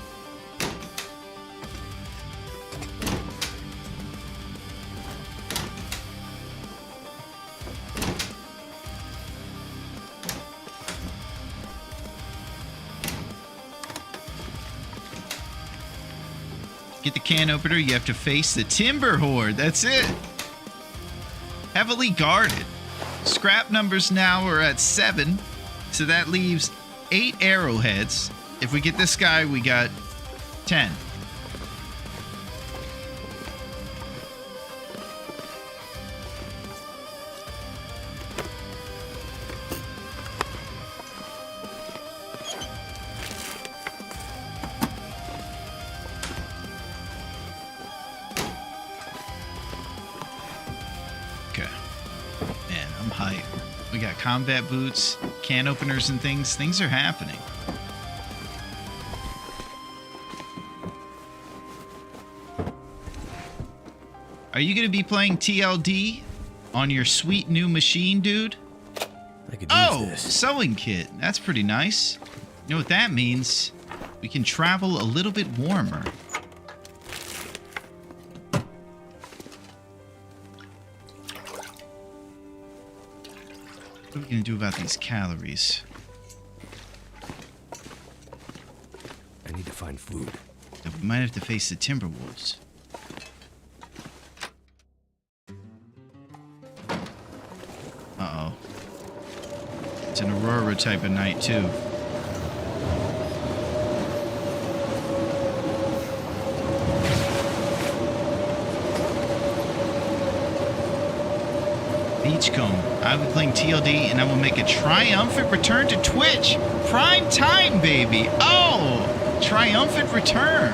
Get the can opener, you have to face the timber horde. That's it. Heavily guarded. Scrap numbers now are at 7, so that leaves 8 arrowheads. If we get this guy, we got 10. Okay. Man, I'm hyped. We got combat boots, can openers and things. Things are happening. Are you going to be playing TLD on your sweet new machine, dude? I could use Oh, this. sewing kit. That's pretty nice. You know what that means? We can travel a little bit warmer. What are we going to do about these calories? I need to find food. We might have to face the Timberwolves. Uh-oh. It's an Aurora type of night, too. Beachcomb. I'll be playing TLD, and I will make a triumphant return to Twitch. Prime time, baby. Oh! Triumphant return.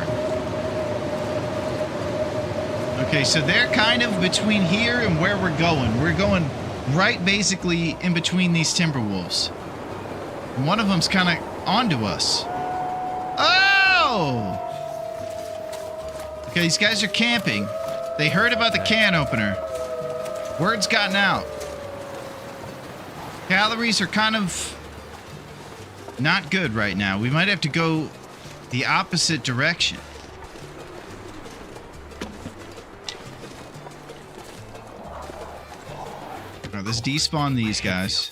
Okay, so they're kind of between here and where we're going. We're going right basically in between these Timberwolves. And one of them's kind of onto us. Oh! Okay, these guys are camping. They heard about the can opener. Word's gotten out. Calories are kind of not good right now. We might have to go the opposite direction. All right, let's despawn these guys.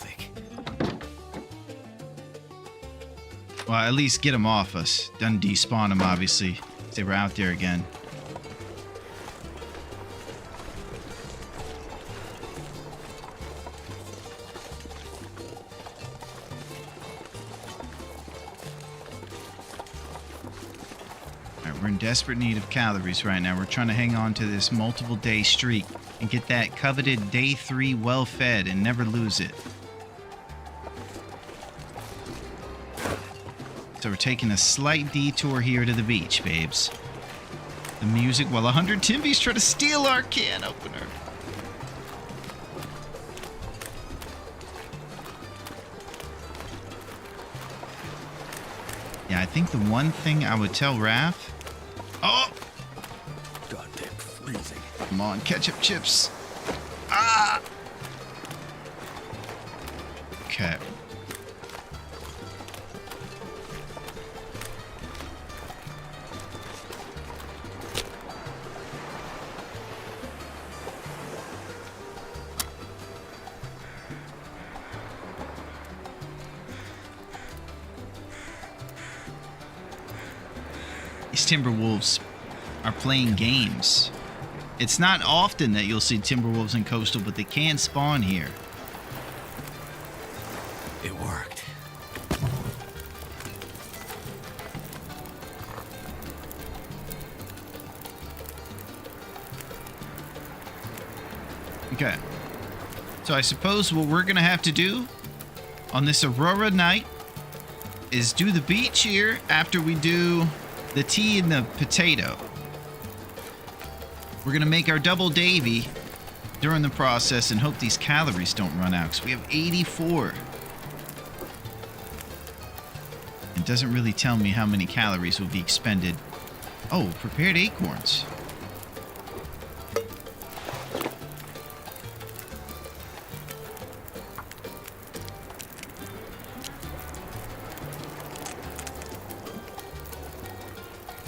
Well, at least get them off us. Done despawn them, obviously. They were out there again. We're in desperate need of calories right now. We're trying to hang on to this multiple day streak and get that coveted day 3 well fed and never lose it. So we're taking a slight detour here to the beach, babes. The music while 100 Timbies try to steal our can opener. Yeah, I think the one thing I would tell Raph. Oh! Goddamn freezing. Come on, ketchup chips. Ah! Okay. These Timberwolves are playing games. It's not often that you'll see Timberwolves in Coastal, but they can spawn here. It worked. Okay. So I suppose what we're going to have to do on this Aurora night is do the beach here after we do the tea and the potato. We're going to make our double Davy during the process and hope these calories don't run out because we have 84. It doesn't really tell me how many calories will be expended. Oh, prepared acorns.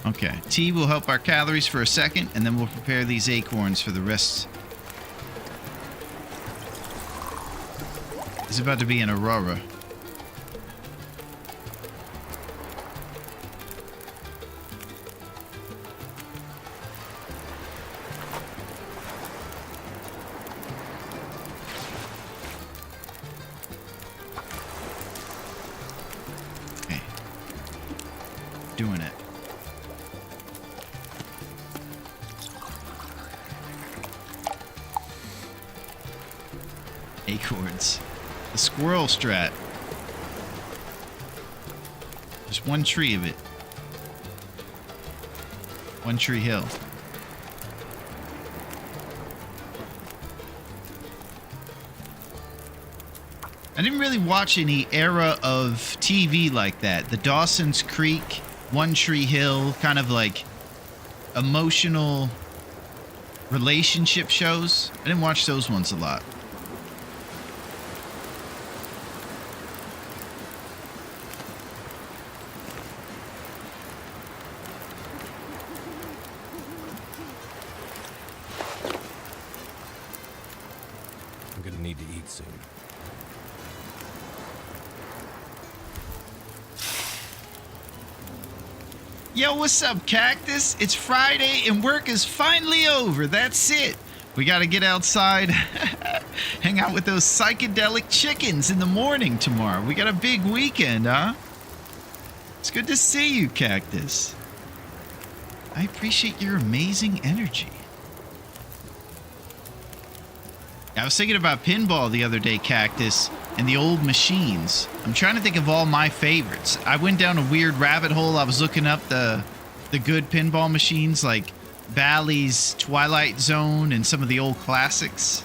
Okay, tea will help our calories for a second, and then we'll prepare these acorns for the rest. It's about to be an Aurora. Okay. Doing it. Acorns. The squirrel strat. Just one tree of it. One Tree Hill. I didn't really watch any era of TV like that. The Dawson's Creek, One Tree Hill, kind of like emotional relationship shows. I didn't watch those ones a lot. I'm gonna need to eat soon. Yo, what's up, Cactus? It's Friday and work is finally over. That's it. We gotta get outside, hang out with those psychedelic chickens in the morning tomorrow. We got a big weekend, huh? It's good to see you, Cactus. I appreciate your amazing energy. I was thinking about pinball the other day, Cactus, and the old machines. I'm trying to think of all my favorites. I went down a weird rabbit hole. I was looking up the good pinball machines like Bally's Twilight Zone and some of the old classics.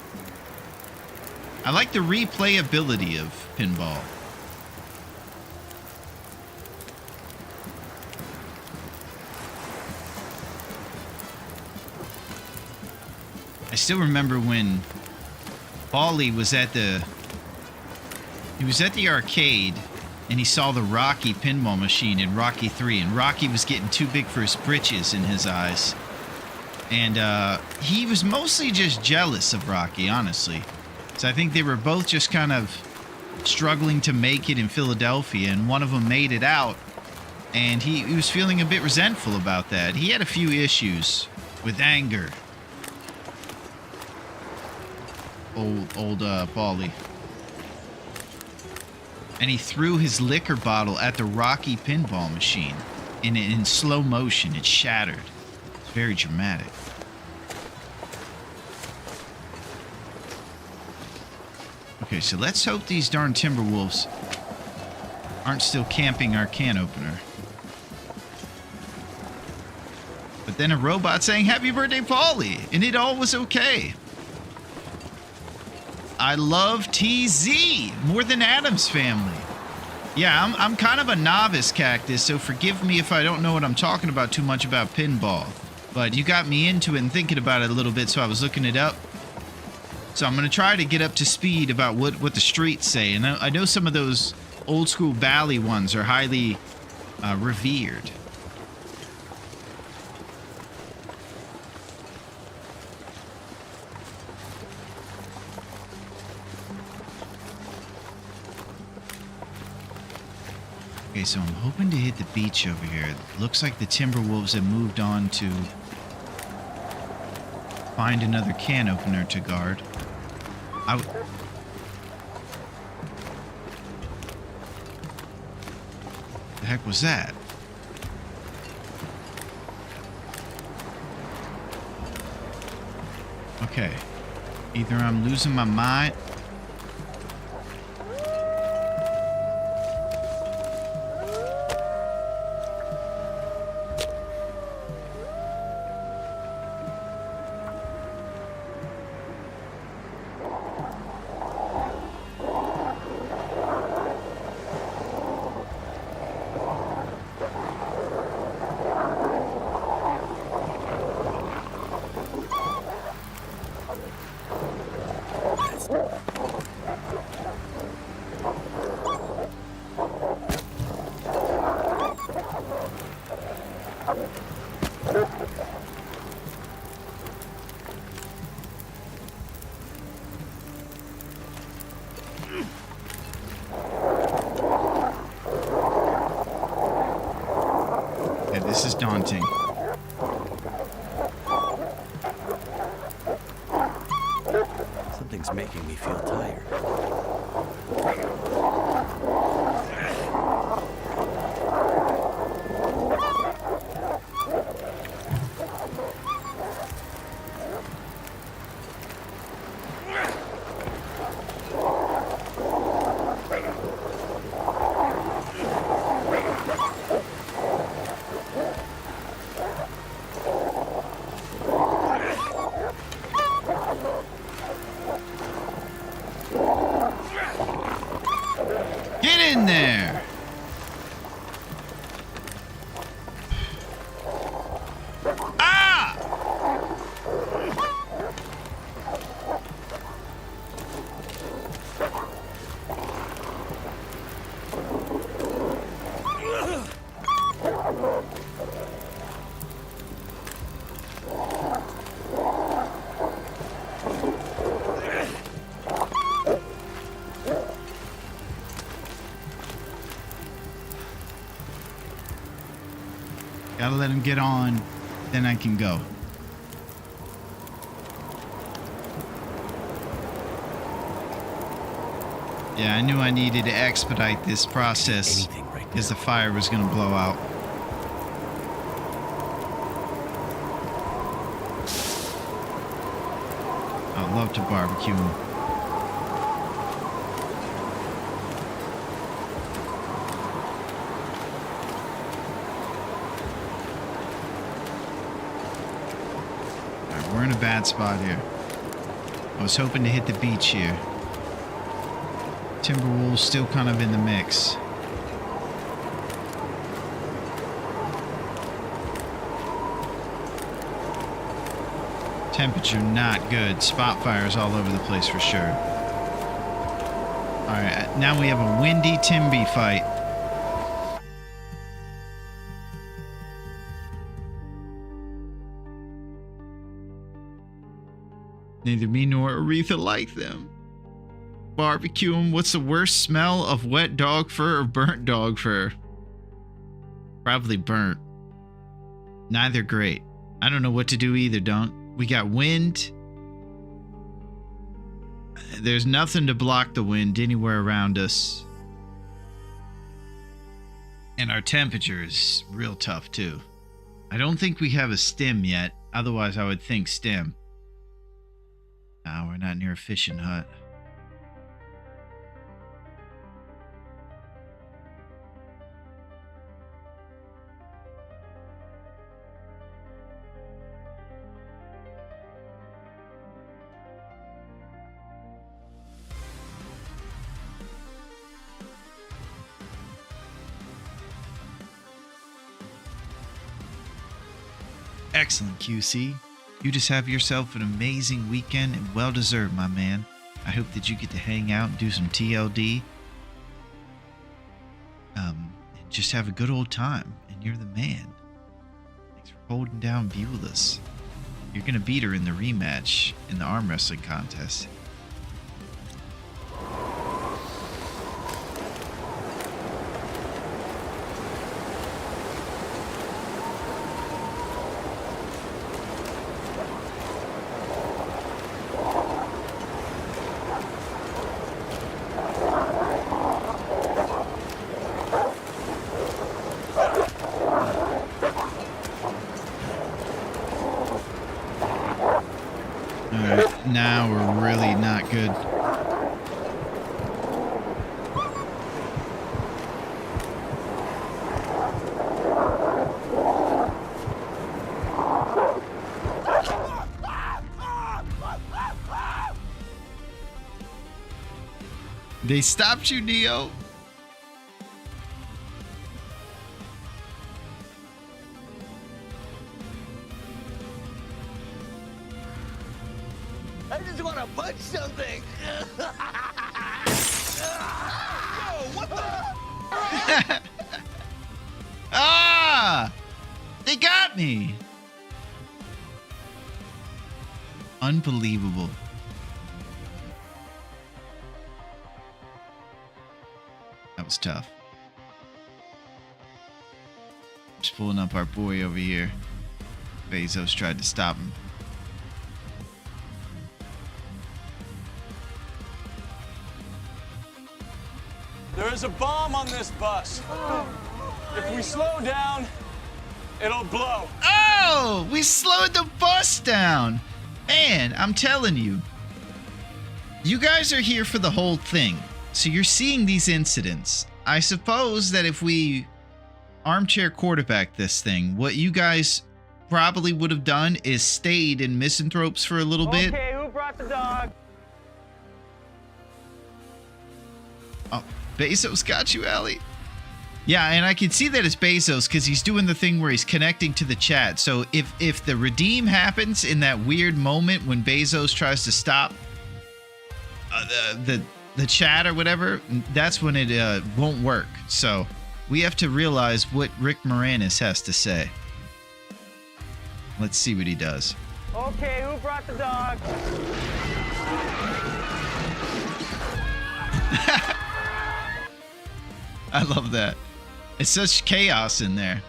I like the replayability of pinball. I still remember when Paulie was at the arcade and he saw the Rocky pinball machine in Rocky 3, and Rocky was getting too big for his britches in his eyes. And he was mostly just jealous of Rocky, honestly. So I think they were both just kind of struggling to make it in Philadelphia, and one of them made it out, and he was feeling a bit resentful about that. He had a few issues with anger. Old Paulie. And he threw his liquor bottle at the Rocky pinball machine. In slow motion, it shattered. It's very dramatic. Okay, so let's hope these darn Timberwolves aren't still camping our can opener. But then a robot saying, "Happy birthday, Paulie!" And it all was okay. I love TZ more than Adam's Family. Yeah, I'm kind of a novice, Cactus, so forgive me if I don't know what I'm talking about too much about pinball. But you got me into it and thinking about it a little bit, so I was looking it up. So I'm going to try to get up to speed about what the streets say. And I know some of those old school Bally ones are highly revered. Okay, so I'm hoping to hit the beach over here. It looks like the Timberwolves have moved on to find another can opener to guard. The heck was that? Okay. Either I'm losing my mind. Yeah, this is daunting. Something's making me feel tired. let him get on, then I can go. Yeah, I knew I needed to expedite this process Anything right because the now. fire was going to blow out. I'd love to barbecue him. Alright, we're in a bad spot here. I was hoping to hit the beach here. Timberwolves still kind of in the mix. Temperature not good. Spot fires all over the place for sure. Alright, now we have a windy Timby fight. Neither me nor Aretha like them. Barbecue them. What's the worst smell of wet dog fur or burnt dog fur? Probably burnt. Neither great. I don't know what to do either, Dunk. We got wind. There's nothing to block the wind anywhere around us. And our temperature is real tough too. I don't think we have a stem yet. Otherwise, I would think stem. Nah, we're not near a fishing hut. Excellent, QC. You just have yourself an amazing weekend and well deserved, my man. I hope that you get to hang out and do some TLD. And just have a good old time. And you're the man. Thanks for holding down Beulah's. You're going to beat her in the rematch in the arm wrestling contest. Alright, now we're really not good. They stopped you, Neo. I just want to punch something. What the? Ah! They got me! Unbelievable. That was tough. Just pulling up our boy over here. Bezos tried to stop him. There is a bomb on this bus. If we slow down, it'll blow. Oh! We slowed the bus down! Man, I'm telling you. You guys are here for the whole thing. So you're seeing these incidents. I suppose that if we armchair quarterback this thing, what you guys probably would have done is stayed in Misanthropes for a little bit. Okay, who brought the dog? Oh, Bezos got you, Allie. Yeah, and I can see that it's Bezos because he's doing the thing where he's connecting to the chat. So if the redeem happens in that weird moment when Bezos tries to stop the chat or whatever, that's when it won't work. So we have to realize what Rick Moranis has to say. Let's see what he does. Okay, who brought the dog? I love that. It's such chaos in there.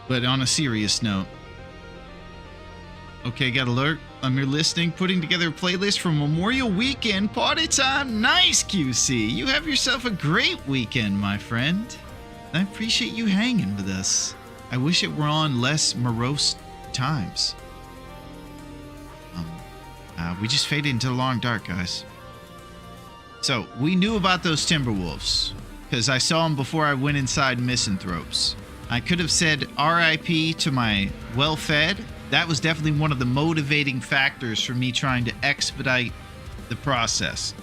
But on a serious note. Okay, got alert. I'm here listening, putting together a playlist for Memorial Weekend party time. Nice, QC. You have yourself a great weekend, my friend. I appreciate you hanging with us. I wish it were on less morose times. We just faded into the long dark, guys. So, we knew about those Timberwolves, because I saw them before I went inside Misanthropes. I could have said RIP to my well-fed. That was definitely one of the motivating factors for me trying to expedite the process.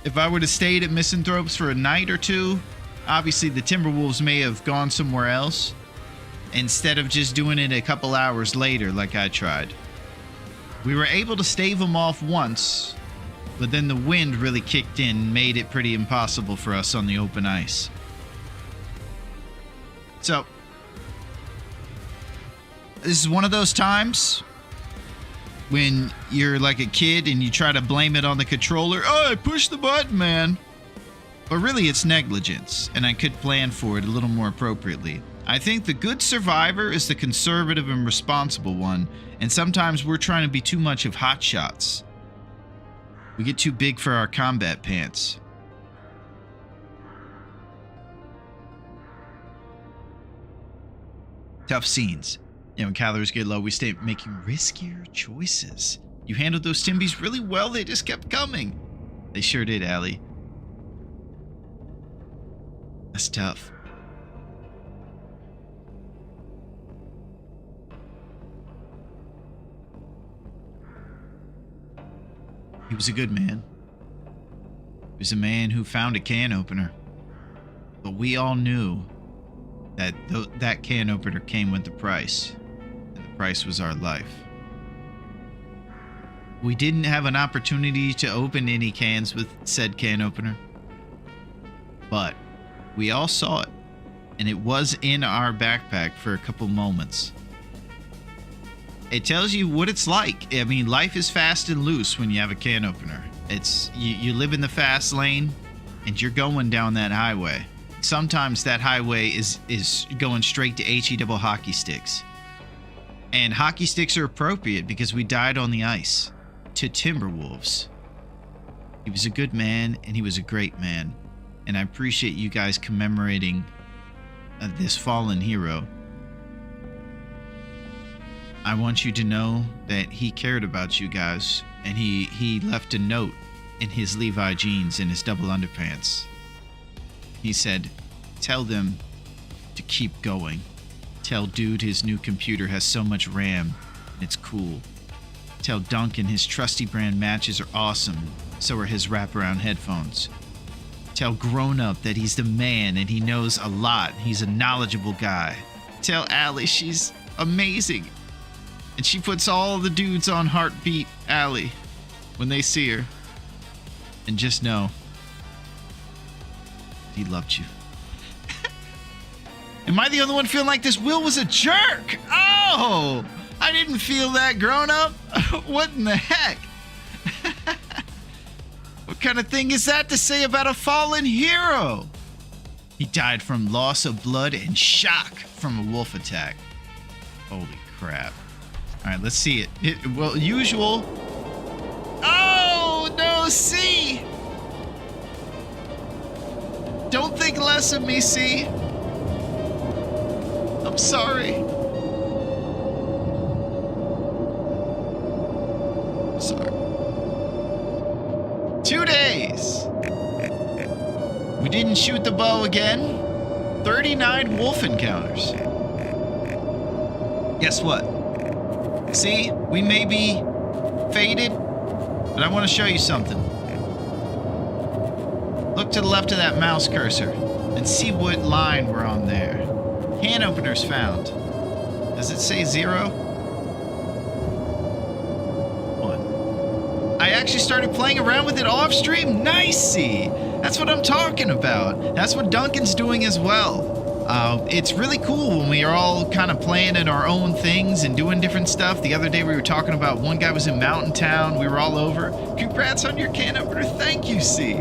If I would have stayed at Misanthropes for a night or two, obviously the Timberwolves may have gone somewhere else, instead of just doing it a couple hours later like I tried. We were able to stave them off once, but then the wind really kicked in and made it pretty impossible for us on the open ice. So, this is one of those times when you're like a kid and you try to blame it on the controller. Oh, I pushed the button, man. But really, it's negligence, and I could plan for it a little more appropriately. I think the good survivor is the conservative and responsible one, and sometimes we're trying to be too much of hotshots. We get too big for our combat pants. Tough scenes. You know, when calories get low, we stay making riskier choices. You handled those Timbies really well, they just kept coming. They sure did, Allie. That's tough. He was a good man. He was a man who found a can opener. But we all knew that that can opener came with the price. And the price was our life. We didn't have an opportunity to open any cans with said can opener. But we all saw it. And it was in our backpack for a couple moments. It tells you what it's like. I mean, life is fast and loose when you have a can opener. It's you live in the fast lane and you're going down that highway. Sometimes that highway is going straight to HE double hockey sticks. And hockey sticks are appropriate because we died on the ice to Timberwolves. He was a good man and he was a great man. And I appreciate you guys commemorating this fallen hero. I want you to know that he cared about you guys, and he left a note in his Levi jeans and his double underpants. He said, tell them to keep going. Tell Dude his new computer has so much RAM, and it's cool. Tell Duncan his trusty brand matches are awesome, so are his wraparound headphones. Tell Grown Up that he's the man and he knows a lot, he's a knowledgeable guy. Tell Allie she's amazing. And she puts all the dudes on Heartbeat Alley when they see her. And just know, he loved you. Am I the only one feeling like this? Will was a jerk. Oh, I didn't feel that, Grown Up. What in the heck? What kind of thing is that to say about a fallen hero? He died from loss of blood and shock from a wolf attack. Holy crap. All right, let's see it. Well, usual. Oh, no, C. Don't think less of me, C. I'm sorry. Sorry. 2 days. We didn't shoot the bow again. 39 wolf encounters. Guess what? See, we may be faded, but I want to show you something. Look to the left of that mouse cursor and see what line we're on there. Can openers found. Does it say 0? 1. I actually started playing around with it off stream. Nice, see. That's what I'm talking about. That's what Duncan's doing as well. It's really cool when we are all kind of playing at our own things and doing different stuff. The other day we were talking about one guy was in Mountain Town. We were all over. Congrats on your can opener. Thank you, C.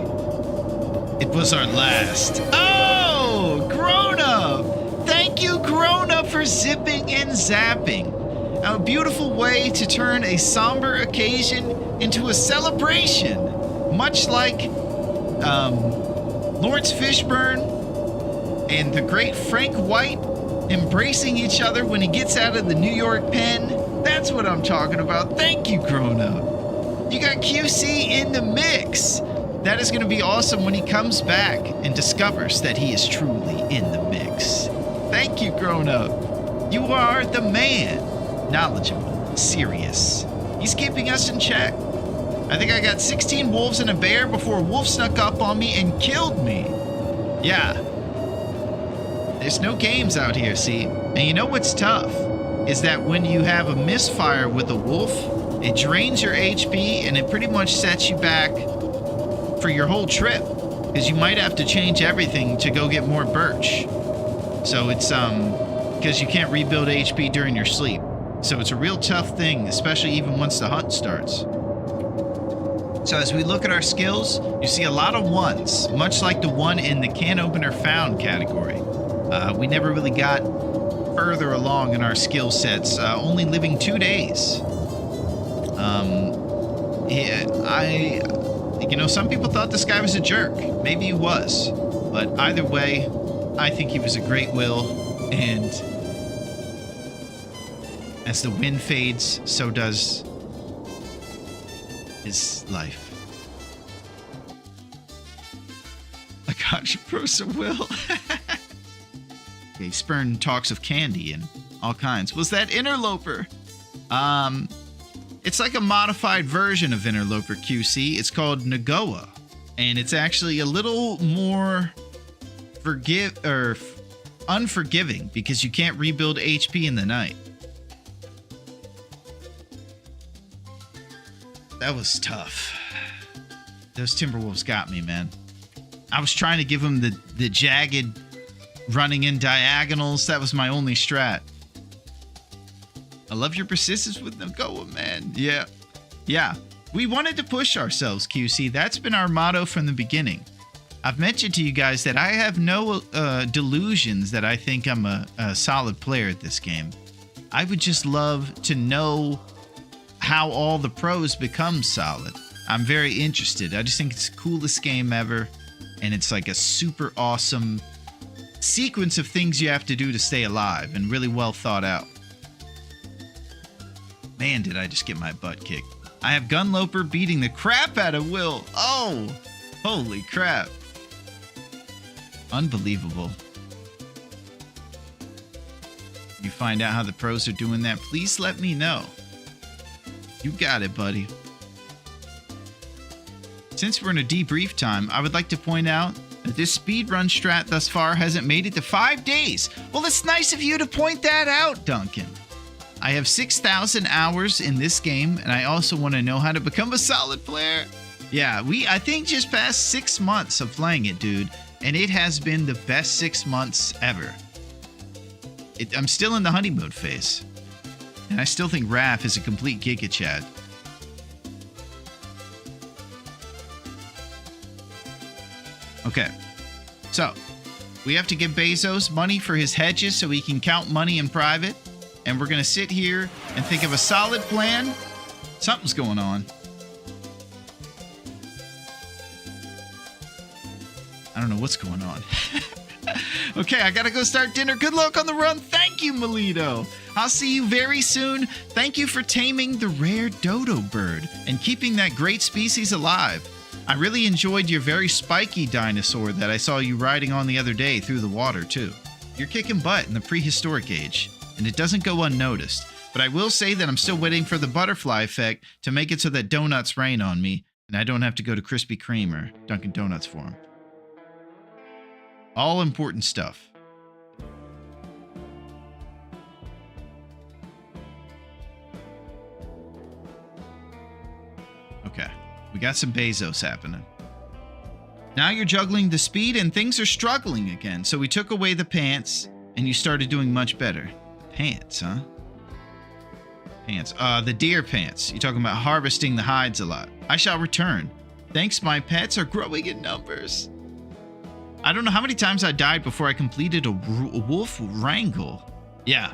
It was our last. Oh, Grown Up. Thank you, Grown Up, for for zipping and zapping. A beautiful way to turn a somber occasion into a celebration. Much like Lawrence Fishburne and the great Frank White embracing each other when he gets out of the New York pen. That's what I'm talking about. Thank you, Grown Up. You got QC in the mix. That is going to be awesome when he comes back and discovers that he is truly in the mix. Thank you, Grown Up. You are the man. Knowledgeable, serious. He's keeping us in check. I think I got 16 wolves and a bear before a wolf snuck up on me and killed me. Yeah. There's no games out here, see? And you know what's tough? Is that when you have a misfire with a wolf, it drains your HP and it pretty much sets you back for your whole trip. Because you might have to change everything to go get more birch. So it's, because you can't rebuild HP during your sleep. So it's a real tough thing, especially even once the hunt starts. So as we look at our skills, you see a lot of ones, much like the one in the can opener found category. We never really got further along in our skill sets, only living 2 days. Some people thought this guy was a jerk. Maybe he was. But either way, I think he was a great will. And as the wind fades, so does his life. I got you, Prosa Will. Okay, Spurn talks of candy and all kinds. Was that Interloper? It's like a modified version of Interloper QC. It's called Nagoa, and it's actually a little more unforgiving because you can't rebuild HP in the night. That was tough. Those Timberwolves got me, man. I was trying to give them the jagged running in diagonals. That was my only strat. I love your persistence with Nagoa, man. Yeah. We wanted to push ourselves, QC. That's been our motto from the beginning. I've mentioned to you guys that I have no delusions that I think I'm a solid player at this game. I would just love to know how all the pros become solid. I'm very interested. I just think it's the coolest game ever. And it's like a super awesome sequence of things you have to do to stay alive and really well thought out. Man, did I just get my butt kicked. I have Gunloper beating the crap out of Will. Oh, holy crap. Unbelievable. You find out how the pros are doing that, please let me know. You got it, buddy. Since we're in a debrief time, I would like to point out that this speedrun strat thus far hasn't made it to 5 days. Well, it's nice of you to point that out, Duncan. I have 6,000 hours in this game, and I also want to know how to become a solid player. Yeah, I think just past 6 months of playing it, dude, and it has been the best 6 months ever. I'm still in the honeymoon phase, and I still think Raph is a complete Giga Chad. Okay, so we have to give Bezos money for his hedges so he can count money in private. And we're going to sit here and think of a solid plan. Something's going on. I don't know what's going on. Okay, I got to go start dinner. Good luck on the run. Thank you, Melito. I'll see you very soon. Thank you for taming the rare dodo bird and keeping that great species alive. I really enjoyed your very spiky dinosaur that I saw you riding on the other day through the water, too. You're kicking butt in the prehistoric age. And it doesn't go unnoticed. But I will say that I'm still waiting for the butterfly effect to make it so that donuts rain on me, and I don't have to go to Krispy Kreme or Dunkin' Donuts for them. All important stuff. Okay, we got some Bezos happening. Now you're juggling the speed and things are struggling again. So we took away the pants and you started doing much better. Pants, huh? Pants. The deer pants. You're talking about harvesting the hides a lot. I shall return. Thanks, my pets are growing in numbers. I don't know how many times I died before I completed a wolf wrangle. Yeah.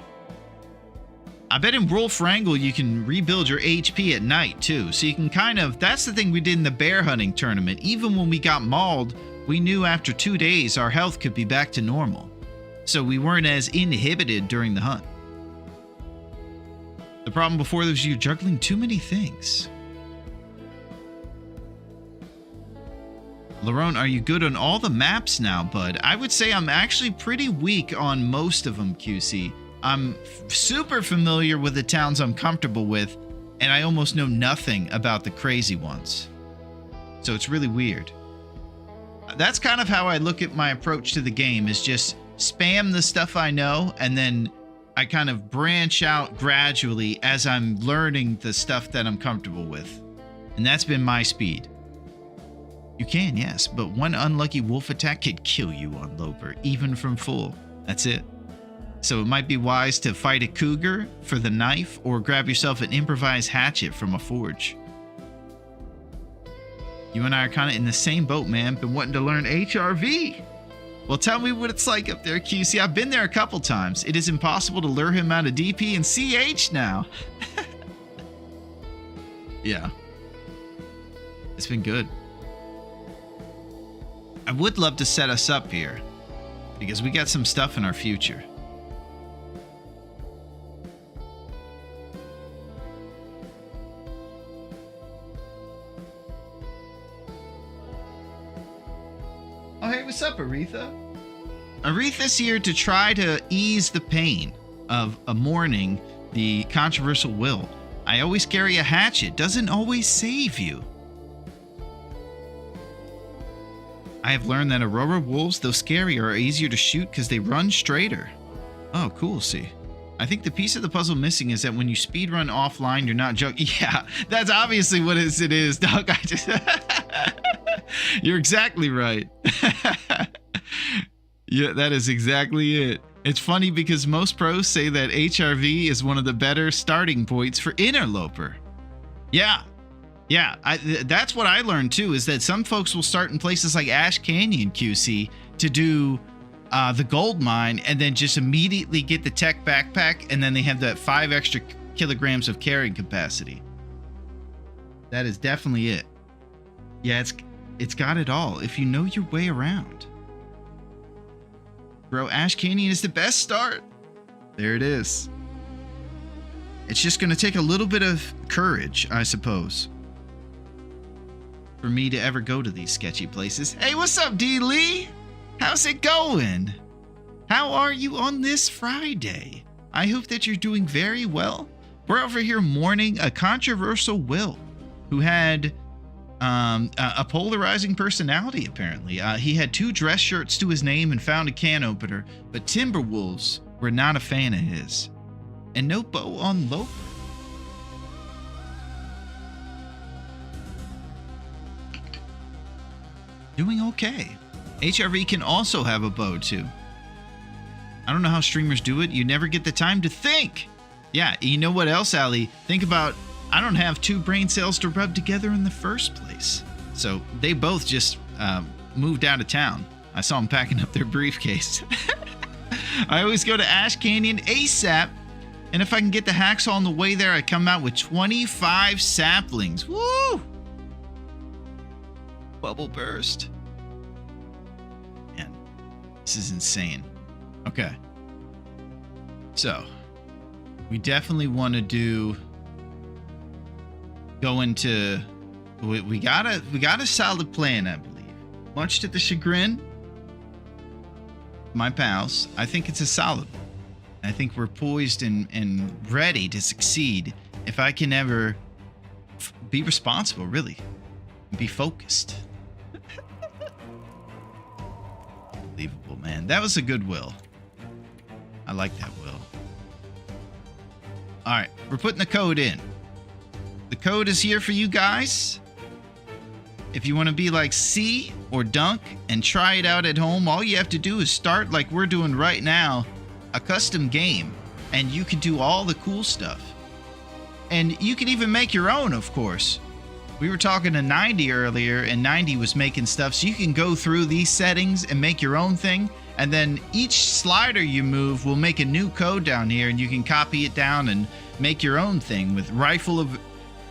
I bet in Wolf Wrangle you can rebuild your HP at night too. So you can kind of, that's the thing we did in the bear hunting tournament. Even when we got mauled, we knew after 2 days our health could be back to normal. So we weren't as inhibited during the hunt. The problem before was you juggling too many things. Larone, are you good on all the maps now, bud? I would say I'm actually pretty weak on most of them, QC. I'm super familiar with the towns I'm comfortable with, and I almost know nothing about the crazy ones. So it's really weird. That's kind of how I look at my approach to the game, is just spam the stuff I know, and then I kind of branch out gradually as I'm learning the stuff that I'm comfortable with. And that's been my speed. You can, yes, but one unlucky wolf attack could kill you on Loper, even from full. That's it. So it might be wise to fight a cougar for the knife or grab yourself an improvised hatchet from a forge. You and I are kind of in the same boat, man. Been wanting to learn HRV. Well, tell me what it's like up there, QC. I've been there a couple times. It is impossible to lure him out of DP and CH now. Yeah. It's been good. I would love to set us up here, because we got some stuff in our future. Oh, hey, what's up, Aretha? Aretha's here to try to ease the pain of mourning the controversial will. I always carry a hatchet. Doesn't always save you. I have learned that Aurora wolves, though scary, are easier to shoot because they run straighter. Oh, cool, see. I think the piece of the puzzle missing is that when you speedrun offline, you're not joking. Yeah, that's obviously what it is, dog. I just... You're exactly right. Yeah, that is exactly it. It's funny because most pros say that HRV is one of the better starting points for interloper. Yeah. Yeah, that's what I learned too, is that some folks will start in places like Ash Canyon, QC, to do the gold mine and then just immediately get the tech backpack, and then they have that 5 extra kilograms of carrying capacity. That is definitely it. Yeah, it's got it all if you know your way around. Bro, Ash Canyon is the best start. There it is. It's just going to take a little bit of courage, I suppose, for me to ever go to these sketchy places. Hey, what's up, D. Lee? How's it going? How are you on this Friday? I hope that you're doing very well. We're over here mourning a controversial will who had a polarizing personality, apparently. He had 2 dress shirts to his name and found a can opener, but Timberwolves were not a fan of his. And no bow on Loper. Doing okay. HRV can also have a bow too. I don't know how streamers do it. You never get the time to think. Yeah, you know what else, Ali? Think about, I don't have 2 brain cells to rub together in the first place. So they both just moved out of town. I saw them packing up their briefcase. I always go to Ash Canyon ASAP. And if I can get the hacksaw on the way there, I come out with 25 saplings. Woo! Bubble burst. Man, this is insane. Okay. So, we definitely want to go into, we got a solid plan, I believe. Much to the chagrin of my pals, I think it's a solid one. I think we're poised and ready to succeed if I can ever be responsible, really. Be focused. Unbelievable, man. That was a good will. I like that will. All right, we're putting the code in. The code is here for you guys. If you want to be like C or Dunk and try it out at home, all you have to do is start like we're doing right now, a custom game, and you can do all the cool stuff. And you can even make your own, of course. We were talking to 90 earlier, and 90 was making stuff, so you can go through these settings and make your own thing. And then each slider you move will make a new code down here, and you can copy it down and make your own thing with rifle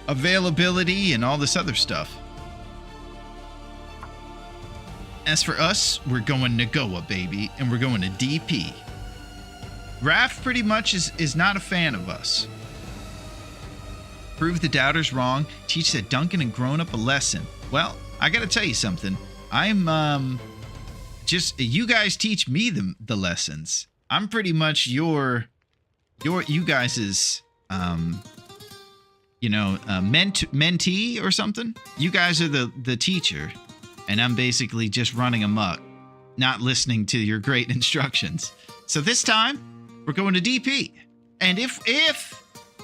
availability and all this other stuff. As for us, we're going to Goa, baby, and we're going to DP. Raph pretty much is not a fan of us. Prove the doubters wrong, teach that Duncan and grown up a lesson. Well, I gotta tell you something. I'm just you guys teach me the lessons. I'm pretty much you guys's mentee or something. You guys are the teacher, and I'm basically just running amok, not listening to your great instructions. So this time, we're going to DP. And if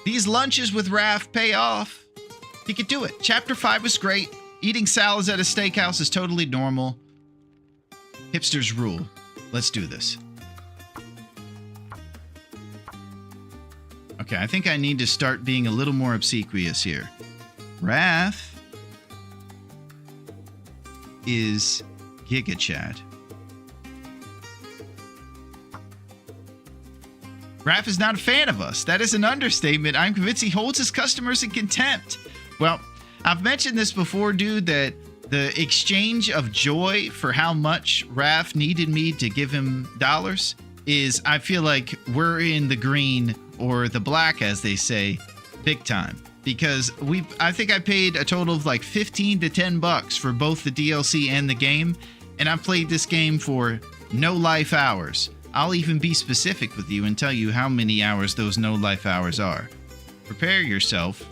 these lunches with Raph pay off, he could do it. Chapter 5 was great. Eating salads at a steakhouse is totally normal. Hipsters rule. Let's do this. Okay, I think I need to start being a little more obsequious here. Raph is Giga Chad. Raph is not a fan of us. That is an understatement. I'm convinced he holds his customers in contempt. Well, I've mentioned this before, dude, that the exchange of joy for how much Raph needed me to give him dollars is, I feel like we're in the green or the black, as they say, big time. Because I think I paid a total of like 15 to 10 bucks for both the DLC and the game. And I've played this game for no life hours. I'll even be specific with you and tell you how many hours those no life hours are. Prepare yourself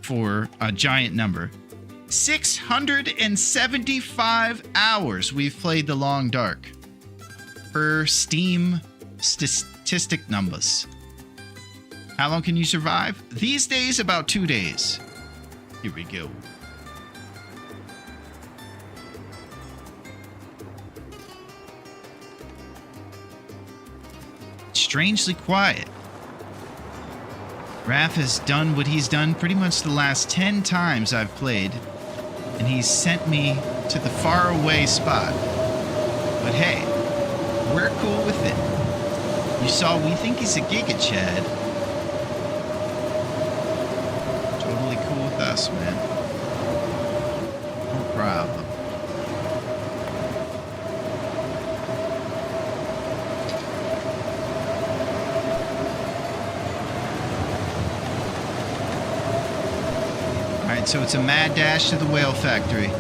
for a giant number. 675 hours we've played The Long Dark. Per Steam statistic numbers. How long can you survive? These days, about 2 days. Here we go. Strangely quiet. Raph has done what he's done pretty much the last 10 times I've played, and he's sent me to the faraway spot. But hey, we're cool with it. You saw, we think he's a Giga Chad. Totally cool with us, man. No problem. Alright, so it's a mad dash to the whale factory.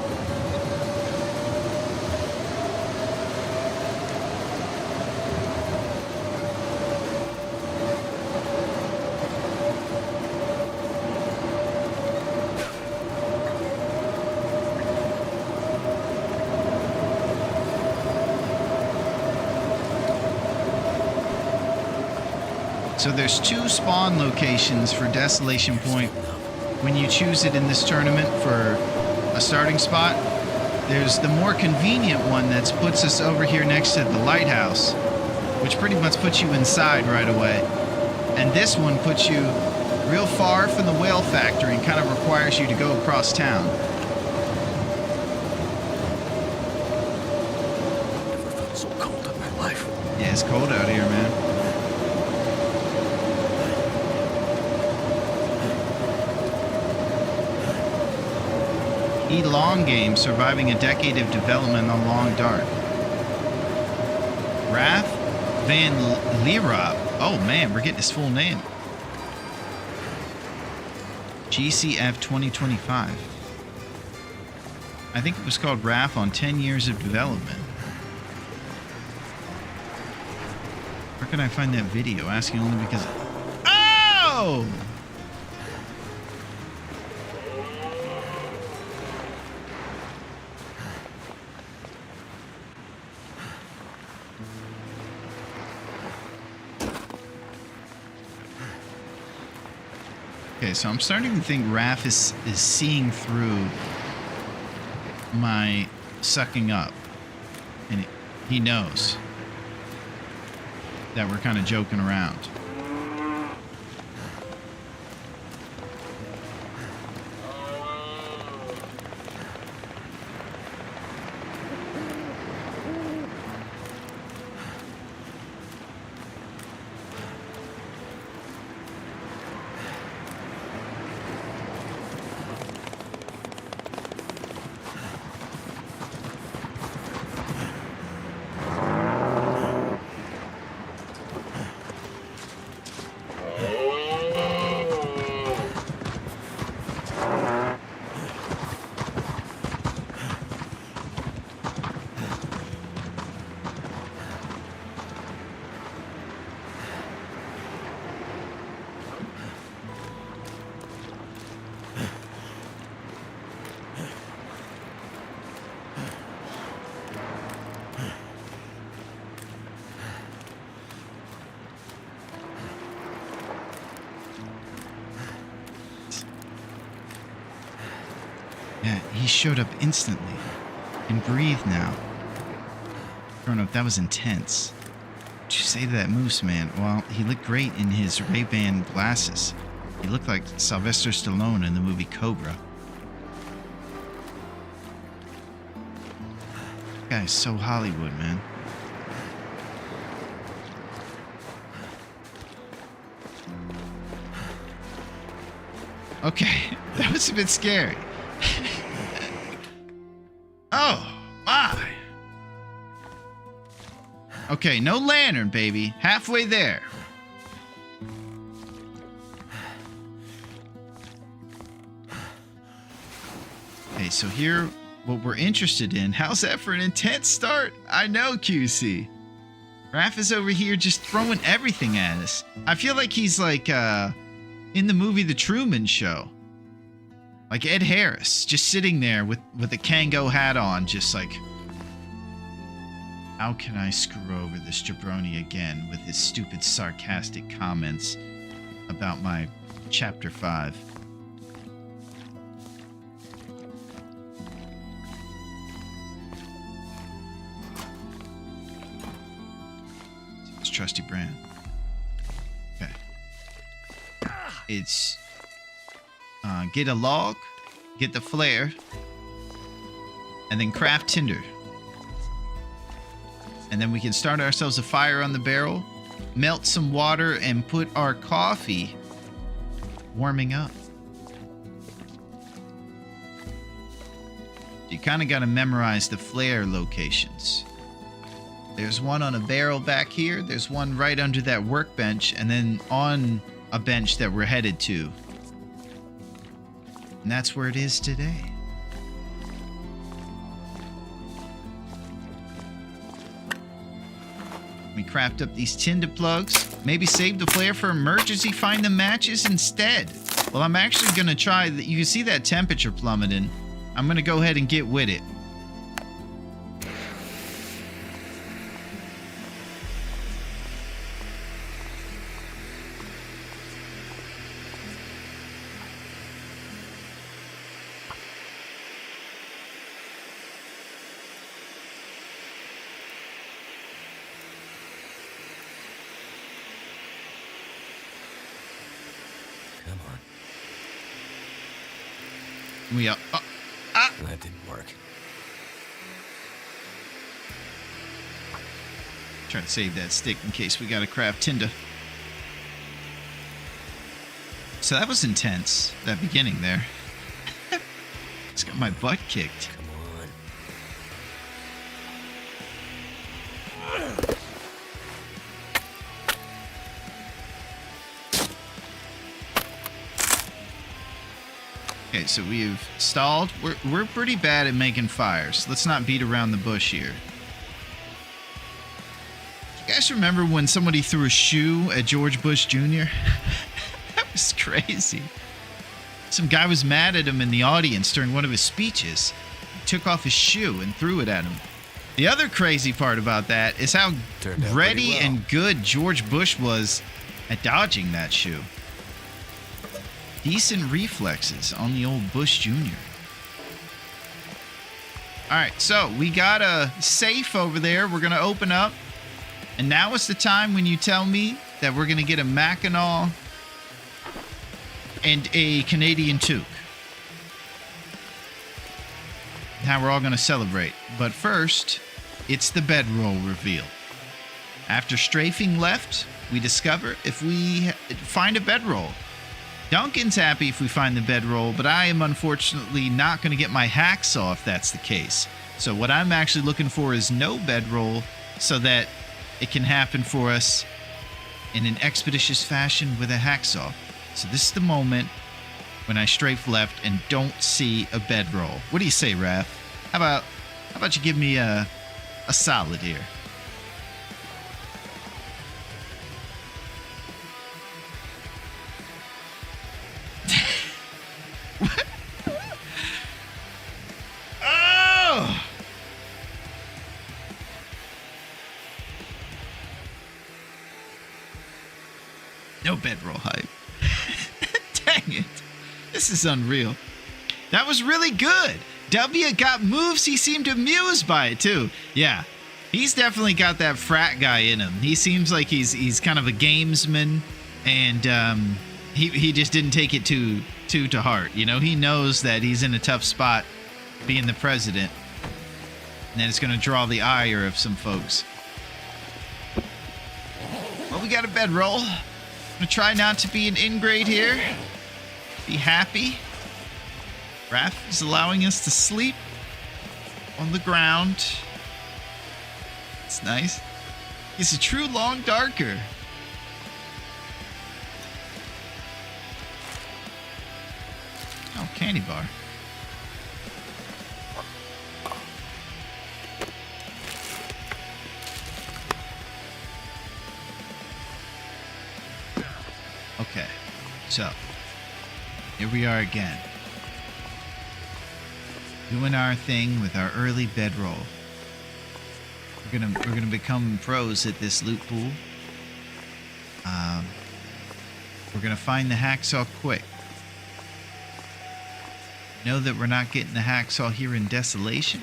So there's 2 spawn locations for Desolation Point. When you choose it in this tournament for a starting spot, there's the more convenient one that puts us over here next to the lighthouse, which pretty much puts you inside right away. And this one puts you real far from the whale factory and kind of requires you to go across town. Never felt so cold in my life. Yeah, it's cold out here, man. Long game, surviving a decade of development on Long Dark. Raph Van Lierop. Oh man, we're getting his full name. GCF 2025. I think it was called Raph on 10 years of development. Where can I find that video? Asking only because... Oh! Okay, so I'm starting to think Raph is seeing through my sucking up. And he knows that we're kind of joking around. Yeah, he showed up instantly. And breathe now. Roanoke, that was intense. What'd you say to that moose, man? Well, he looked great in his Ray-Ban glasses. He looked like Sylvester Stallone in the movie Cobra. That guy's so Hollywood, man. Okay, that was a bit scary. Oh, my. Okay, no lantern, baby. Halfway there. Okay, so here, what we're interested in. How's that for an intense start? I know, QC. Raph is over here just throwing everything at us. I feel like he's like, in the movie The Truman Show. Like Ed Harris, just sitting there with a Kango hat on, just like, how can I screw over this jabroni again with his stupid sarcastic comments about my chapter 5. It's trusty brand. Okay. It's get a log, get the flare, and then craft tinder. And then we can start ourselves a fire on the barrel, melt some water, and put our coffee warming up. You kind of got to memorize the flare locations. There's one on a barrel back here. There's one right under that workbench, and then on a bench that we're headed to. And that's where it is today. We craft up these tinder plugs. Maybe save the flare for emergency. Find the matches instead. Well, I'm actually going to try. You can see that temperature plummeting. I'm going to go ahead and get with it. Come on. We are. That didn't work. Try to save that stick in case we got to craft tinder. So that was intense, that beginning there. Just got my butt kicked. Come on. Okay, so we've stalled. We're pretty bad at making fires. Let's not beat around the bush here. You guys remember when somebody threw a shoe at George Bush Jr.? That was crazy. Some guy was mad at him in the audience during one of his speeches. He took off his shoe and threw it at him. The other crazy part about that is how Turned out ready pretty well. and good George Bush was at dodging that shoe. Decent reflexes on the old Bush Jr. All right, so we got a safe over there. We're going to open up. And now is the time when you tell me that we're going to get a Mackinac and a Canadian toque. Now we're all going to celebrate. But first, it's the bedroll reveal. After strafing left, we discover if we find a bedroll. Duncan's happy if we find the bedroll, but I am unfortunately not going to get my hacksaw if that's the case. So what I'm actually looking for is no bedroll so that it can happen for us in an expeditious fashion with a hacksaw. So this is the moment when I strafe left and don't see a bedroll. What do you say, Raph? How about you give me a solid here? Oh! No bedroll hype. Dang it. This is unreal. That was really good. W got moves. He seemed amused by it, too. Yeah, he's definitely got that frat guy in him. He seems like he's kind of a gamesman, and he just didn't take it too to heart. You know, he knows that he's in a tough spot being the president, and then it's going to draw the ire of some folks. Well, we got a bedroll. I'm going to try not to be an ingrate here. Be happy. Raph is allowing us to sleep on the ground. It's nice. He's a true long darker. Oh, candy bar. Okay, so here we are again. Doing our thing with our early bedroll. We're gonna become pros at this loot pool. We're gonna find the hacksaw quick. Know that we're not getting the hacksaw here in Desolation.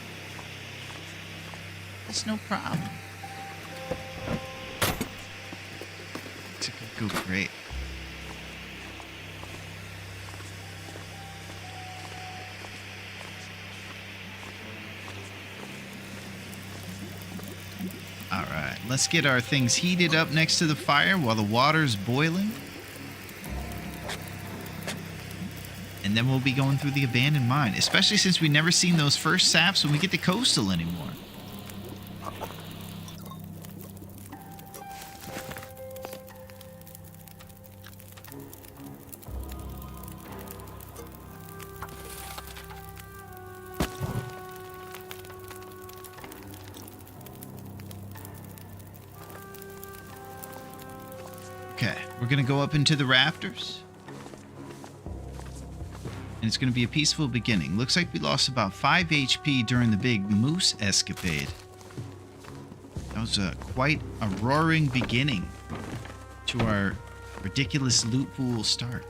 It's no problem. It's gonna go great. Alright, let's get our things heated up next to the fire while the water's boiling. And then we'll be going through the abandoned mine, especially since we've never seen those first saps when we get to coastal anymore. Okay, we're gonna go up into the rafters. And it's gonna be a peaceful beginning. Looks like we lost about 5 HP during the big moose escapade. That was quite a roaring beginning to our ridiculous loot pool start.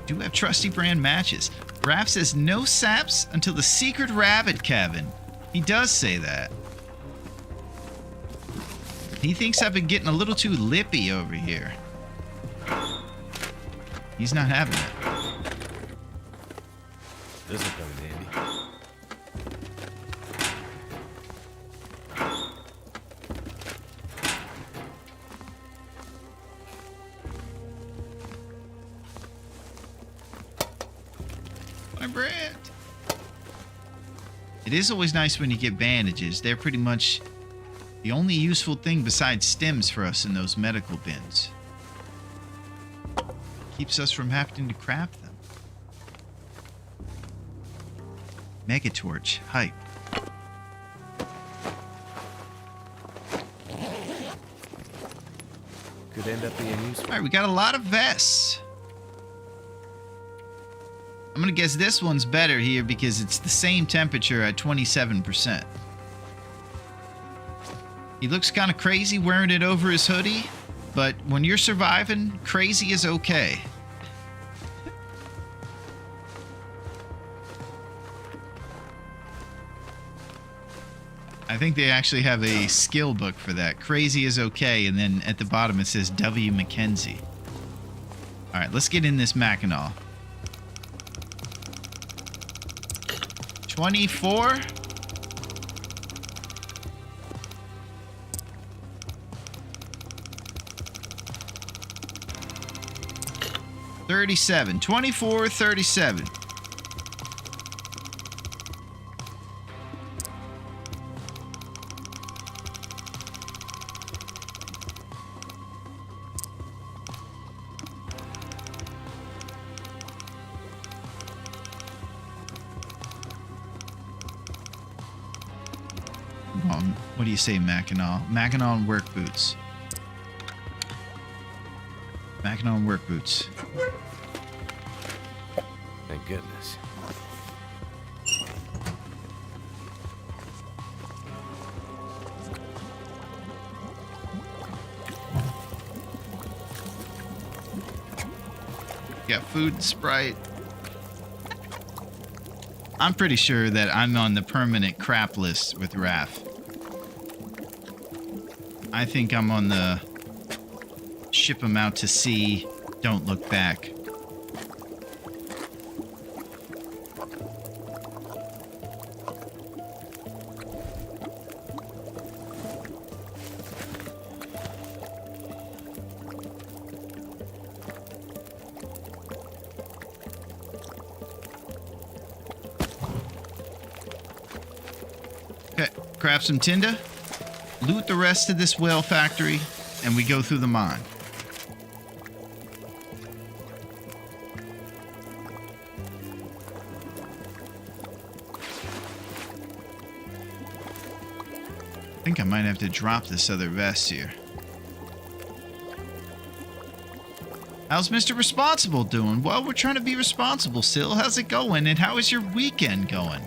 Do have trusty brand matches. Raph says no saps until the secret rabbit cabin. He does say that. He thinks I've been getting a little too lippy over here. He's not having it. This'll come in handy. My bread. It is always nice when you get bandages. They're pretty much the only useful thing besides stems for us in those medical bins. Keeps us from having to craft them. Megatorch, hype. Could end up being useful. Alright, we got a lot of vests. I'm gonna guess this one's better here because it's the same temperature at 27%. He looks kind of crazy wearing it over his hoodie, but when you're surviving, crazy is okay. I think they actually have a skill book for that. Crazy is okay, and then at the bottom it says W. Mackenzie. Alright, let's get in this Mackinac. 24. $37. 24, 37. What do you say, Mackinac? Mackinac and work boots. Mackinac and work boots. Thank goodness. Got food and Sprite. I'm pretty sure that I'm on the permanent crap list with Raph. I think I'm on the ship him out to sea, don't look back. Okay, grab some tinder, loot the rest of this whale factory, and we go through the mine. I think I might have to drop this other vest here. How's Mr. Responsible doing? Well, we're trying to be responsible still. How's it going? And how is your weekend going?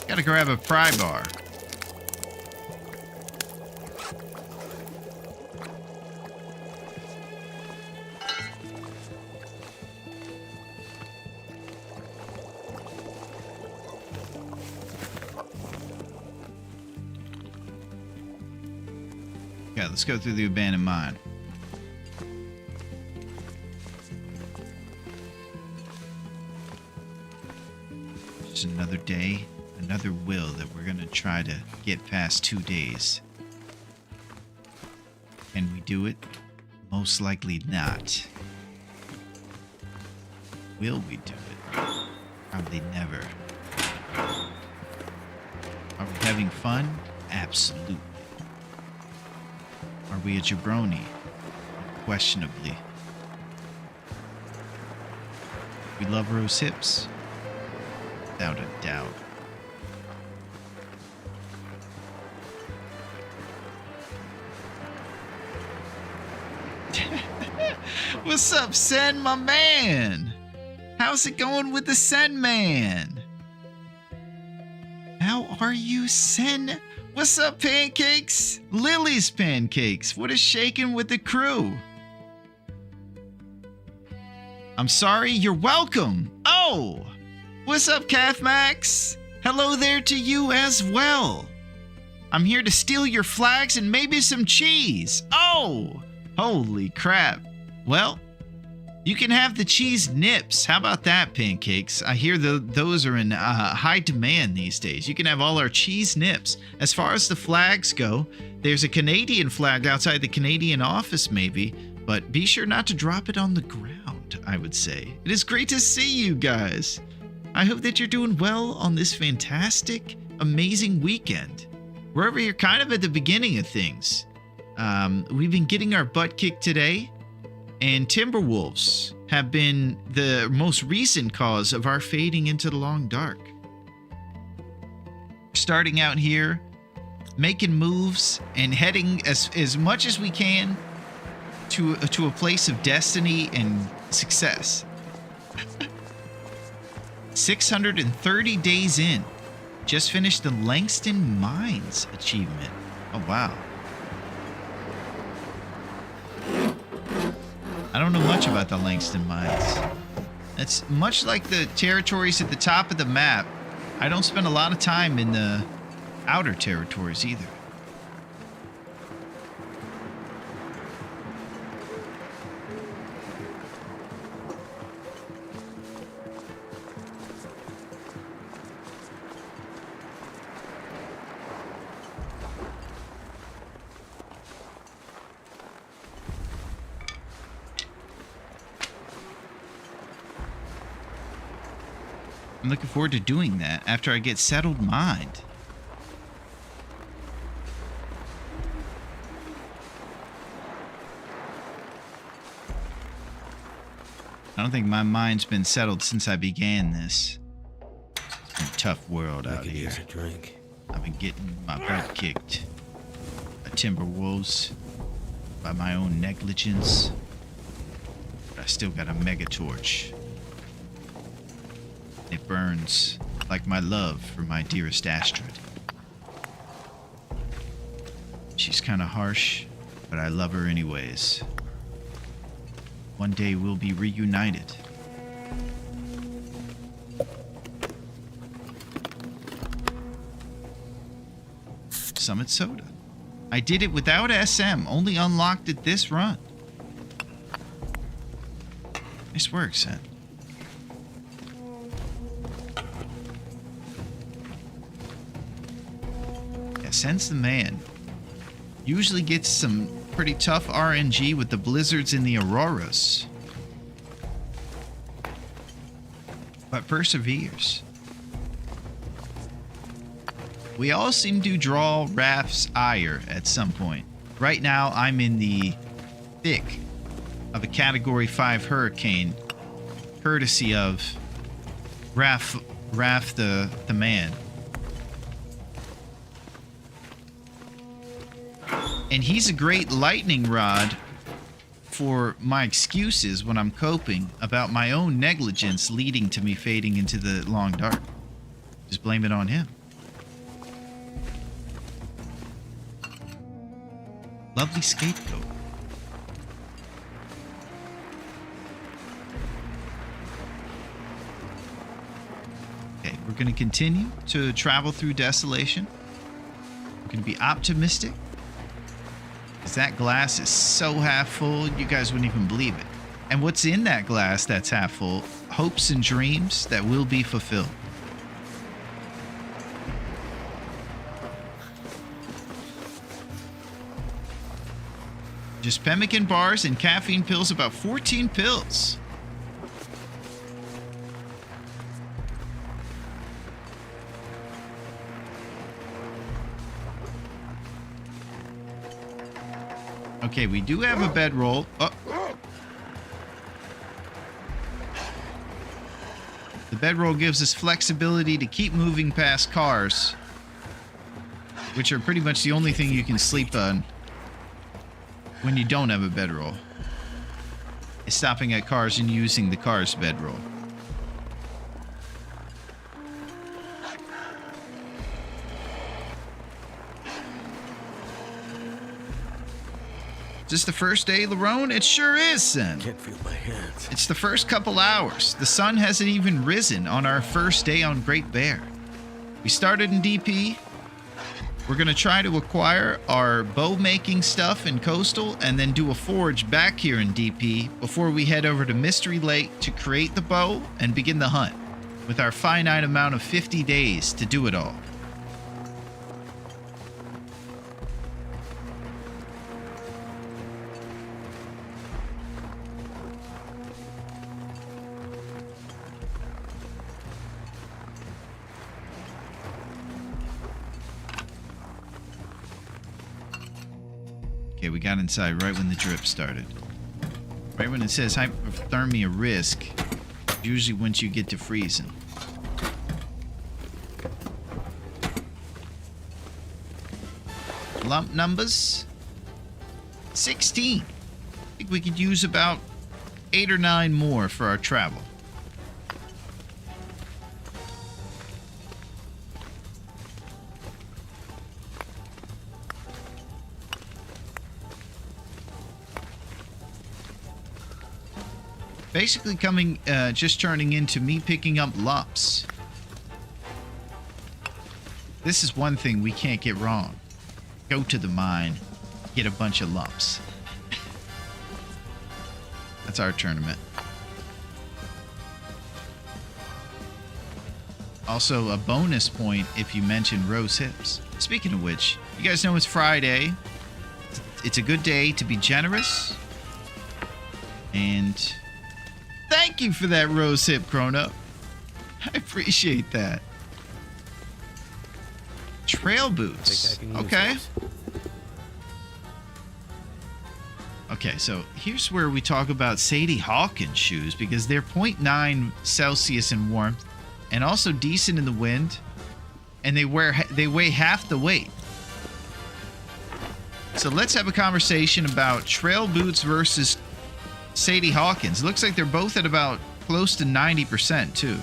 Gotta grab a pry bar. Okay, let's go through the abandoned mine. Just another day, another will that we're gonna try to get past 2 days. Can we do it? Most likely not. Will we do it? Probably never. Are we having fun? Absolutely. Are we a jabroni? Questionably. We love rose hips? Without a doubt. What's up, Sen, my man? How's it going with the Sen man? How are you, Sen? What's up, Pancakes? Lily's Pancakes. What is shaking with the crew? I'm sorry, you're welcome. Oh! What's up, Kath Max? Hello there to you as well. I'm here to steal your flags and maybe some cheese. Oh! Holy crap. Well, you can have the cheese nips. How about that, Pancakes? I hear those are in high demand these days. You can have all our cheese nips. As far as the flags go, there's a Canadian flag outside the Canadian office maybe, but be sure not to drop it on the ground, I would say. It is great to see you guys. I hope that you're doing well on this fantastic, amazing weekend. Wherever you're kind of at the beginning of things. We've been getting our butt kicked today, and Timberwolves have been the most recent cause of our fading into the long dark. Starting out here, making moves, and heading as much as we can to a place of destiny and success. 630 days in. Just finished the Langston Mines achievement. Oh, wow. I don't know much about the Langston Mines. It's much like the territories at the top of the map. I don't spend a lot of time in the outer territories either. I'm looking forward to doing that after I get settled mind. I don't think my mind's been settled since I began this. It's been a tough world out could here. use a drink. I've been getting my butt kicked by Timberwolves, by my own negligence. But I still got a mega torch. It burns like my love for my dearest Astrid. She's kind of harsh, but I love her anyways. One day we'll be reunited. Summit Soda. I did it without SM, only unlocked it this run. Nice work, Sen. Yeah, Sen's the man. Usually gets some pretty tough RNG with the blizzards and the auroras. But perseveres. We all seem to draw Raph's ire at some point. Right now, I'm in the thick of a Category 5 hurricane, courtesy of Raph the man. And he's a great lightning rod for my excuses when I'm coping about my own negligence leading to me fading into the long dark. Just blame it on him. Lovely scapegoat. Okay, we're going to continue to travel through Desolation. We're going to be optimistic. Because that glass is so half full, you guys wouldn't even believe it. And what's in that glass that's half full? Hopes and dreams that will be fulfilled. Just pemmican bars and caffeine pills, about 14 pills. Okay, we do have a bedroll. Oh. The bedroll gives us flexibility to keep moving past cars, which are pretty much the only thing you can sleep on when you don't have a bedroll. Is stopping at cars and using the car's bedroll. Is this the first day, Larone? It sure is, Sen. Can't feel my hands. It's the first couple hours. The sun hasn't even risen on our first day on Great Bear. We started in DP. We're going to try to acquire our bow making stuff in Coastal and then do a forge back here in DP before we head over to Mystery Lake to create the bow and begin the hunt with our finite amount of 50 days to do it all. Okay, we got inside right when the drip started. Right when it says hypothermia risk, usually once you get to freezing. Lump numbers? 16. I think we could use about 8 or 9 more for our travel. Basically just turning into me picking up lumps. This is one thing we can't get wrong. Go to the mine, get a bunch of lumps. That's our tournament. Also, a bonus point if you mention Rose Hips. Speaking of which, you guys know it's Friday. It's a good day to be generous. And thank you for that Rose Hip, Grown-Up. I appreciate that. Trail boots. Okay. Okay, so here's where we talk about Sadie Hawkins shoes because they're 0.9 Celsius in warmth and also decent in the wind, and they weigh half the weight. So let's have a conversation about trail boots versus Sadie Hawkins. It looks like they're both at about close to 90% too.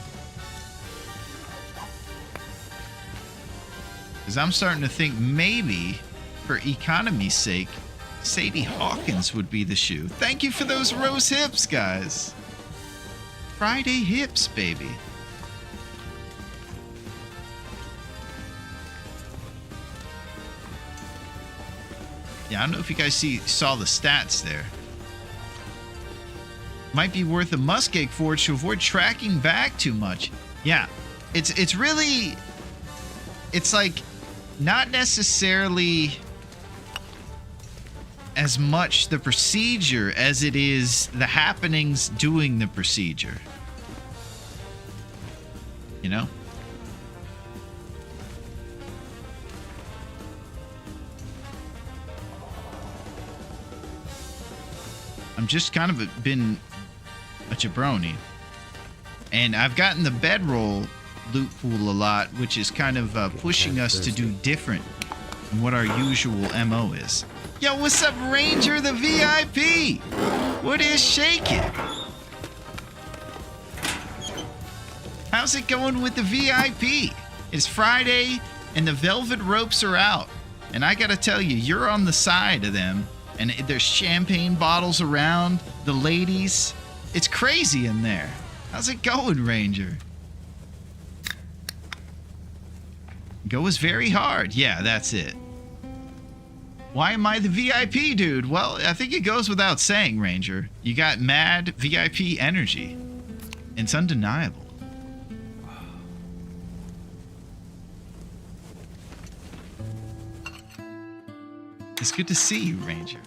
Because I'm starting to think maybe, for economy's sake, Sadie Hawkins would be the shoe. Thank you for those rose hips, guys. Friday hips, baby. Yeah, I don't know if you guys saw the stats there. Might be worth a muskeg forge to avoid tracking back too much. Yeah, it's really, it's like not necessarily as much the procedure as it is the happenings doing the procedure. You know? I'm just kind of been a jabroni. And I've gotten the bedroll loot pool a lot, which is kind of pushing us to do different than what our usual MO is. Yo, what's up, Ranger the VIP? What is shaking? How's it going with the VIP? It's Friday and the velvet ropes are out. And I gotta tell you, you're on the side of them. And there's champagne bottles around, the ladies. It's crazy in there. How's it going, Ranger? Go is very hard. Yeah, that's it. Why am I the VIP, dude? Well, I think it goes without saying, Ranger. You got mad VIP energy. It's undeniable. It's good to see you, Ranger.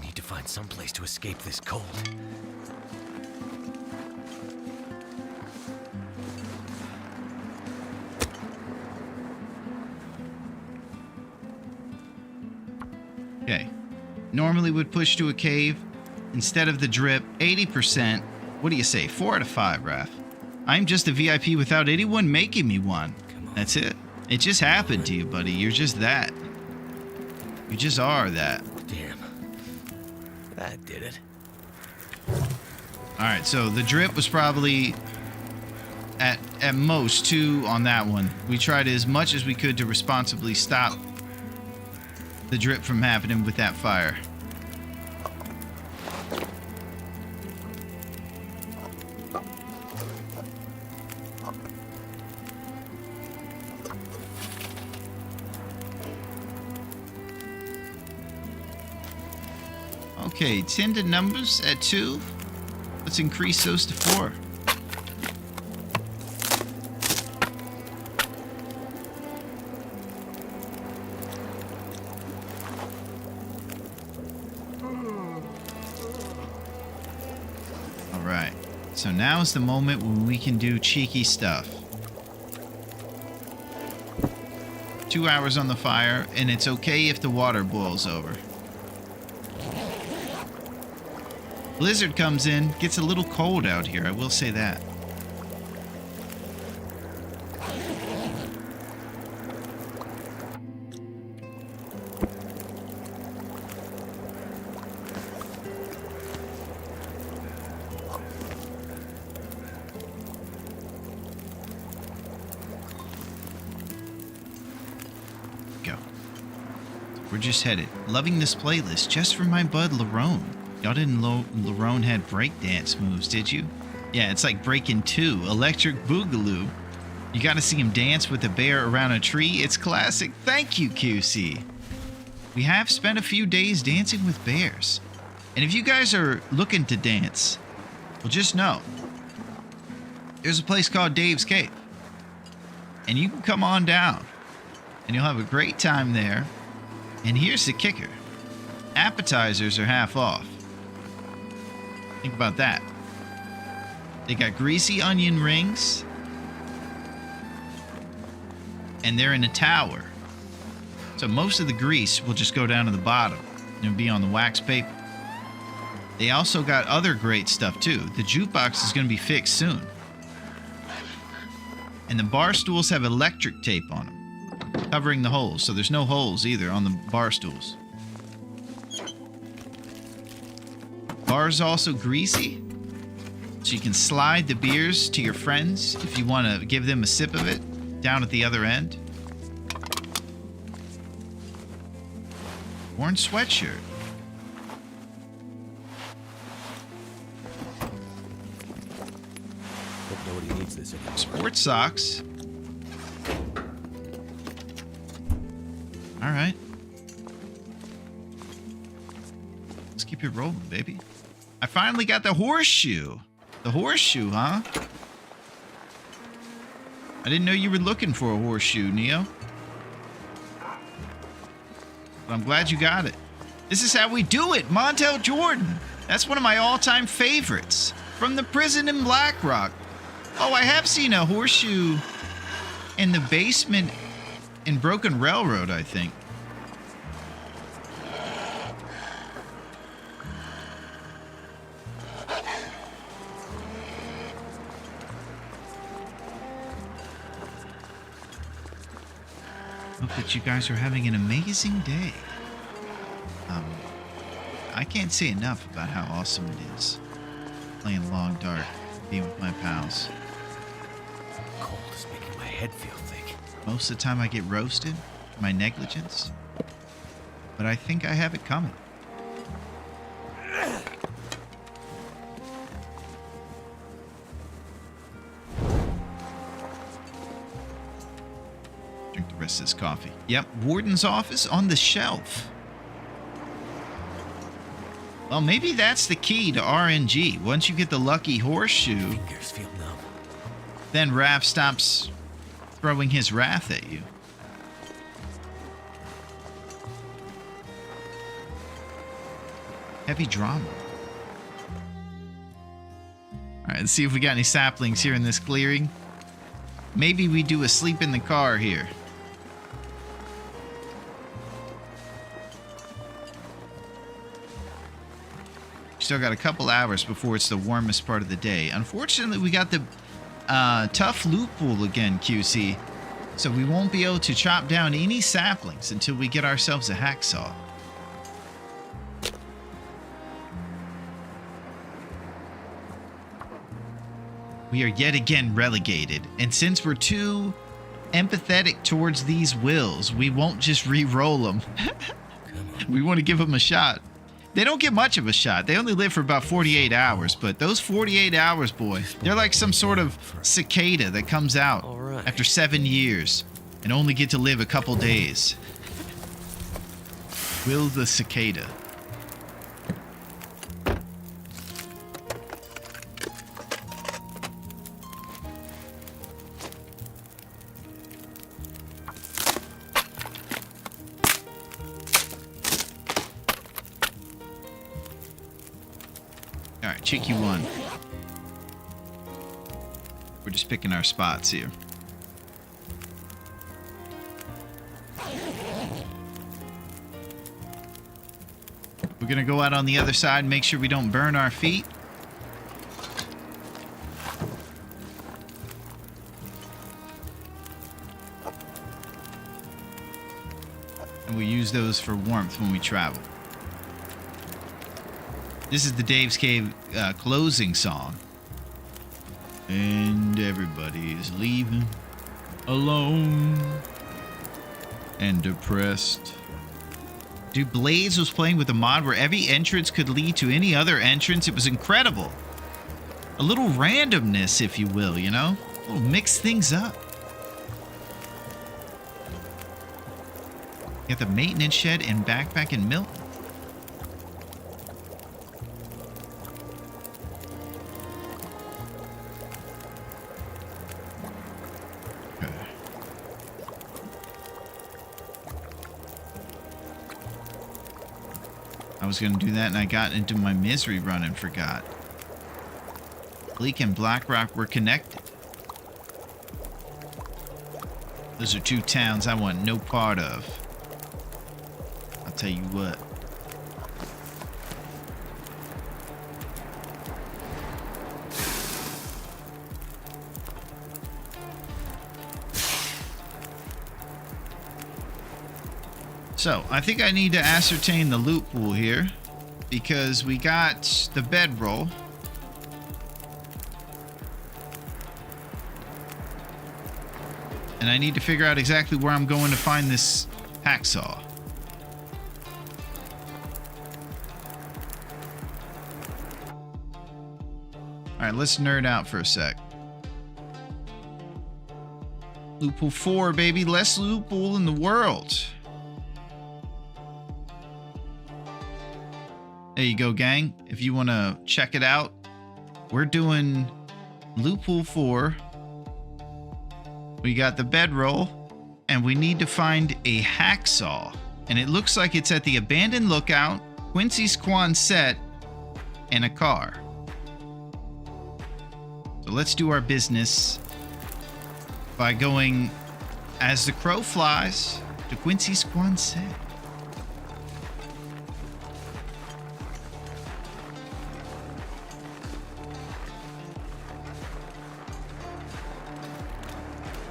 Need to find some place to escape this cold. Okay. Normally would push to a cave. Instead of the drip, 80%. What do you say? 4 out of 5, Raph. I'm just a VIP without anyone making me one. That's it. It just happened to you, buddy. You're just that. You just are that. Damn. That did it. Alright, so the drip was probably at most 2 on that one. We tried as much as we could to responsibly stop the drip from happening with that fire. Okay, 10 to numbers at 2. Let's increase those to 4. Alright, so now is the moment when we can do cheeky stuff. 2 hours on the fire, and it's okay if the water boils over. Blizzard comes in, gets a little cold out here, I will say that. Go. We're just headed. Loving this playlist just for my bud Larone. Y'all didn't know Larone had breakdance moves, did you? Yeah, it's like Breaking 2, Electric Boogaloo. You gotta see him dance with a bear around a tree. It's classic. Thank you, QC. We have spent a few days dancing with bears. And if you guys are looking to dance, well, just know, there's a place called Dave's Cave. And you can come on down, and you'll have a great time there. And here's the kicker. Appetizers are half off. Think about that. They got greasy onion rings. And they're in a tower. So most of the grease will just go down to the bottom. And be on the wax paper. They also got other great stuff too. The jukebox is going to be fixed soon. And the bar stools have electric tape on them, covering the holes. So there's no holes either on the bar stools. Bar's also greasy, so you can slide the beers to your friends if you want to give them a sip of it down at the other end. Worn sweatshirt. Hope nobody needs this anymore. Sports socks. All right. Let's keep it rolling, baby. I finally got the horseshoe. The horseshoe, huh? I didn't know you were looking for a horseshoe, Neo. But I'm glad you got it. This is how we do it, Montel Jordan. That's one of my all-time favorites. From the prison in Black Rock. Oh, I have seen a horseshoe in the basement in Broken Railroad, I think. Hope that you guys are having an amazing day. I can't say enough about how awesome it is playing Long Dark, being with my pals. Cold is making my head feel thick. Most of the time I get roasted for my negligence, but I think I have it coming. Drink the rest of this coffee. Yep, Warden's office on the shelf. Well, maybe that's the key to RNG. Once you get the lucky horseshoe, Fingers feel numb. then Raph stops throwing his wrath at you. Heavy drama. Alright, let's see if we got any saplings here in this clearing. Maybe we do a sleep in the car here. Still got a couple hours before it's the warmest part of the day. Unfortunately, we got the tough loot pool again, QC. So we won't be able to chop down any saplings until we get ourselves a hacksaw. We are yet again relegated. And since we're too empathetic towards these wills, we won't just re-roll them. We want to give them a shot. They don't get much of a shot. They only live for about 48 hours, but those 48 hours, boy, they're like some sort of cicada that comes out after 7 years and only get to live a couple days. Will the cicada. Alright, Cheeky 1. We're just picking our spots here. We're gonna go out on the other side and make sure we don't burn our feet. And we use those for warmth when we travel. This is the Dave's Cave closing song. And everybody is leaving alone and depressed. Dude, Blaze was playing with a mod where every entrance could lead to any other entrance. It was incredible. A little randomness, if you will, you know? A little mix things up. You got the maintenance shed and backpack in Milton. I was going to do that and I got into my misery run and forgot. Bleak and Black Rock were connected. Those are two towns I want no part of. I'll tell you what. So, I think I need to ascertain the loot pool here. because we got the bedroll. And I need to figure out exactly where I'm going to find this hacksaw. Alright, let's nerd out for a sec. Loophole 4, baby. Less loophole in the world. There you go, gang. If you want to check it out, we're doing loophole 4. We got the bedroll, and we need to find a hacksaw. And it looks like it's at the abandoned lookout, Quincy's Quonset, and a car. So let's do our business by going as the crow flies to Quincy's Quonset.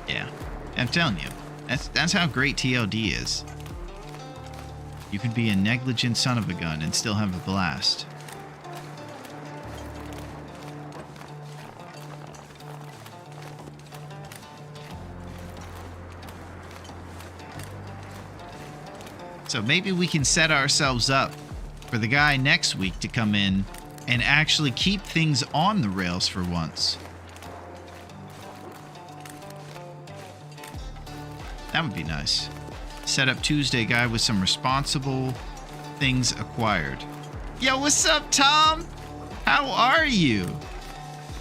Yeah, I'm telling you, that's how great TLD is. You can be a negligent son of a gun and still have a blast. So maybe we can set ourselves up for the guy next week to come in and actually keep things on the rails for once. That would be nice. Set up Tuesday guy with some responsible things acquired. Yo, what's up, Tom? How are you?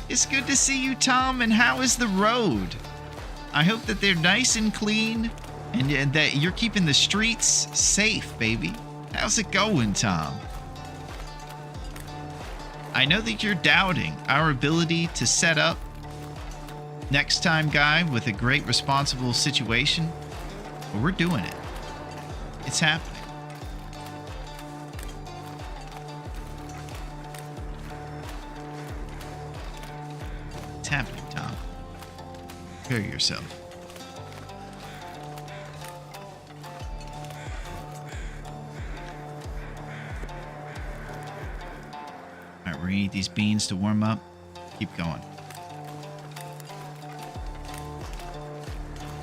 It's good to see you, Tom, and how is the road? I hope that they're nice and clean and that you're keeping the streets safe, baby. How's it going, Tom? I know that you're doubting our ability to set up next time, guy, with a great responsible situation, but we're doing it. It's happening. It's happening, Tom. Prepare yourself. All right, we're gonna eat these beans to warm up. Keep going.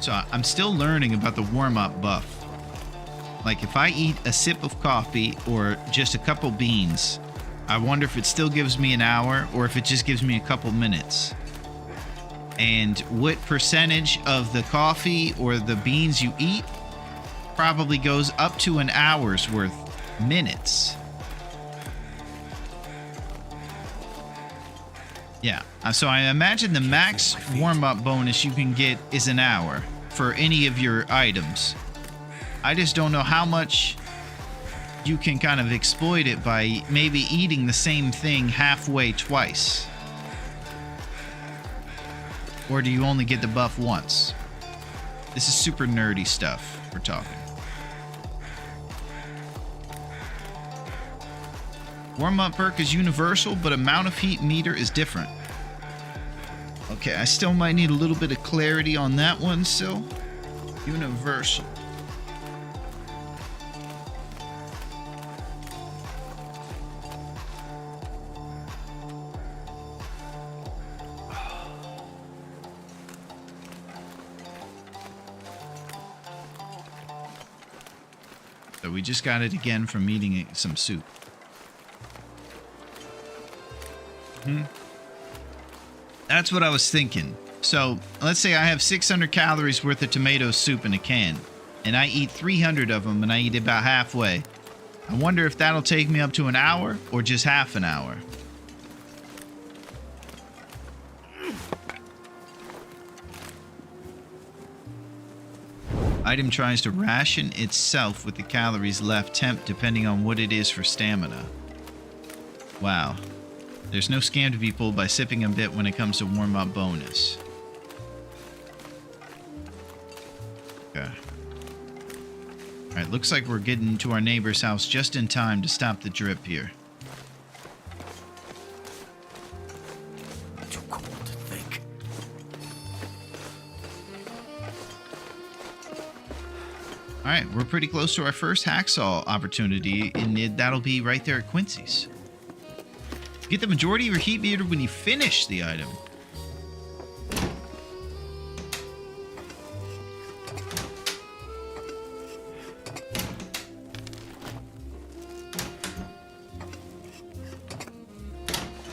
So I'm still learning about the warm-up buff. Like if I eat a sip of coffee or just a couple beans, I wonder if it still gives me an hour or if it just gives me a couple minutes. And what percentage of the coffee or the beans you eat probably goes up to an hour's worth minutes. Yeah, so I imagine the max warm-up bonus you can get is an hour for any of your items. I just don't know how much you can kind of exploit it by maybe eating the same thing halfway twice. Or do you only get the buff once? This is super nerdy stuff we're talking. Warm-up perk is universal, but amount of heat meter is different. Okay, I still might need a little bit of clarity on that one, so universal. So we just got it again from eating some soup. That's what I was thinking. So let's say I have 600 calories worth of tomato soup in a can, and I eat 300 of them, and I eat about halfway. I wonder if that'll take me up to an hour or just half an hour. Item tries to ration itself with the calories left temp depending on what it is for stamina. Wow. There's no scam to be pulled by sipping a bit when it comes to warm-up bonus. Okay. Alright, looks like we're getting to our neighbor's house just in time to stop the drip here. Too cold to think. All right, we're pretty close to our first hacksaw opportunity, and that'll be right there at Quincy's. Get the majority of your heat meter when you finish the item.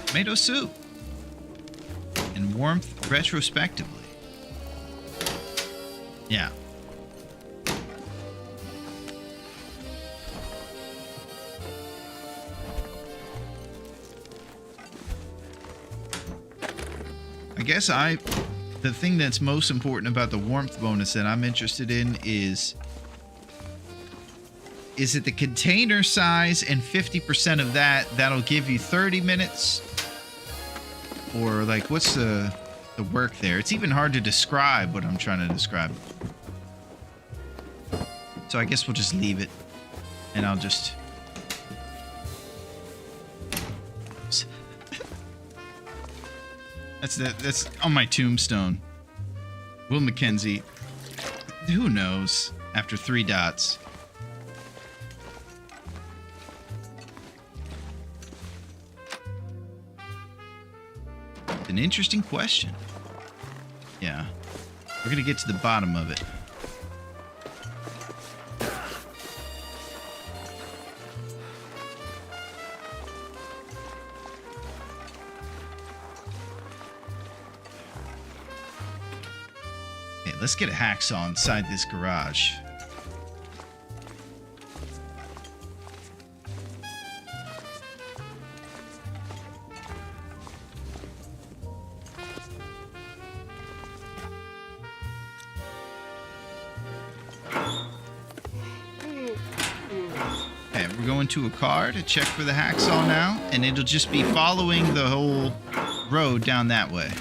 Tomato soup and warmth retrospectively. Yeah. I guess the thing that's most important about the warmth bonus that I'm interested in is it the container size, and 50% of that'll give you 30 minutes? Or like, what's the work there? It's even hard to describe what I'm trying to describe. So I guess we'll just leave it, and I'll just... That's on my tombstone. Will Mackenzie. Who knows? After 3 dots. An interesting question. Yeah. We're gonna get to the bottom of it. Okay, let's get a hacksaw inside this garage. We're going to a car to check for the hacksaw now, and it'll just be following the whole road down that way.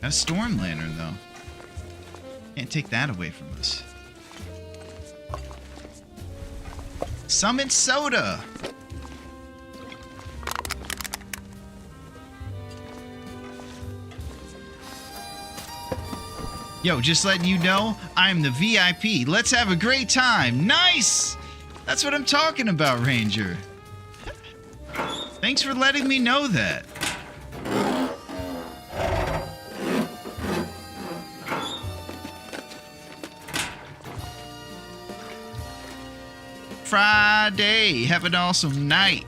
A storm lantern, though. Can't take that away from us. Summit soda! Yo, just letting you know, I'm the VIP. Let's have a great time. Nice! That's what I'm talking about, Ranger. Thanks for letting me know that. Friday. Have an awesome night.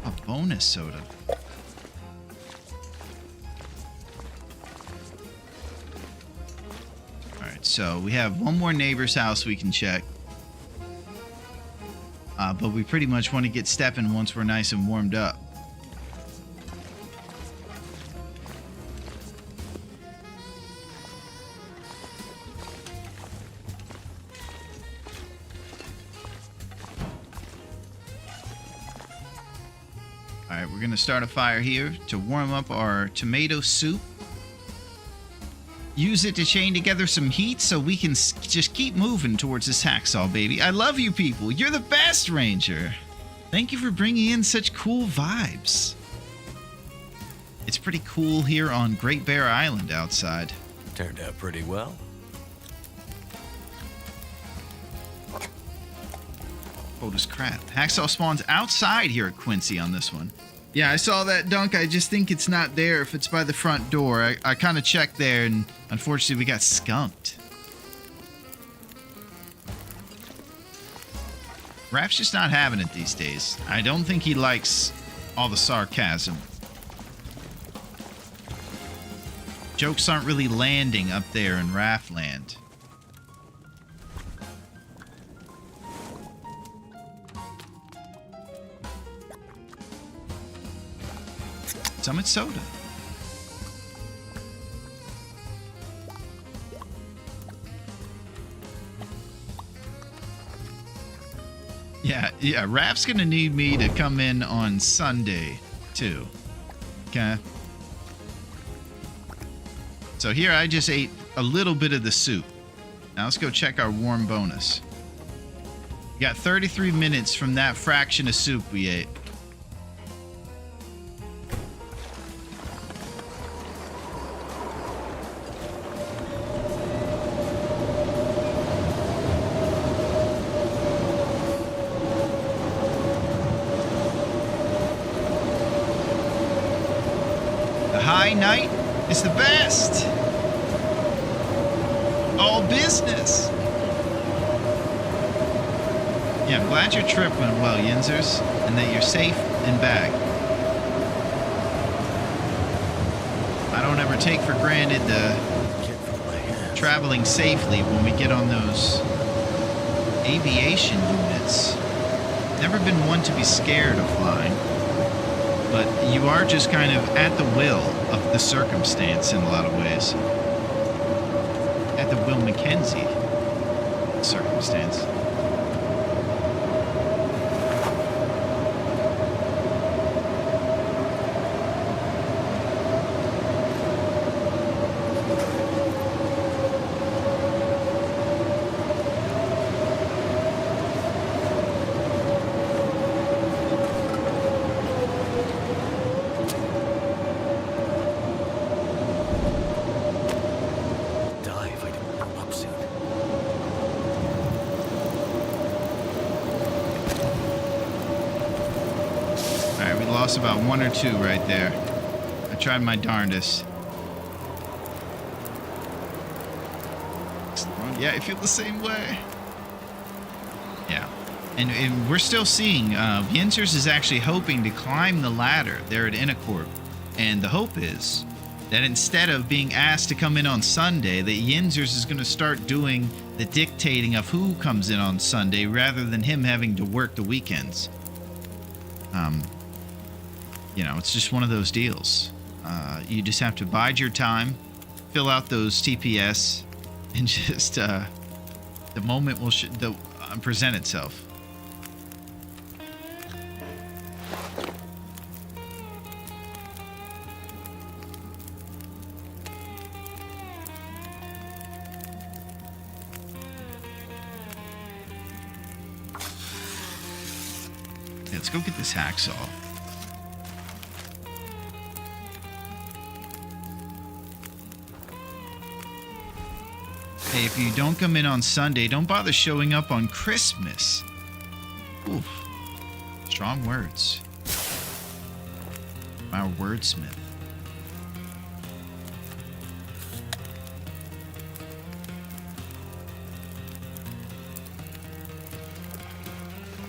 A bonus soda. So we have one more neighbor's house we can check. But we pretty much want to get stepping once we're nice and warmed up. Alright, we're going to start a fire here to warm up our tomato soup. Use it to chain together some heat so we can just keep moving towards this hacksaw, baby. I love you people. You're the best, Ranger. Thank you for bringing in such cool vibes. It's pretty cool here on Great Bear Island outside. Turned out pretty well. Cold as crap. Hacksaw spawns outside here at Quincy on this one. Yeah, I saw that, Dunk. I just think it's not there if it's by the front door. I kind of checked there, and unfortunately we got skunked. Rap's just not having it these days. I don't think he likes all the sarcasm. Jokes aren't really landing up there in Raffland. Summit soda. Yeah, Rap's gonna need me to come in on Sunday, too. Okay? So here I just ate a little bit of the soup. Now let's go check our warm bonus. We got 33 minutes from that fraction of soup we ate. The high night is the best. All business. Yeah, I'm glad your trip went well, Yinzers, and that you're safe and back. I don't ever take for granted traveling safely when we get on those aviation units. Never been one to be scared of flying, but you are just kind of at the will of the circumstance in a lot of ways. At the Will Mackenzie circumstance. Lost about 1 or 2 right there. I tried my darndest. Yeah, I feel the same way. Yeah. And we're still seeing Yinzers is actually hoping to climb the ladder there at Inacorp. And the hope is that instead of being asked to come in on Sunday, that Yinzers is going to start doing the dictating of who comes in on Sunday rather than him having to work the weekends. You know, it's just one of those deals. You just have to bide your time, fill out those TPS, and just the moment will present itself. Yeah, let's go get this hacksaw. Hey, if you don't come in on Sunday, don't bother showing up on Christmas. Oof. Strong words. Our wordsmith.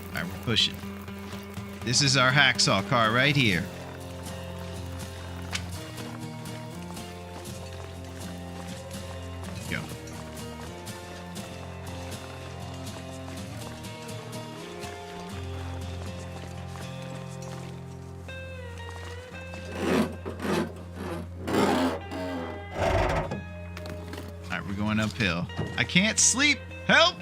Alright, we're pushing. This is our hacksaw car right here. Go. Alright, we're going uphill. I can't sleep! Help!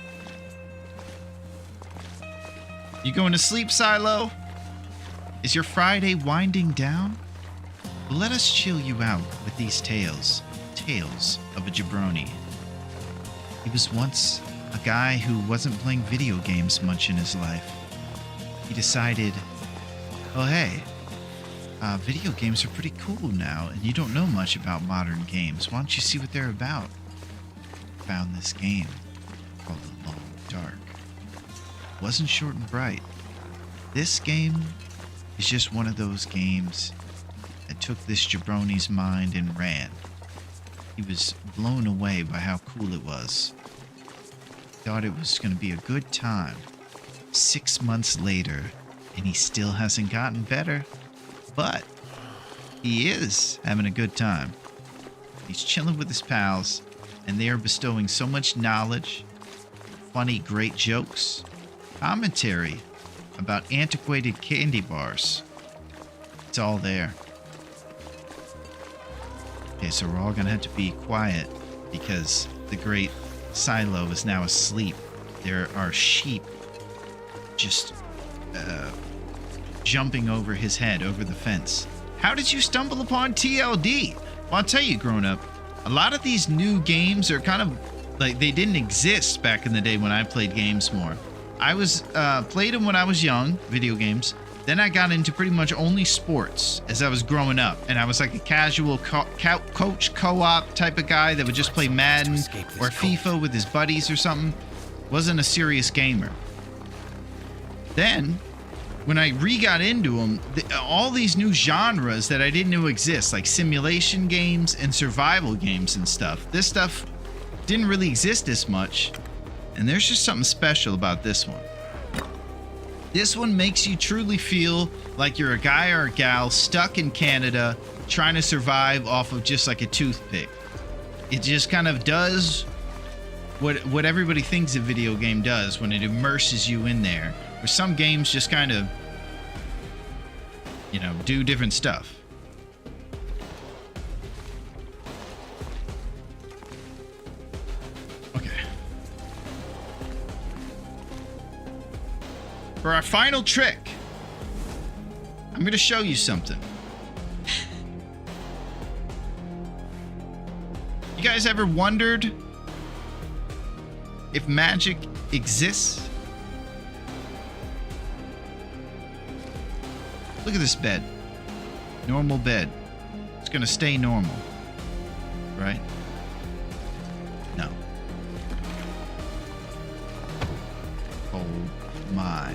You going to sleep, Silo? Is your Friday winding down? Well, let us chill you out with these tales. Tales of a jabroni. He was once a guy who wasn't playing video games much in his life. He decided, oh hey, video games are pretty cool now, and you don't know much about modern games. Why don't you see what they're about? Found this game called The Long Dark. Wasn't short and bright. This game is just one of those games that took this jabroni's mind and ran. He was blown away by how cool it was. Thought it was going to be a good time. 6 months later, and he still hasn't gotten better. But he is having a good time. He's chilling with his pals, and they are bestowing so much knowledge, funny, great jokes, commentary about antiquated candy bars. It's all there. Okay, so we're all gonna have to be quiet because the great Silo is now asleep. There are sheep just jumping over his head, over the fence. How did you stumble upon TLD? Well, I'll tell you, grown up, a lot of these new games are kind of Like, they didn't exist back in the day when I played games more. I was played them when I was young, video games. Then I got into pretty much only sports as I was growing up, and I was like a casual coach co-op type of guy that would just play Madden or FIFA with his buddies or something. Wasn't a serious gamer. Then, when I got into them, all these new genres that I didn't know exist, like simulation games and survival games and stuff. This stuff didn't really exist this much, and there's just something special about this one. This one makes you truly feel like you're a guy or a gal stuck in Canada trying to survive off of just like a toothpick. It just kind of does what everybody thinks a video game does when it immerses you in there. Where some games just kind of, you know, do different stuff. Okay. For our final trick, I'm going to show you something. You guys ever wondered if magic exists? Look at this bed. Normal bed. It's going to stay normal. Right? No. Oh my.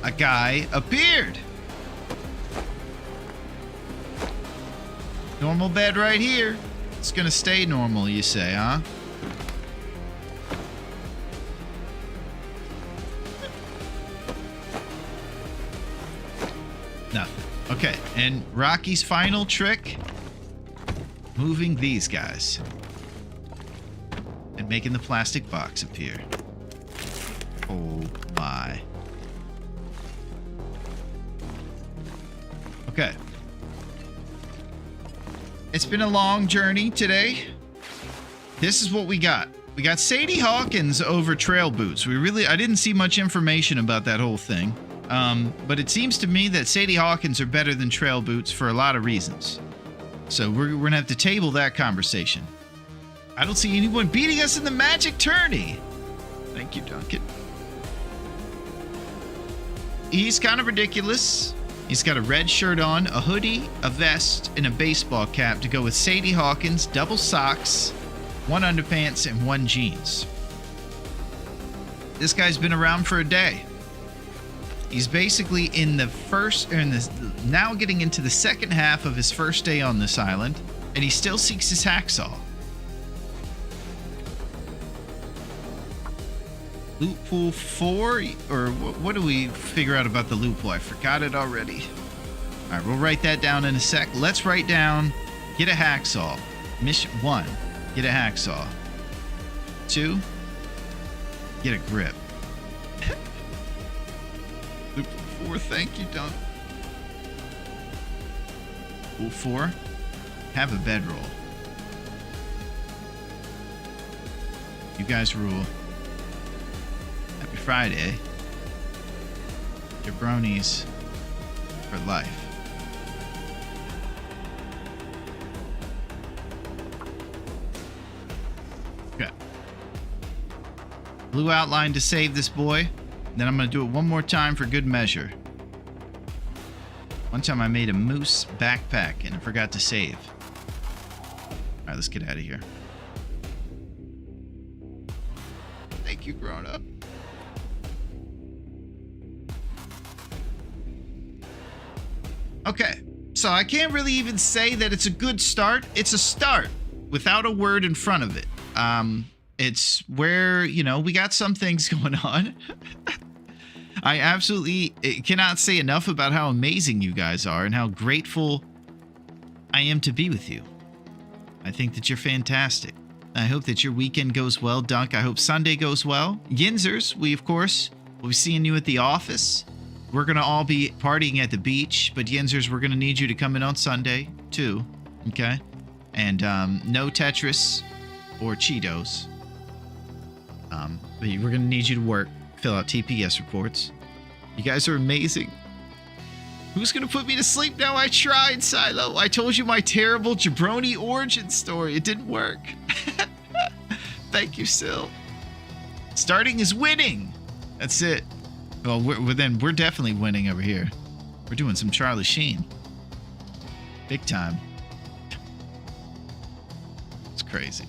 A guy appeared. Normal bed right here. It's going to stay normal, you say, huh? Nothing. Okay, and Rocky's final trick, moving these guys and making the plastic box appear. Oh my. Okay. It's been a long journey today. This is what we got. We got Sadie Hawkins over trail boots. I didn't see much information about that whole thing. But it seems to me that Sadie Hawkins are better than trail boots for a lot of reasons. So we're going to have to table that conversation. I don't see anyone beating us in the magic tourney. Thank you, Duncan. He's kind of ridiculous. He's got a red shirt on, a hoodie, a vest, and a baseball cap to go with Sadie Hawkins, double socks, one underpants, and one jeans. This guy's been around for a day. He's basically now getting into the second half of his first day on this island, and he still seeks his hacksaw. Loophole 4, or what do we figure out about the loophole? I forgot it already. All right, we'll write that down in a sec. Let's write down, get a hacksaw. Mission 1, get a hacksaw. 2, get a grip. Loophole 4, thank you, Don. Loophole 4, have a bedroll. You guys rule. Happy Friday. Jabronis for life. Okay. Blue outline to save this boy. Then I'm going to do it one more time for good measure. One time I made a moose backpack and I forgot to save. All right, let's get out of here. Thank you, grown up. Okay, so I can't really even say that it's a good start. It's a start without a word in front of it. It's where, we got some things going on. I absolutely cannot say enough about how amazing you guys are and how grateful I am to be with you. I think that you're fantastic. I hope that your weekend goes well, Dunk. I hope Sunday goes well. Yinzers, we, of course, will be seeing you at the office. We're going to all be partying at the beach, but Yinzers, we're going to need you to come in on Sunday, too. Okay? And no Tetris or Cheetos. But we're going to need you to work, fill out TPS reports. You guys are amazing. Who's going to put me to sleep now? I tried, Silo. I told you my terrible jabroni origin story. It didn't work. Thank you, Sil. Starting is winning. That's it. Well, we're definitely winning over here. We're doing some Charlie Sheen. Big time. It's crazy.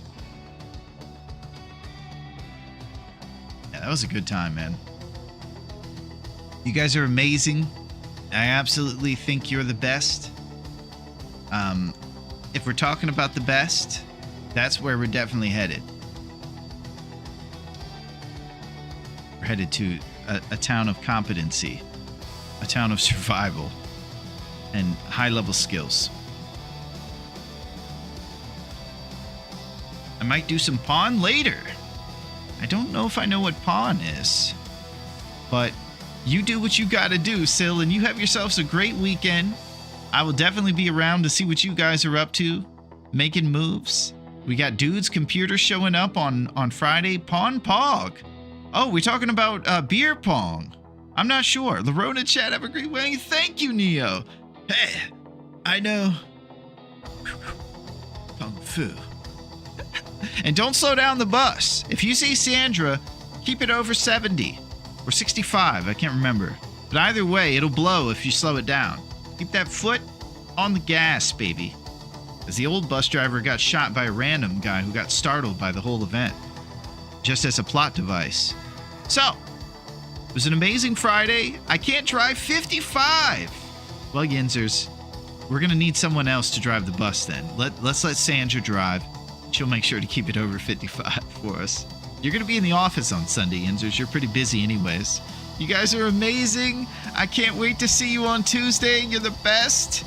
Yeah, that was a good time, man. You guys are amazing. I absolutely think you're the best. If we're talking about the best, that's where we're definitely headed. We're headed to a town of competency, a town of survival, and high-level skills. I might do some pawn later. I don't know if I know what pawn is, but you do what you gotta do, Sil, and you have yourselves a great weekend. I will definitely be around to see what you guys are up to, making moves. We got Dude's Computer showing up on Friday. Pawn Pog. Oh, we're talking about beer pong. I'm not sure. Larone and chat have a great way. Thank you, Neo. Hey, I know. Kung Fu. And don't slow down the bus. If you see Sandra, keep it over 70 or 65. I can't remember. But either way, it'll blow if you slow it down. Keep that foot on the gas, baby. As the old bus driver got shot by a random guy who got startled by the whole event, just as a plot device. So, it was an amazing Friday. I can't drive 55. Well, Yinzers, we're going to need someone else to drive the bus then. Let's let Sandra drive. She'll make sure to keep it over 55 for us. You're going to be in the office on Sunday, Yinzers. You're pretty busy anyways. You guys are amazing. I can't wait to see you on Tuesday. You're the best.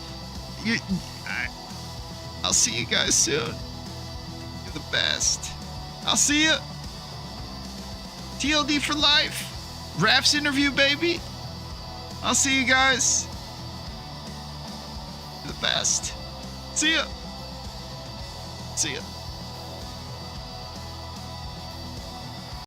I'll see you guys soon. You're the best. I'll see you. TLD for life. Raps interview, baby. I'll see you guys. You're the best. See ya. See ya.